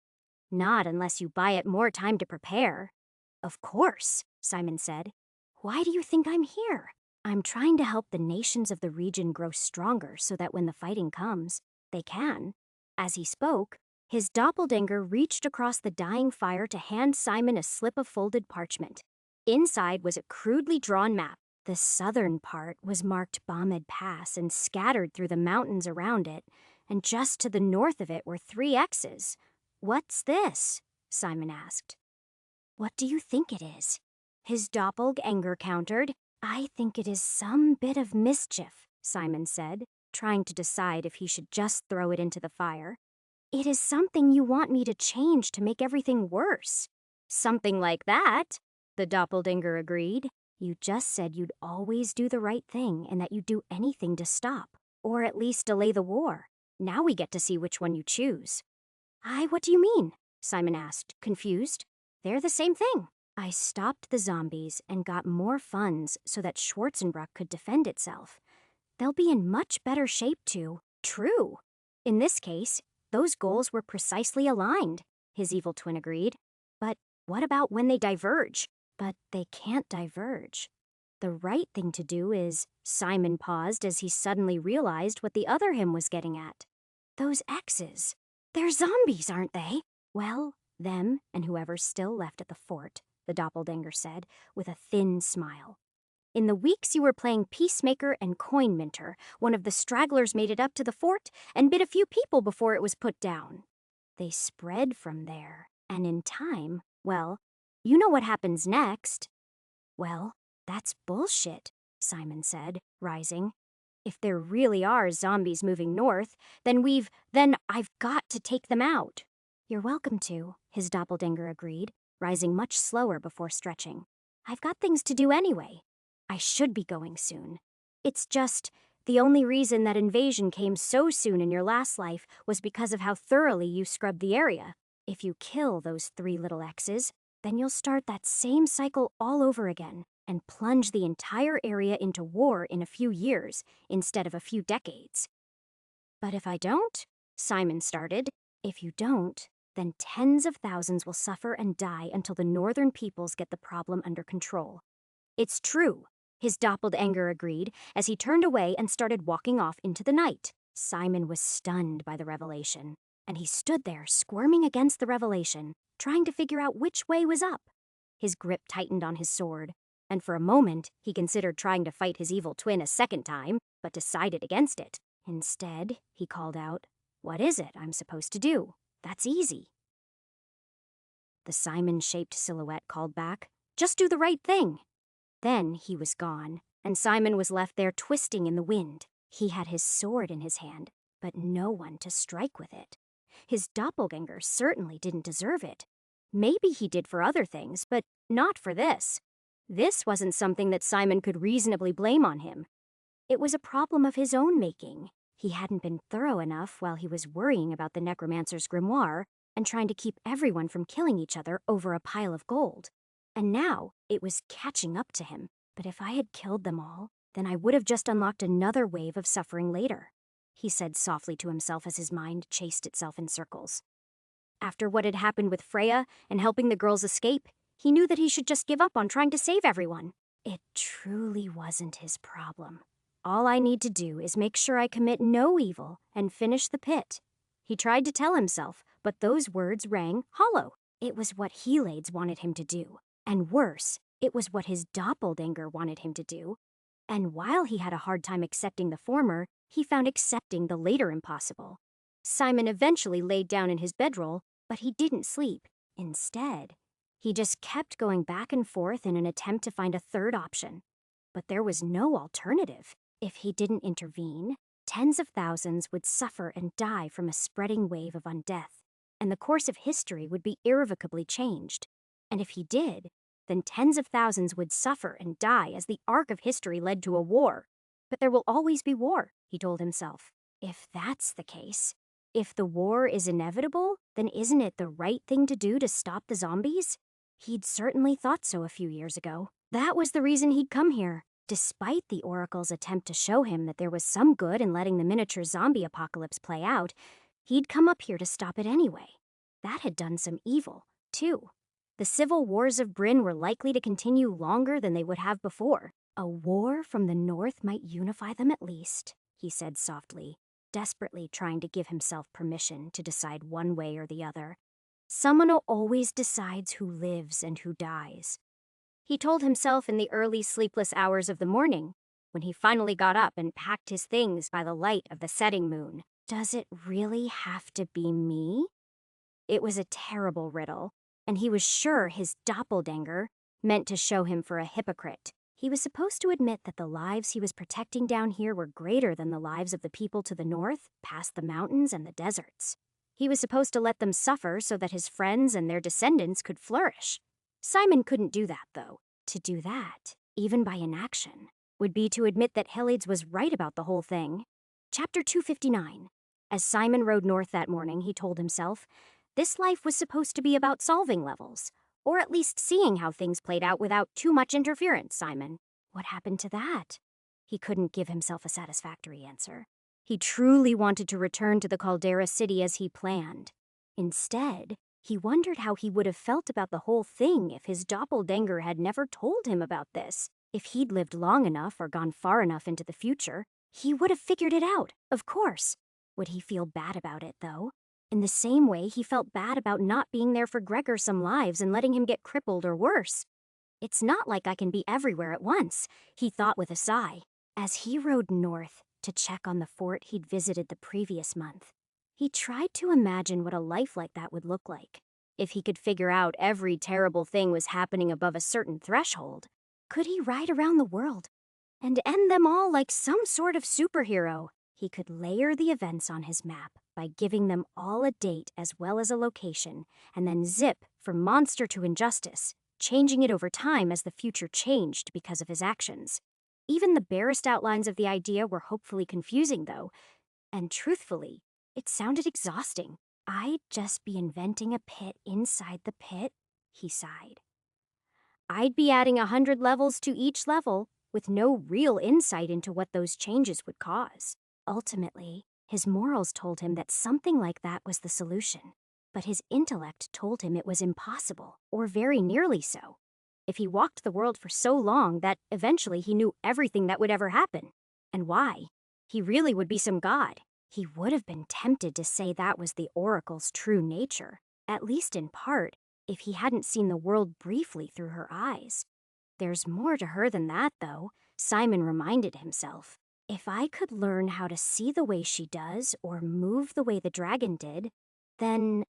S1: Not unless you buy it more time to prepare. Of course, Simon said. Why do you think I'm here? I'm trying to help the nations of the region grow stronger so that when the fighting comes, they can. As he spoke, his doppelganger reached across the dying fire to hand Simon a slip of folded parchment. Inside was a crudely drawn map. The southern part was marked Bombed Pass and scattered through the mountains around it, and just to the north of it were 3 X's. What's this? Simon asked. What do you think it is? His doppelganger countered. I think it is some bit of mischief, Simon said, trying to decide if he should just throw it into the fire. It is something you want me to change to make everything worse. Something like that, the doppelganger agreed. You just said you'd always do the right thing and that you'd do anything to stop, or at least delay the war. Now we get to see which one you choose. What do you mean? Simon asked, confused. They're the same thing. I stopped the zombies and got more funds so that Schwarzenbruck could defend itself. They'll be in much better shape to... True. In this case, those goals were precisely aligned, his evil twin agreed. But what about when they diverge? But they can't diverge. The right thing to do is... Simon paused as he suddenly realized what the other him was getting at. Those X's. They're zombies, aren't they? Well, them and whoever's still left at the fort, the doppelganger said, with a thin smile. In the weeks you were playing peacemaker and coin minter, one of the stragglers made it up to the fort and bit a few people before it was put down. They spread from there, and in time, well, You know what happens next. Well, that's bullshit, Simon said, rising. If there really are zombies moving north, then I've got to take them out. You're welcome to, his doppelganger agreed, rising much slower before stretching. I've got things to do anyway. I should be going soon. It's just, the only reason that invasion came so soon in your last life was because of how thoroughly you scrubbed the area. If you kill those 3 little X's, then you'll start that same cycle all over again and plunge the entire area into war in a few years instead of a few decades. But if I don't, Simon started, if you don't, then tens of thousands will suffer and die until the northern peoples get the problem under control. It's true, his doppelganger agreed as he turned away and started walking off into the night. Simon was stunned by the revelation, and he stood there squirming against the revelation, trying to figure out which way was up. His grip tightened on his sword, and for a moment he considered trying to fight his evil twin a second time, but decided against it. Instead, he called out, "What is it I'm supposed to do? That's easy." The Simon-shaped silhouette called back, "Just do the right thing." Then he was gone, and Simon was left there twisting in the wind. He had his sword in his hand, but no one to strike with it. His doppelganger certainly didn't deserve it. Maybe he did for other things, but not for this. This wasn't something that Simon could reasonably blame on him. It was a problem of his own making. He hadn't been thorough enough while he was worrying about the necromancer's grimoire and trying to keep everyone from killing each other over a pile of gold. And now it was catching up to him. But if I had killed them all, then I would have just unlocked another wave of suffering later, he said softly to himself as his mind chased itself in circles. After what had happened with Freya and helping the girls escape, he knew that he should just give up on trying to save everyone. It truly wasn't his problem. All I need to do is make sure I commit no evil and finish the pit. He tried to tell himself, but those words rang hollow. It was what Helades wanted him to do. And worse, it was what his doppelganger wanted him to do. And while he had a hard time accepting the former, he found accepting the later impossible. Simon eventually laid down in his bedroll, but he didn't sleep. Instead, he just kept going back and forth in an attempt to find a third option. But there was no alternative. If he didn't intervene, tens of thousands would suffer and die from a spreading wave of undeath, and the course of history would be irrevocably changed. And if he did, then tens of thousands would suffer and die as the arc of history led to a war. But there will always be war, he told himself. If that's the case, if the war is inevitable, then isn't it the right thing to do to stop the zombies? He'd certainly thought so a few years ago. That was the reason he'd come here. Despite the Oracle's attempt to show him that there was some good in letting the miniature zombie apocalypse play out, he'd come up here to stop it anyway. That had done some evil, too. The civil wars of Bryn were likely to continue longer than they would have before. A war from the north might unify them at least, he said softly, desperately trying to give himself permission to decide one way or the other. Someone always decides who lives and who dies. He told himself in the early sleepless hours of the morning, when he finally got up and packed his things by the light of the setting moon. Does it really have to be me? It was a terrible riddle, and he was sure his doppelganger meant to show him for a hypocrite. He was supposed to admit that the lives he was protecting down here were greater than the lives of the people to the north, past the mountains and the deserts. He was supposed to let them suffer so that his friends and their descendants could flourish. Simon couldn't do that, though. To do that, even by inaction, would be to admit that Helades was right about the whole thing. Chapter 259. As Simon rode north that morning, he told himself, this life was supposed to be about solving levels, or at least seeing how things played out without too much interference, Simon. What happened to that? He couldn't give himself a satisfactory answer. He truly wanted to return to the Caldera city as he planned. Instead, he wondered how he would have felt about the whole thing if his doppelganger had never told him about this. If he'd lived long enough or gone far enough into the future, he would have figured it out, of course. Would he feel bad about it, though? In the same way he felt bad about not being there for Gregor some lives and letting him get crippled or worse. It's not like I can be everywhere at once, he thought with a sigh. As he rode north to check on the fort he'd visited the previous month, he tried to imagine what a life like that would look like. If he could figure out every terrible thing was happening above a certain threshold, could he ride around the world and end them all like some sort of superhero? He could layer the events on his map by giving them all a date as well as a location, and then zip from monster to injustice, changing it over time as the future changed because of his actions. Even the barest outlines of the idea were hopefully confusing, though, and truthfully, it sounded exhausting. I'd just be inventing a pit inside the pit, he sighed. I'd be adding 100 levels to each level, with no real insight into what those changes would cause. Ultimately, his morals told him that something like that was the solution, but his intellect told him it was impossible, or very nearly so. If he walked the world for so long that eventually he knew everything that would ever happen. And why? He really would be some god. He would have been tempted to say that was the oracle's true nature, at least in part, if he hadn't seen the world briefly through her eyes. There's more to her than that, though, Simon reminded himself. If I could learn how to see the way she does or move the way the dragon did, then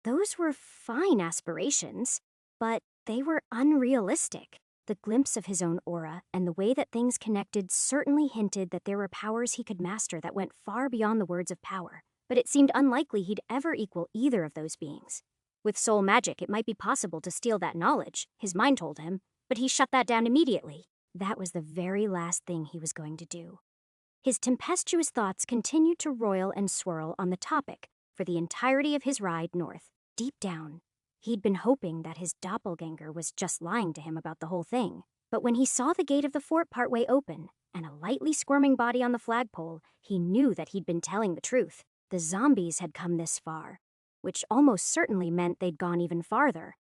S1: those were fine aspirations, but they were unrealistic. The glimpse of his own aura and the way that things connected certainly hinted that there were powers he could master that went far beyond the words of power, but it seemed unlikely he'd ever equal either of those beings. With soul magic, it might be possible to steal that knowledge, his mind told him, but he shut that down immediately. That was the very last thing he was going to do. His tempestuous thoughts continued to roil and swirl on the topic for the entirety of his ride north. Deep down, he'd been hoping that his doppelganger was just lying to him about the whole thing. But when he saw the gate of the fort partway open and a lightly squirming body on the flagpole, he knew that he'd been telling the truth. The zombies had come this far, which almost certainly meant they'd gone even farther.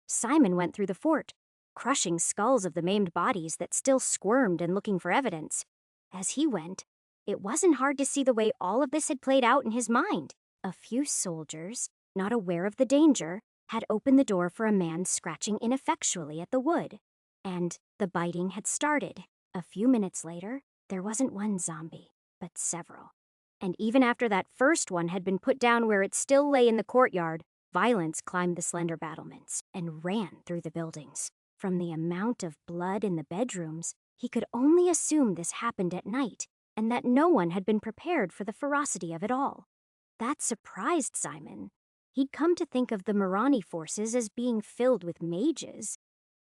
S1: Simon went through the fort, crushing skulls of the maimed bodies that still squirmed and looking for evidence. As he went, it wasn't hard to see the way all of this had played out in his mind. A few soldiers, not aware of the danger, had opened the door for a man scratching ineffectually at the wood. And the biting had started. A few minutes later, there wasn't one zombie, but several. And even after that first one had been put down where it still lay in the courtyard, violence climbed the slender battlements and ran through the buildings. From the amount of blood in the bedrooms, he could only assume this happened at night, and that no one had been prepared for the ferocity of it all. That surprised Simon. He'd come to think of the Mirani forces as being filled with mages,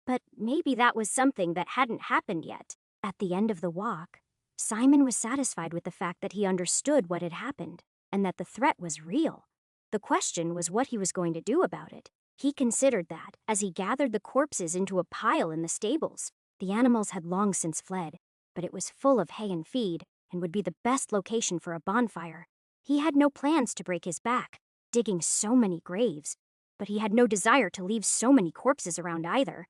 S1: but maybe that was something that hadn't happened yet. At the end of the walk, Simon was satisfied with the fact that he understood what had happened, and that the threat was real. The question was what he was going to do about it. He considered that as he gathered the corpses into a pile in the stables. The animals had long since fled, but it was full of hay and feed, and would be the best location for a bonfire. He had no plans to break his back, digging so many graves, but he had no desire to leave so many corpses around either.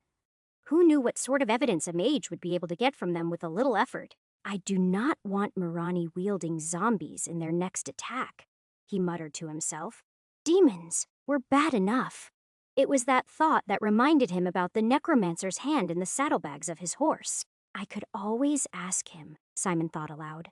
S1: Who knew what sort of evidence a mage would be able to get from them with a little effort? I do not want Mirani-wielding zombies in their next attack, he muttered to himself. Demons were bad enough. It was that thought that reminded him about the necromancer's hand in the saddlebags of his horse. I could always ask him, Simon thought aloud.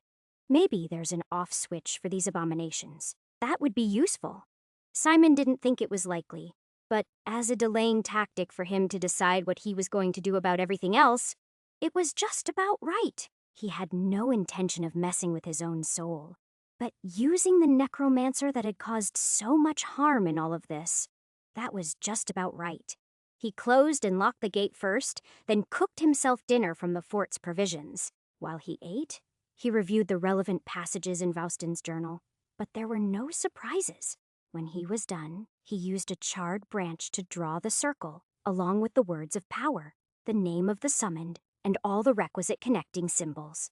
S1: Maybe there's an off switch for these abominations. That would be useful. Simon didn't think it was likely, but as a delaying tactic for him to decide what he was going to do about everything else, it was just about right. He had no intention of messing with his own soul, but using the necromancer that had caused so much harm in all of this, that was just about right. He closed and locked the gate first, then cooked himself dinner from the fort's provisions. While he ate, he reviewed the relevant passages in Faustin's journal, but there were no surprises. When he was done, he used a charred branch to draw the circle, along with the words of power, the name of the summoned, and all the requisite connecting symbols.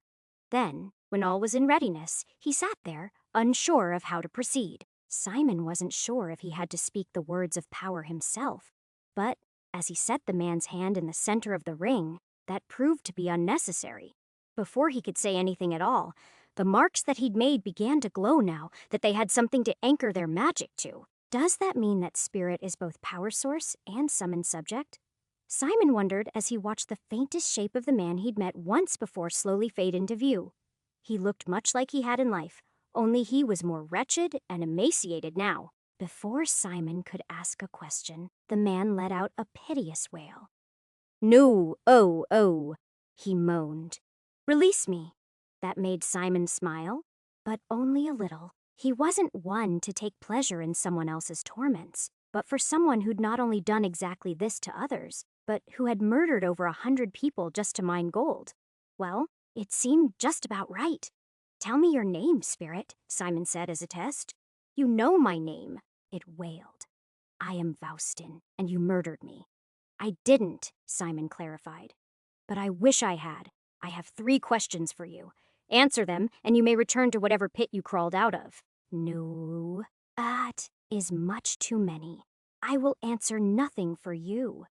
S1: Then, when all was in readiness, he sat there, unsure of how to proceed. Simon wasn't sure if he had to speak the words of power himself, but as he set the man's hand in the center of the ring, that proved to be unnecessary. Before he could say anything at all, the marks that he'd made began to glow now that they had something to anchor their magic to. Does that mean that spirit is both power source and summoned subject? Simon wondered as he watched the faintest shape of the man he'd met once before slowly fade into view. He looked much like he had in life, only he was more wretched and emaciated now. Before Simon could ask a question, the man let out a piteous wail. "No, oh, oh," he moaned. "Release me." That made Simon smile, but only a little. He wasn't one to take pleasure in someone else's torments, but for someone who'd not only done exactly this to others, but who had murdered over 100 people just to mine gold. Well, it seemed just about right. "Tell me your name, spirit," Simon said as a test. "You know my name," it wailed. "I am Faustin, and you murdered me." "I didn't," Simon clarified. "But I wish I had. I have 3 questions for you. Answer them, and you may return to whatever pit you crawled out of." "No, that is much too many. I will answer nothing for you."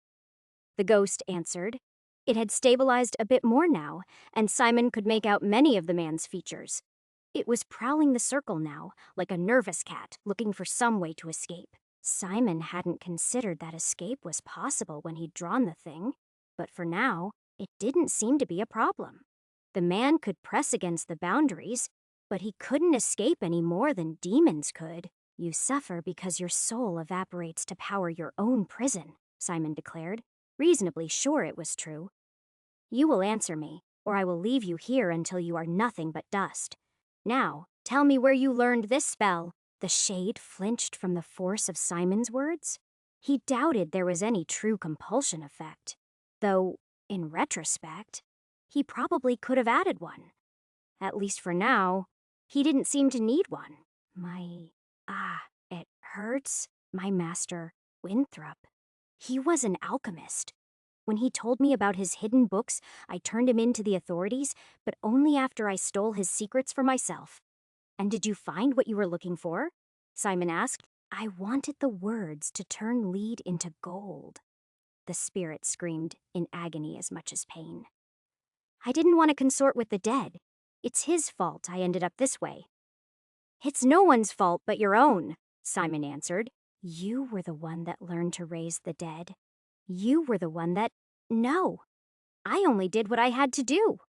S1: The ghost answered. It had stabilized a bit more now, and Simon could make out many of the man's features. It was prowling the circle now, like a nervous cat looking for some way to escape. Simon hadn't considered that escape was possible when he'd drawn the thing, but for now, it didn't seem to be a problem. The man could press against the boundaries, but he couldn't escape any more than demons could. "You suffer because your soul evaporates to power your own prison," Simon declared, reasonably sure it was true. "You will answer me, or I will leave you here until you are nothing but dust. Now, tell me where you learned this spell." The shade flinched from the force of Simon's words. He doubted there was any true compulsion effect, though, in retrospect, he probably could have added one. At least for now, he didn't seem to need one. It hurts, my master, Winthrop. He was an alchemist. When he told me about his hidden books, I turned him in to the authorities, but only after I stole his secrets for myself. "And did you find what you were looking for?" Simon asked. "I wanted the words to turn lead into gold." The spirit screamed, in agony as much as pain. "I didn't want to consort with the dead. It's his fault I ended up this way." "It's no one's fault but your own," Simon answered. "You were the one that learned to raise the dead. You were the one that... No, I only did what I had to do."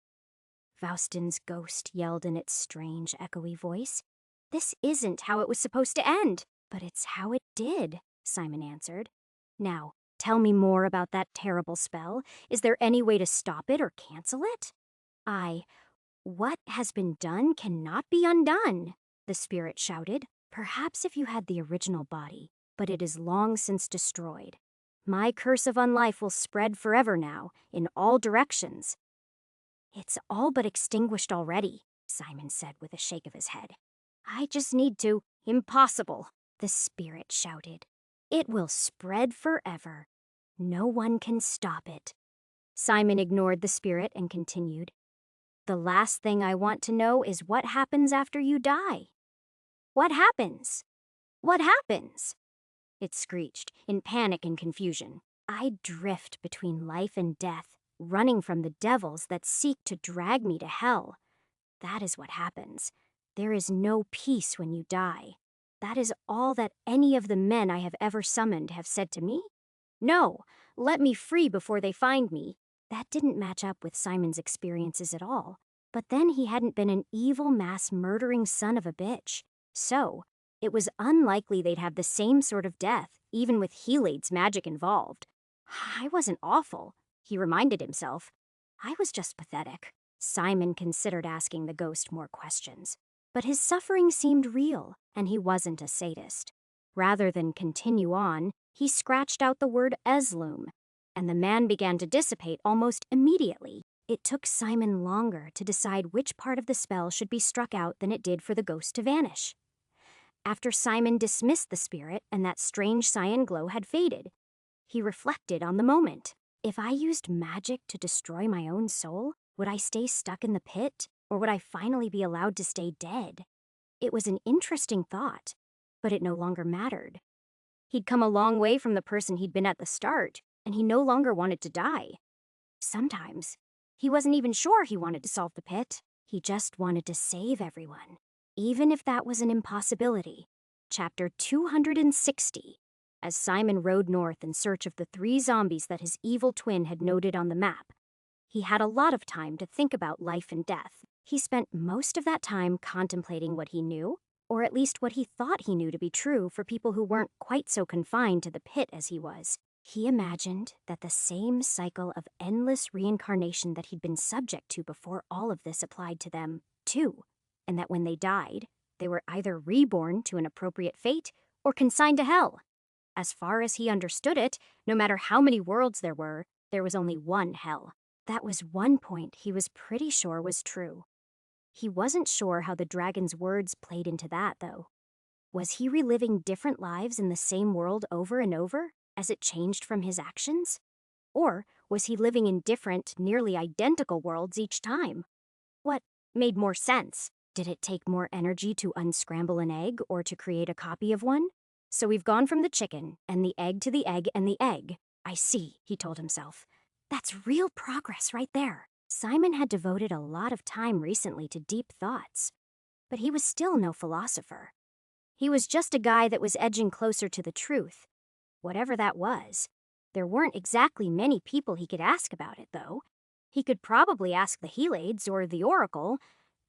S1: Faustin's ghost yelled in its strange, echoey voice. "This isn't how it was supposed to end." "But it's how it did," Simon answered. "Now, tell me more about that terrible spell. Is there any way to stop it or cancel it?" "What has been done cannot be undone," the spirit shouted. "Perhaps if you had the original body, but it is long since destroyed. My curse of unlife will spread forever now, in all directions." "It's all but extinguished already," Simon said with a shake of his head. "I just need to..." "Impossible," the spirit shouted. "It will spread forever. No one can stop it." Simon ignored the spirit and continued. "The last thing I want to know is what happens after you die." "What happens? What happens?" it screeched, in panic and confusion. "I drift between life and death, running from the devils that seek to drag me to hell. That is what happens. There is no peace when you die. That is all that any of the men I have ever summoned have said to me. No, let me free before they find me." That didn't match up with Simon's experiences at all. But then he hadn't been an evil mass-murdering son of a bitch. So, it was unlikely they'd have the same sort of death, even with Helade's magic involved. "I wasn't awful," he reminded himself. "I was just pathetic." Simon considered asking the ghost more questions. But his suffering seemed real, and he wasn't a sadist. Rather than continue on, he scratched out the word Eslum, and the man began to dissipate almost immediately. It took Simon longer to decide which part of the spell should be struck out than it did for the ghost to vanish. After Simon dismissed the spirit and that strange cyan glow had faded, he reflected on the moment. If I used magic to destroy my own soul, would I stay stuck in the pit, or would I finally be allowed to stay dead? It was an interesting thought, but it no longer mattered. He'd come a long way from the person he'd been at the start, and he no longer wanted to die. Sometimes, he wasn't even sure he wanted to solve the pit. He just wanted to save everyone, even if that was an impossibility. Chapter 260. As Simon rode north in search of the 3 zombies that his evil twin had noted on the map, he had a lot of time to think about life and death. He spent most of that time contemplating what he knew or at least what he thought he knew to be true for people who weren't quite so confined to the pit as he was. He imagined that the same cycle of endless reincarnation that he'd been subject to before all of this applied to them, too, and that when they died, they were either reborn to an appropriate fate or consigned to hell. As far as he understood it, no matter how many worlds there was only one hell. That was one point he was pretty sure was true. He wasn't sure how the dragon's words played into that, though. Was he reliving different lives in the same world over and over, as it changed from his actions? Or was he living in different, nearly identical worlds each time? What made more sense? Did it take more energy to unscramble an egg or to create a copy of one? So we've gone from the chicken, and the egg to the egg and the egg. I see, he told himself. That's real progress right there. Simon had devoted a lot of time recently to deep thoughts, but he was still no philosopher. He was just a guy that was edging closer to the truth, whatever that was. There weren't exactly many people he could ask about it, though. He could probably ask the Helades or the Oracle,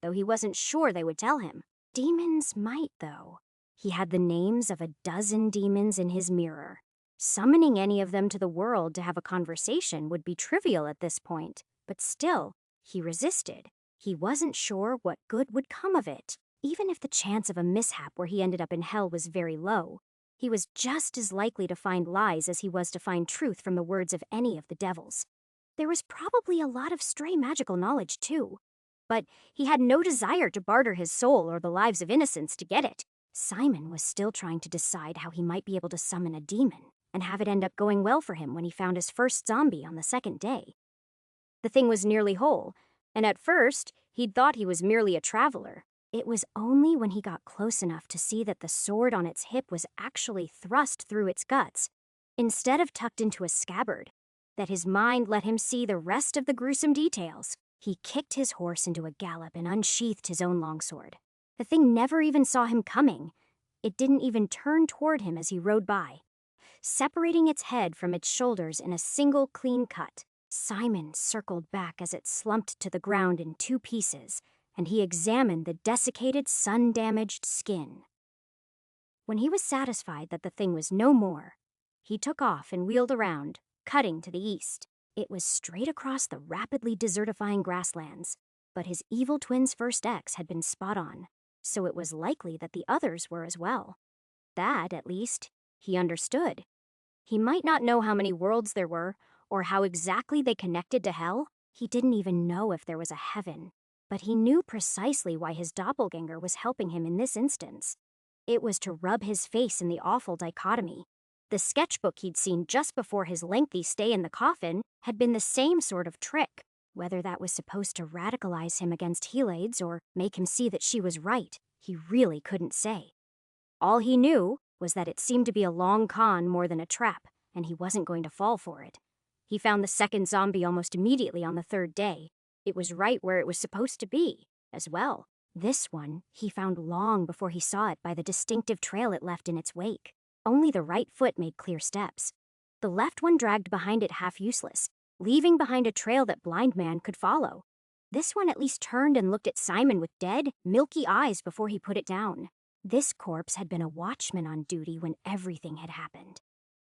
S1: though he wasn't sure they would tell him. Demons might, though. He had the names of a dozen demons in his mirror. Summoning any of them to the world to have a conversation would be trivial at this point, but still, he resisted. He wasn't sure what good would come of it. Even if the chance of a mishap where he ended up in hell was very low, he was just as likely to find lies as he was to find truth from the words of any of the devils. There was probably a lot of stray magical knowledge, too. But he had no desire to barter his soul or the lives of innocents to get it. Simon was still trying to decide how he might be able to summon a demon and have it end up going well for him when he found his first zombie on the second day. The thing was nearly whole, and at first, he'd thought he was merely a traveler. It was only when he got close enough to see that the sword on its hip was actually thrust through its guts, instead of tucked into a scabbard, that his mind let him see the rest of the gruesome details. He kicked his horse into a gallop and unsheathed his own longsword. The thing never even saw him coming. It didn't even turn toward him as he rode by. Separating its head from its shoulders in a single clean cut, Simon circled back as it slumped to the ground in two pieces, and he examined the desiccated, sun-damaged skin. When he was satisfied that the thing was no more, he took off and wheeled around, cutting to the east. It was straight across the rapidly desertifying grasslands, but his evil twin's first ex had been spot on, so it was likely that the others were as well. That, at least, he understood. He might not know how many worlds there were, or how exactly they connected to hell. He didn't even know if there was a heaven, but he knew precisely why his doppelganger was helping him in this instance. It was to rub his face in the awful dichotomy. The sketchbook he'd seen just before his lengthy stay in the coffin had been the same sort of trick. Whether that was supposed to radicalize him against Helades or make him see that she was right, he really couldn't say. All he knew was that it seemed to be a long con more than a trap, and he wasn't going to fall for it. He found the second zombie almost immediately on the third day. It was right where it was supposed to be, as well. This one he found long before he saw it by the distinctive trail it left in its wake. Only the right foot made clear steps. The left one dragged behind it half useless, leaving behind a trail that blind man could follow. This one at least turned and looked at Simon with dead, milky eyes before he put it down. This corpse had been a watchman on duty when everything had happened.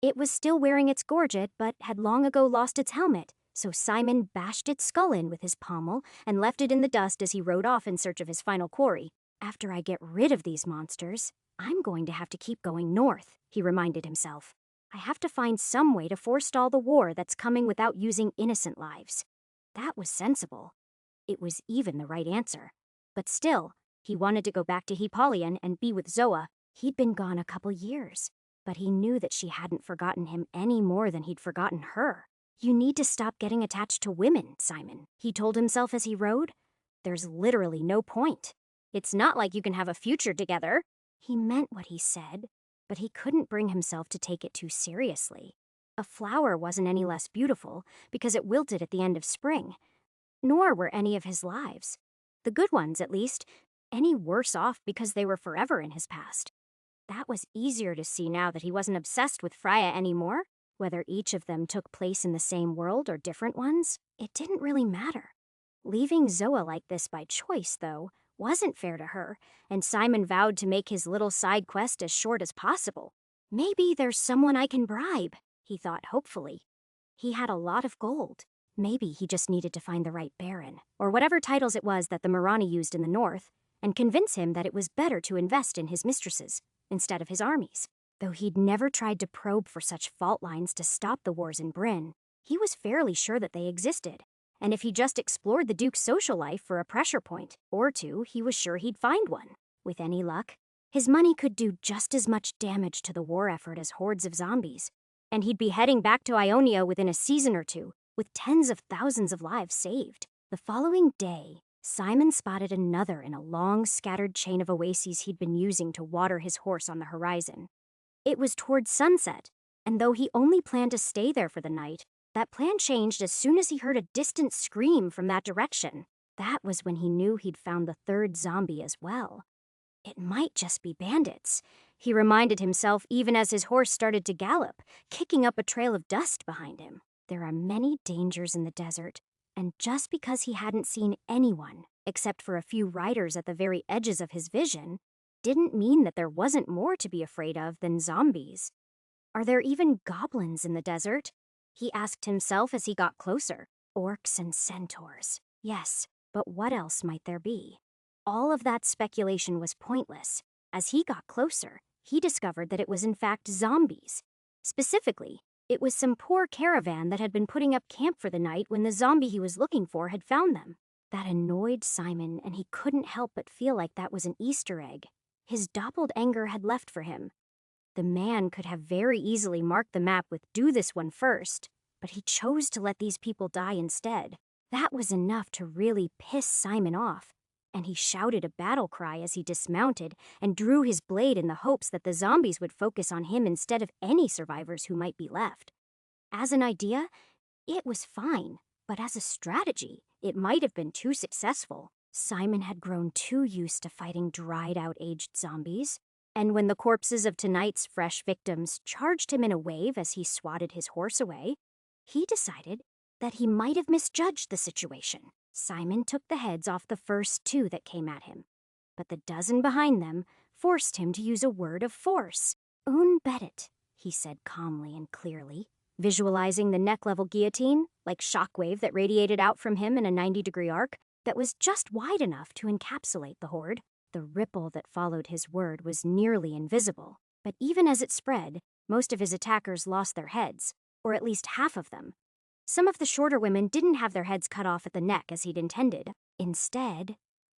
S1: It was still wearing its gorget, but had long ago lost its helmet, so Simon bashed its skull in with his pommel and left it in the dust as he rode off in search of his final quarry. After I get rid of these monsters, I'm going to have to keep going north, he reminded himself. I have to find some way to forestall the war that's coming without using innocent lives. That was sensible. It was even the right answer. But still, he wanted to go back to Hippolyon and be with Zoa. He'd been gone a couple years, but he knew that she hadn't forgotten him any more than he'd forgotten her. You need to stop getting attached to women, Simon, he told himself as he rode. There's literally no point. It's not like you can have a future together. He meant what he said, but he couldn't bring himself to take it too seriously. A flower wasn't any less beautiful because it wilted at the end of spring, nor were any of his lives. The good ones, at least, any worse off because they were forever in his past. That was easier to see now that he wasn't obsessed with Freya anymore. Whether each of them took place in the same world or different ones, it didn't really matter. Leaving Zoa like this by choice, though, wasn't fair to her, and Simon vowed to make his little side quest as short as possible. Maybe there's someone I can bribe, he thought hopefully. He had a lot of gold. Maybe he just needed to find the right baron, or whatever titles it was that the Marani used in the north, and convince him that it was better to invest in his mistresses instead of his armies. Though he'd never tried to probe for such fault lines to stop the wars in Bryn, he was fairly sure that they existed. And if he just explored the Duke's social life for a pressure point or two, he was sure he'd find one. With any luck, his money could do just as much damage to the war effort as hordes of zombies, and he'd be heading back to Ionia within a season or two, with tens of thousands of lives saved. The following day, Simon spotted another in a long, scattered chain of oases he'd been using to water his horse on the horizon. It was towards sunset, and though he only planned to stay there for the night, that plan changed as soon as he heard a distant scream from that direction. That was when he knew he'd found the third zombie as well. It might just be bandits, he reminded himself even as his horse started to gallop, kicking up a trail of dust behind him. There are many dangers in the desert, and just because he hadn't seen anyone, except for a few riders at the very edges of his vision, didn't mean that there wasn't more to be afraid of than zombies. Are there even goblins in the desert? He asked himself as he got closer. Orcs and centaurs. Yes, but what else might there be? All of that speculation was pointless. As he got closer, he discovered that it was in fact zombies. Specifically, it was some poor caravan that had been putting up camp for the night when the zombie he was looking for had found them. That annoyed Simon, and he couldn't help but feel like that was an Easter egg. His doppled anger had left for him. The man could have very easily marked the map with "do this one first," but he chose to let these people die instead. That was enough to really piss Simon off, and he shouted a battle cry as he dismounted and drew his blade in the hopes that the zombies would focus on him instead of any survivors who might be left. As an idea, it was fine, but as a strategy, it might have been too successful. Simon had grown too used to fighting dried-out aged zombies, and when the corpses of tonight's fresh victims charged him in a wave as he swatted his horse away, he decided that he might have misjudged the situation. Simon took the heads off the first two that came at him, but the dozen behind them forced him to use a word of force. "Un bedit," he said calmly and clearly, visualizing the neck-level guillotine, like shockwave that radiated out from him in a 90-degree arc that was just wide enough to encapsulate the horde. The ripple that followed his word was nearly invisible, but even as it spread, most of his attackers lost their heads, or at least half of them. Some of the shorter women didn't have their heads cut off at the neck as he'd intended. Instead,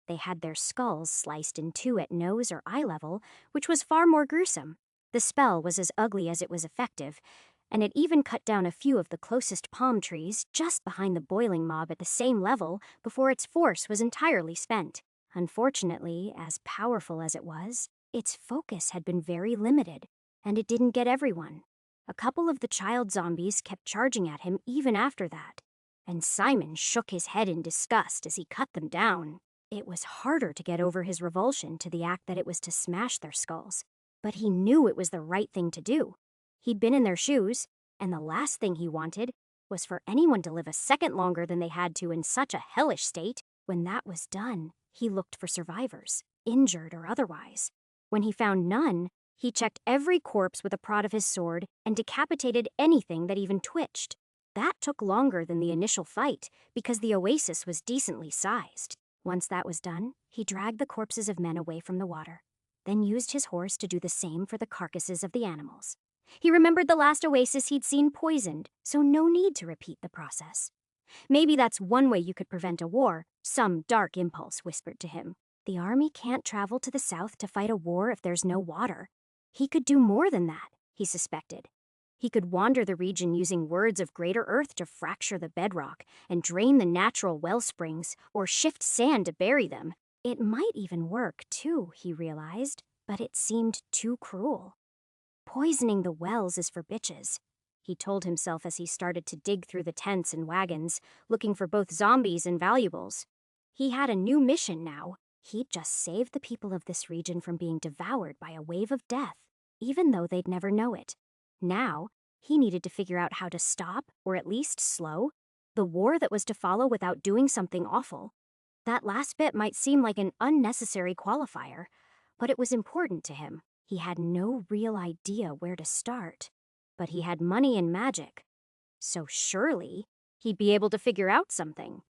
S1: they had their skulls sliced in two at nose or eye level, which was far more gruesome. The spell was as ugly as it was effective, and it even cut down a few of the closest palm trees just behind the boiling mob at the same level before its force was entirely spent. Unfortunately, as powerful as it was, its focus had been very limited, and it didn't get everyone. A couple of the child zombies kept charging at him even after that, and Simon shook his head in disgust as he cut them down. It was harder to get over his revulsion to the act that it was to smash their skulls, but he knew it was the right thing to do. He'd been in their shoes, and the last thing he wanted was for anyone to live a second longer than they had to in such a hellish state. When that was done, he looked for survivors, injured or otherwise. When he found none, he checked every corpse with a prod of his sword and decapitated anything that even twitched. That took longer than the initial fight because the oasis was decently sized. Once that was done, he dragged the corpses of men away from the water, then used his horse to do the same for the carcasses of the animals. He remembered the last oasis he'd seen poisoned, so no need to repeat the process. Maybe that's one way you could prevent a war, some dark impulse whispered to him. The army can't travel to the south to fight a war if there's no water. He could do more than that, he suspected. He could wander the region using words of greater earth to fracture the bedrock and drain the natural well springs or shift sand to bury them. It might even work, too, he realized, but it seemed too cruel. Poisoning the wells is for bitches, he told himself as he started to dig through the tents and wagons, looking for both zombies and valuables. He had a new mission now. He'd just saved the people of this region from being devoured by a wave of death, even though they'd never know it. Now, he needed to figure out how to stop, or at least slow, the war that was to follow without doing something awful. That last bit might seem like an unnecessary qualifier, but it was important to him. He had no real idea where to start, but he had money and magic, so surely he'd be able to figure out something.